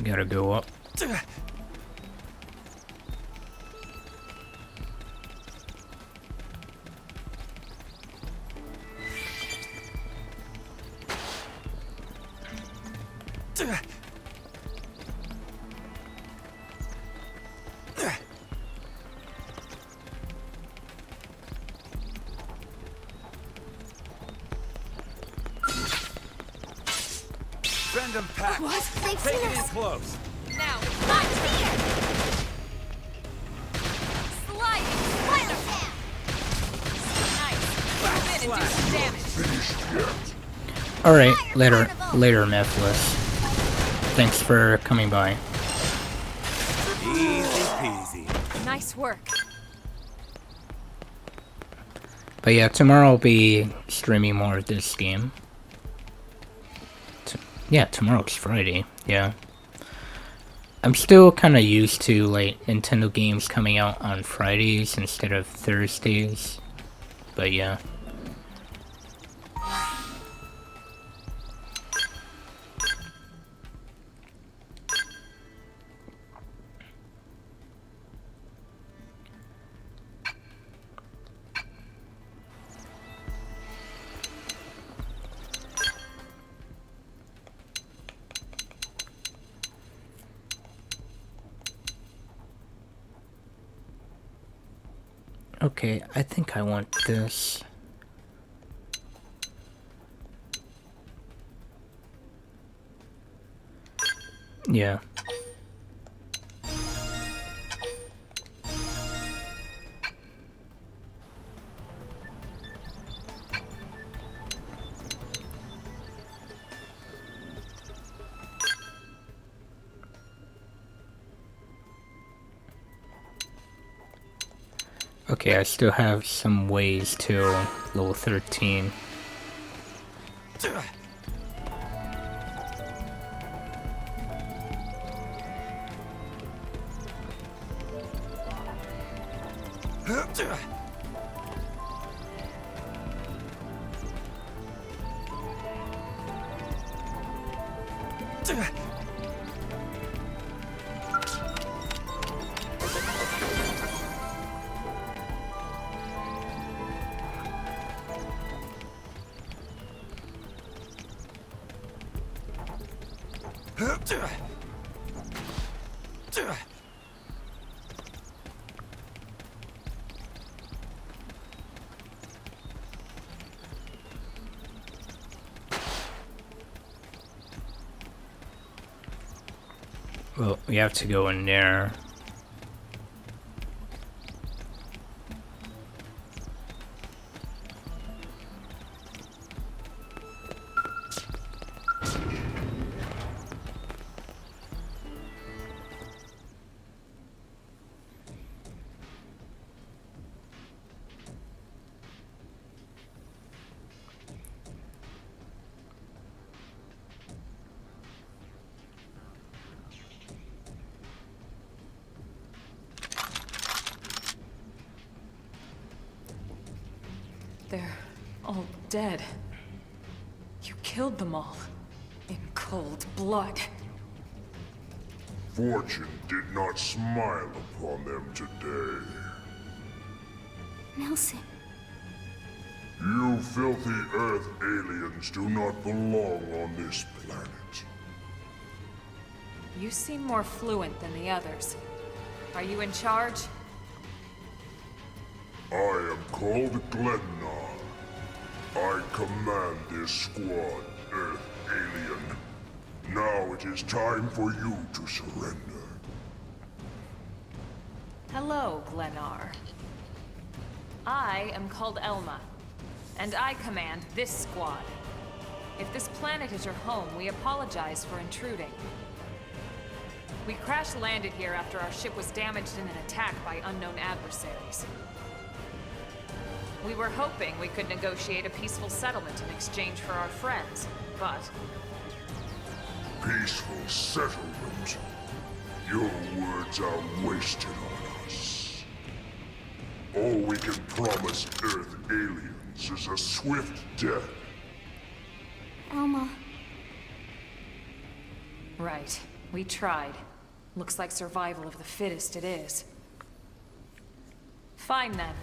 Gotta go up. Random pack. What? They've Take seen it in us. close. Now, Not here! sliding. Wild hand! Nice. Move in and do some damage. Alright, later, Nephilis. Thanks for coming by. Easy peasy. Nice work. But yeah, tomorrow I'll be streaming more of this game. Yeah, tomorrow's Friday, yeah. I'm still kind of used to, like, Nintendo games coming out on Fridays instead of Thursdays. But yeah. Okay, I think I want this. Yeah. Okay, I still have some ways till level 13. Well, we have to go in there. They're all dead. You killed them all. In cold blood. Fortune did not smile upon them today. Nelson. You filthy Earth aliens do not belong on this planet. You seem more fluent than the others. Are you in charge? I am called Glennar. I command this squad, Earth alien. Now it is time for you to surrender. Hello, Glennar. I am called Elma, and I command this squad. If this planet is your home, we apologize for intruding. We crash-landed here after our ship was damaged in an attack by unknown adversaries. We were hoping we could negotiate a peaceful settlement in exchange for our friends, but... Peaceful settlement? Your words are wasted on us. All we can promise Earth aliens means is a swift death. Elma. Right. We tried. Looks like survival of the fittest it is. Fine then.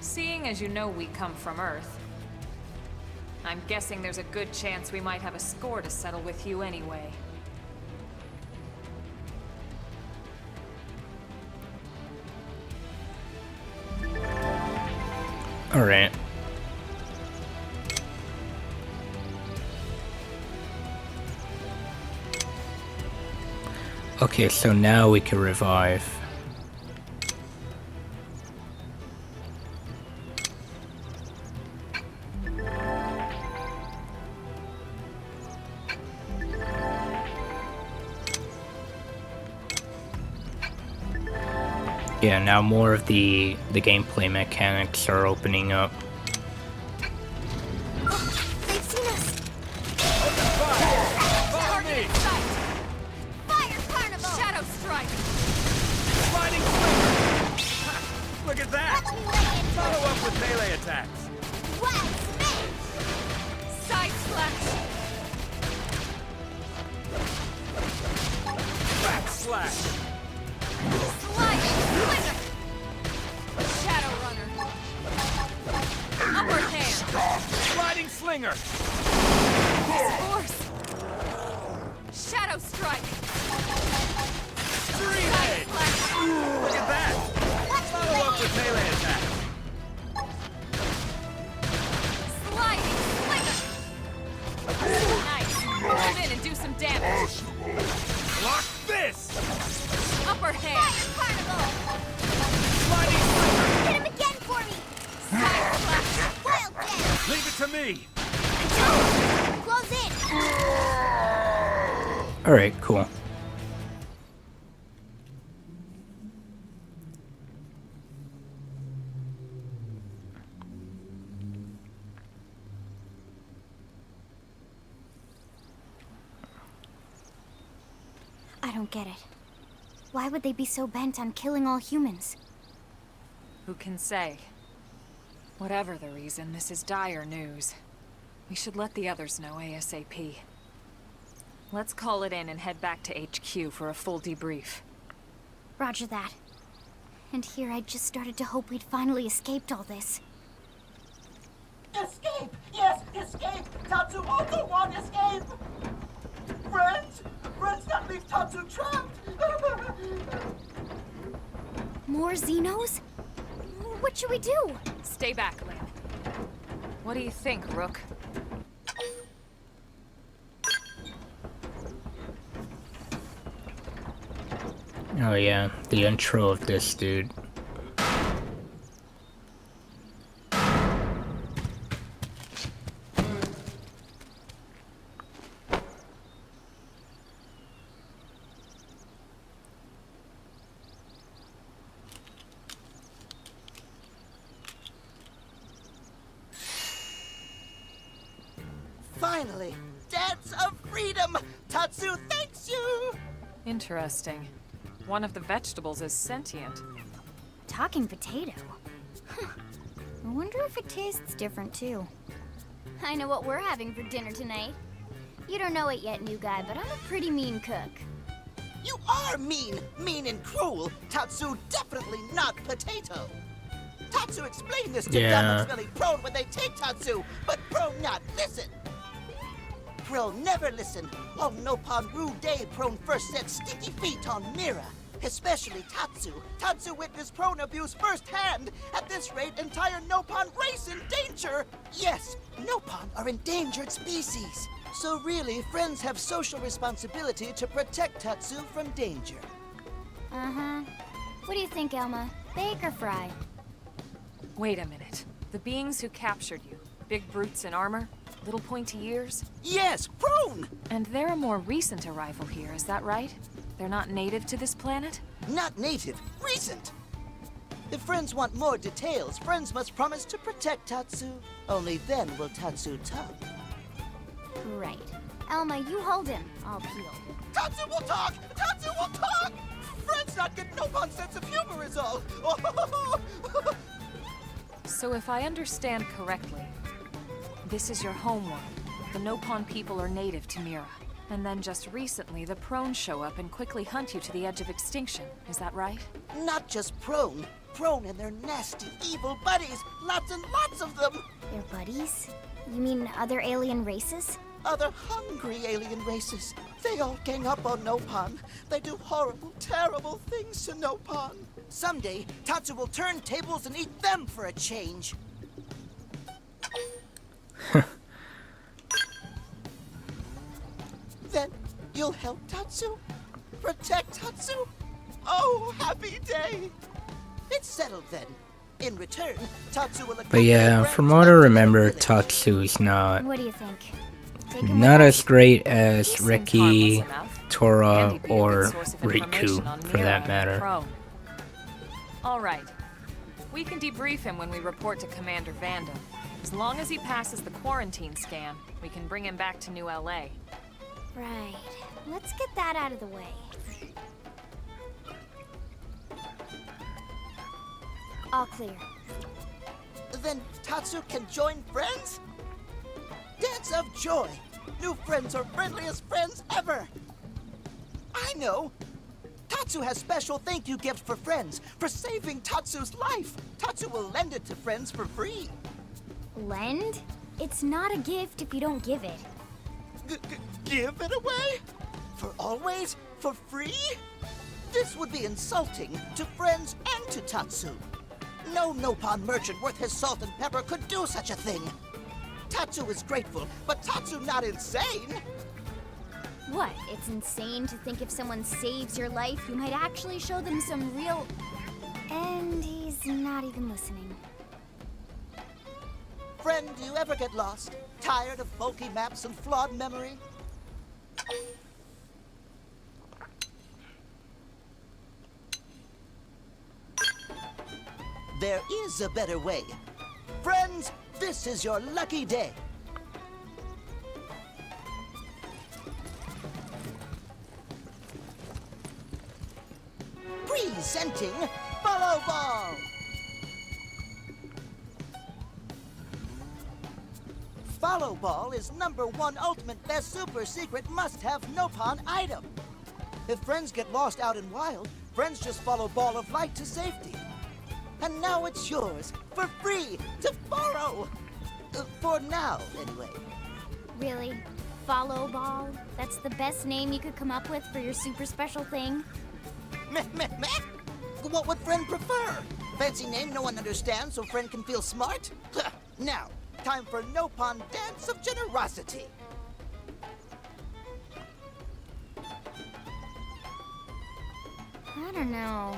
Seeing as you know we come from Earth, I'm guessing there's a good chance we might have a score to settle with you anyway. Alright. Okay, so now we can revive. Yeah, now more of the gameplay mechanics are opening up. They've seen us! Open fire! Follow me! Fire Carnival! Shadow Strike! Sliding flicker! Look at that! Watch me lay into Follow up with melee attacks! Wild Smash! Side Slash! Back slash! Sliding Flicker! Shadow Runner! Upper Hand! Sliding slinger! Force! Shadow Strike! Three Side hit! Slash! Look at that! Follow up with melee attacks! Sliding Flicker! Nice! Move in and do some damage! Block this! Upper Hand! Fire Carnival! Sliding slinger! Hit him again for me! Side Slash! Wild Jet! Leave it to me! Close in! Alright, cool. I don't get it. Why would they be so bent on killing all humans? Who can say? Whatever the reason, this is dire news. We should let the others know ASAP. Let's call it in and head back to HQ for a full debrief. Roger that. And here I just started to hope we'd finally escaped all this. Escape! Yes, escape! Tatsu also want escape! Friends! Friends, not leave Tatsu trapped! More Xenos? What should we do? Stay back, Lynn. What do you think, Rook? Oh yeah, the intro of this dude. Finally! Dance of freedom! Tatsu thanks you! Interesting. One of the vegetables is sentient. Talking potato? Huh. I wonder if it tastes different too. I know what we're having for dinner tonight. You don't know it yet, new guy, but I'm a pretty mean cook. You are mean! Mean and cruel! Tatsu definitely not potato! Tatsu explained this to dumb and smelly Prone when they take Tatsu, but Prone not listen! Prone never listen. Oh, Nopon rude day Prone first set sticky feet on Mira. Especially Tatsu. Tatsu witnessed Prone abuse firsthand. At this rate, entire Nopon race in danger. Yes, Nopon are endangered species. So really, friends have social responsibility to protect Tatsu from danger. Uh-huh. What do you think, Elma? Bake or fry? Wait a minute. The beings who captured you, big brutes in armor, little pointy ears? Yes, Prone! And they're a more recent arrival here, is that right? They're not native to this planet? Not native, recent! If friends want more details, friends must promise to protect Tatsu. Only then will Tatsu talk. Right. Elma, you hold him. I'll peel. Tatsu will talk! Tatsu will talk! Friends not get Nopon sense of humor is all! So if I understand correctly, this is your homeworld. The Nopon people are native to Mira. And then just recently, the Prone show up and quickly hunt you to the edge of extinction. Is that right? Not just Prone. Prone and their nasty, evil buddies. Lots and lots of them. Their buddies? You mean other alien races? Other hungry alien races. They all gang up on Nopon. They do horrible, terrible things to Nopon. Someday, Tatsu will turn tables and eat them for a change. Then you'll help Tatsu? Protect Tatsu? Oh, happy day! It's settled then. In return, Tatsu will... But yeah, from what I remember, Tatsu's not... What do you think? Not as great as Ricky, Tora, or Riku, for that matter. Alright. We can debrief him when we report to Commander Vanda. As long as he passes the quarantine scan, we can bring him back to New LA. Right. Let's get that out of the way. All clear. Then Tatsu can join friends? Dance of joy! New friends are friendliest friends ever! I know! Tatsu has special thank you gift for friends, for saving Tatsu's life! Tatsu will lend it to friends for free! Lend? It's not a gift if you don't give it. Give it away? For always? For free? This would be insulting to friends and to Tatsu. No Nopon merchant worth his salt and pepper could do such a thing. Tatsu is grateful, but Tatsu not insane. What? It's insane to think if someone saves your life, you might actually show them some real... And he's not even listening. Friend, do you ever get lost? Tired of bulky maps and flawed memory? There is a better way. Friends, this is your lucky day. Presenting Follow Ball! Follow Ball is #1 ultimate best super secret must-have Nopon item. If friends get lost out in wild, friends just follow Ball of Light to safety. And now it's yours, for free, to borrow! For now, anyway. Really? Follow Ball? That's the best name you could come up with for your super special thing? Meh, meh, meh! What would friend prefer? Fancy name no one understands so friend can feel smart? Now, time for Nopon Dance of Generosity. I don't know.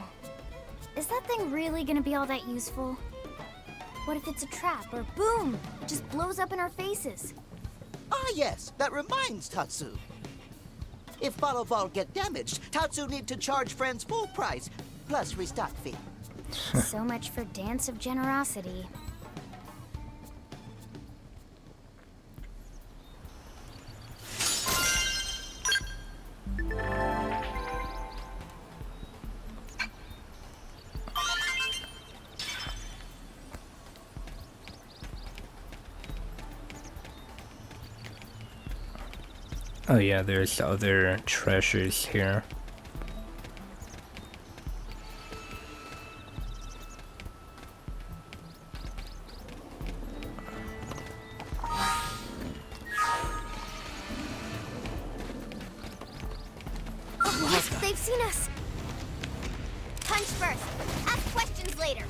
Is that thing really gonna be all that useful? What if it's a trap, or boom, it just blows up in our faces? Ah yes, that reminds Tatsu. If Follow Ball get damaged, Tatsu need to charge friends full price, plus restock fee. So much for Dance of Generosity. Oh yeah, there's other treasures here. What? They've seen us! Punch first. Ask questions later.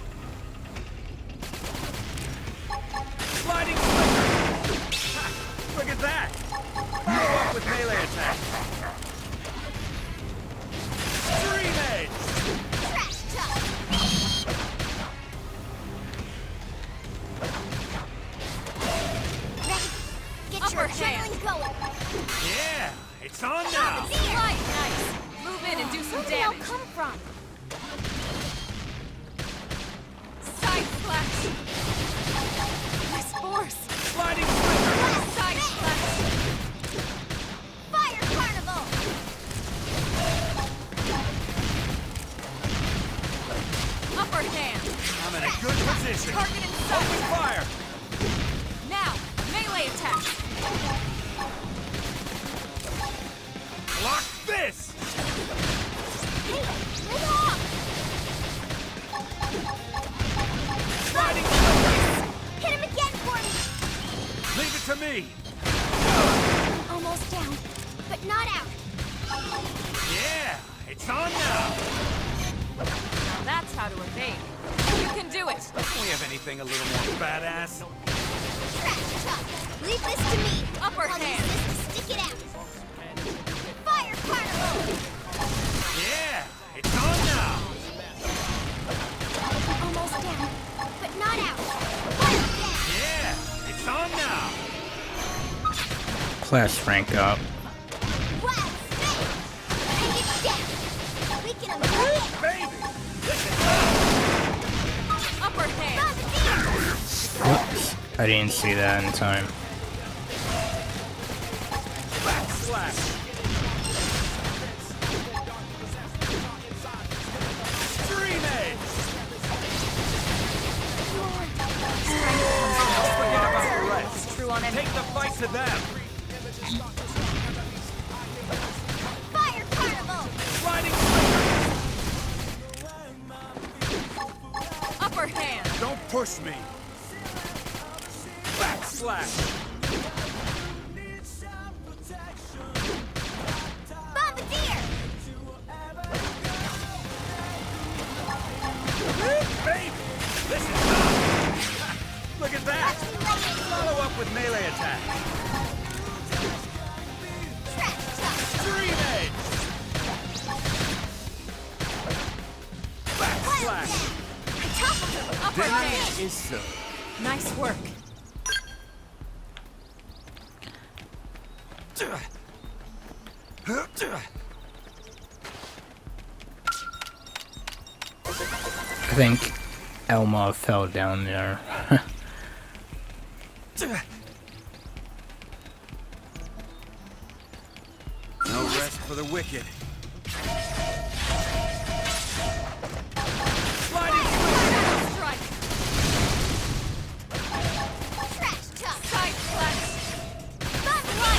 Sliding slinger! Look at that! Follow up with melee attack! Stream Edge! Trash talk! Ready? Get your adrenaline going! Yeah! It's on now! Nice! Move in and do some Where did they all damage! come from? Side splash! Nice force! Sliding slinger! Side splash! Fire Carnival! Upper hand! I'm in a good position! Target in sight! attack! Block this! Hey, lay off! Riding Hit him again for me! Leave it to me! Almost down, but not out. Yeah, it's on now! Now that's how to evade. You can do it! Don't we have anything a little more badass? Trash talk. Leave this to me. Upper I'll hand. use this to stick it out. Fire carnival! Yeah, it's on now! Almost down, but not out. Fire down! Yeah, it's on now! Class rank up. Wild snake! Bring it down! We can avoid it! Baby! Upper hand! Whoops. I didn't see that in time. Backslash! Stream edge! Forget about the rest. True on any. Take the fight to them! Fire carnival! Riding Upper hand! Don't push me! Backslash! Bombardier! Baby! This is tough! Look at that! Follow up with melee attack! Trash talk! Stream edge! Backslash! I toppled him! Upper hand! Is so. Nice work. I think Elma fell down there. No rest for the wicked. Sliding Strike! Trash talk! Side flash!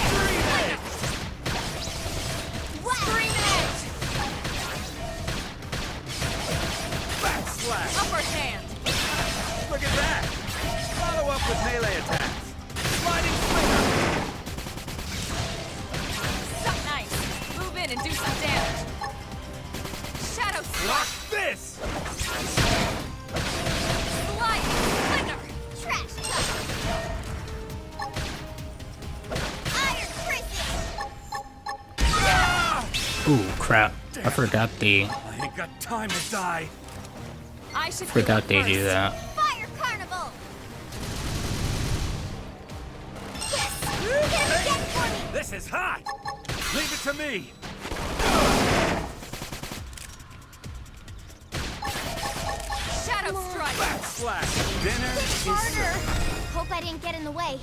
stream edge! Scream edge! Backslash! Upper hand! Look at that! Follow up with melee attacks! Sliding slinger! Suck nice! Move in and do some damage! Shadow Block strike! this! Sliding slinger! Trash talk! Iron prison! Ah! Ooh, crap. I forgot they I ain't got time to die. I should forgot they do first. that. Fire carnival! Yes! Hit him again for me! This is hot! Leave it to me! Shadow strike! Backslash! Dinner is Harder! served. Hope I didn't get in the way.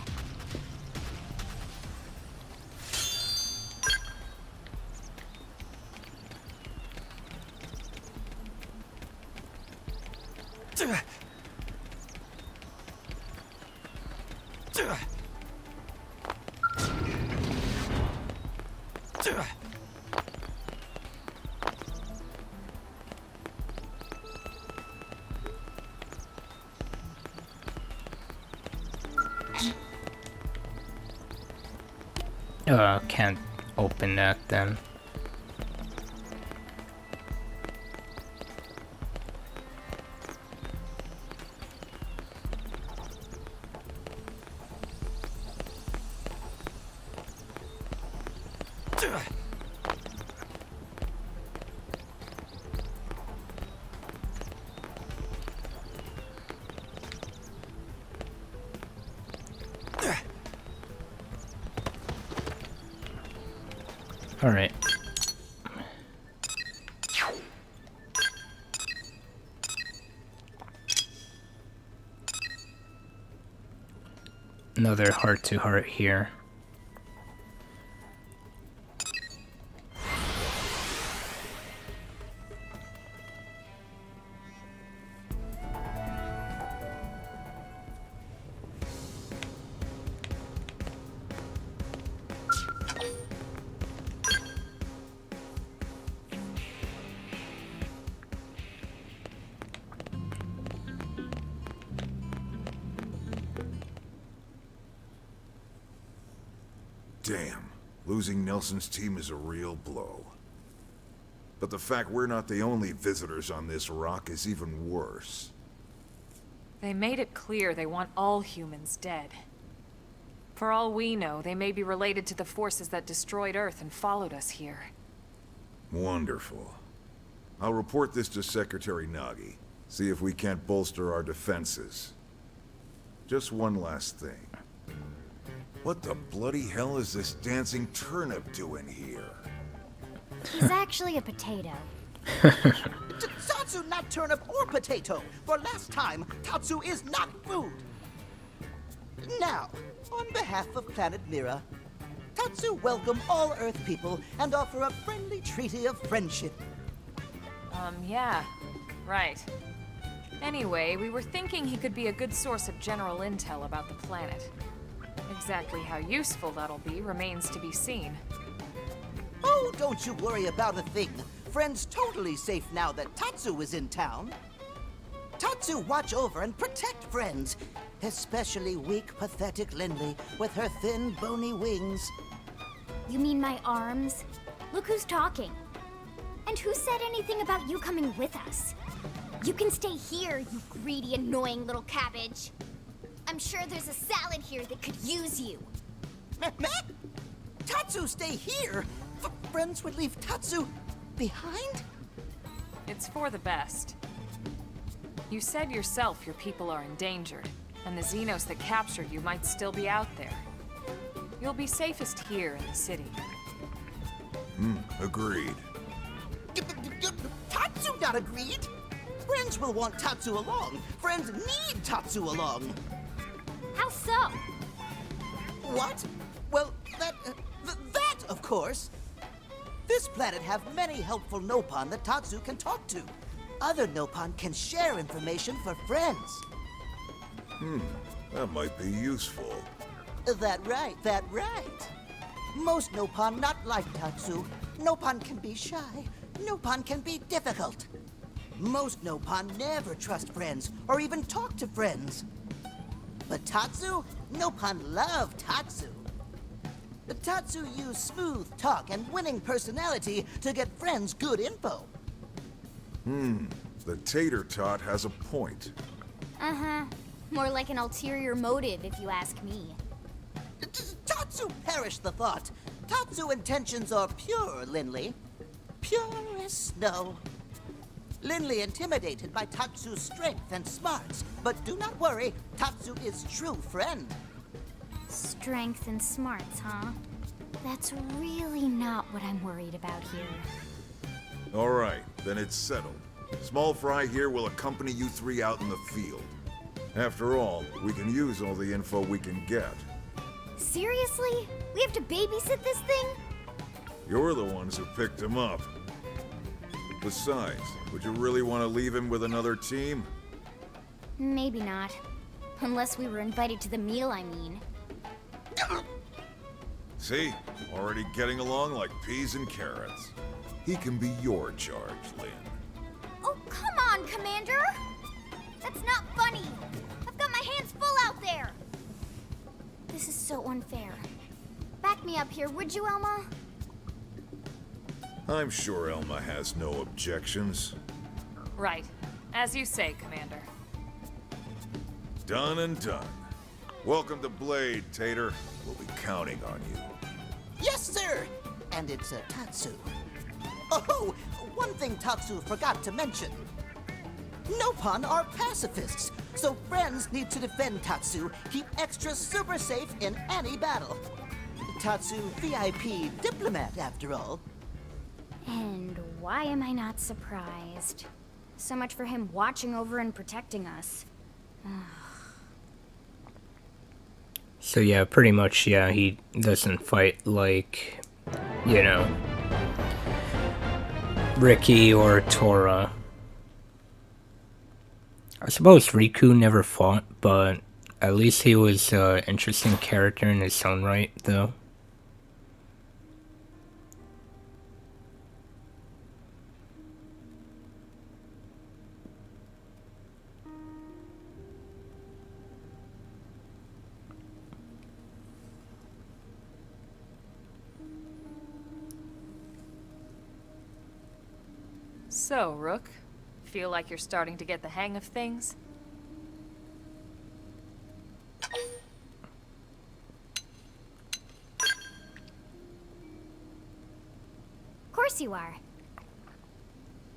Can't open that then. All right. Another heart-to-heart here. Damn. Losing Nelson's team is a real blow. But the fact we're not the only visitors on this rock is even worse. They made it clear they want all humans dead. For all we know, they may be related to the forces that destroyed Earth and followed us here. Wonderful. I'll report this to Secretary Nagi. See if we can't bolster our defenses. Just one last thing. What the bloody hell is this dancing turnip doing here? He's actually a potato. Tatsu, not turnip or potato. For last time, Tatsu is not food. Now, on behalf of Planet Mira, Tatsu welcome all Earth people and offer a friendly treaty of friendship. Yeah. Right. Anyway, we were thinking he could be a good source of general intel about the planet. Exactly how useful that'll be remains to be seen. Oh, don't you worry about a thing. Friend's totally safe now that Tatsu is in town. Tatsu watch over and protect friends, especially weak, pathetic Lindley with her thin, bony wings. You mean my arms? Look who's talking. And who said anything about you coming with us? You can stay here, you greedy, annoying little cabbage. I'm sure there's a salad here that could use you. Meh? Tatsu stay here? Friends would leave Tatsu behind? It's for the best. You said yourself your people are endangered, and the Xenos that captured you might still be out there. You'll be safest here in the city. Agreed. Tatsu not agreed? Friends will want Tatsu along. Friends need Tatsu along. How so? What? Well, that, of course. This planet have many helpful Nopon that Tatsu can talk to. Other Nopon can share information for friends. That might be useful. That right. Most Nopon not like Tatsu. Nopon can be shy. Nopon can be difficult. Most Nopon never trust friends or even talk to friends. But Tatsu? Nopon love Tatsu. Tatsu use smooth talk and winning personality to get friends good info. The tater tot has a point. Uh-huh. More like an ulterior motive, if you ask me. Tatsu perish the thought. Tatsu intentions are pure, Lindley. Pure as snow. Lindley intimidated by Tatsu's strength and smarts, but do not worry, Tatsu is true friend. Strength and smarts, huh? That's really not what I'm worried about here. All right, then it's settled. Small Fry here will accompany you three out in the field. After all, we can use all the info we can get. Seriously? We have to babysit this thing? You're the ones who picked him up. Besides, would you really want to leave him with another team? Maybe not. Unless we were invited to the meal, I mean. See? Already getting along like peas and carrots. He can be your charge, Lynn. Oh, come on, Commander! That's not funny! I've got my hands full out there! This is so unfair. Back me up here, would you, Elma? I'm sure Elma has no objections. Right. As you say, Commander. Done and done. Welcome to Blade, Tater. We'll be counting on you. Yes, sir! And it's Tatsu. Oh, one thing Tatsu forgot to mention. Nopon are pacifists, so friends need to defend Tatsu, keep extra super safe in any battle. Tatsu VIP diplomat, after all. And why am I not surprised? So much for him watching over and protecting us. So yeah, pretty much, yeah, he doesn't fight like, you know, Ricky or Tora. I suppose Riku never fought, but at least he was an interesting character in his own right, though. So, Rook, feel like you're starting to get the hang of things? Of course you are.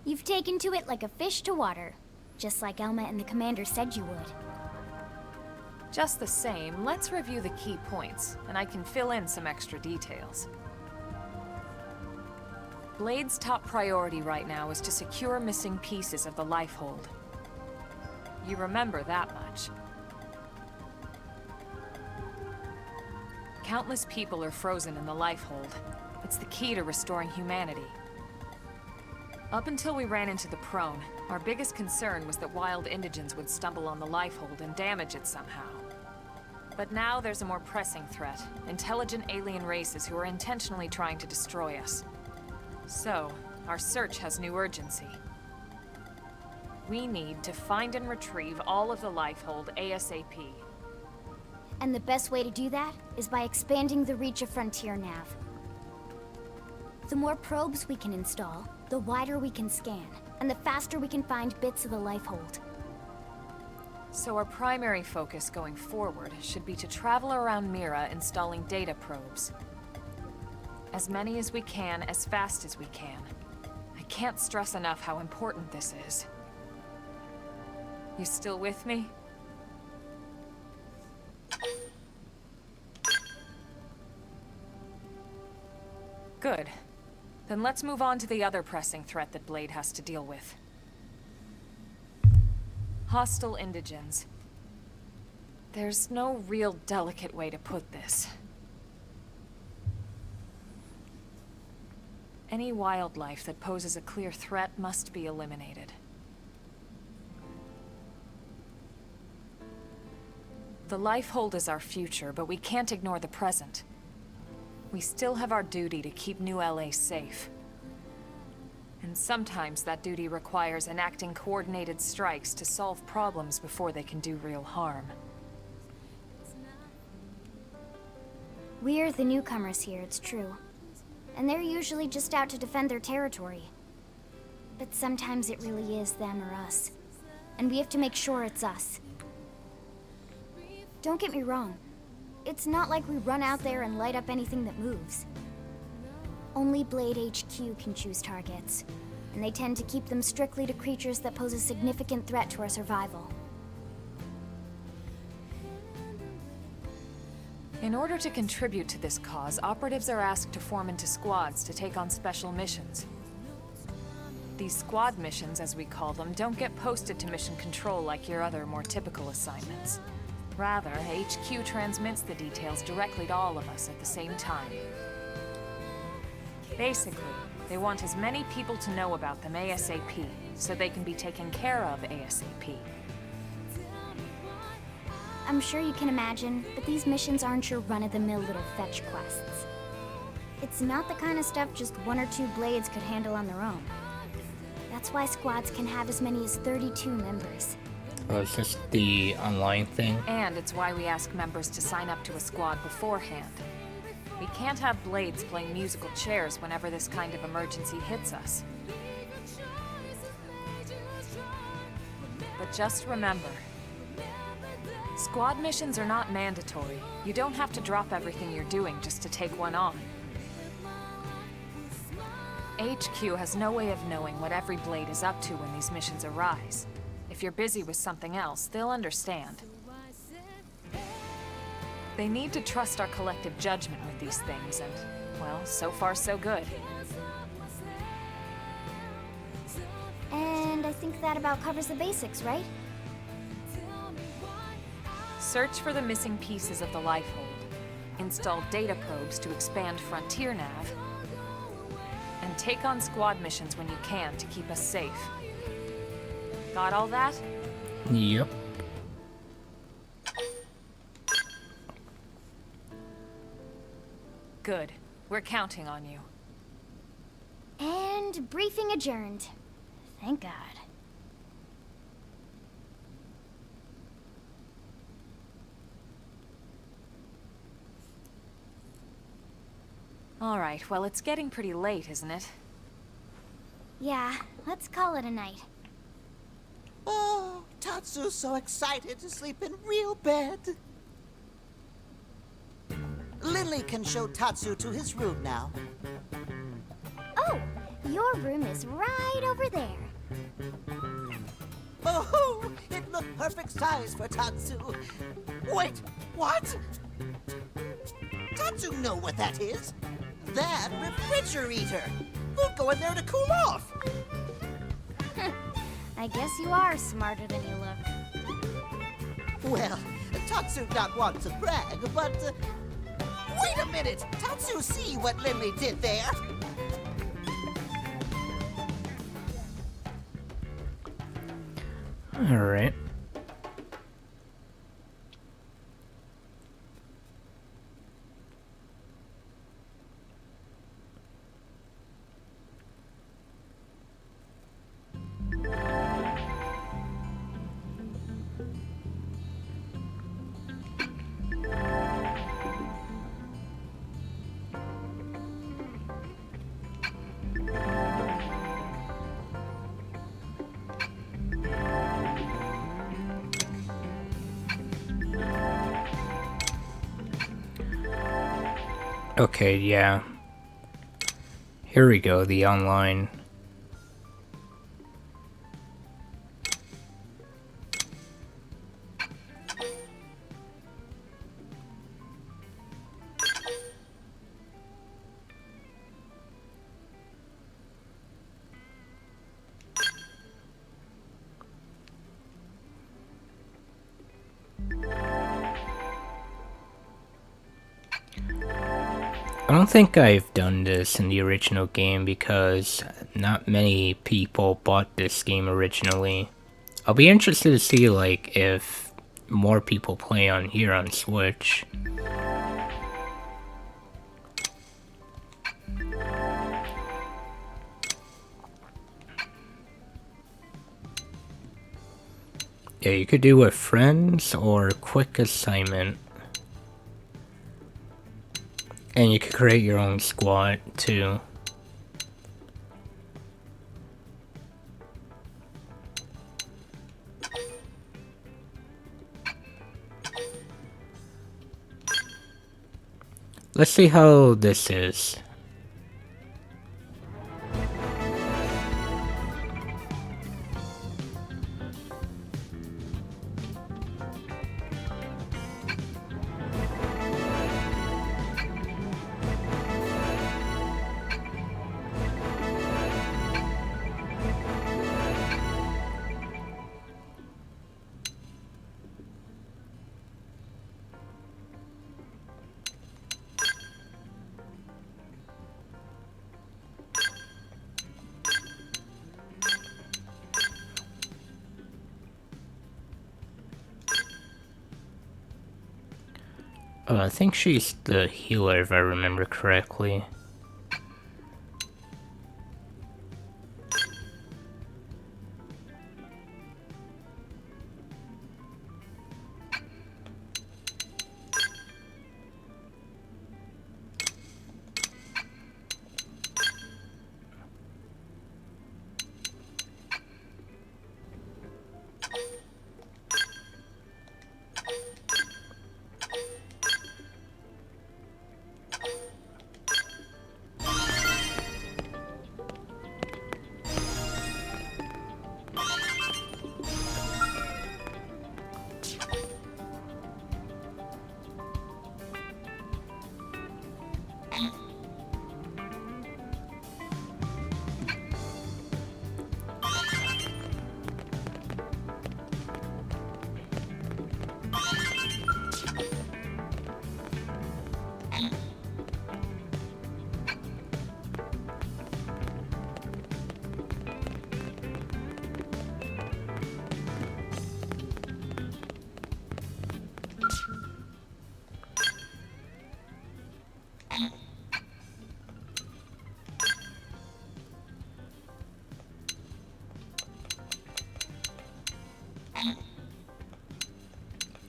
You've taken to it like a fish to water, just like Elma and the Commander said you would. Just the same, let's review the key points, and I can fill in some extra details. Blade's top priority right now is to secure missing pieces of the Lifehold. You remember that much. Countless people are frozen in the Lifehold. It's the key to restoring humanity. Up until we ran into the Prone, our biggest concern was that wild indigents would stumble on the Lifehold and damage it somehow. But now there's a more pressing threat. Intelligent alien races who are intentionally trying to destroy us. So, our search has new urgency. We need to find and retrieve all of the Lifehold ASAP. And the best way to do that is by expanding the reach of Frontier Nav. The more probes we can install, the wider we can scan, and the faster we can find bits of the Lifehold. So our primary focus going forward should be to travel around Mira installing data probes. As many as we can, as fast as we can. I can't stress enough how important this is. You still with me? Good. Then let's move on to the other pressing threat that Blade has to deal with. Hostile indigens. There's no real delicate way to put this. Any wildlife that poses a clear threat must be eliminated. The Lifehold is our future, but we can't ignore the present. We still have our duty to keep New LA safe. And sometimes that duty requires enacting coordinated strikes to solve problems before they can do real harm. We're the newcomers here, it's true. And they're usually just out to defend their territory. But sometimes it really is them or us. And we have to make sure it's us. Don't get me wrong. It's not like we run out there and light up anything that moves. Only Blade HQ can choose targets. And they tend to keep them strictly to creatures that pose a significant threat to our survival. In order to contribute to this cause, operatives are asked to form into squads to take on special missions. These squad missions, as we call them, don't get posted to mission control like your other, more typical assignments. Rather, HQ transmits the details directly to all of us at the same time. Basically, they want as many people to know about them ASAP, so they can be taken care of ASAP. I'm sure you can imagine, but these missions aren't your run-of-the-mill little fetch quests. It's not the kind of stuff just one or two Blades could handle on their own. That's why squads can have as many as 32 members. Oh, is this the online thing? And it's why we ask members to sign up to a squad beforehand. We can't have Blades playing musical chairs whenever this kind of emergency hits us. But just remember, squad missions are not mandatory. You don't have to drop everything you're doing just to take one on. HQ has no way of knowing what every Blade is up to when these missions arise. If you're busy with something else, they'll understand. They need to trust our collective judgment with these things, and, well, so far so good. And I think that about covers the basics, right? Search for the missing pieces of the Lifehold. Install data probes to expand Frontier Nav. And take on squad missions when you can to keep us safe. Got all that? Yep. Good. We're counting on you. And briefing adjourned. Thank God. All right, well, it's getting pretty late, isn't it? Yeah, let's call it a night. Oh, Tatsu's so excited to sleep in real bed. Lily can show Tatsu to his room now. Oh, your room is right over there. Oh, it looked perfect size for Tatsu. Wait, what? Tatsu know what that is. That refrigerator. We'll go in there to cool off. I guess you are smarter than you look. Well, Tatsu not want to brag, but... wait a minute! Tatsu see what Lily did there? Alright. Okay, yeah. Here we go, the online. I don't think I've done this in the original game because not many people bought this game originally. I'll be interested to see like if more people play on here on Switch. Yeah, you could do with friends or quick assignment. And you could create your own squad, too. Let's see how this is. I think she's the healer if I remember correctly.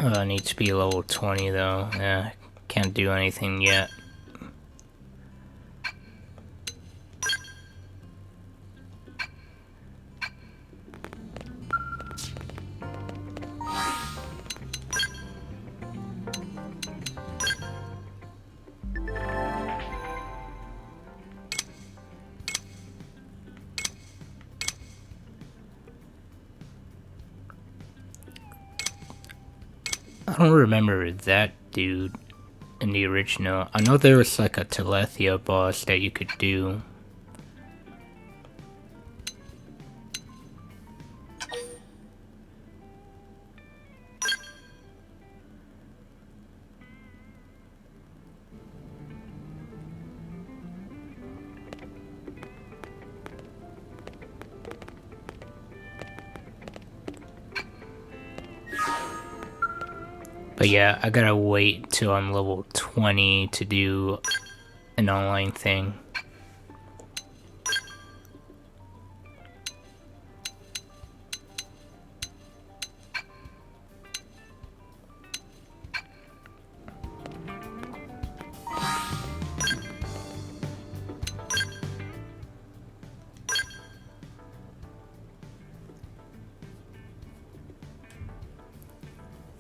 I need to be level 20 though. Yeah, can't do anything yet. I don't remember that dude in the original. I know there was like a Telethia boss that you could do. But yeah, I gotta wait till I'm level 20 to do an online thing.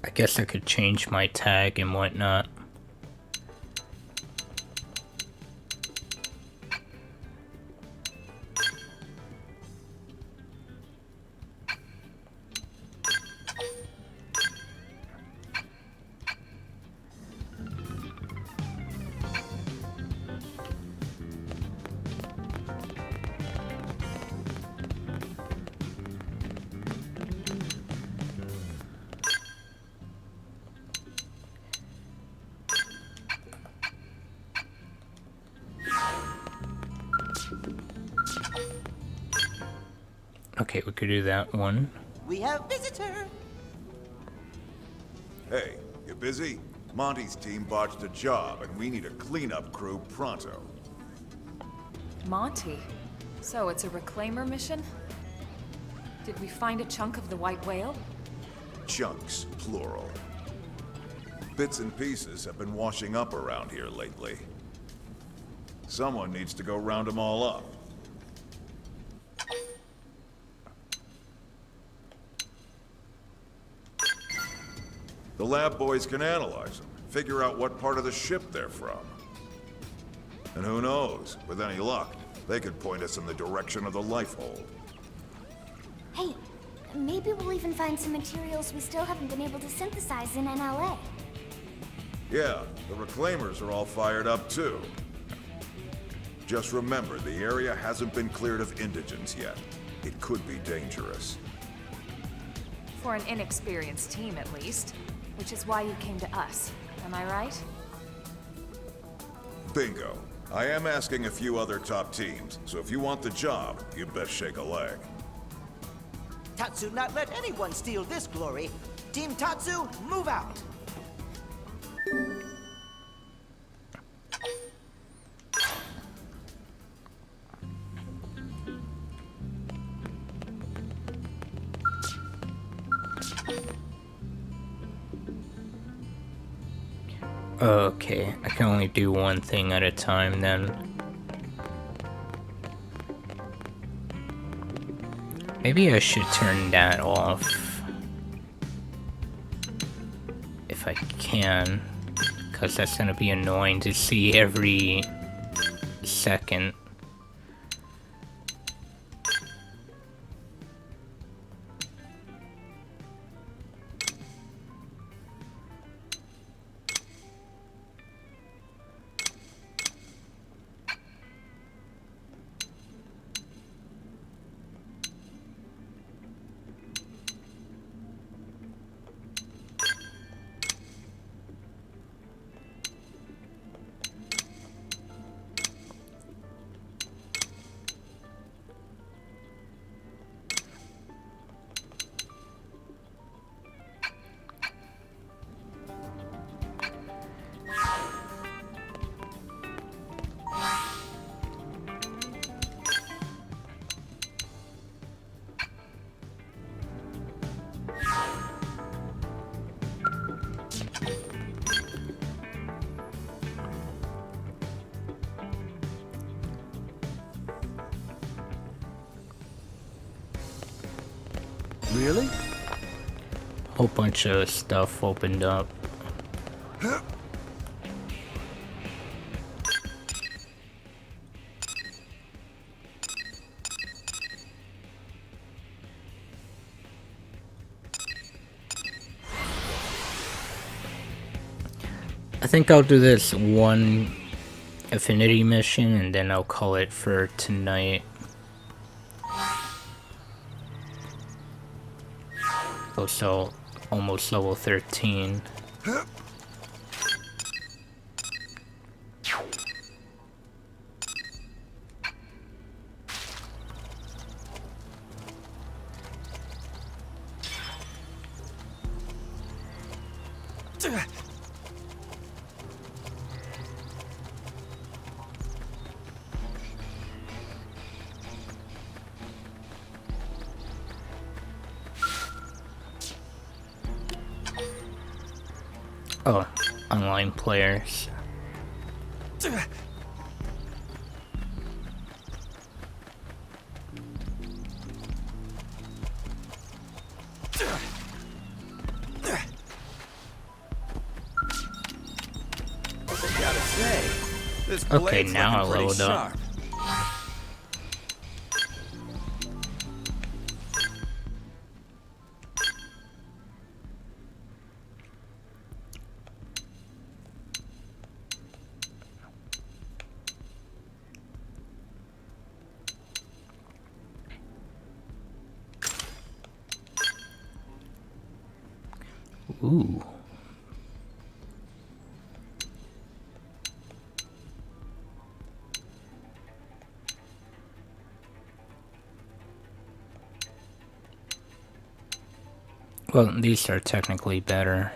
I guess I could change my tag and whatnot. Okay, we could do that one. We have visitor. Hey, you busy? Monty's team botched a job, and we need a cleanup crew pronto. Monty? So it's a reclaimer mission? Did we find a chunk of the white whale? Chunks, plural. Bits and pieces have been washing up around here lately. Someone needs to go round them all up. The lab boys can analyze them, figure out what part of the ship they're from. And who knows, with any luck, they could point us in the direction of the life hold. Hey, maybe we'll even find some materials we still haven't been able to synthesize in NLA. Yeah, the reclaimers are all fired up too. Just remember, the area hasn't been cleared of indigents yet. It could be dangerous. For an inexperienced team, at least. Which is why you came to us. Am I right? Bingo. I am asking a few other top teams, so if you want the job, you best shake a leg. Tatsu not let anyone steal this glory. Team Tatsu, move out. Okay, I can only do one thing at a time then. Maybe I should turn that off. If I can. Because that's gonna be annoying to see every second. Really? Whole bunch of stuff opened up. think I'll do this one affinity mission and then I'll call it for tonight. Also, almost level 13. Oh, online players. Gotta say, this Okay, blade's now I looking pretty leveled up. sharp. Ooh. Well, these are technically better.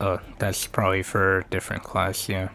Oh, that's probably for a different class, yeah.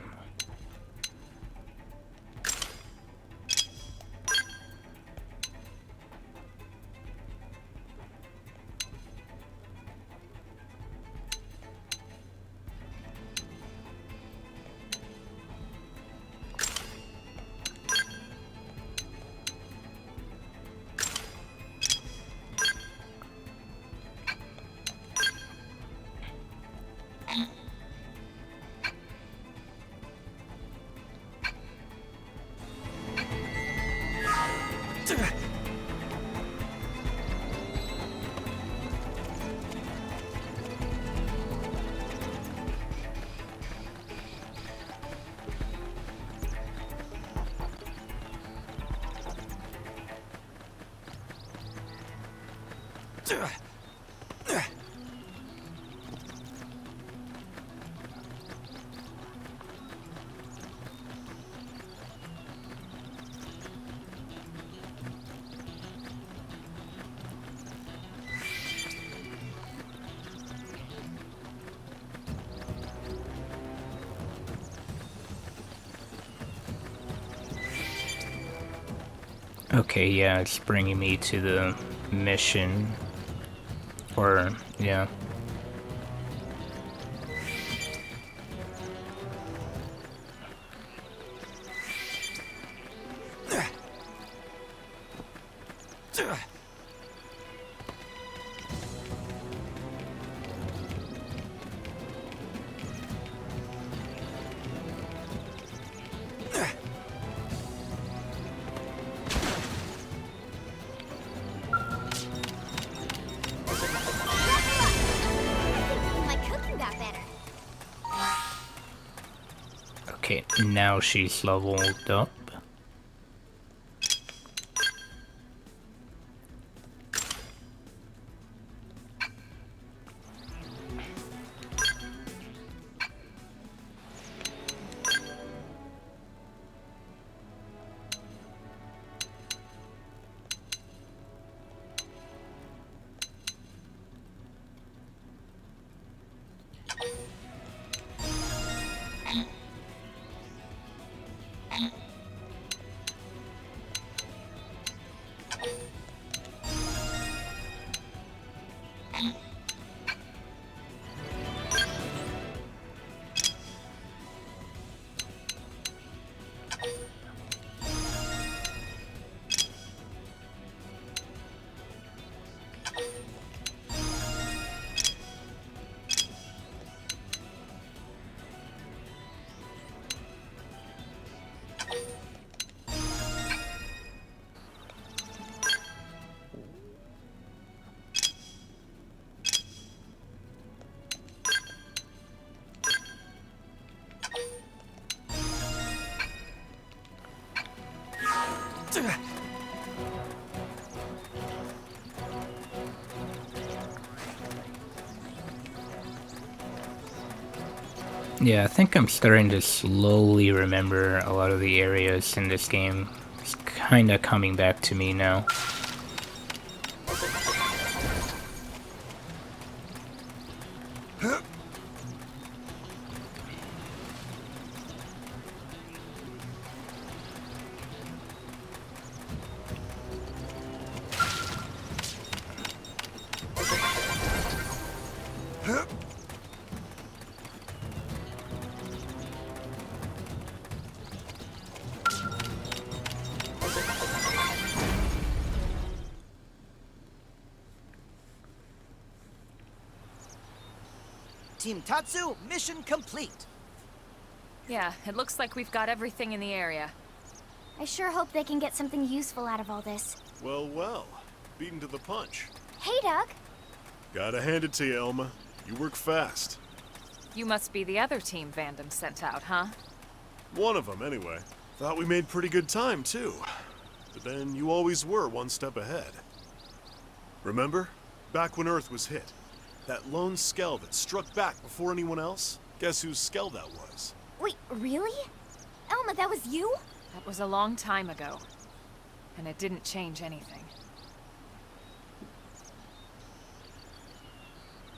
Okay, yeah, it's bringing me to the mission. Or, yeah. My cooking got better. Okay, now she's leveled up. Yeah, I think I'm starting to slowly remember a lot of the areas in this game. It's kinda coming back to me now. Team Tatsu, mission complete. Yeah, it looks like we've got everything in the area. I sure hope they can get something useful out of all this. Well, well. Beaten to the punch. Hey, Doug. Gotta hand it to you, Elma. You work fast. You must be the other team Vandam sent out, huh? One of them, anyway. Thought we made pretty good time, too. But then you always were one step ahead. Remember? Back when Earth was hit. That lone Skell that struck back before anyone else? Guess whose Skell that was? Wait, really? Elma, that was you? That was a long time ago. And it didn't change anything.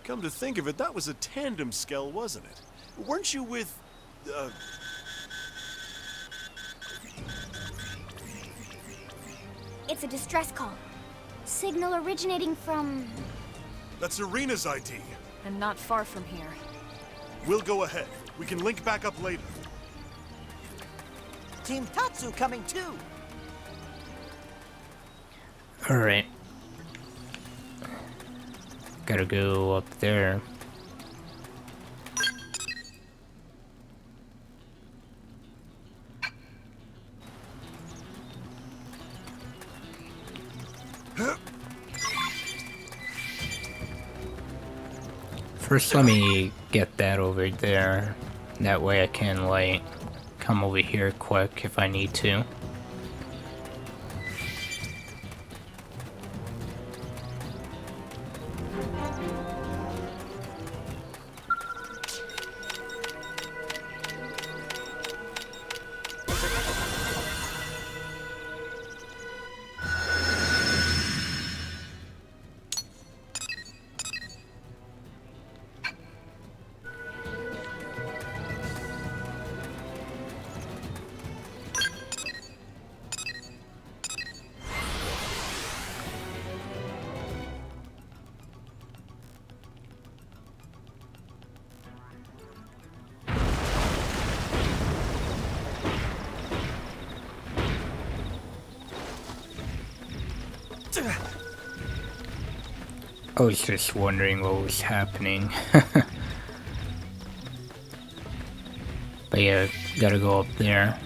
Come to think of it, that was a tandem Skell, wasn't it? Weren't you with... It's a distress call. Signal originating from... That's Irina's ID. And not far from here. We'll go ahead. We can link back up later. Team Tatsu coming too. Alright. Gotta go up there. First, let me get that over there. That way I can, like, come over here quick if I need to. I was just wondering what was happening. But yeah, gotta go up there.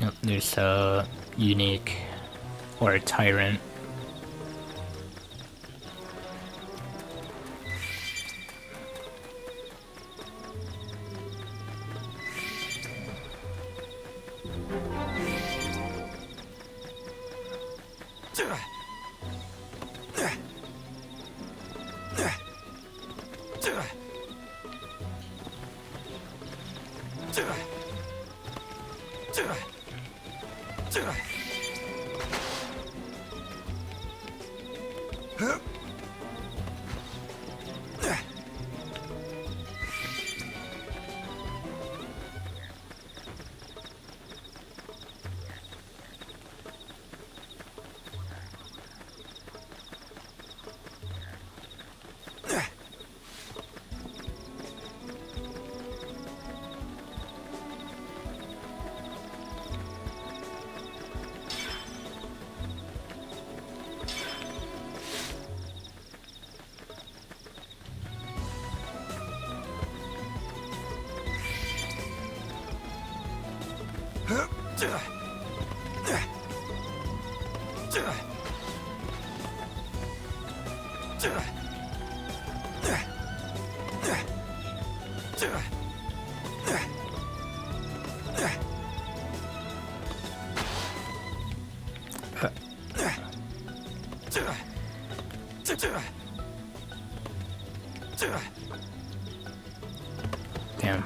Yep, there's a unique or a tyrant. Damn.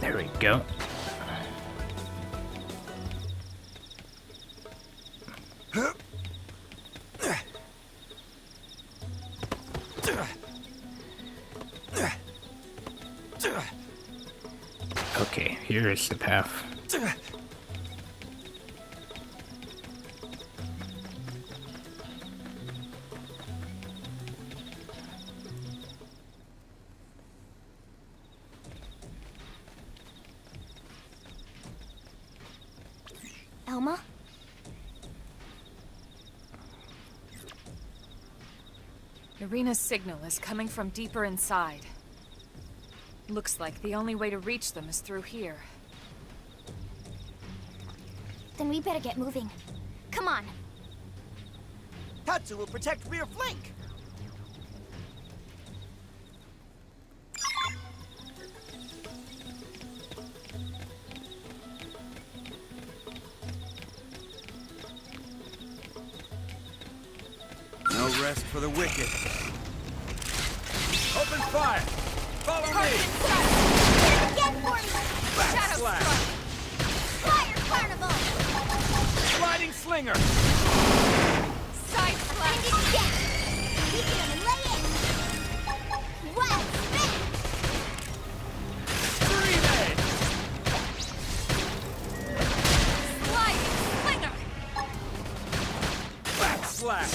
There we go. Okay, here is the path. Elma? Irina's signal is coming from deeper inside. Looks like the only way to reach them is through here. Then we better get moving. Come on. Tatsu will protect rear flank. No rest for the wicked. Open fire! Follow me! Get for me! Shadow slash! Fire carnival! Sliding slinger! Side slash! We can lay it! Well, Dream Sliding slinger! Back slash!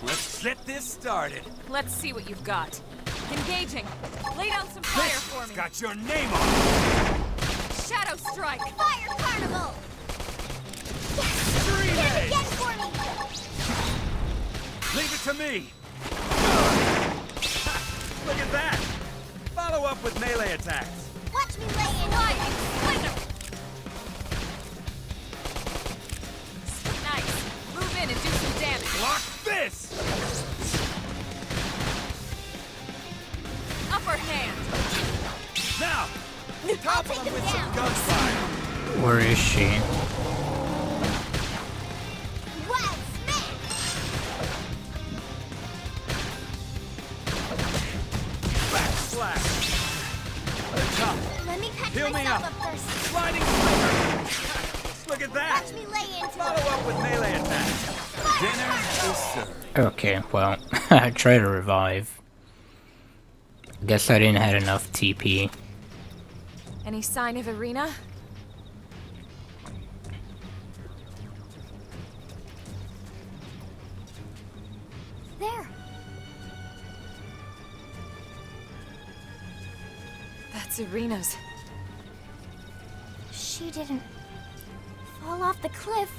Let's get this started. Let's see what you've got. Engaging. Lay down some fire for me. Got your name on it. Shadow strike! Fire carnival! Dream Get for me! Leave it to me. Look at that. Follow up with melee attacks. Watch me lay in! Sliding slinger! Nice. Move in and do some damage. Block this. Upper hand! Now, topple him with some gunfire. Where is she? Well, smash! Back slash. The top. Let me patch Heal me myself up. up first. Sliding slinger. Look at that. Watch me lay into Follow up with melee attacks. Dinner is served. Okay, well, I tried to revive. Guess I didn't have enough TP. Any sign of Irina? There. That's Irina's. She didn't fall off the cliff.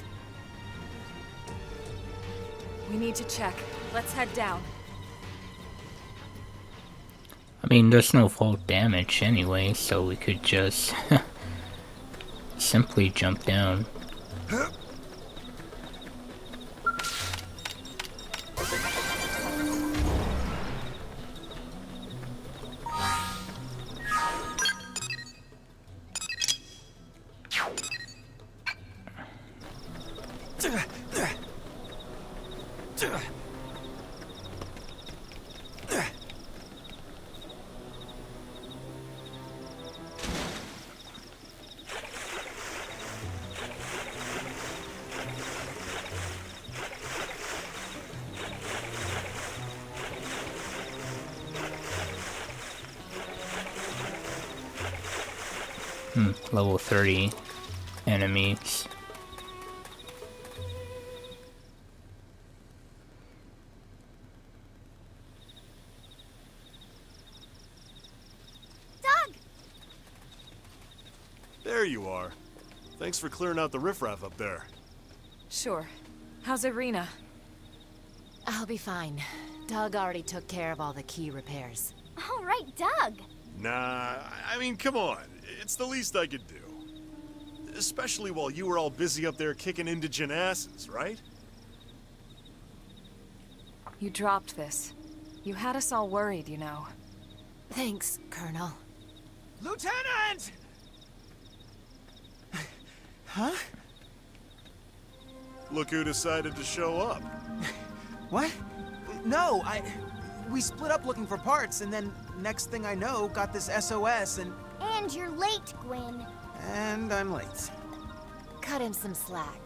We need to check. Let's head down. I mean, there's no fall damage anyway, so we could just simply jump down. Level 30 enemies. Dog! There you are. Thanks for clearing out the riffraff up there. Sure. How's Irina? I'll be fine. Doug already took care of all the key repairs. All right, Doug. Nah, I mean, come on. It's the least I could do. Especially while you were all busy up there kicking indigent asses, right? You dropped this. You had us all worried, you know. Thanks, Colonel. Lieutenant! Huh? Look who decided to show up. What? No, we split up looking for parts, and then next thing I know, got this SOS, and... And you're late, Gwyn. And I'm late. Cut him some slack.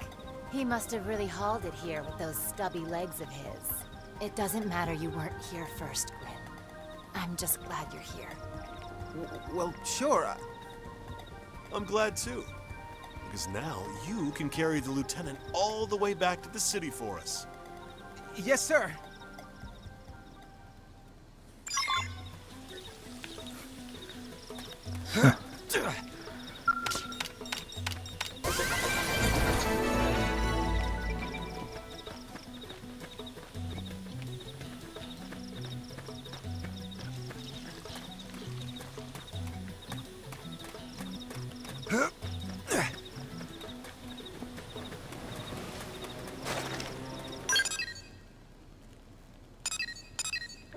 He must have really hauled it here with those stubby legs of his. It doesn't matter you weren't here first, Gwyn. I'm just glad you're here. Well, sure. I'm glad too. Because now you can carry the lieutenant all the way back to the city for us. Yes, sir.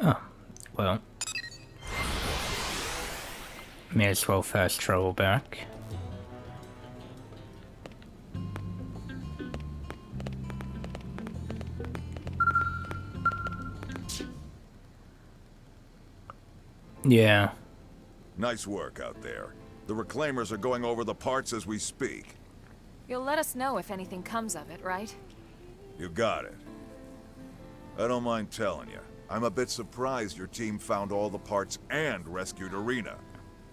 Oh, well. May as well fast travel back. Yeah. Nice work out there. The reclaimers are going over the parts as we speak. You'll let us know if anything comes of it, right? You got it. I don't mind telling you. I'm a bit surprised your team found all the parts and rescued Irina.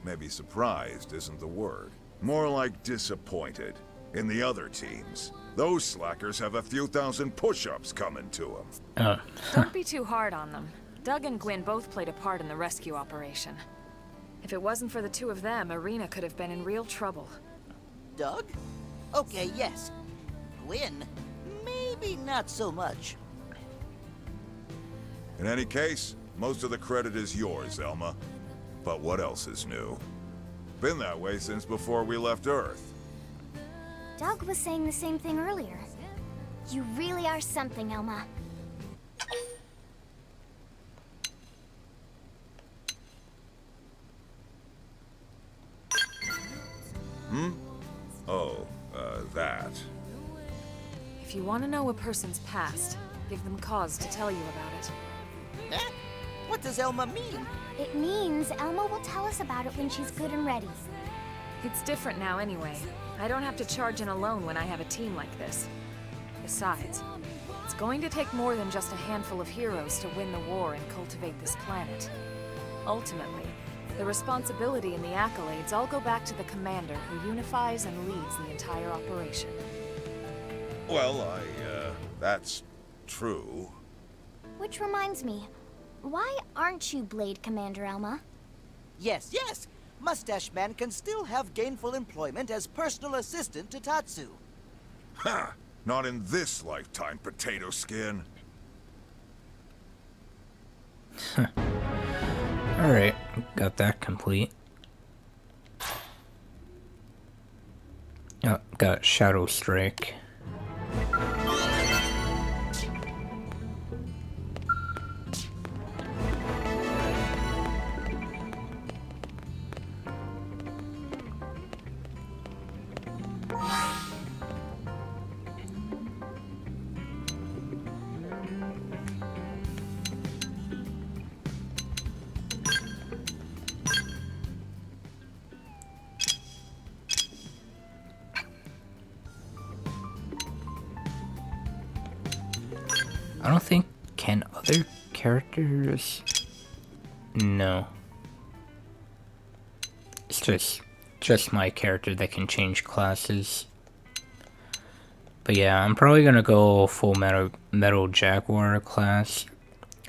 Maybe surprised isn't the word. More like disappointed. In the other teams, those slackers have a few thousand push-ups coming to them. Don't be too hard on them. Doug and Gwyn both played a part in the rescue operation. If it wasn't for the two of them, Irina could have been in real trouble. Doug? Okay, yes. Gwyn? Maybe not so much. In any case, most of the credit is yours, Elma. But what else is new? Been that way since before we left Earth. Doug was saying the same thing earlier. You really are something, Elma. Oh, that. If you want to know a person's past, give them cause to tell you about it. Eh? What does Elma mean? It means Elma will tell us about it when she's good and ready. It's different now anyway. I don't have to charge in alone when I have a team like this. Besides, it's going to take more than just a handful of heroes to win the war and cultivate this planet. Ultimately, the responsibility and the accolades all go back to the commander who unifies and leads the entire operation. Well, that's true. Which reminds me, why aren't you Blade Commander, Elma? Yes, yes. Mustache Man can still have gainful employment as personal assistant to Tatsu. Ha! Not in this lifetime, potato skin. Alright, got that complete. Oh, got Shadow Strike. I don't think, can other characters? No. It's just my character that can change classes. But yeah, I'm probably gonna go full metal Jaguar class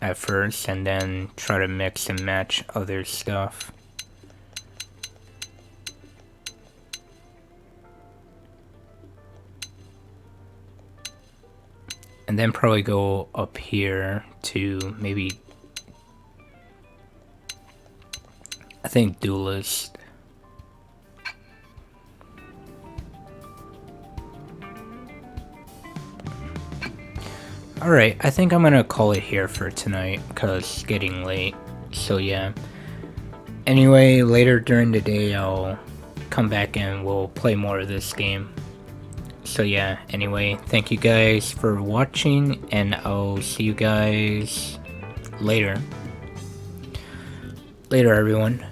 at first, and then try to mix and match other stuff. And then probably go up here to maybe, I think, Duelist. Alright, I think I'm gonna call it here for tonight because it's getting late. So yeah. Anyway, later during the day I'll come back and we'll play more of this game. So yeah, anyway, thank you guys for watching and I'll see you guys later. Later everyone.